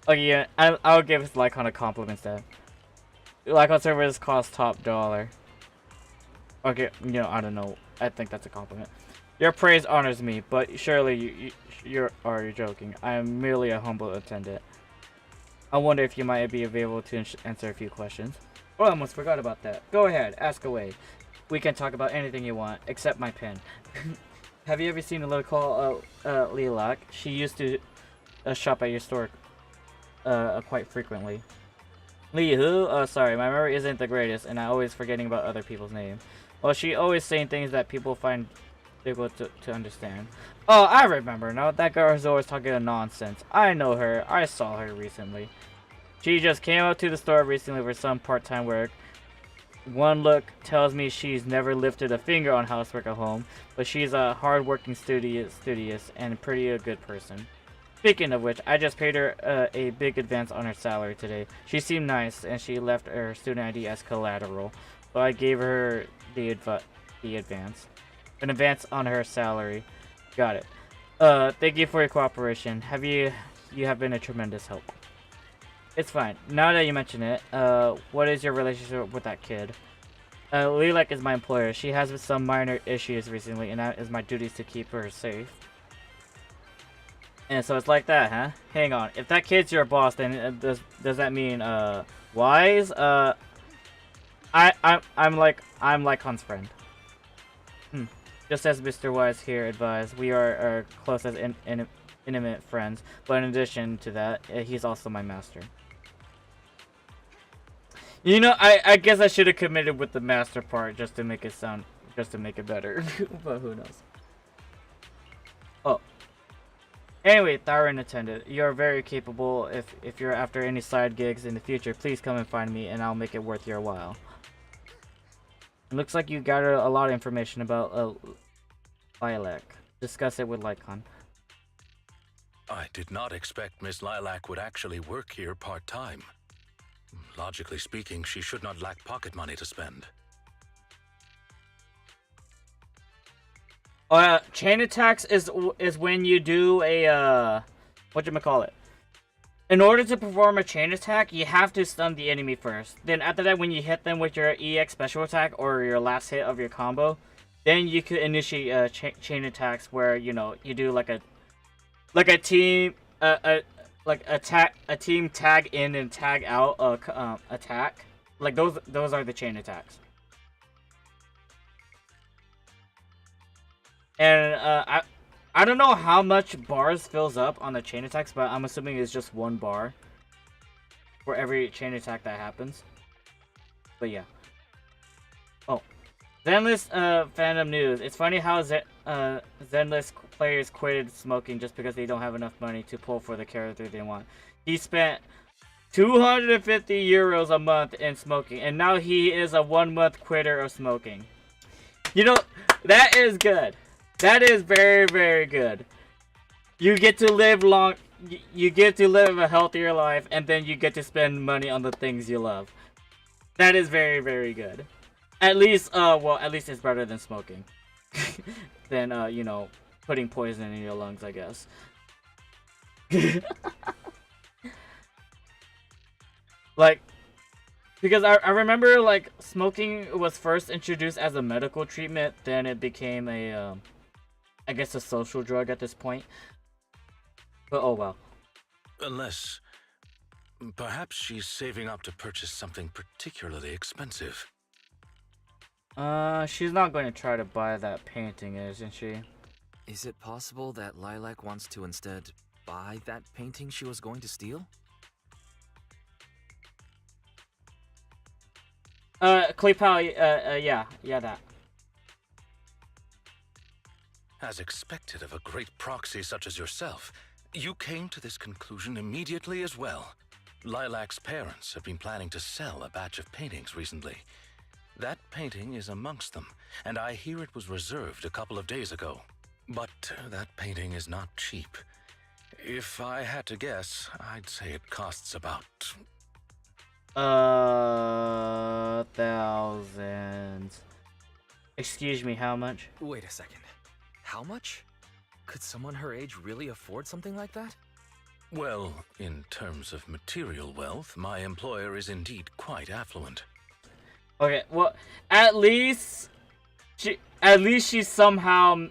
[SPEAKER 1] Oh yeah, I'll give Lycon a compliment then. Lycon servers cost top dollar. Okay, you know, I don't know. I think that's a compliment. Your praise honors me, but surely you're joking. I am merely a humble attendant. I wonder if you might be available to answer a few questions. Oh, I almost forgot about that. Go ahead, ask away. We can talk about anything you want, except my pen. Have you ever seen a little called Lilac? She used to shop at your store quite frequently. Lee who? Sorry, my memory isn't the greatest, and I'm always forgetting about other people's names. Well, she always saying things that people find difficult to understand. Oh, I remember now. That girl is always talking nonsense. I know her. I saw her recently. She just came up to the store recently for some part-time work. One look tells me she's never lifted a finger on housework at home, but she's a hard-working, studious, and pretty good person. Speaking of which, I just paid her a big advance on her salary today. She seemed nice, and she left her student ID as collateral, so I gave her the advance. An advance on her salary. Got it. Thank you for your cooperation. You have been a tremendous help. It's fine. Now that you mention it, what is your relationship with that kid? Lilac is my employer. She has some minor issues recently, and that is my duty to keep her safe. And so it's like that, huh? Hang on. If that kid's your boss, then does that mean, Wise? I'm like Han's friend. Just as Mr. Wise here advised, we are close as intimate friends. But in addition to that, he's also my master. You know, I guess I should have committed with the master part just to make it better. But who knows? Oh. Anyway, Thyron attended. You are very capable. If you're after any side gigs in the future, please come and find me, and I'll make it worth your while. It looks like you gathered a lot of information about Lilac. Discuss it with Lycon.
[SPEAKER 17] I did not expect Miss Lilac would actually work here part-time. Logically speaking, she should not lack pocket money to spend.
[SPEAKER 1] Chain attacks is when you do a whatchamacallit. In order to perform a chain attack, you have to stun the enemy first. Then after that, when you hit them with your EX special attack or your last hit of your combo, then you could initiate chain attacks where, you know, you do like a team a team tag in and tag out attack. Like those are the chain attacks. And I don't know how much bars fills up on the chain attacks, but I'm assuming it's just 1 bar for every chain attack that happens. But yeah. Oh, Zenless fandom news. It's funny how Zenless players quitted smoking just because they don't have enough money to pull for the character they want. He spent 250 euros a month in smoking, and now he is a 1-month quitter of smoking. You know, that is good. That is very, very good. You get to live long. You get to live a healthier life, and then you get to spend money on the things you love. That is very, very good. At least, at least it's better than smoking. Than, you know, putting poison in your lungs, I guess. Like, because I remember, like, smoking was first introduced as a medical treatment, then it became a, I guess a social drug at this point. But oh well.
[SPEAKER 17] Unless, perhaps she's saving up to purchase something particularly expensive.
[SPEAKER 1] She's not going to try to buy that painting, isn't she?
[SPEAKER 5] Is it possible that Lilac wants to instead buy that painting she was going to steal?
[SPEAKER 1] Kleepal, yeah, that.
[SPEAKER 17] As expected of a great proxy such as yourself, you came to this conclusion immediately as well. Lilac's parents have been planning to sell a batch of paintings recently. That painting is amongst them, and I hear it was reserved a couple of days ago. But that painting is not cheap. If I had to guess, I'd say it costs about...
[SPEAKER 1] 1,000. Excuse me, how much?
[SPEAKER 5] Wait a second. How much? Could someone her age really afford something like that?
[SPEAKER 17] Well, in terms of material wealth, my employer is indeed quite affluent.
[SPEAKER 1] Okay, well, at least she's somehow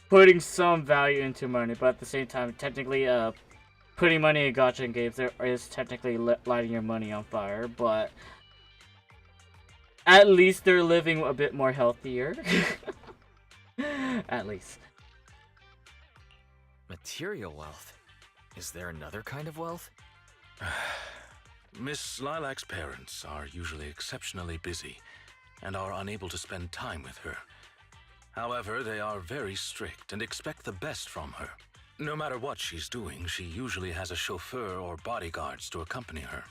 [SPEAKER 1] putting some value into money, but at the same time, technically, putting money in gacha games is technically lighting your money on fire, but at least they're living a bit more healthier. At least.
[SPEAKER 5] Material wealth? Is there another kind of wealth?
[SPEAKER 17] Miss Lilac's parents are usually exceptionally busy and are unable to spend time with her. However, they are very strict and expect the best from her. No matter what she's doing, she usually has a chauffeur or bodyguards to accompany her.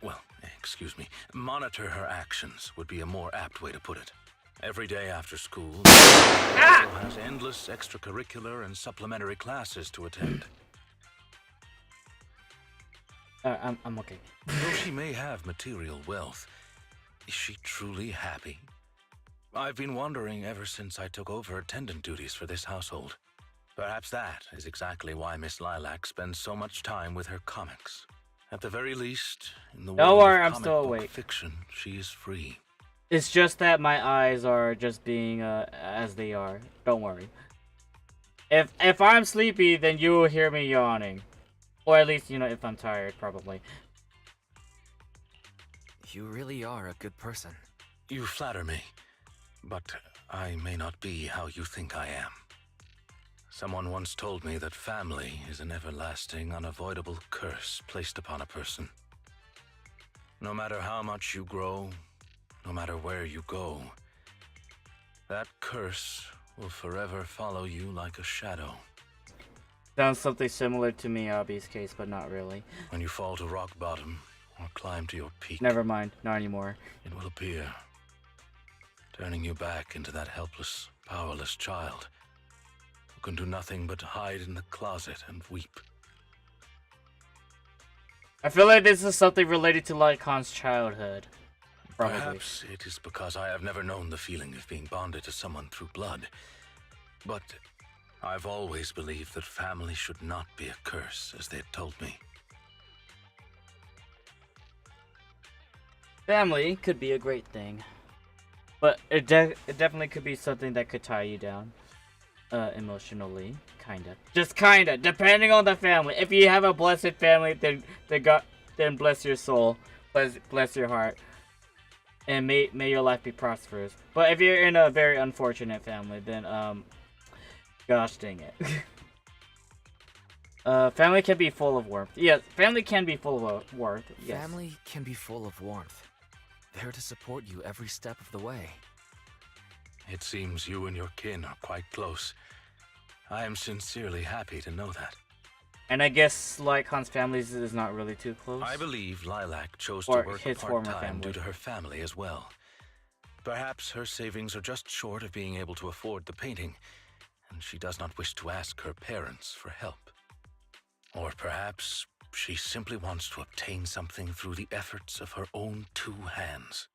[SPEAKER 17] Well, excuse me, monitor her actions would be a more apt way to put it. Every day after school, she also has endless extracurricular and supplementary classes to attend.
[SPEAKER 1] I'm okay.
[SPEAKER 17] Though she may have material wealth, is she truly happy? I've been wondering ever since I took over attendant duties for this household. Perhaps that is exactly why Miss Lilac spends so much time with her comics. At the very least, in the world of
[SPEAKER 1] I'm
[SPEAKER 17] comic
[SPEAKER 1] still
[SPEAKER 17] book
[SPEAKER 1] awake.
[SPEAKER 17] fiction, she is free.
[SPEAKER 1] It's just that my eyes are just being as they are. Don't worry. If I'm sleepy, then you will hear me yawning. Or at least, you know, if I'm tired, probably.
[SPEAKER 5] You really are a good person.
[SPEAKER 17] You flatter me, but I may not be how you think I am. Someone once told me that family is an everlasting, unavoidable curse placed upon a person. No matter how much you grow, no matter where you go, that curse will forever follow you like a shadow.
[SPEAKER 1] Sounds something similar to Miyabi's case, but not really.
[SPEAKER 17] When you fall to rock bottom or climb to your peak,
[SPEAKER 1] Never mind, not anymore.
[SPEAKER 17] it will appear, turning you back into that helpless, powerless child who can do nothing but hide in the closet and weep.
[SPEAKER 1] I feel like this is something related to Lycon's childhood. Probably.
[SPEAKER 17] Perhaps it is because I have never known the feeling of being bonded to someone through blood. But I've always believed that family should not be a curse, as they had told me.
[SPEAKER 1] Family could be a great thing. But it definitely could be something that could tie you down. Emotionally. Kinda. Just kinda. Depending on the family. If you have a blessed family, then bless your soul. Bless your heart. And may your life be prosperous. But if you're in a very unfortunate family, then gosh dang it. Family can be full of warmth. Yes, family can be full of warmth. Yes.
[SPEAKER 5] Family can be full of warmth. There to support you every step of the way.
[SPEAKER 17] It seems you and your kin are quite close. I am sincerely happy to know that.
[SPEAKER 1] And I guess Lycon's family is not really too close.
[SPEAKER 17] I believe Lilac chose
[SPEAKER 1] Or
[SPEAKER 17] to work
[SPEAKER 1] his former
[SPEAKER 17] part-time
[SPEAKER 1] family.
[SPEAKER 17] due to her family as well. Perhaps her savings are just short of being able to afford the painting, and she does not wish to ask her parents for help. Or perhaps she simply wants to obtain something through the efforts of her own two hands.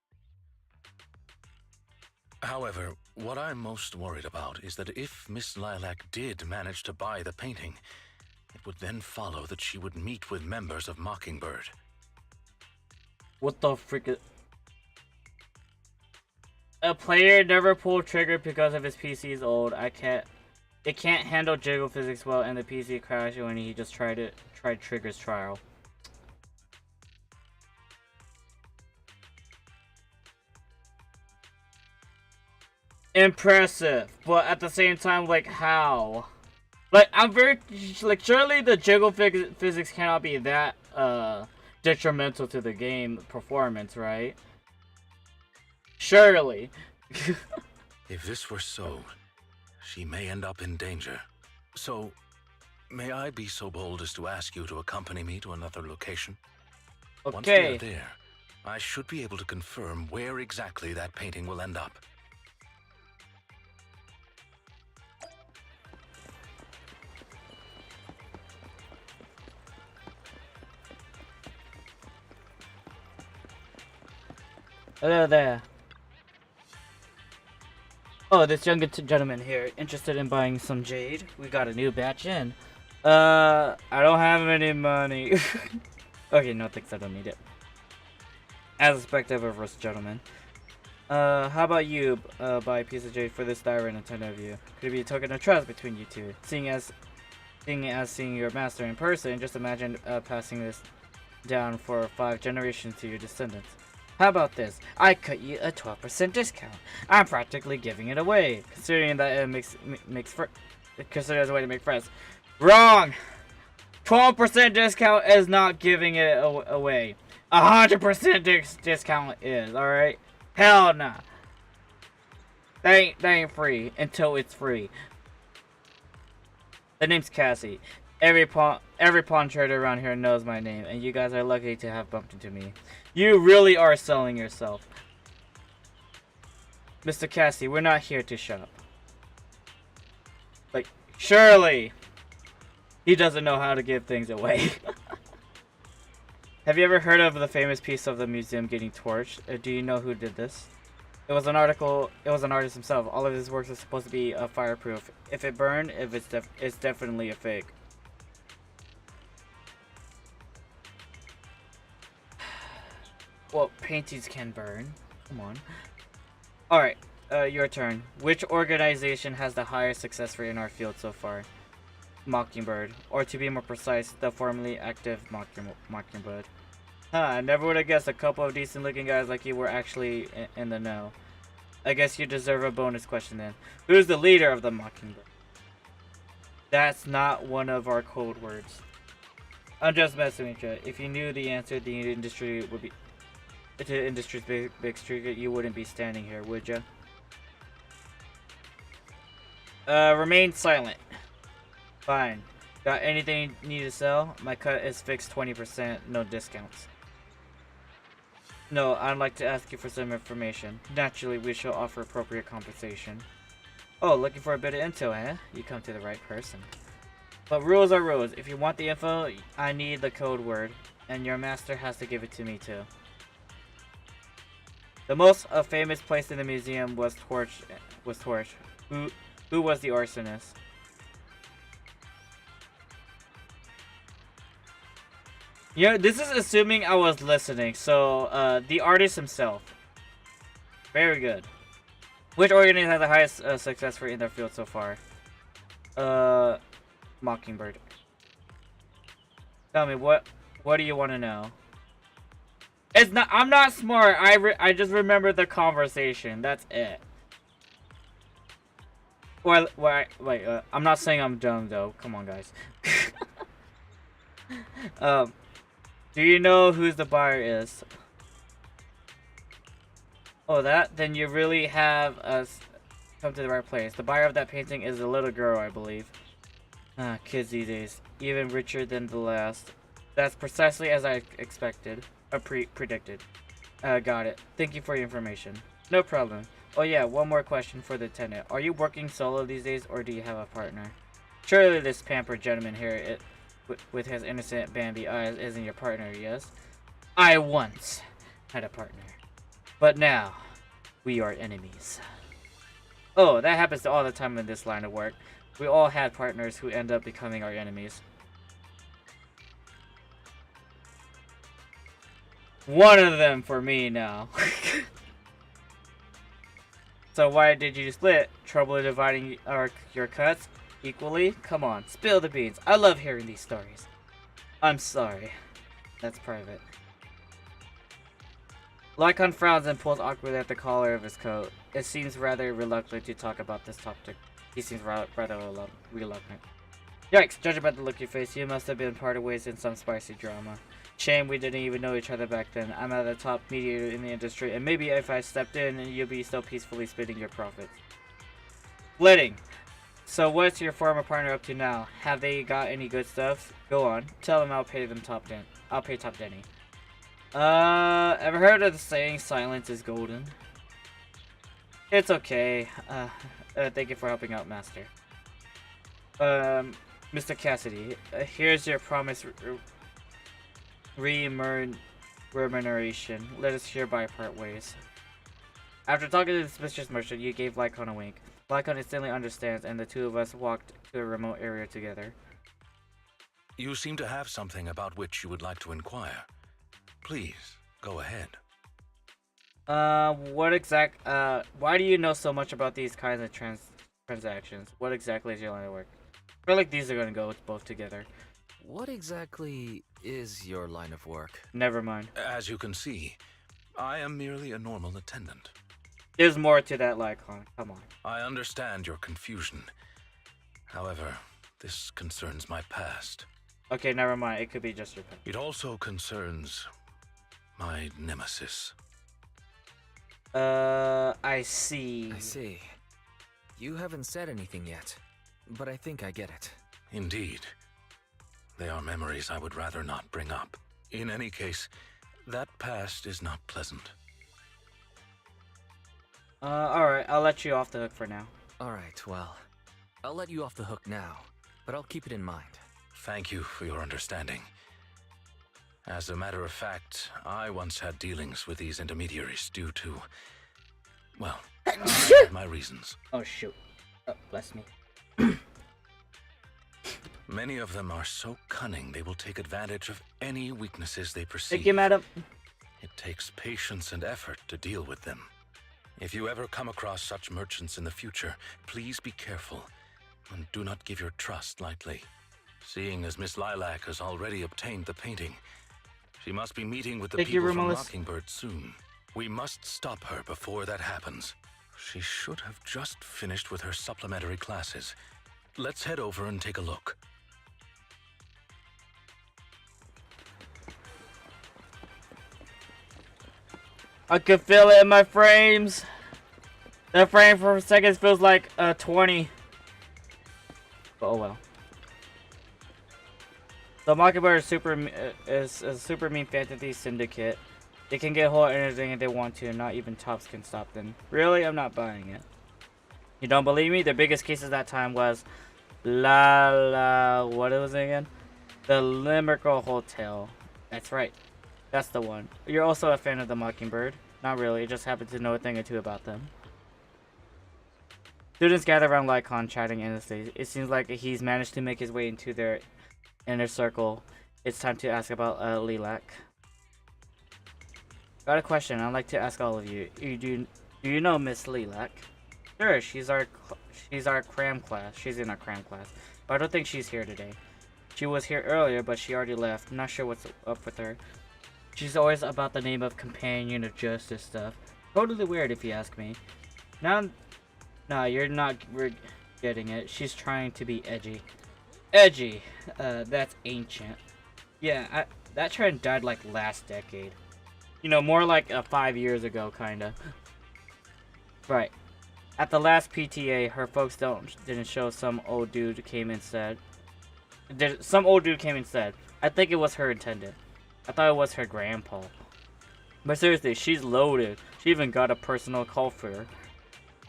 [SPEAKER 17] However, what I'm most worried about is that if Miss Lilac did manage to buy the painting, it would then follow that she would meet with members of Mockingbird.
[SPEAKER 1] What the frick is... A player never pulled trigger because of his PC is old. It can't handle jiggle physics well, and the PC crashed when he just tried Trigger's trial. Impressive, but at the same time, like, how? Like, I'm very, like, surely the jiggle physics cannot be that, detrimental to the game performance, right? Surely.
[SPEAKER 17] If this were so, she may end up in danger. So, may I be so bold as to ask you to accompany me to another location?
[SPEAKER 1] Okay.
[SPEAKER 17] Once we are there, I should be able to confirm where exactly that painting will end up.
[SPEAKER 1] Hello there. Oh, this young gentleman here, interested in buying some jade. We got a new batch in. I don't have any money. Okay, no thanks, I don't need it. As expected of us, gentlemen. How about you buy a piece of jade for this diary and attend of you? Could it be a token of trust between you two? Seeing your master in person, just imagine passing this down for 5 generations to your descendants. How about this? I cut you a 12% discount. I'm practically giving it away, considering that it considered as a way to make friends. Wrong! 12% discount is not giving it away. 100% discount is, alright? Hell nah. That ain't free until it's free. The name's Cassie. Every pawn trader around here knows my name, and you guys are lucky to have bumped into me. You really are selling yourself. Mr. Cassie, we're not here to shop. Like, surely he doesn't know how to give things away. Have you ever heard of the famous piece of the museum getting torched? Do you know who did this? It was an artist himself. All of his works are supposed to be fireproof. If it burned, it's definitely a fake. Well, paintings can burn. Come on. Alright, your turn. Which organization has the highest success rate in our field so far? Mockingbird. Or to be more precise, the formerly active Mockingbird. I never would have guessed a couple of decent looking guys like you were actually in the know. I guess you deserve a bonus question then. Who's the leader of the Mockingbird? That's not one of our code words. I'm just messing with you. If you knew the answer, the industry would be... To industry's big secret, you wouldn't be standing here, would you? Remain silent. Fine. Got anything you need to sell? My cut is fixed 20%, no discounts. No, I'd like to ask you for some information. Naturally, we shall offer appropriate compensation. Oh, looking for a bit of intel, eh? You come to the right person. But rules are rules. If you want the info, I need the code word, and your master has to give it to me too. The most famous place in the museum was Torch. Who was the arsonist? You know, this is assuming I was listening. So, the artist himself. Very good. Which organization has the highest success rate in their field so far? Mockingbird. Tell me, what do you want to know? It's not. I'm not smart. I just remember the conversation. That's it. Well, wait. I'm not saying I'm dumb though. Come on, guys. Do you know who the buyer is? Oh, that? Then you really have come to the right place. The buyer of that painting is a little girl, I believe. Kids these days, even richer than the last. That's precisely as I expected. Predicted. Got it. Thank you for your information. No problem. Oh yeah, one more question for the tenant. Are you working solo these days, or do you have a partner? Surely this pampered gentleman here, with his innocent Bambi eyes, isn't your partner, yes? I once had a partner. But now, we are enemies. Oh, that happens all the time in this line of work. We all had partners who end up becoming our enemies. One of them for me now. So why did you split? Trouble in dividing your cuts equally? Come on, spill the beans. I love hearing these stories. I'm sorry. That's private. Lycon frowns and pulls awkwardly at the collar of his coat. It seems rather reluctant to talk about this topic. He seems rather reluctant. Yikes, judging by the look on your face, you must have been parted ways in some spicy drama. Shame we didn't even know each other back then. I'm at the top mediator in the industry, and maybe if I stepped in, you'd be still peacefully splitting your profits. Splitting! So what's your former partner up to now? Have they got any good stuff? Go on. Tell them I'll pay them I'll pay top Denny. Ever heard of the saying, silence is golden? It's okay. Thank you for helping out, Master. Mr. Cassidy, here's your promised remuneration. Let us hereby part ways. After talking to the suspicious merchant, you gave Lycon a wink. Lycon instantly understands, and the two of us walked to a remote area together.
[SPEAKER 17] You seem to have something about which you would like to inquire. Please, go ahead.
[SPEAKER 1] Why do you know so much about these kinds of transactions? What exactly is your line of work? I feel like these are gonna go both together.
[SPEAKER 5] What exactly is your line of work?
[SPEAKER 1] Never mind.
[SPEAKER 17] As you can see, I am merely a normal attendant.
[SPEAKER 1] There's more to that, Lycon. Come on.
[SPEAKER 17] I understand your confusion. However, this concerns my past.
[SPEAKER 1] Okay, never mind. It could be just your past.
[SPEAKER 17] It also concerns my nemesis.
[SPEAKER 1] I see.
[SPEAKER 5] I see. You haven't said anything yet, but I think I get it.
[SPEAKER 17] Indeed. They are memories I would rather not bring up. In any case, that past is not pleasant.
[SPEAKER 1] Alright, I'll let you off the hook for now.
[SPEAKER 5] Alright, well, I'll let you off the hook now, but I'll keep it in mind.
[SPEAKER 17] Thank you for your understanding. As a matter of fact, I once had dealings with these intermediaries due to, well, I had my reasons.
[SPEAKER 1] Oh shoot. Oh, bless me.
[SPEAKER 17] Many of them are so cunning they will take advantage of any weaknesses they perceive.
[SPEAKER 1] Thank you, madam.
[SPEAKER 17] It takes patience and effort to deal with them. If you ever come across such merchants in the future, please be careful and do not give your trust lightly. Seeing as Miss Lilac has already obtained the painting, She must be meeting with the
[SPEAKER 1] Thank you,
[SPEAKER 17] people from
[SPEAKER 1] Romulus.
[SPEAKER 17] Mockingbird soon. We must stop her before that happens. She should have just finished with her supplementary classes. Let's head over and take a look.
[SPEAKER 1] I can feel it in my frames. That frame for seconds feels like 20. Oh well. The Mockingbird is a super mean fantasy syndicate. They can get hold of anything if they want to, and not even Tops can stop them. Really? I'm not buying it. You don't believe me? Their biggest case at that time was what was it again? The Limerickle Hotel. That's right. That's the one. You're also a fan of the Mockingbird. Not really, just happen to know a thing or two about them. Students gather around Lycon chatting endlessly. It seems like he's managed to make his way into their inner circle. It's time to ask about Lilac. Got a question I'd like to ask all of you. Do you know Miss Lilac? Sure, she's our cram class. She's in our cram class. But I don't think she's here today. She was here earlier, but she already left. Not sure what's up with her. She's always about the name of companion of justice stuff. Totally weird if you ask me. No, you're not getting it. She's trying to be edgy. Edgy. That's ancient. Yeah, that trend died like last decade. You know, more like 5 years ago, kinda. Right. At the last PTA, her folks didn't show. Some old dude came instead. Some old dude came instead. I think it was her intended. I thought it was her grandpa. But seriously, she's loaded. She even got a personal call for her.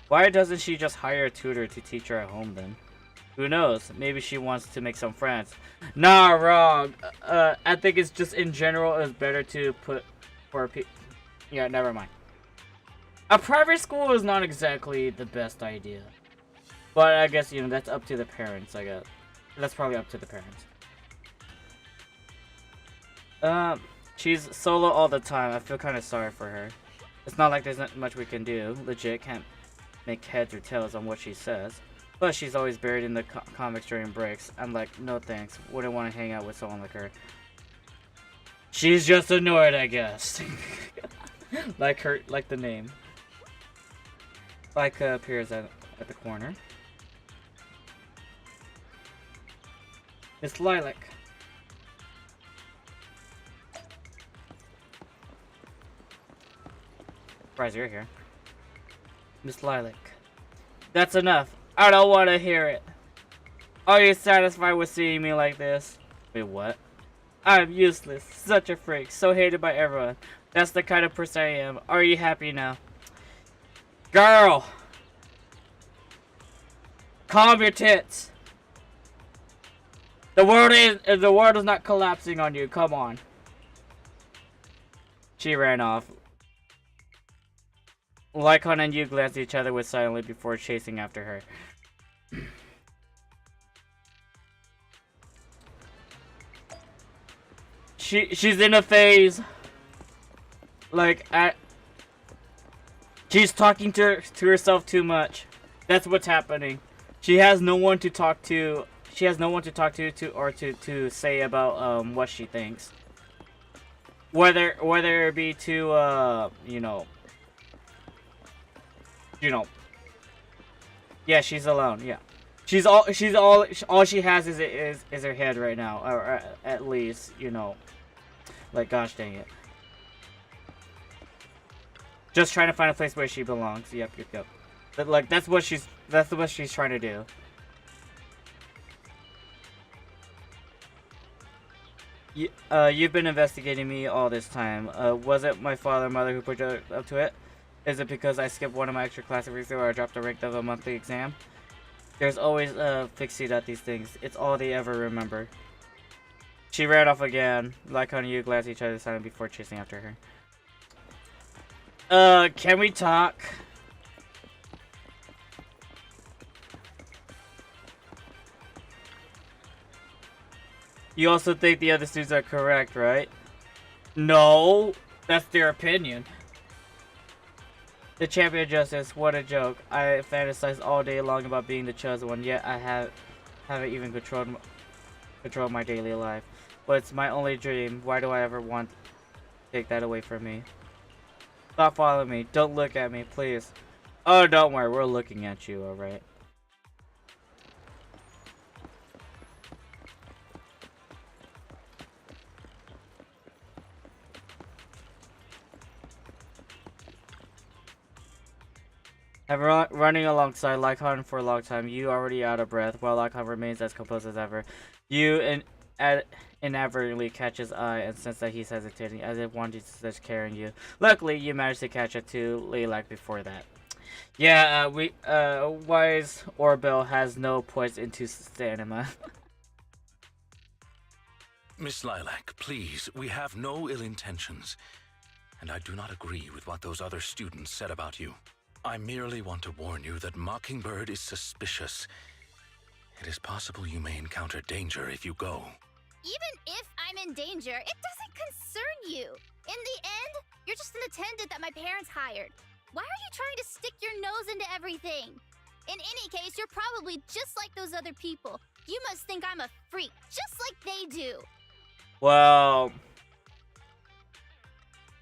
[SPEAKER 1] Why doesn't she just hire a tutor to teach her at home then? Who knows? Maybe she wants to make some friends. Nah, wrong. I think it's just in general it's better to put for yeah, never mind. A private school is not exactly the best idea. But I guess, you know, that's up to the parents, I guess. That's probably up to the parents. She's solo all the time. I feel kind of sorry for her. It's not like there's not much we can do. Legit can't make heads or tails on what she says. But she's always buried in the comics during breaks. I'm like, no thanks. Wouldn't want to hang out with someone like her. She's just annoyed, I guess. like the name. Laika appears at the corner. Miss Lilac. Surprised you're here. Miss Lilac. That's enough. I don't want to hear it. Are you satisfied with seeing me like this? Wait, what? I'm useless. Such a freak. So hated by everyone. That's the kind of person I am. Are you happy now? Girl! Calm your tits. The world is not collapsing on you. Come on. She ran off. Lycon and you glanced at each other with silently before chasing after her. She's in a phase. Like, she's talking to herself too much. That's what's happening. She has no one to talk to. She has no one to talk to say about what she thinks. Whether it be to you know. Yeah, she's alone. Yeah, all she has is her head right now, or at least, you know, like, gosh dang it. Just trying to find a place where she belongs. Yep. But like that's what she's trying to do. You've been investigating me all this time. Was it my father and mother who put you up to it? Is it because I skipped one of my extra classes or I dropped a rank of a monthly exam? There's always a fixed seat at these things. It's all they ever remember. She ran off again. Lycon and you glanced at each other silently before chasing after her. Can we talk? You also think the other students are correct, right? No, that's their opinion. The champion of justice, what a joke. I fantasize all day long about being the chosen one, yet I haven't even controlled control my daily life. But it's my only dream. Why do I ever want to take that away from me? Stop following me. Don't look at me, please. Oh, don't worry. We're looking at you, alright? Have running alongside Lycon for a long time. You already out of breath, while Lycon remains as composed as ever. You inadvertently catch his eye and sense that he's hesitating, as if wanting to just carrying you. Luckily, you managed to catch it to Lilac before that. Yeah, Wise Orbel has no points into stamina.
[SPEAKER 17] Miss Lilac, please, we have no ill intentions. And I do not agree with what those other students said about you. I merely want to warn you that Mockingbird is suspicious. It is possible you may encounter danger if you go.
[SPEAKER 8] Even if I'm in danger, it doesn't concern you. In the end, you're just an attendant that my parents hired. Why are you trying to stick your nose into everything? In any case, you're probably just like those other people. You must think I'm a freak, just like they do.
[SPEAKER 1] Well,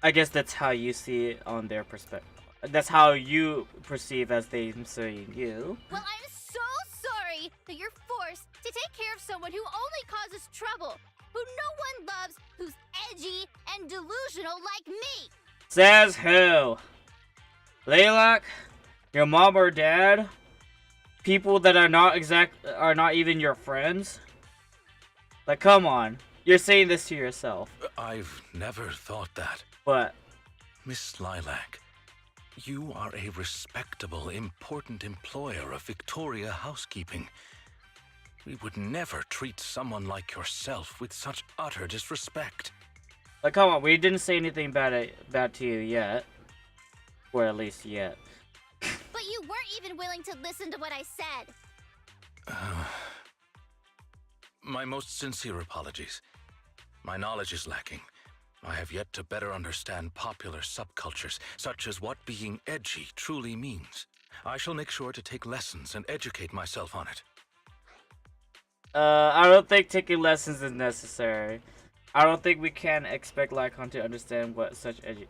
[SPEAKER 1] I guess that's how you see it on their perspective. That's how you perceive as they seeing you.
[SPEAKER 8] Well, I'm so sorry that you're forced to take care of someone who only causes trouble, who no one loves, who's edgy and delusional like me.
[SPEAKER 1] Says who? Lilac? Your mom or dad? People that are not even your friends? Like, come on. You're saying this to yourself.
[SPEAKER 17] I've never thought that.
[SPEAKER 1] What?
[SPEAKER 17] Miss Lilac, you are a respectable, important employer of Victoria Housekeeping. We would never treat someone like yourself with such utter disrespect.
[SPEAKER 1] Like, come on, we didn't say anything bad to you yet. Or at least yet.
[SPEAKER 8] But you weren't even willing to listen to what I said.
[SPEAKER 17] My most sincere apologies. My knowledge is lacking. I have yet to better understand popular subcultures, such as what being edgy truly means. I shall make sure to take lessons and educate myself on it.
[SPEAKER 1] I don't think taking lessons is necessary. I don't think we can expect Lycon to understand what such edgy...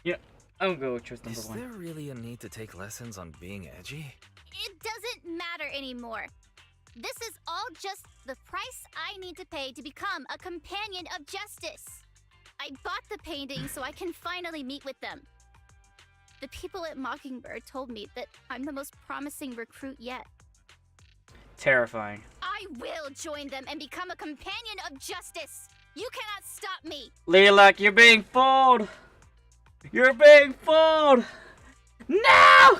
[SPEAKER 1] Yeah, I'm gonna go with choice number one.
[SPEAKER 5] Is there really a need to take lessons on being edgy?
[SPEAKER 8] It doesn't matter anymore. This is all just the price I need to pay to become a companion of justice. I bought the painting so I can finally meet with them. The people at Mockingbird told me that I'm the most promising recruit yet.
[SPEAKER 1] Terrifying.
[SPEAKER 8] I will join them and become a companion of justice. You cannot stop me.
[SPEAKER 1] Lilac, you're being fooled. You're being fooled. No!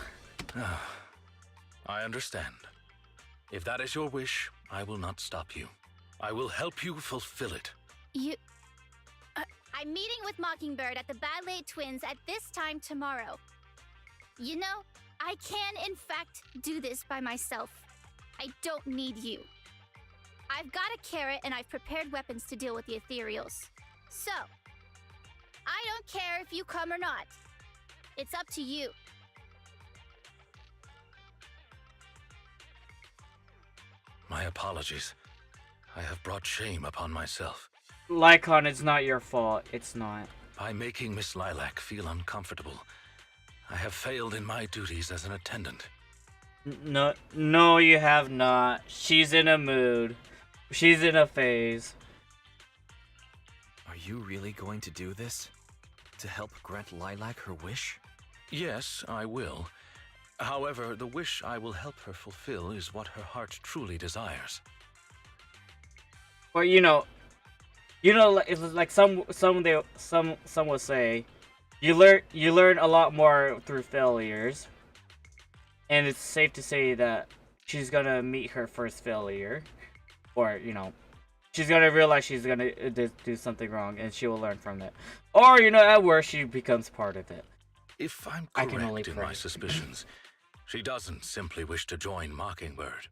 [SPEAKER 17] I understand. If that is your wish, I will not stop you. I will help you fulfill it.
[SPEAKER 8] I'm meeting with Mockingbird at the Ballet Twins at this time tomorrow. You know, I can in fact do this by myself. I don't need you. I've got a carrot and I've prepared weapons to deal with the ethereals. So, I don't care if you come or not. It's up to you.
[SPEAKER 17] My apologies. I have brought shame upon myself.
[SPEAKER 1] Lycon, it's not your fault. It's not.
[SPEAKER 17] By making Miss Lilac feel uncomfortable, I have failed in my duties as an attendant.
[SPEAKER 1] No, you have not. She's in a mood. She's in a phase.
[SPEAKER 5] Are you really going to do this? To help grant Lilac her wish?
[SPEAKER 17] Yes, I will. However, the wish I will help her fulfill is what her heart truly desires.
[SPEAKER 1] Well, you know, it's like some will say, you learn a lot more through failures, and it's safe to say that she's gonna meet her first failure, or she's gonna realize she's gonna do something wrong, and she will learn from it, or at worst she becomes part of it.
[SPEAKER 17] If I'm correct in my suspicions, she doesn't simply wish to join Mockingbird.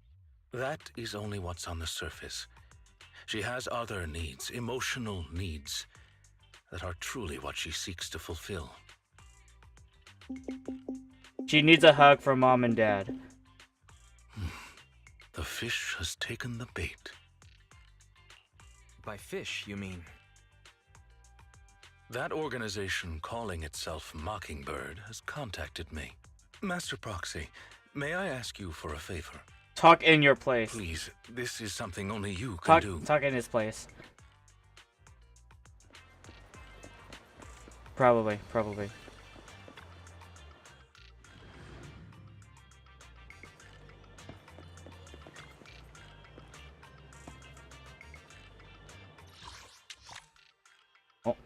[SPEAKER 17] That is only what's on the surface. She has other needs, emotional needs, that are truly what she seeks to fulfill.
[SPEAKER 1] She needs a hug from Mom and Dad.
[SPEAKER 17] The fish has taken the bait.
[SPEAKER 5] By fish, you mean?
[SPEAKER 17] That organization calling itself Mockingbird has contacted me. Master Proxy, may I ask you for a favor?
[SPEAKER 1] Talk in your place.
[SPEAKER 17] Please, this is something only you can do.
[SPEAKER 1] Talk in his place. Probably. Oh.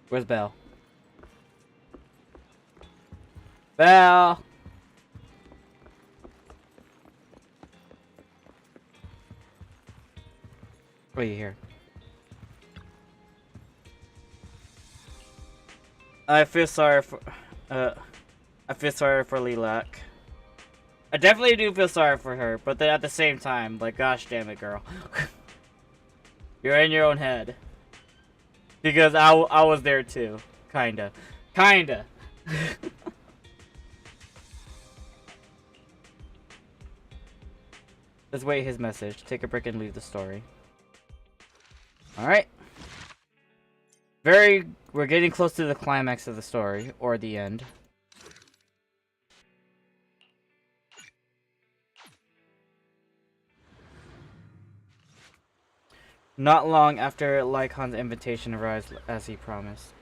[SPEAKER 1] Where's Belle? Belle! What are you here? I feel sorry for Lilac. I definitely do feel sorry for her, but then at the same time, like, gosh damn it, girl. You're in your own head. Because I was there too. Kinda. Let's wait his message. Take a break and leave the story. Alright. We're getting close to the climax of the story, or the end. Not long after Lycon's invitation arrives as he promised.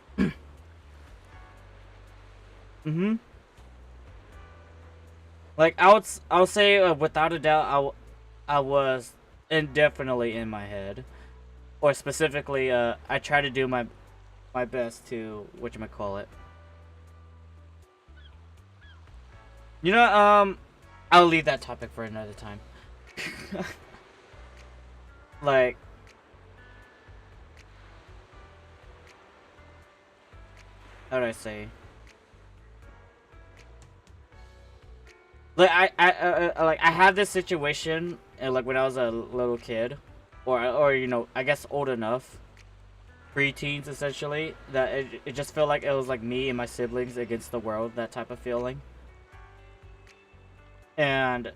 [SPEAKER 1] Like, I'll say without a doubt, I was indefinitely in my head. Or specifically, I try to do my best to, whatchamacallit. You know, I'll leave that topic for another time. Like, how do I say? Like, I have this situation, like, when I was a little kid, or you know, I guess old enough, preteens essentially, that it just felt like it was like me and my siblings against the world, that type of feeling. And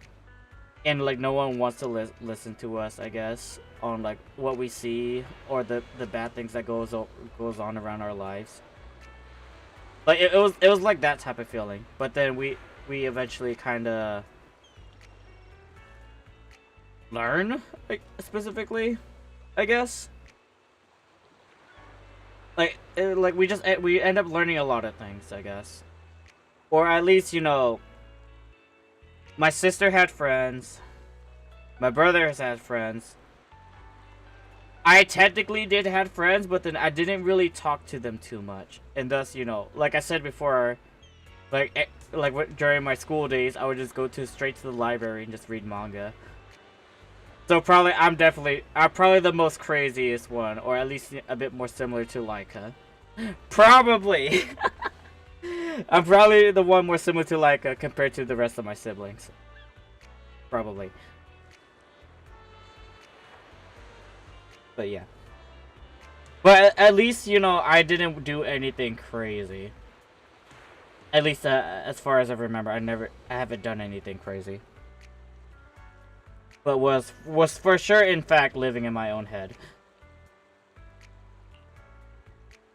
[SPEAKER 1] like no one wants to listen to us, I guess, on like what we see or the bad things that goes on around our lives. Like it was like that type of feeling. But then we eventually kind of learn, like, specifically, I guess. Like we end up learning a lot of things, I guess. Or at least, you know, my sister had friends. My brother has had friends. I technically did have friends, but then I didn't really talk to them too much. And thus, you know, like I said before, during my school days, I would just go straight to the library and just read manga. So probably I'm probably the most craziest one, or at least a bit more similar to Laika. Probably. I'm probably the one more similar to Laika compared to the rest of my siblings. Probably. But yeah. But at least, you know, I didn't do anything crazy. At least as far as I remember, I haven't done anything crazy. But was for sure, in fact, living in my own head.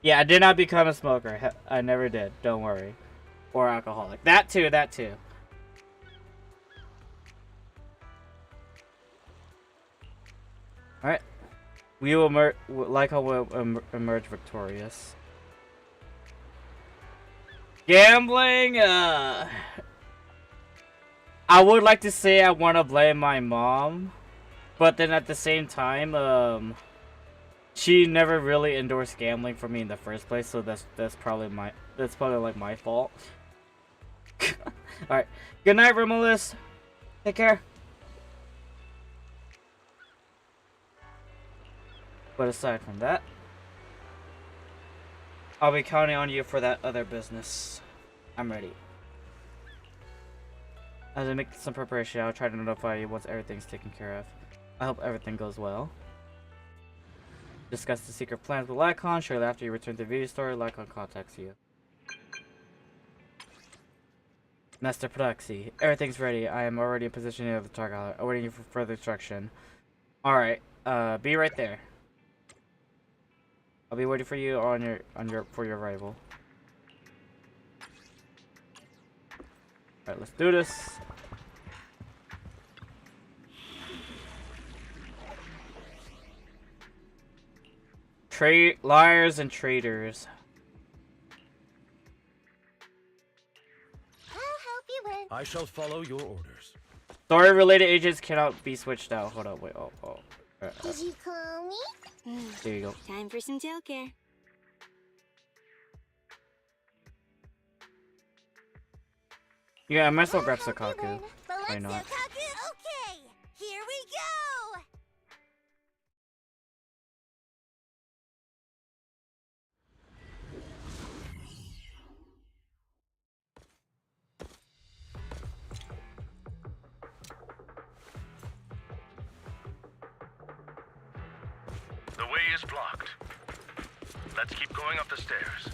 [SPEAKER 1] Yeah, I did not become a smoker. I never did. Don't worry. Or alcoholic. That too. Alright. We will emerge victorious. Gambling, I would like to say I want to blame my mom, but then at the same time, she never really endorsed gambling for me in the first place, so that's probably like my fault. All right, good night, Romulus. Take care. But aside from that, I'll be counting on you for that other business. I'm ready. As I make some preparation, I'll try to notify you once everything's taken care of. I hope everything goes well. Discuss the secret plans with Lycon. Shortly after you return to the video store, Lycon contacts you. Master Produxy, everything's ready. I am already in position near the target, awaiting you for further instruction. Alright, be right there. I'll be waiting for you for your arrival. Alright, let's do this. Liars and traitors.
[SPEAKER 3] I'll help you win.
[SPEAKER 21] I shall follow your orders.
[SPEAKER 1] Story-related agents cannot be switched out. Hold up, wait, oh.
[SPEAKER 3] Did you call me?
[SPEAKER 1] There you go.
[SPEAKER 4] Time for some tail care.
[SPEAKER 1] Yeah, I might as well grab Sakaku. Why not?
[SPEAKER 3] Okay, here we go.
[SPEAKER 17] The way is blocked. Let's keep going up the stairs.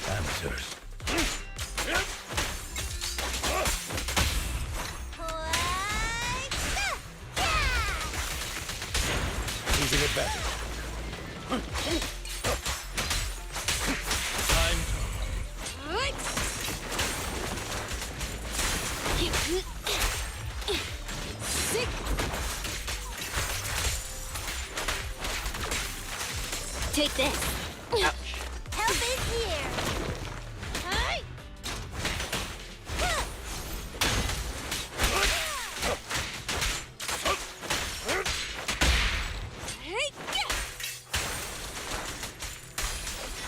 [SPEAKER 17] Amateurs. Losing advantage. Time
[SPEAKER 3] Take this. Ouch. Help is here. Hi.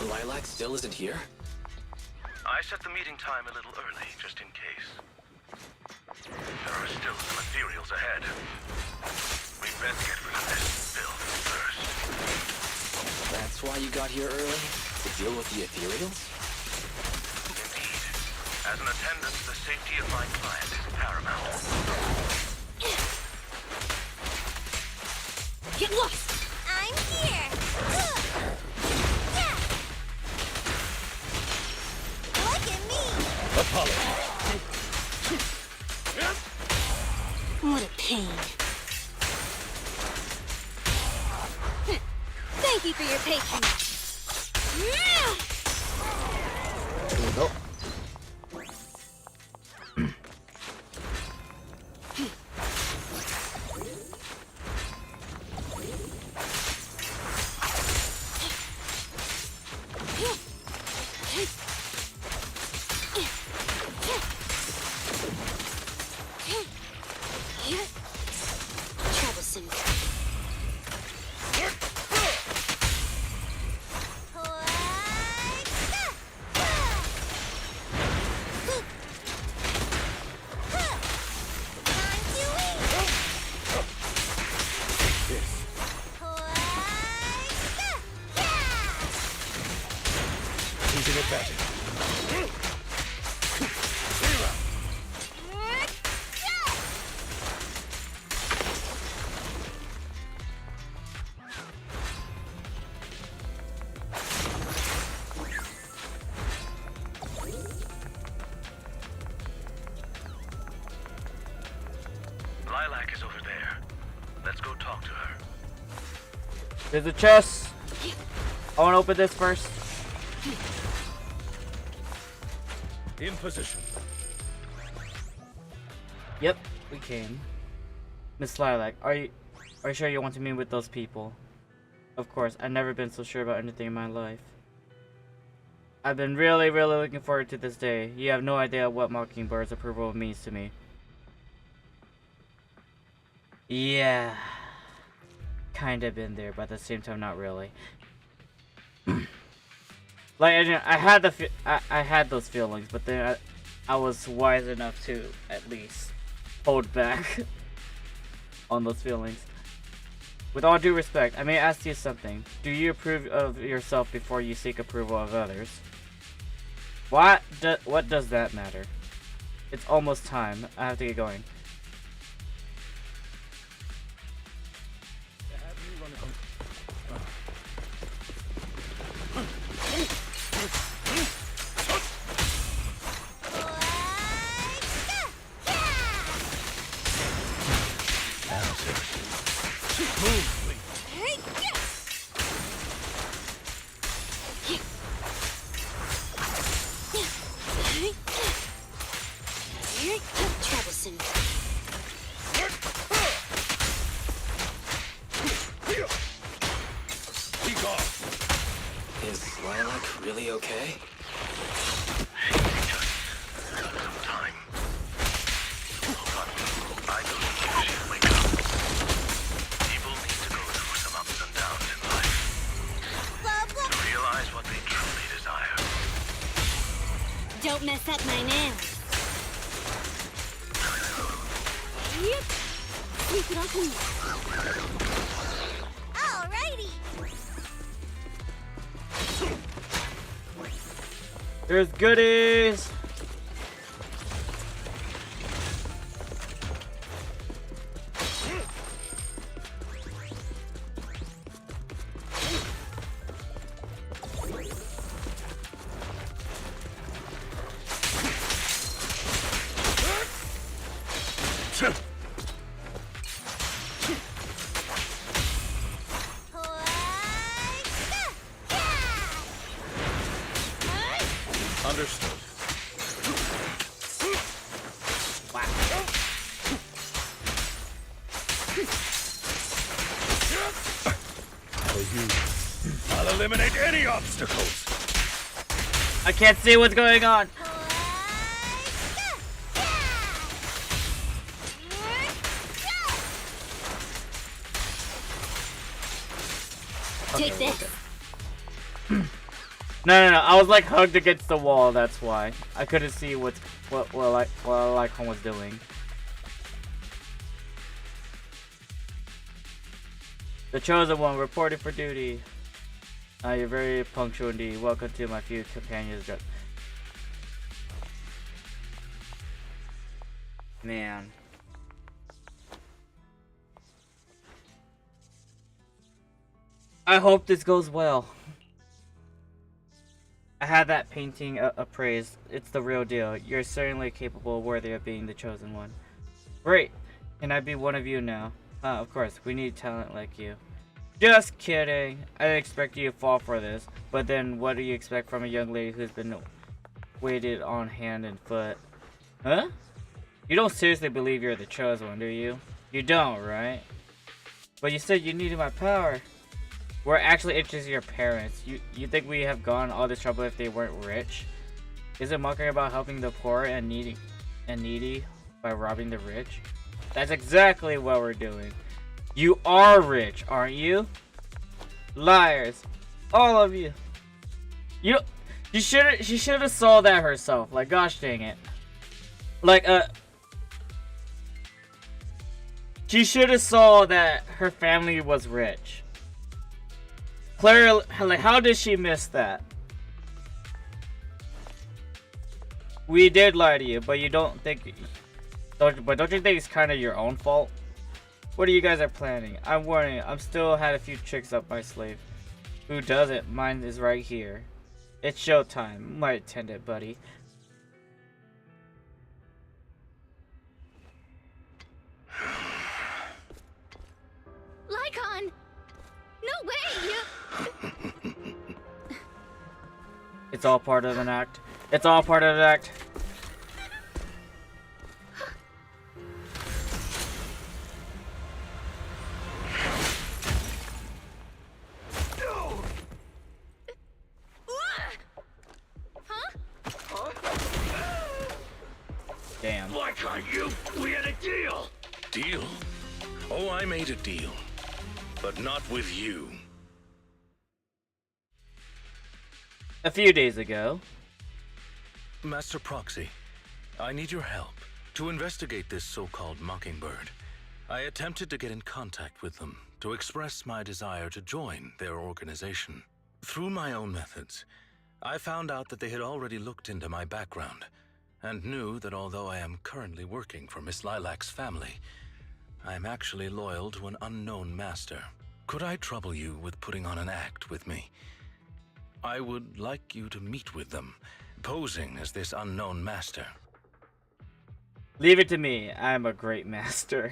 [SPEAKER 5] Lilac still isn't here?
[SPEAKER 17] I set the meeting time a little early, just in case. There are still some ethereals ahead. We best get rid of this build first.
[SPEAKER 5] That's why you got here early? To deal with the ethereals?
[SPEAKER 17] Indeed. As an attendant, the safety of my client is paramount.
[SPEAKER 3] Get lost. I'm here. Look at me.
[SPEAKER 17] Apologies.
[SPEAKER 3] What a pain. Thank you for your patience.
[SPEAKER 1] Here we go.
[SPEAKER 3] Troublesome.
[SPEAKER 17] Losing advantage. Lilac is over there. Let's go talk to her.
[SPEAKER 1] There's a chest. I want to open this first.
[SPEAKER 21] In position.
[SPEAKER 1] Yep, we came. Miss Lilac, are you sure you want to meet with those people? Of course, I've never been so sure about anything in my life. I've been really looking forward to this day. You have no idea what Mockingbird's approval means to me. Yeah. Kinda been there, but at the same time, not really. Like, I had those feelings, but then I was wise enough to at least hold back on those feelings. With all due respect, I may ask you something. Do you approve of yourself before you seek approval of others? What does that matter? It's almost time. I have to get going.
[SPEAKER 20] Troublesome.
[SPEAKER 5] Is Lilac really okay?
[SPEAKER 20] Don't mess up my nails. Yep. Sweep it off me. Alrighty.
[SPEAKER 1] There's goodies.
[SPEAKER 21] Understood.
[SPEAKER 17] I'll eliminate any obstacles.
[SPEAKER 1] I can't see what's going on.
[SPEAKER 20] Take this.
[SPEAKER 1] No. I was like hugged against the wall. That's why I couldn't see what Lycon was doing. The chosen one reporting for duty. You're very punctual indeed. Welcome to my few companions. Man. I hope this goes well. I had that painting appraised. It's the real deal. You're certainly capable, worthy of being the chosen one. Great. Can I be one of you now? Of course. We need talent like you. Just kidding. I didn't expect you to fall for this. But then what do you expect from a young lady who's been waited on hand and foot? Huh? You don't seriously believe you're the chosen one, do you? You don't, right? But you said you needed my power. We're actually interested in your parents. You think we have gone all this trouble if they weren't rich? Is it mockery about helping the poor and needy by robbing the rich? That's exactly what we're doing. You are rich, aren't you? Liars. All of you. She should have saw that herself. Like, gosh dang it. Like, she should have saw that her family was rich. Claire, like, how did she miss that? We did lie to you, but you don't think... don't you think it's kind of your own fault? What are you guys planning? I'm warning you, I'm still had a few tricks up my sleeve. Who doesn't? Mine is right here. It's showtime. My attendant, buddy.
[SPEAKER 8] Lycon! No way! You...
[SPEAKER 1] It's all part of an act. It's all part of an act. Damn.
[SPEAKER 17] Why can't you? We had a deal. Deal? Oh, I made a deal. But not with you.
[SPEAKER 1] A few days ago.
[SPEAKER 21] Master Proxy, I need your help to investigate this so-called Mockingbird. I attempted to get in contact with them to express my desire to join their organization. Through my own methods, I found out that they had already looked into my background, and knew that although I am currently working for Miss Lilac's family, I am actually loyal to an unknown master. Could I trouble you with putting on an act with me? I would like you to meet with them, posing as this unknown master.
[SPEAKER 1] Leave it to me. I'm a great master.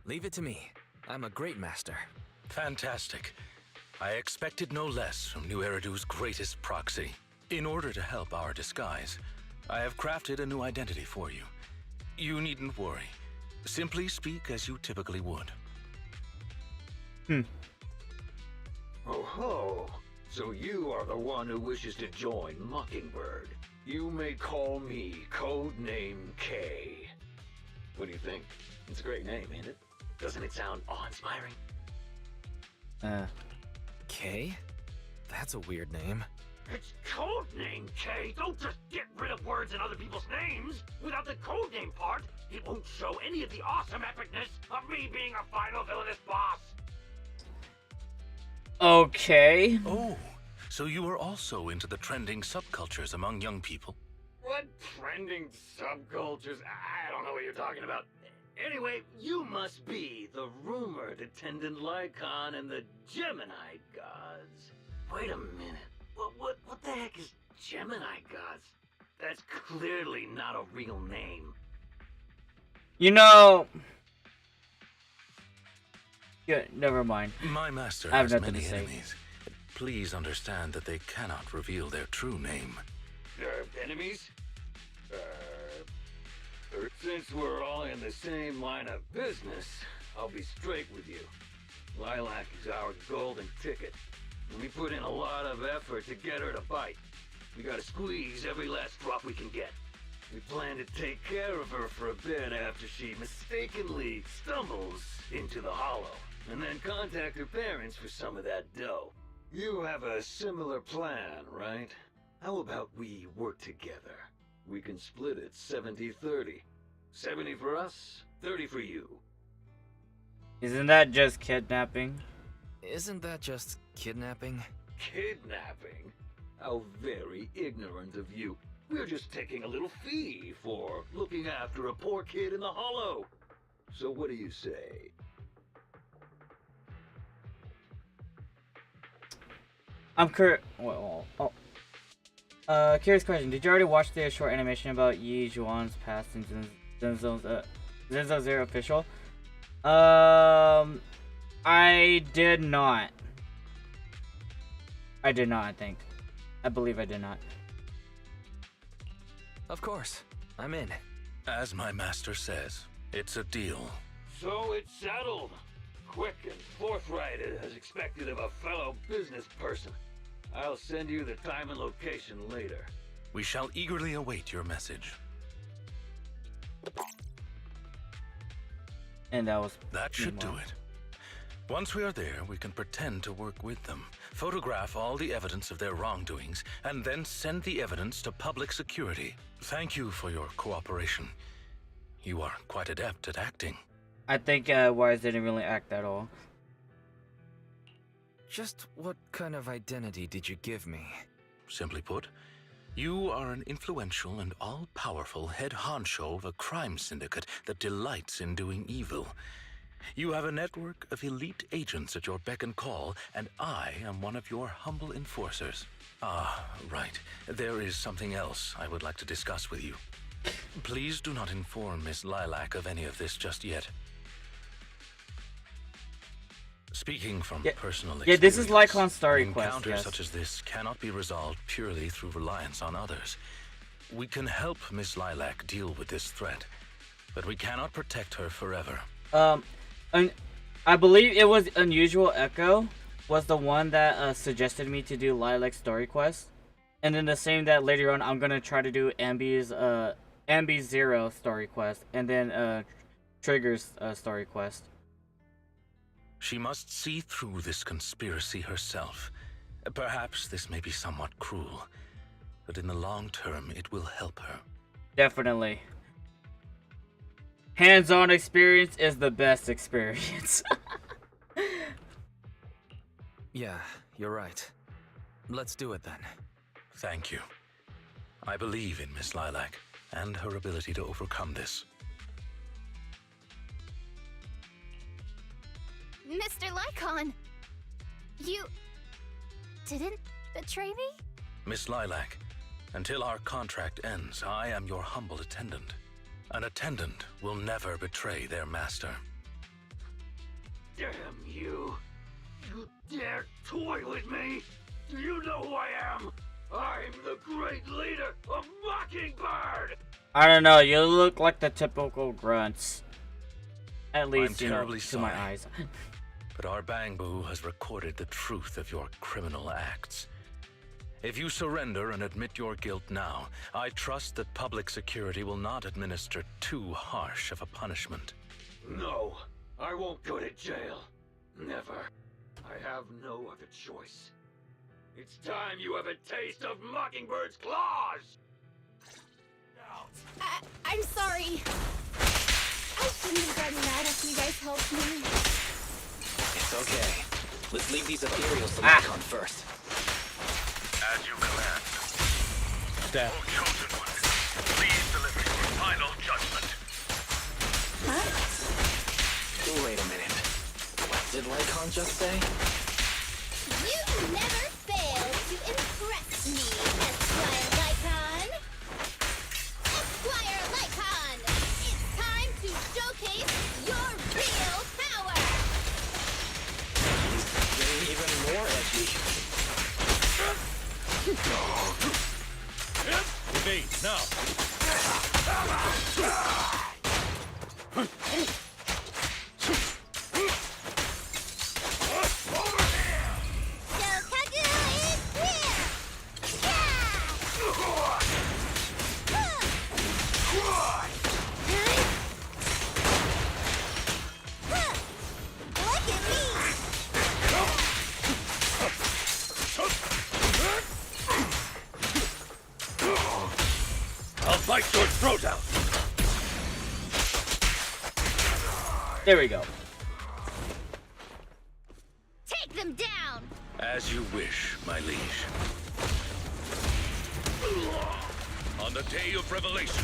[SPEAKER 5] Leave it to me. I'm a great master.
[SPEAKER 21] Fantastic. I expected no less from New Eridu's greatest proxy. In order to help our disguise, I have crafted a new identity for you. You needn't worry. Simply speak as you typically would.
[SPEAKER 10] Oh ho! So you are the one who wishes to join Mockingbird. You may call me Codename K. What do you think? It's a great name, ain't it? Doesn't it sound awe-inspiring?
[SPEAKER 5] K? That's a weird name.
[SPEAKER 10] It's Codename K! Don't just get rid of words in other people's names! Without the codename part, it won't show any of the awesome epicness of me being a final villainous boss!
[SPEAKER 1] Okay.
[SPEAKER 21] Oh, so you are also into the trending subcultures among young people?
[SPEAKER 10] What trending subcultures? I don't know what you're talking about. Anyway, you must be the rumored attendant Lycon and the Gemini gods. Wait a minute. What the heck is Gemini gods? That's clearly not a real name.
[SPEAKER 1] You know... Yeah, never mind.
[SPEAKER 21] My master
[SPEAKER 1] I have
[SPEAKER 21] has
[SPEAKER 1] nothing
[SPEAKER 21] many
[SPEAKER 1] to say.
[SPEAKER 21] enemies. Please understand that they cannot reveal their true name.
[SPEAKER 10] Enemies? Since we're all in the same line of business, I'll be straight with you. Lilac is our golden ticket, and we put in a lot of effort to get her to bite. We gotta squeeze every last drop we can get. We plan to take care of her for a bit after she mistakenly stumbles into the hollow, and then contact her parents for some of that dough. You have a similar plan, right? How about we work together? We can split it 70-30. 70 for us, 30 for you.
[SPEAKER 1] Isn't that just kidnapping?
[SPEAKER 5] Isn't that just kidnapping?
[SPEAKER 10] Kidnapping? How very ignorant of you. We're just taking a little fee for looking after a poor kid in the hollow. So what do you say?
[SPEAKER 1] I'm curious question. Did you already watch the short animation about Yi Zhuan's past in Zenless Zero official? I did not. I did not, I think. I believe I did not.
[SPEAKER 5] Of course. I'm in.
[SPEAKER 21] As my master says, it's a deal.
[SPEAKER 10] So it's settled. Quick and forthright as expected of a fellow business person. I'll send you the time and location later.
[SPEAKER 21] We shall eagerly await your message.
[SPEAKER 1] And
[SPEAKER 21] that should do it. Once we are there, we can pretend to work with them, photograph all the evidence of their wrongdoings, and then send the evidence to public security. Thank you for your cooperation. You are quite adept at acting.
[SPEAKER 1] I think Wise didn't really act at all.
[SPEAKER 5] Just what kind of identity did you give me?
[SPEAKER 21] Simply put, you are an influential and all-powerful head honcho of a crime syndicate that delights in doing evil. You have a network of elite agents at your beck and call, and I am one of your humble enforcers. Ah, right. There is something else I would like to discuss with you. Please do not inform Miss Lilac of any of this just yet. Speaking from personal experience,
[SPEAKER 1] this is Lycon's story quest,
[SPEAKER 21] encounters
[SPEAKER 1] yes.
[SPEAKER 21] such as this cannot be resolved purely through reliance on others. We can help Miss Lilac deal with this threat, but we cannot protect her forever.
[SPEAKER 1] I believe it was Unusual Echo was the one that suggested me to do Lilac's story quest, and then the same that later on I'm gonna try to do Ambi's Zero story quest, and then Trigger's story quest.
[SPEAKER 21] She must see through this conspiracy herself. Perhaps this may be somewhat cruel, but in the long term it will help her.
[SPEAKER 1] Definitely. Hands-on experience is the best experience.
[SPEAKER 5] Yeah, you're right. Let's do it then.
[SPEAKER 21] Thank you. I believe in Miss Lilac and her ability to overcome this.
[SPEAKER 8] Mr. Lycon, you didn't betray me?
[SPEAKER 21] Miss Lilac, until our contract ends, I am your humble attendant. An attendant will never betray their master.
[SPEAKER 10] Damn you! You dare toy with me? Do you know who I am? I'm the great leader of Mockingbird!
[SPEAKER 1] I don't know, you look like the typical grunts. At least,
[SPEAKER 21] I'm
[SPEAKER 1] you know,
[SPEAKER 21] terribly
[SPEAKER 1] to my
[SPEAKER 21] sorry.
[SPEAKER 1] eyes.
[SPEAKER 21] But our Bangbu has recorded the truth of your criminal acts. If you surrender and admit your guilt now, I trust that public security will not administer too harsh of a punishment.
[SPEAKER 10] No, I won't go to jail. Never. I have no other choice. It's time you have a taste of Mockingbird's claws!
[SPEAKER 8] I'm sorry. I shouldn't have gotten mad after you guys helped me.
[SPEAKER 5] It's okay. Let's leave these ethereals to Lycon first.
[SPEAKER 21] As you command. Death. Oh, chosen one, please deliver your final judgment.
[SPEAKER 5] Wait a minute. What did Lycon just say?
[SPEAKER 8] You never fail to impress me, Esquire Lycon. Esquire Lycon, it's time to showcase your real power.
[SPEAKER 5] He's getting even more edgy.
[SPEAKER 14] Evade, now!
[SPEAKER 10] I'll bite your throat out!
[SPEAKER 1] There we go.
[SPEAKER 8] Take them down!
[SPEAKER 21] As you wish, my liege.
[SPEAKER 17] On the day of revelation,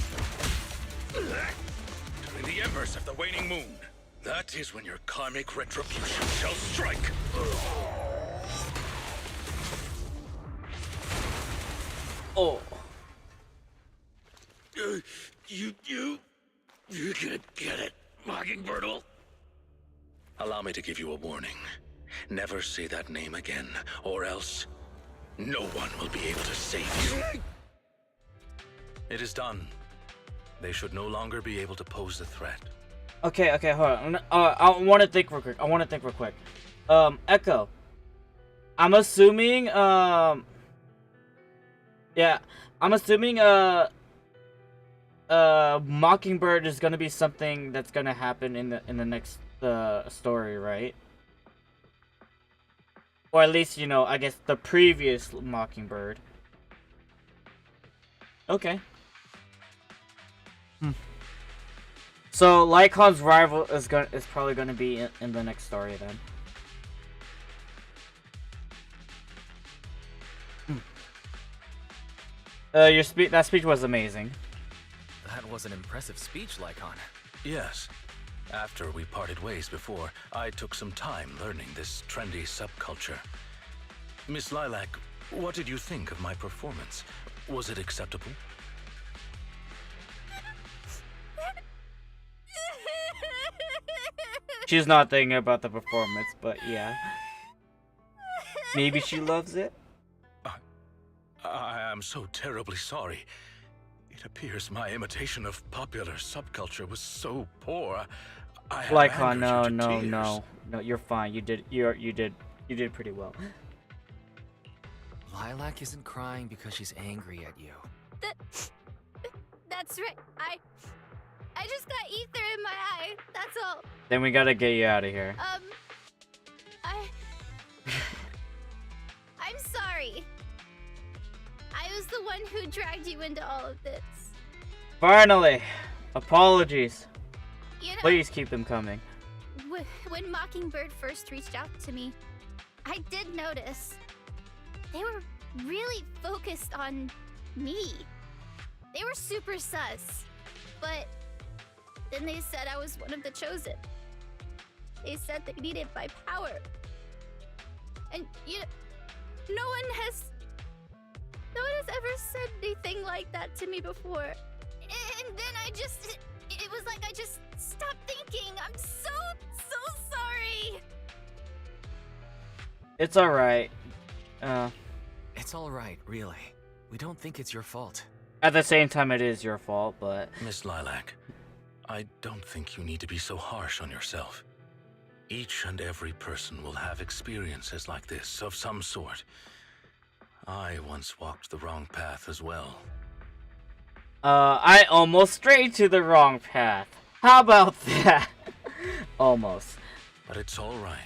[SPEAKER 17] in the embers of the waning moon, that is when your karmic retribution shall strike.
[SPEAKER 1] Oh.
[SPEAKER 10] You can't get it, Mockingbird.
[SPEAKER 21] Allow me to give you a warning. Never say that name again, or else no one will be able to save you. It is done. They should no longer be able to pose a threat.
[SPEAKER 1] Okay, hold on. I want to think real quick. Echo. I'm assuming, yeah, I'm assuming, Mockingbird is gonna be something that's gonna happen in the next story, right? Or at least, you know, I guess the previous Mockingbird. Okay. So Lycon's rival is probably gonna be in the next story then. That speech was amazing.
[SPEAKER 5] That was an impressive speech, Lycon.
[SPEAKER 21] Yes. After we parted ways before, I took some time learning this trendy subculture. Miss Lilac, what did you think of my performance? Was it acceptable?
[SPEAKER 1] She's not thinking about the performance, but yeah. Maybe she loves it?
[SPEAKER 21] I am so terribly sorry. It appears my imitation of popular subculture was so poor. I have
[SPEAKER 1] Lycon,
[SPEAKER 21] angered you to tears.
[SPEAKER 1] no, you're fine. You did pretty well.
[SPEAKER 5] Lilac isn't crying because she's angry at you.
[SPEAKER 8] That's right. I just got ether in my eye. That's all.
[SPEAKER 1] Then we gotta get you out of here.
[SPEAKER 8] I'm sorry. I was the one who dragged you into all of this.
[SPEAKER 1] Finally! Apologies.
[SPEAKER 8] You know,
[SPEAKER 1] Please keep them coming.
[SPEAKER 8] when Mockingbird first reached out to me, I did notice they were really focused on me. They were super sus, but then they said I was one of the chosen. They said they needed my power. And no one has ever said anything like that to me before. And then it was like I just stopped thinking. I'm so sorry.
[SPEAKER 1] It's alright.
[SPEAKER 5] It's alright, really. We don't think it's your fault.
[SPEAKER 1] At the same time, it is your fault, but...
[SPEAKER 17] Miss Lilac, I don't think you need to be so harsh on yourself. Each and every person will have experiences like this of some sort. I once walked the wrong path as well.
[SPEAKER 1] I almost strayed to the wrong path. How about that? Almost.
[SPEAKER 17] But it's all right.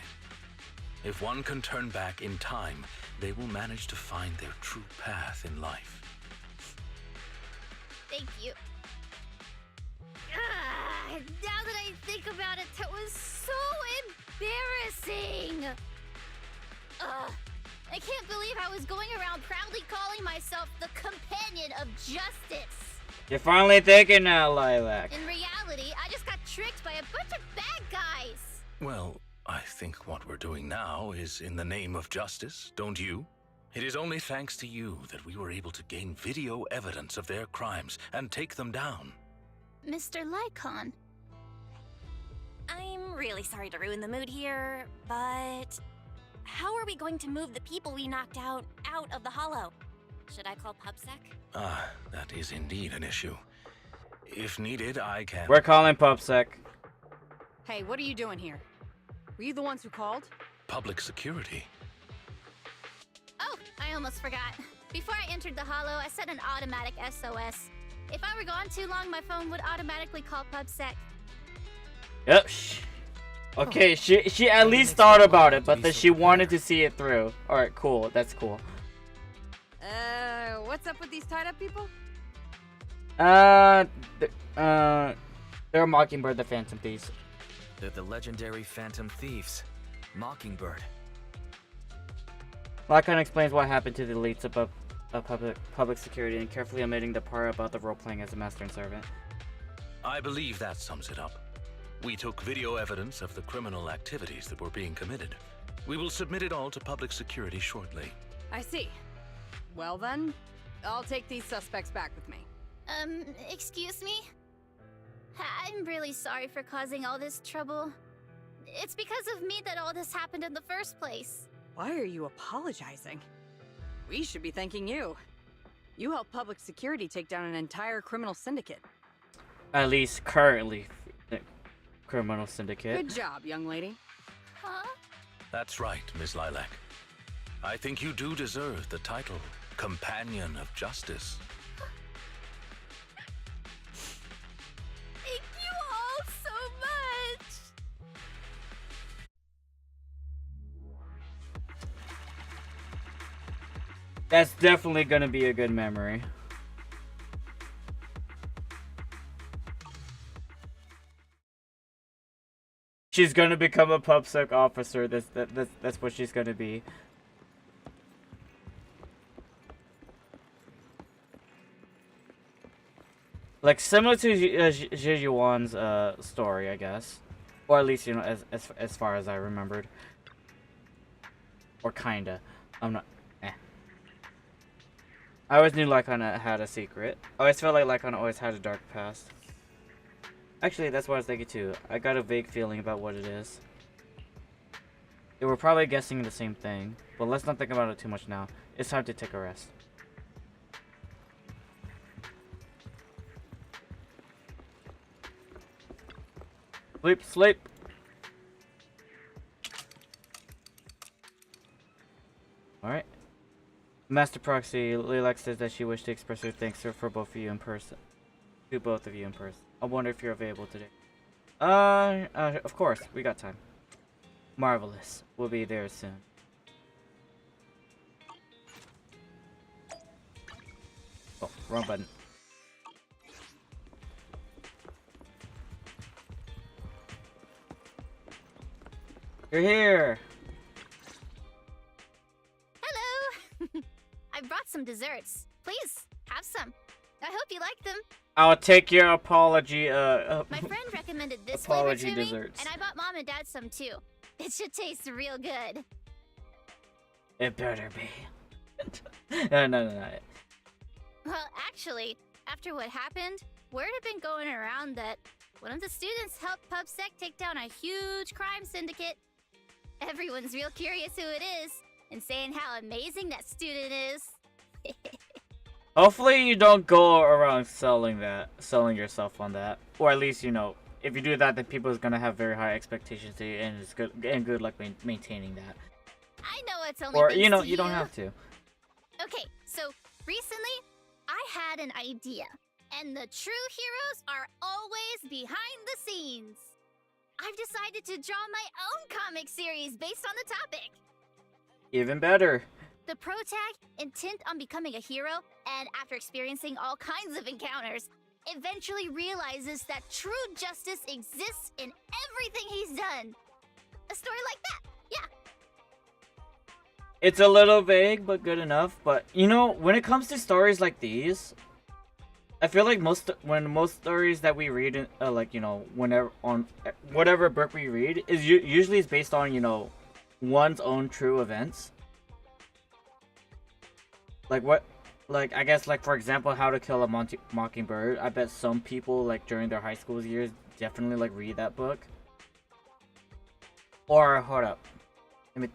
[SPEAKER 17] If one can turn back in time, they will manage to find their true path in life.
[SPEAKER 8] Thank you. Now that I think about it, that was so embarrassing. I can't believe I was going around proudly calling myself the companion of justice.
[SPEAKER 1] You're finally thinking now, Lilac.
[SPEAKER 8] In reality, I just got tricked by a bunch of bad guys.
[SPEAKER 17] Well, I think what we're doing now is in the name of justice, don't you? It is only thanks to you that we were able to gain video evidence of their crimes and take them down.
[SPEAKER 8] Mr. Lycon.
[SPEAKER 3] I'm really sorry to ruin the mood here, but how are we going to move the people we knocked out of the hollow? Should I call PubSec?
[SPEAKER 17] That is indeed an issue. If needed, I can...
[SPEAKER 1] We're calling PubSec.
[SPEAKER 9] Hey, what are you doing here? Were you the ones who called?
[SPEAKER 17] Public security.
[SPEAKER 8] Oh, I almost forgot. Before I entered the hollow, I set an automatic SOS. If I were gone too long, my phone would automatically call PubSec.
[SPEAKER 1] Yep. Okay, she at least thought about it, but then she wanted to see it through. Alright, cool. That's cool.
[SPEAKER 9] What's up with these tied-up people?
[SPEAKER 1] They're Mockingbird the Phantom Thieves.
[SPEAKER 5] They're the legendary Phantom Thieves. Mockingbird.
[SPEAKER 1] Lycon explains what happened to the elites above public security and carefully omitting the part about the role-playing as a master and servant.
[SPEAKER 17] I believe that sums it up. We took video evidence of the criminal activities that were being committed. We will submit it all to public security shortly.
[SPEAKER 9] I see. Well then, I'll take these suspects back with me.
[SPEAKER 8] Excuse me? I'm really sorry for causing all this trouble. It's because of me that all this happened in the first place.
[SPEAKER 9] Why are you apologizing? We should be thanking you. You helped public security take down an entire criminal syndicate.
[SPEAKER 1] At least currently, criminal syndicate.
[SPEAKER 9] Good job, young lady.
[SPEAKER 8] Huh?
[SPEAKER 17] That's right, Miss Lilac. I think you do deserve the title Companion of Justice.
[SPEAKER 8] Thank you all so much!
[SPEAKER 1] That's definitely gonna be a good memory. She's gonna become a PubSec officer. That's what she's gonna be. Like similar to Zhiyuan's story, I guess, or at least as far as I remembered, or kinda. I'm not. I always knew Lycon had a secret. I always felt like Lycon always had a dark past. Actually, that's what I was thinking too. I got a vague feeling about what it is. They were probably guessing the same thing, but let's not think about it too much now. It's time to take a rest. Sleep, sleep. Alright. Master Proxy, Lilac says that she wished to express her thanks for both of you in person. To both of you in person. I wonder if you're available today. Of course, we got time. Marvelous. We'll be there soon. Oh, wrong button. You're here!
[SPEAKER 8] Hello! I desserts. Please, have some. I hope you like them.
[SPEAKER 1] I'll take your apology.
[SPEAKER 8] My friend recommended this flavor
[SPEAKER 1] apology
[SPEAKER 8] to
[SPEAKER 1] desserts.
[SPEAKER 8] me, and I bought Mom and Dad some too. It should taste real good.
[SPEAKER 1] It better be. No.
[SPEAKER 8] Well, actually, after what happened, word had been going around that one of the students helped PubSec take down a huge crime syndicate. Everyone's real curious who it is, and saying how amazing that student is.
[SPEAKER 1] Hopefully you don't go around selling yourself on that, or at least if you do that, then people is gonna have very high expectations to you, and it's good luck maintaining that.
[SPEAKER 8] I know it's only
[SPEAKER 1] Or
[SPEAKER 8] thanks to
[SPEAKER 1] you don't have to.
[SPEAKER 8] Okay, so recently I had an idea, and the true heroes are always behind the scenes. I've decided to draw my own comic series based on the topic.
[SPEAKER 1] Even better.
[SPEAKER 8] The protag, intent on becoming a hero, and after experiencing all kinds of encounters, eventually realizes that true justice exists in everything he's done. A story like that, yeah.
[SPEAKER 1] It's a little vague, but good enough. But when it comes to stories like these, I feel like most stories that we read, whenever on whatever book we read, is usually is based on one's own true events. I guess for example, How to Kill a Mockingbird. I bet some people during their high school years definitely read that book. Or hold up.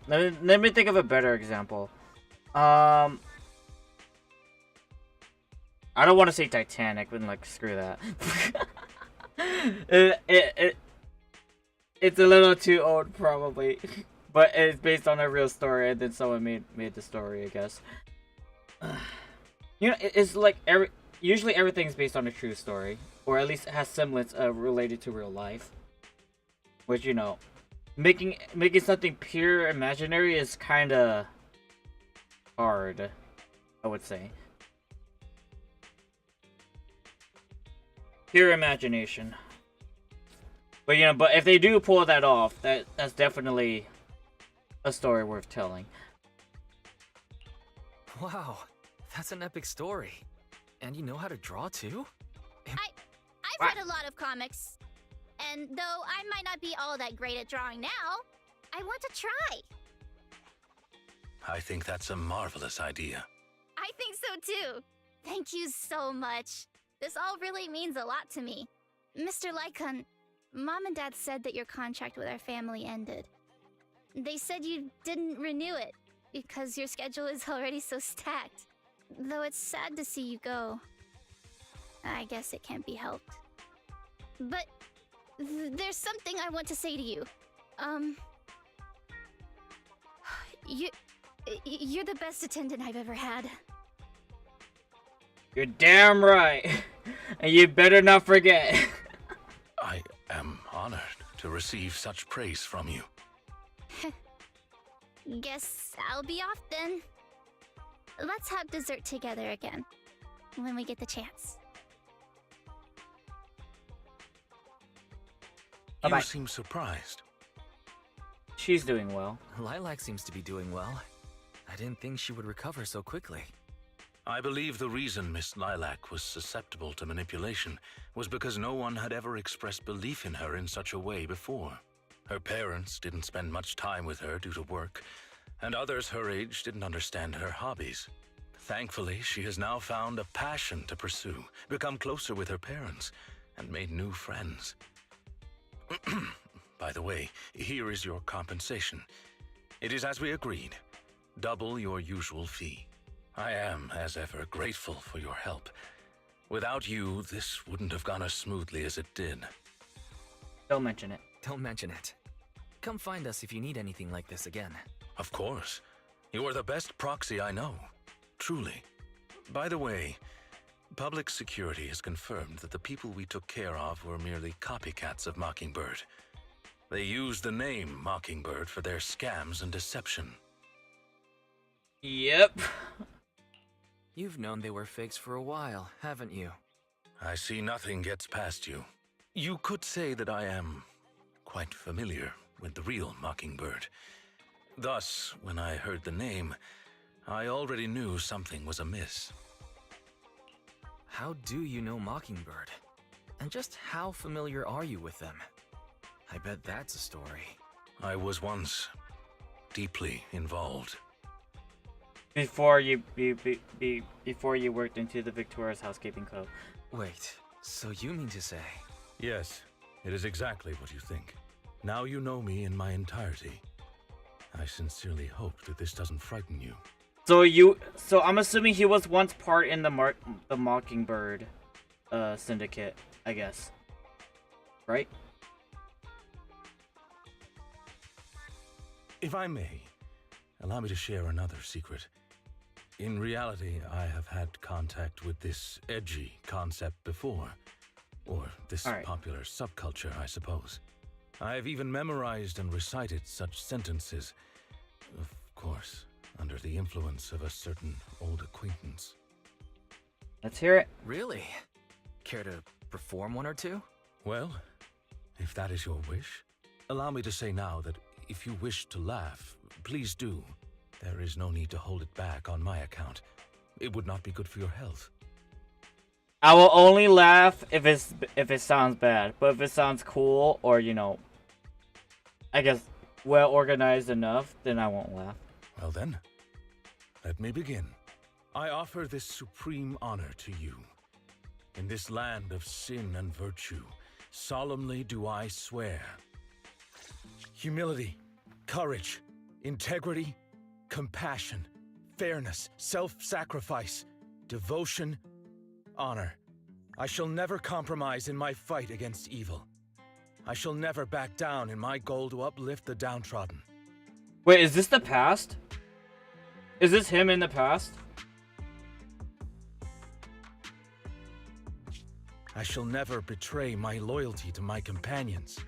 [SPEAKER 1] Let me think of a better example. I don't want to say Titanic, but screw that. It's a little too old probably, but it's based on a real story, and then someone made the story, I guess. It's usually everything's based on a true story, or at least has semblance related to real life. Which making something pure imaginary is kind of hard, I would say. Pure imagination. But but if they do pull that off, that's definitely a story worth telling.
[SPEAKER 5] Wow, that's an epic story. And you know how to draw too?
[SPEAKER 8] I've read a lot of comics. And though I might not be all that great at drawing now, I want to try.
[SPEAKER 17] I think that's a marvelous idea.
[SPEAKER 8] I think so too. Thank you so much. This all really means a lot to me. Mr. Lycon, Mom and Dad said that your contract with our family ended. They said you didn't renew it because your schedule is already so stacked. Though it's sad to see you go. I guess it can't be helped. But there's something I want to say to you. You're the best attendant I've ever had.
[SPEAKER 1] You're damn right. And you better not forget.
[SPEAKER 17] I am honored to receive such praise from you.
[SPEAKER 8] Guess I'll be off then. Let's have dessert together again, when we get the chance.
[SPEAKER 17] You seem surprised.
[SPEAKER 1] She's doing well.
[SPEAKER 5] Lilac seems to be doing well. I didn't think she would recover so quickly.
[SPEAKER 17] I believe the reason Miss Lilac was susceptible to manipulation was because no one had ever expressed belief in her in such a way before. Her parents didn't spend much time with her due to work, and others her age didn't understand her hobbies. Thankfully, she has now found a passion to pursue, become closer with her parents, and made new friends. By the way, here is your compensation. It is as we agreed. Double your usual fee. I am, as ever, grateful for your help. Without you, this wouldn't have gone as smoothly as it did.
[SPEAKER 1] Don't mention it.
[SPEAKER 5] Don't mention it. Come find us if you need anything like this again.
[SPEAKER 17] Of course. You are the best proxy I know. Truly. By the way, public security has confirmed that the people we took care of were merely copycats of Mockingbird. They used the name Mockingbird for their scams and deception.
[SPEAKER 1] Yep.
[SPEAKER 5] You've known they were fakes for a while, haven't you?
[SPEAKER 17] I see nothing gets past you. You could say that I am quite familiar with the real Mockingbird. Thus, when I heard the name, I already knew something was amiss.
[SPEAKER 5] How do you know Mockingbird? And just how familiar are you with them? I bet that's a story.
[SPEAKER 17] I was once deeply involved.
[SPEAKER 1] Before you before you worked into the Victoria's Housekeeping Club.
[SPEAKER 5] Wait, so you mean to say?
[SPEAKER 21] Yes, it is exactly what you think. Now you know me in my entirety. I sincerely hope that this doesn't frighten you.
[SPEAKER 1] So I'm assuming he was once part in the Mockingbird syndicate, I guess. Right?
[SPEAKER 21] If I may, allow me to share another secret. In reality, I have had contact with this edgy concept before. Or this popular subculture, I suppose. I have even memorized and recited such sentences. Of course, under the influence of a certain old acquaintance.
[SPEAKER 1] Let's hear it.
[SPEAKER 5] Really? Care to perform one or two?
[SPEAKER 21] Well, if that is your wish, allow me to say now that if you wish to laugh, please do. There is no need to hold it back on my account. It would not be good for your health.
[SPEAKER 1] I will only laugh if it sounds bad, but if it sounds cool or, you know, I guess well organized enough, then I won't laugh.
[SPEAKER 21] Well then, let me begin. I offer this supreme honor to you. In this land of sin and virtue, solemnly do I swear. Humility, courage, integrity, compassion, fairness, self-sacrifice, devotion, honor. I shall never compromise in my fight against evil. I shall never back down in my goal to uplift the downtrodden.
[SPEAKER 1] Wait, is this the past? Is this him in the past?
[SPEAKER 21] I shall never betray my loyalty to my companions.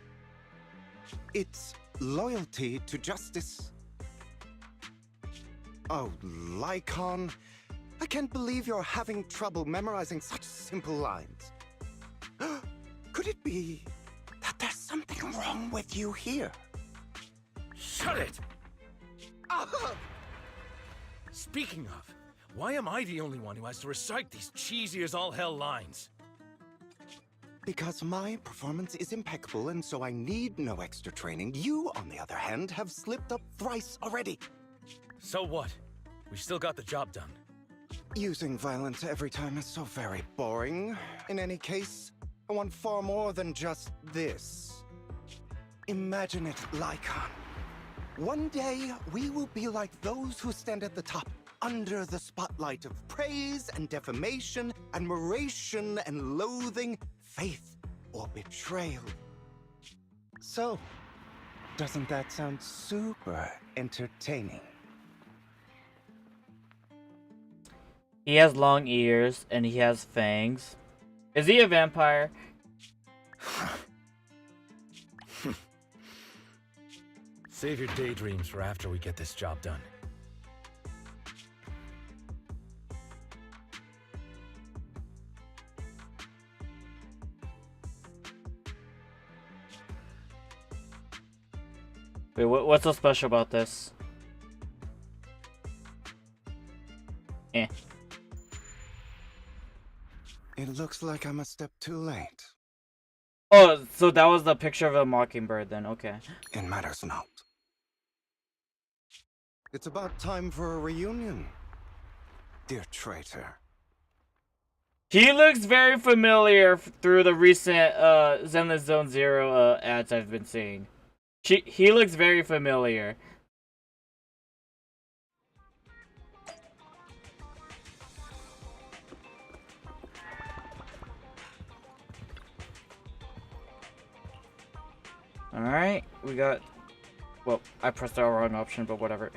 [SPEAKER 12] It's loyalty to justice. Oh, Lycon, I can't believe you're having trouble memorizing such simple lines. Could it be that there's something wrong with you here?
[SPEAKER 21] Shut it! Speaking of, why am I the only one who has to recite these cheesy as all hell lines?
[SPEAKER 12] Because my performance is impeccable and so I need no extra training. You, on the other hand, have slipped up thrice already.
[SPEAKER 21] So what? We still got the job done.
[SPEAKER 12] Using violence every time is so very boring. In any case, I want far more than just this. Imagine it, Lycon. One day, we will be like those who stand at the top, under the spotlight of praise and defamation, admiration and loathing, faith or betrayal. So, doesn't that sound super entertaining?
[SPEAKER 1] He has long ears and he has fangs. Is he a vampire?
[SPEAKER 21] Save your daydreams for after we get this job done.
[SPEAKER 1] Wait, what's so special about this? Eh.
[SPEAKER 12] It looks like I'm a step too late.
[SPEAKER 1] Oh, so that was the picture of a mockingbird then, okay.
[SPEAKER 12] It matters not. It's about time for a reunion, dear traitor.
[SPEAKER 1] He looks very familiar through the recent Zenless Zone Zero ads I've been seeing. He looks very familiar. Alright, we got... Well, I pressed the wrong option, but whatever.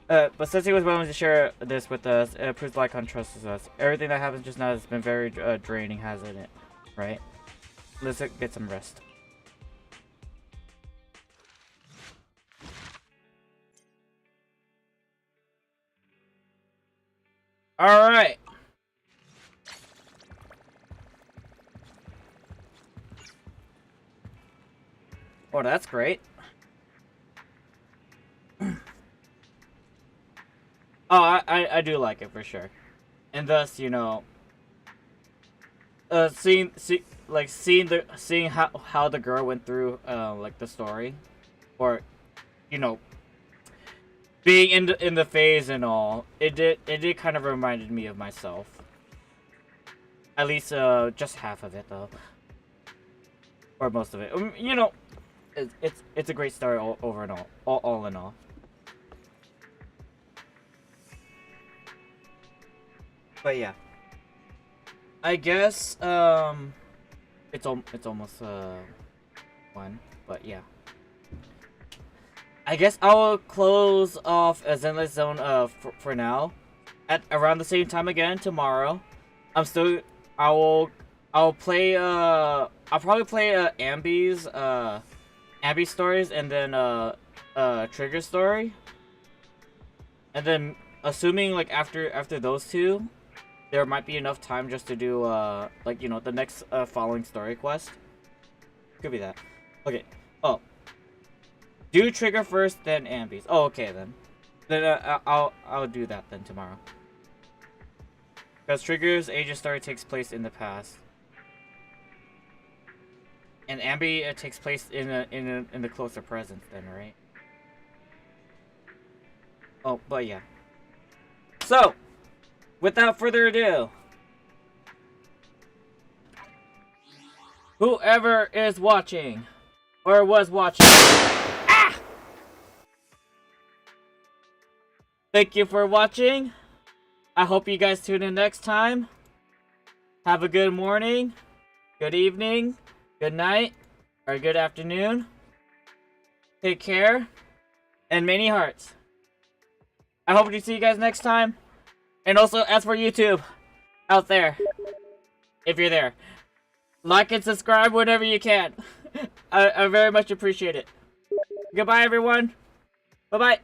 [SPEAKER 1] But since he was willing to share this with us, it proves Lycon trusts us. Everything that happens just now has been very draining, hasn't it? Right? Let's get some rest. Alright! Oh, that's great. Oh, I do like it for sure, and thus, you know, seeing how the girl went through like the story, or, you know, being in the phase and all, it did kind of reminded me of myself. At least just half of it though, or most of it. You know, it's a great story over and all in all. But yeah, I guess it's almost one, but yeah. I guess I'll close off a Zenless Zone for now. At around the same time again tomorrow. I'll play I'll probably play Ambi's Ambi stories, and then Trigger story. And then assuming like after those two, there might be enough time just to do like, you know, the next following story quest. Could be that. Okay. Oh. Do Trigger first, then Ambi's. Oh, okay then. Then I'll do that then tomorrow. Because Trigger's Aegis story takes place in the past, and Ambi takes place in the closer present. Then, right? Oh, but yeah. So, without further ado, whoever is watching or was watching. Thank you for watching. I hope you guys tune in next time. Have a good morning, good evening, good night, or good afternoon. Take care, and many hearts. I hope to see you guys next time. And also, as for YouTube, out there, if you're there, like and subscribe whenever you can. I very much appreciate it. Goodbye, everyone. Bye-bye.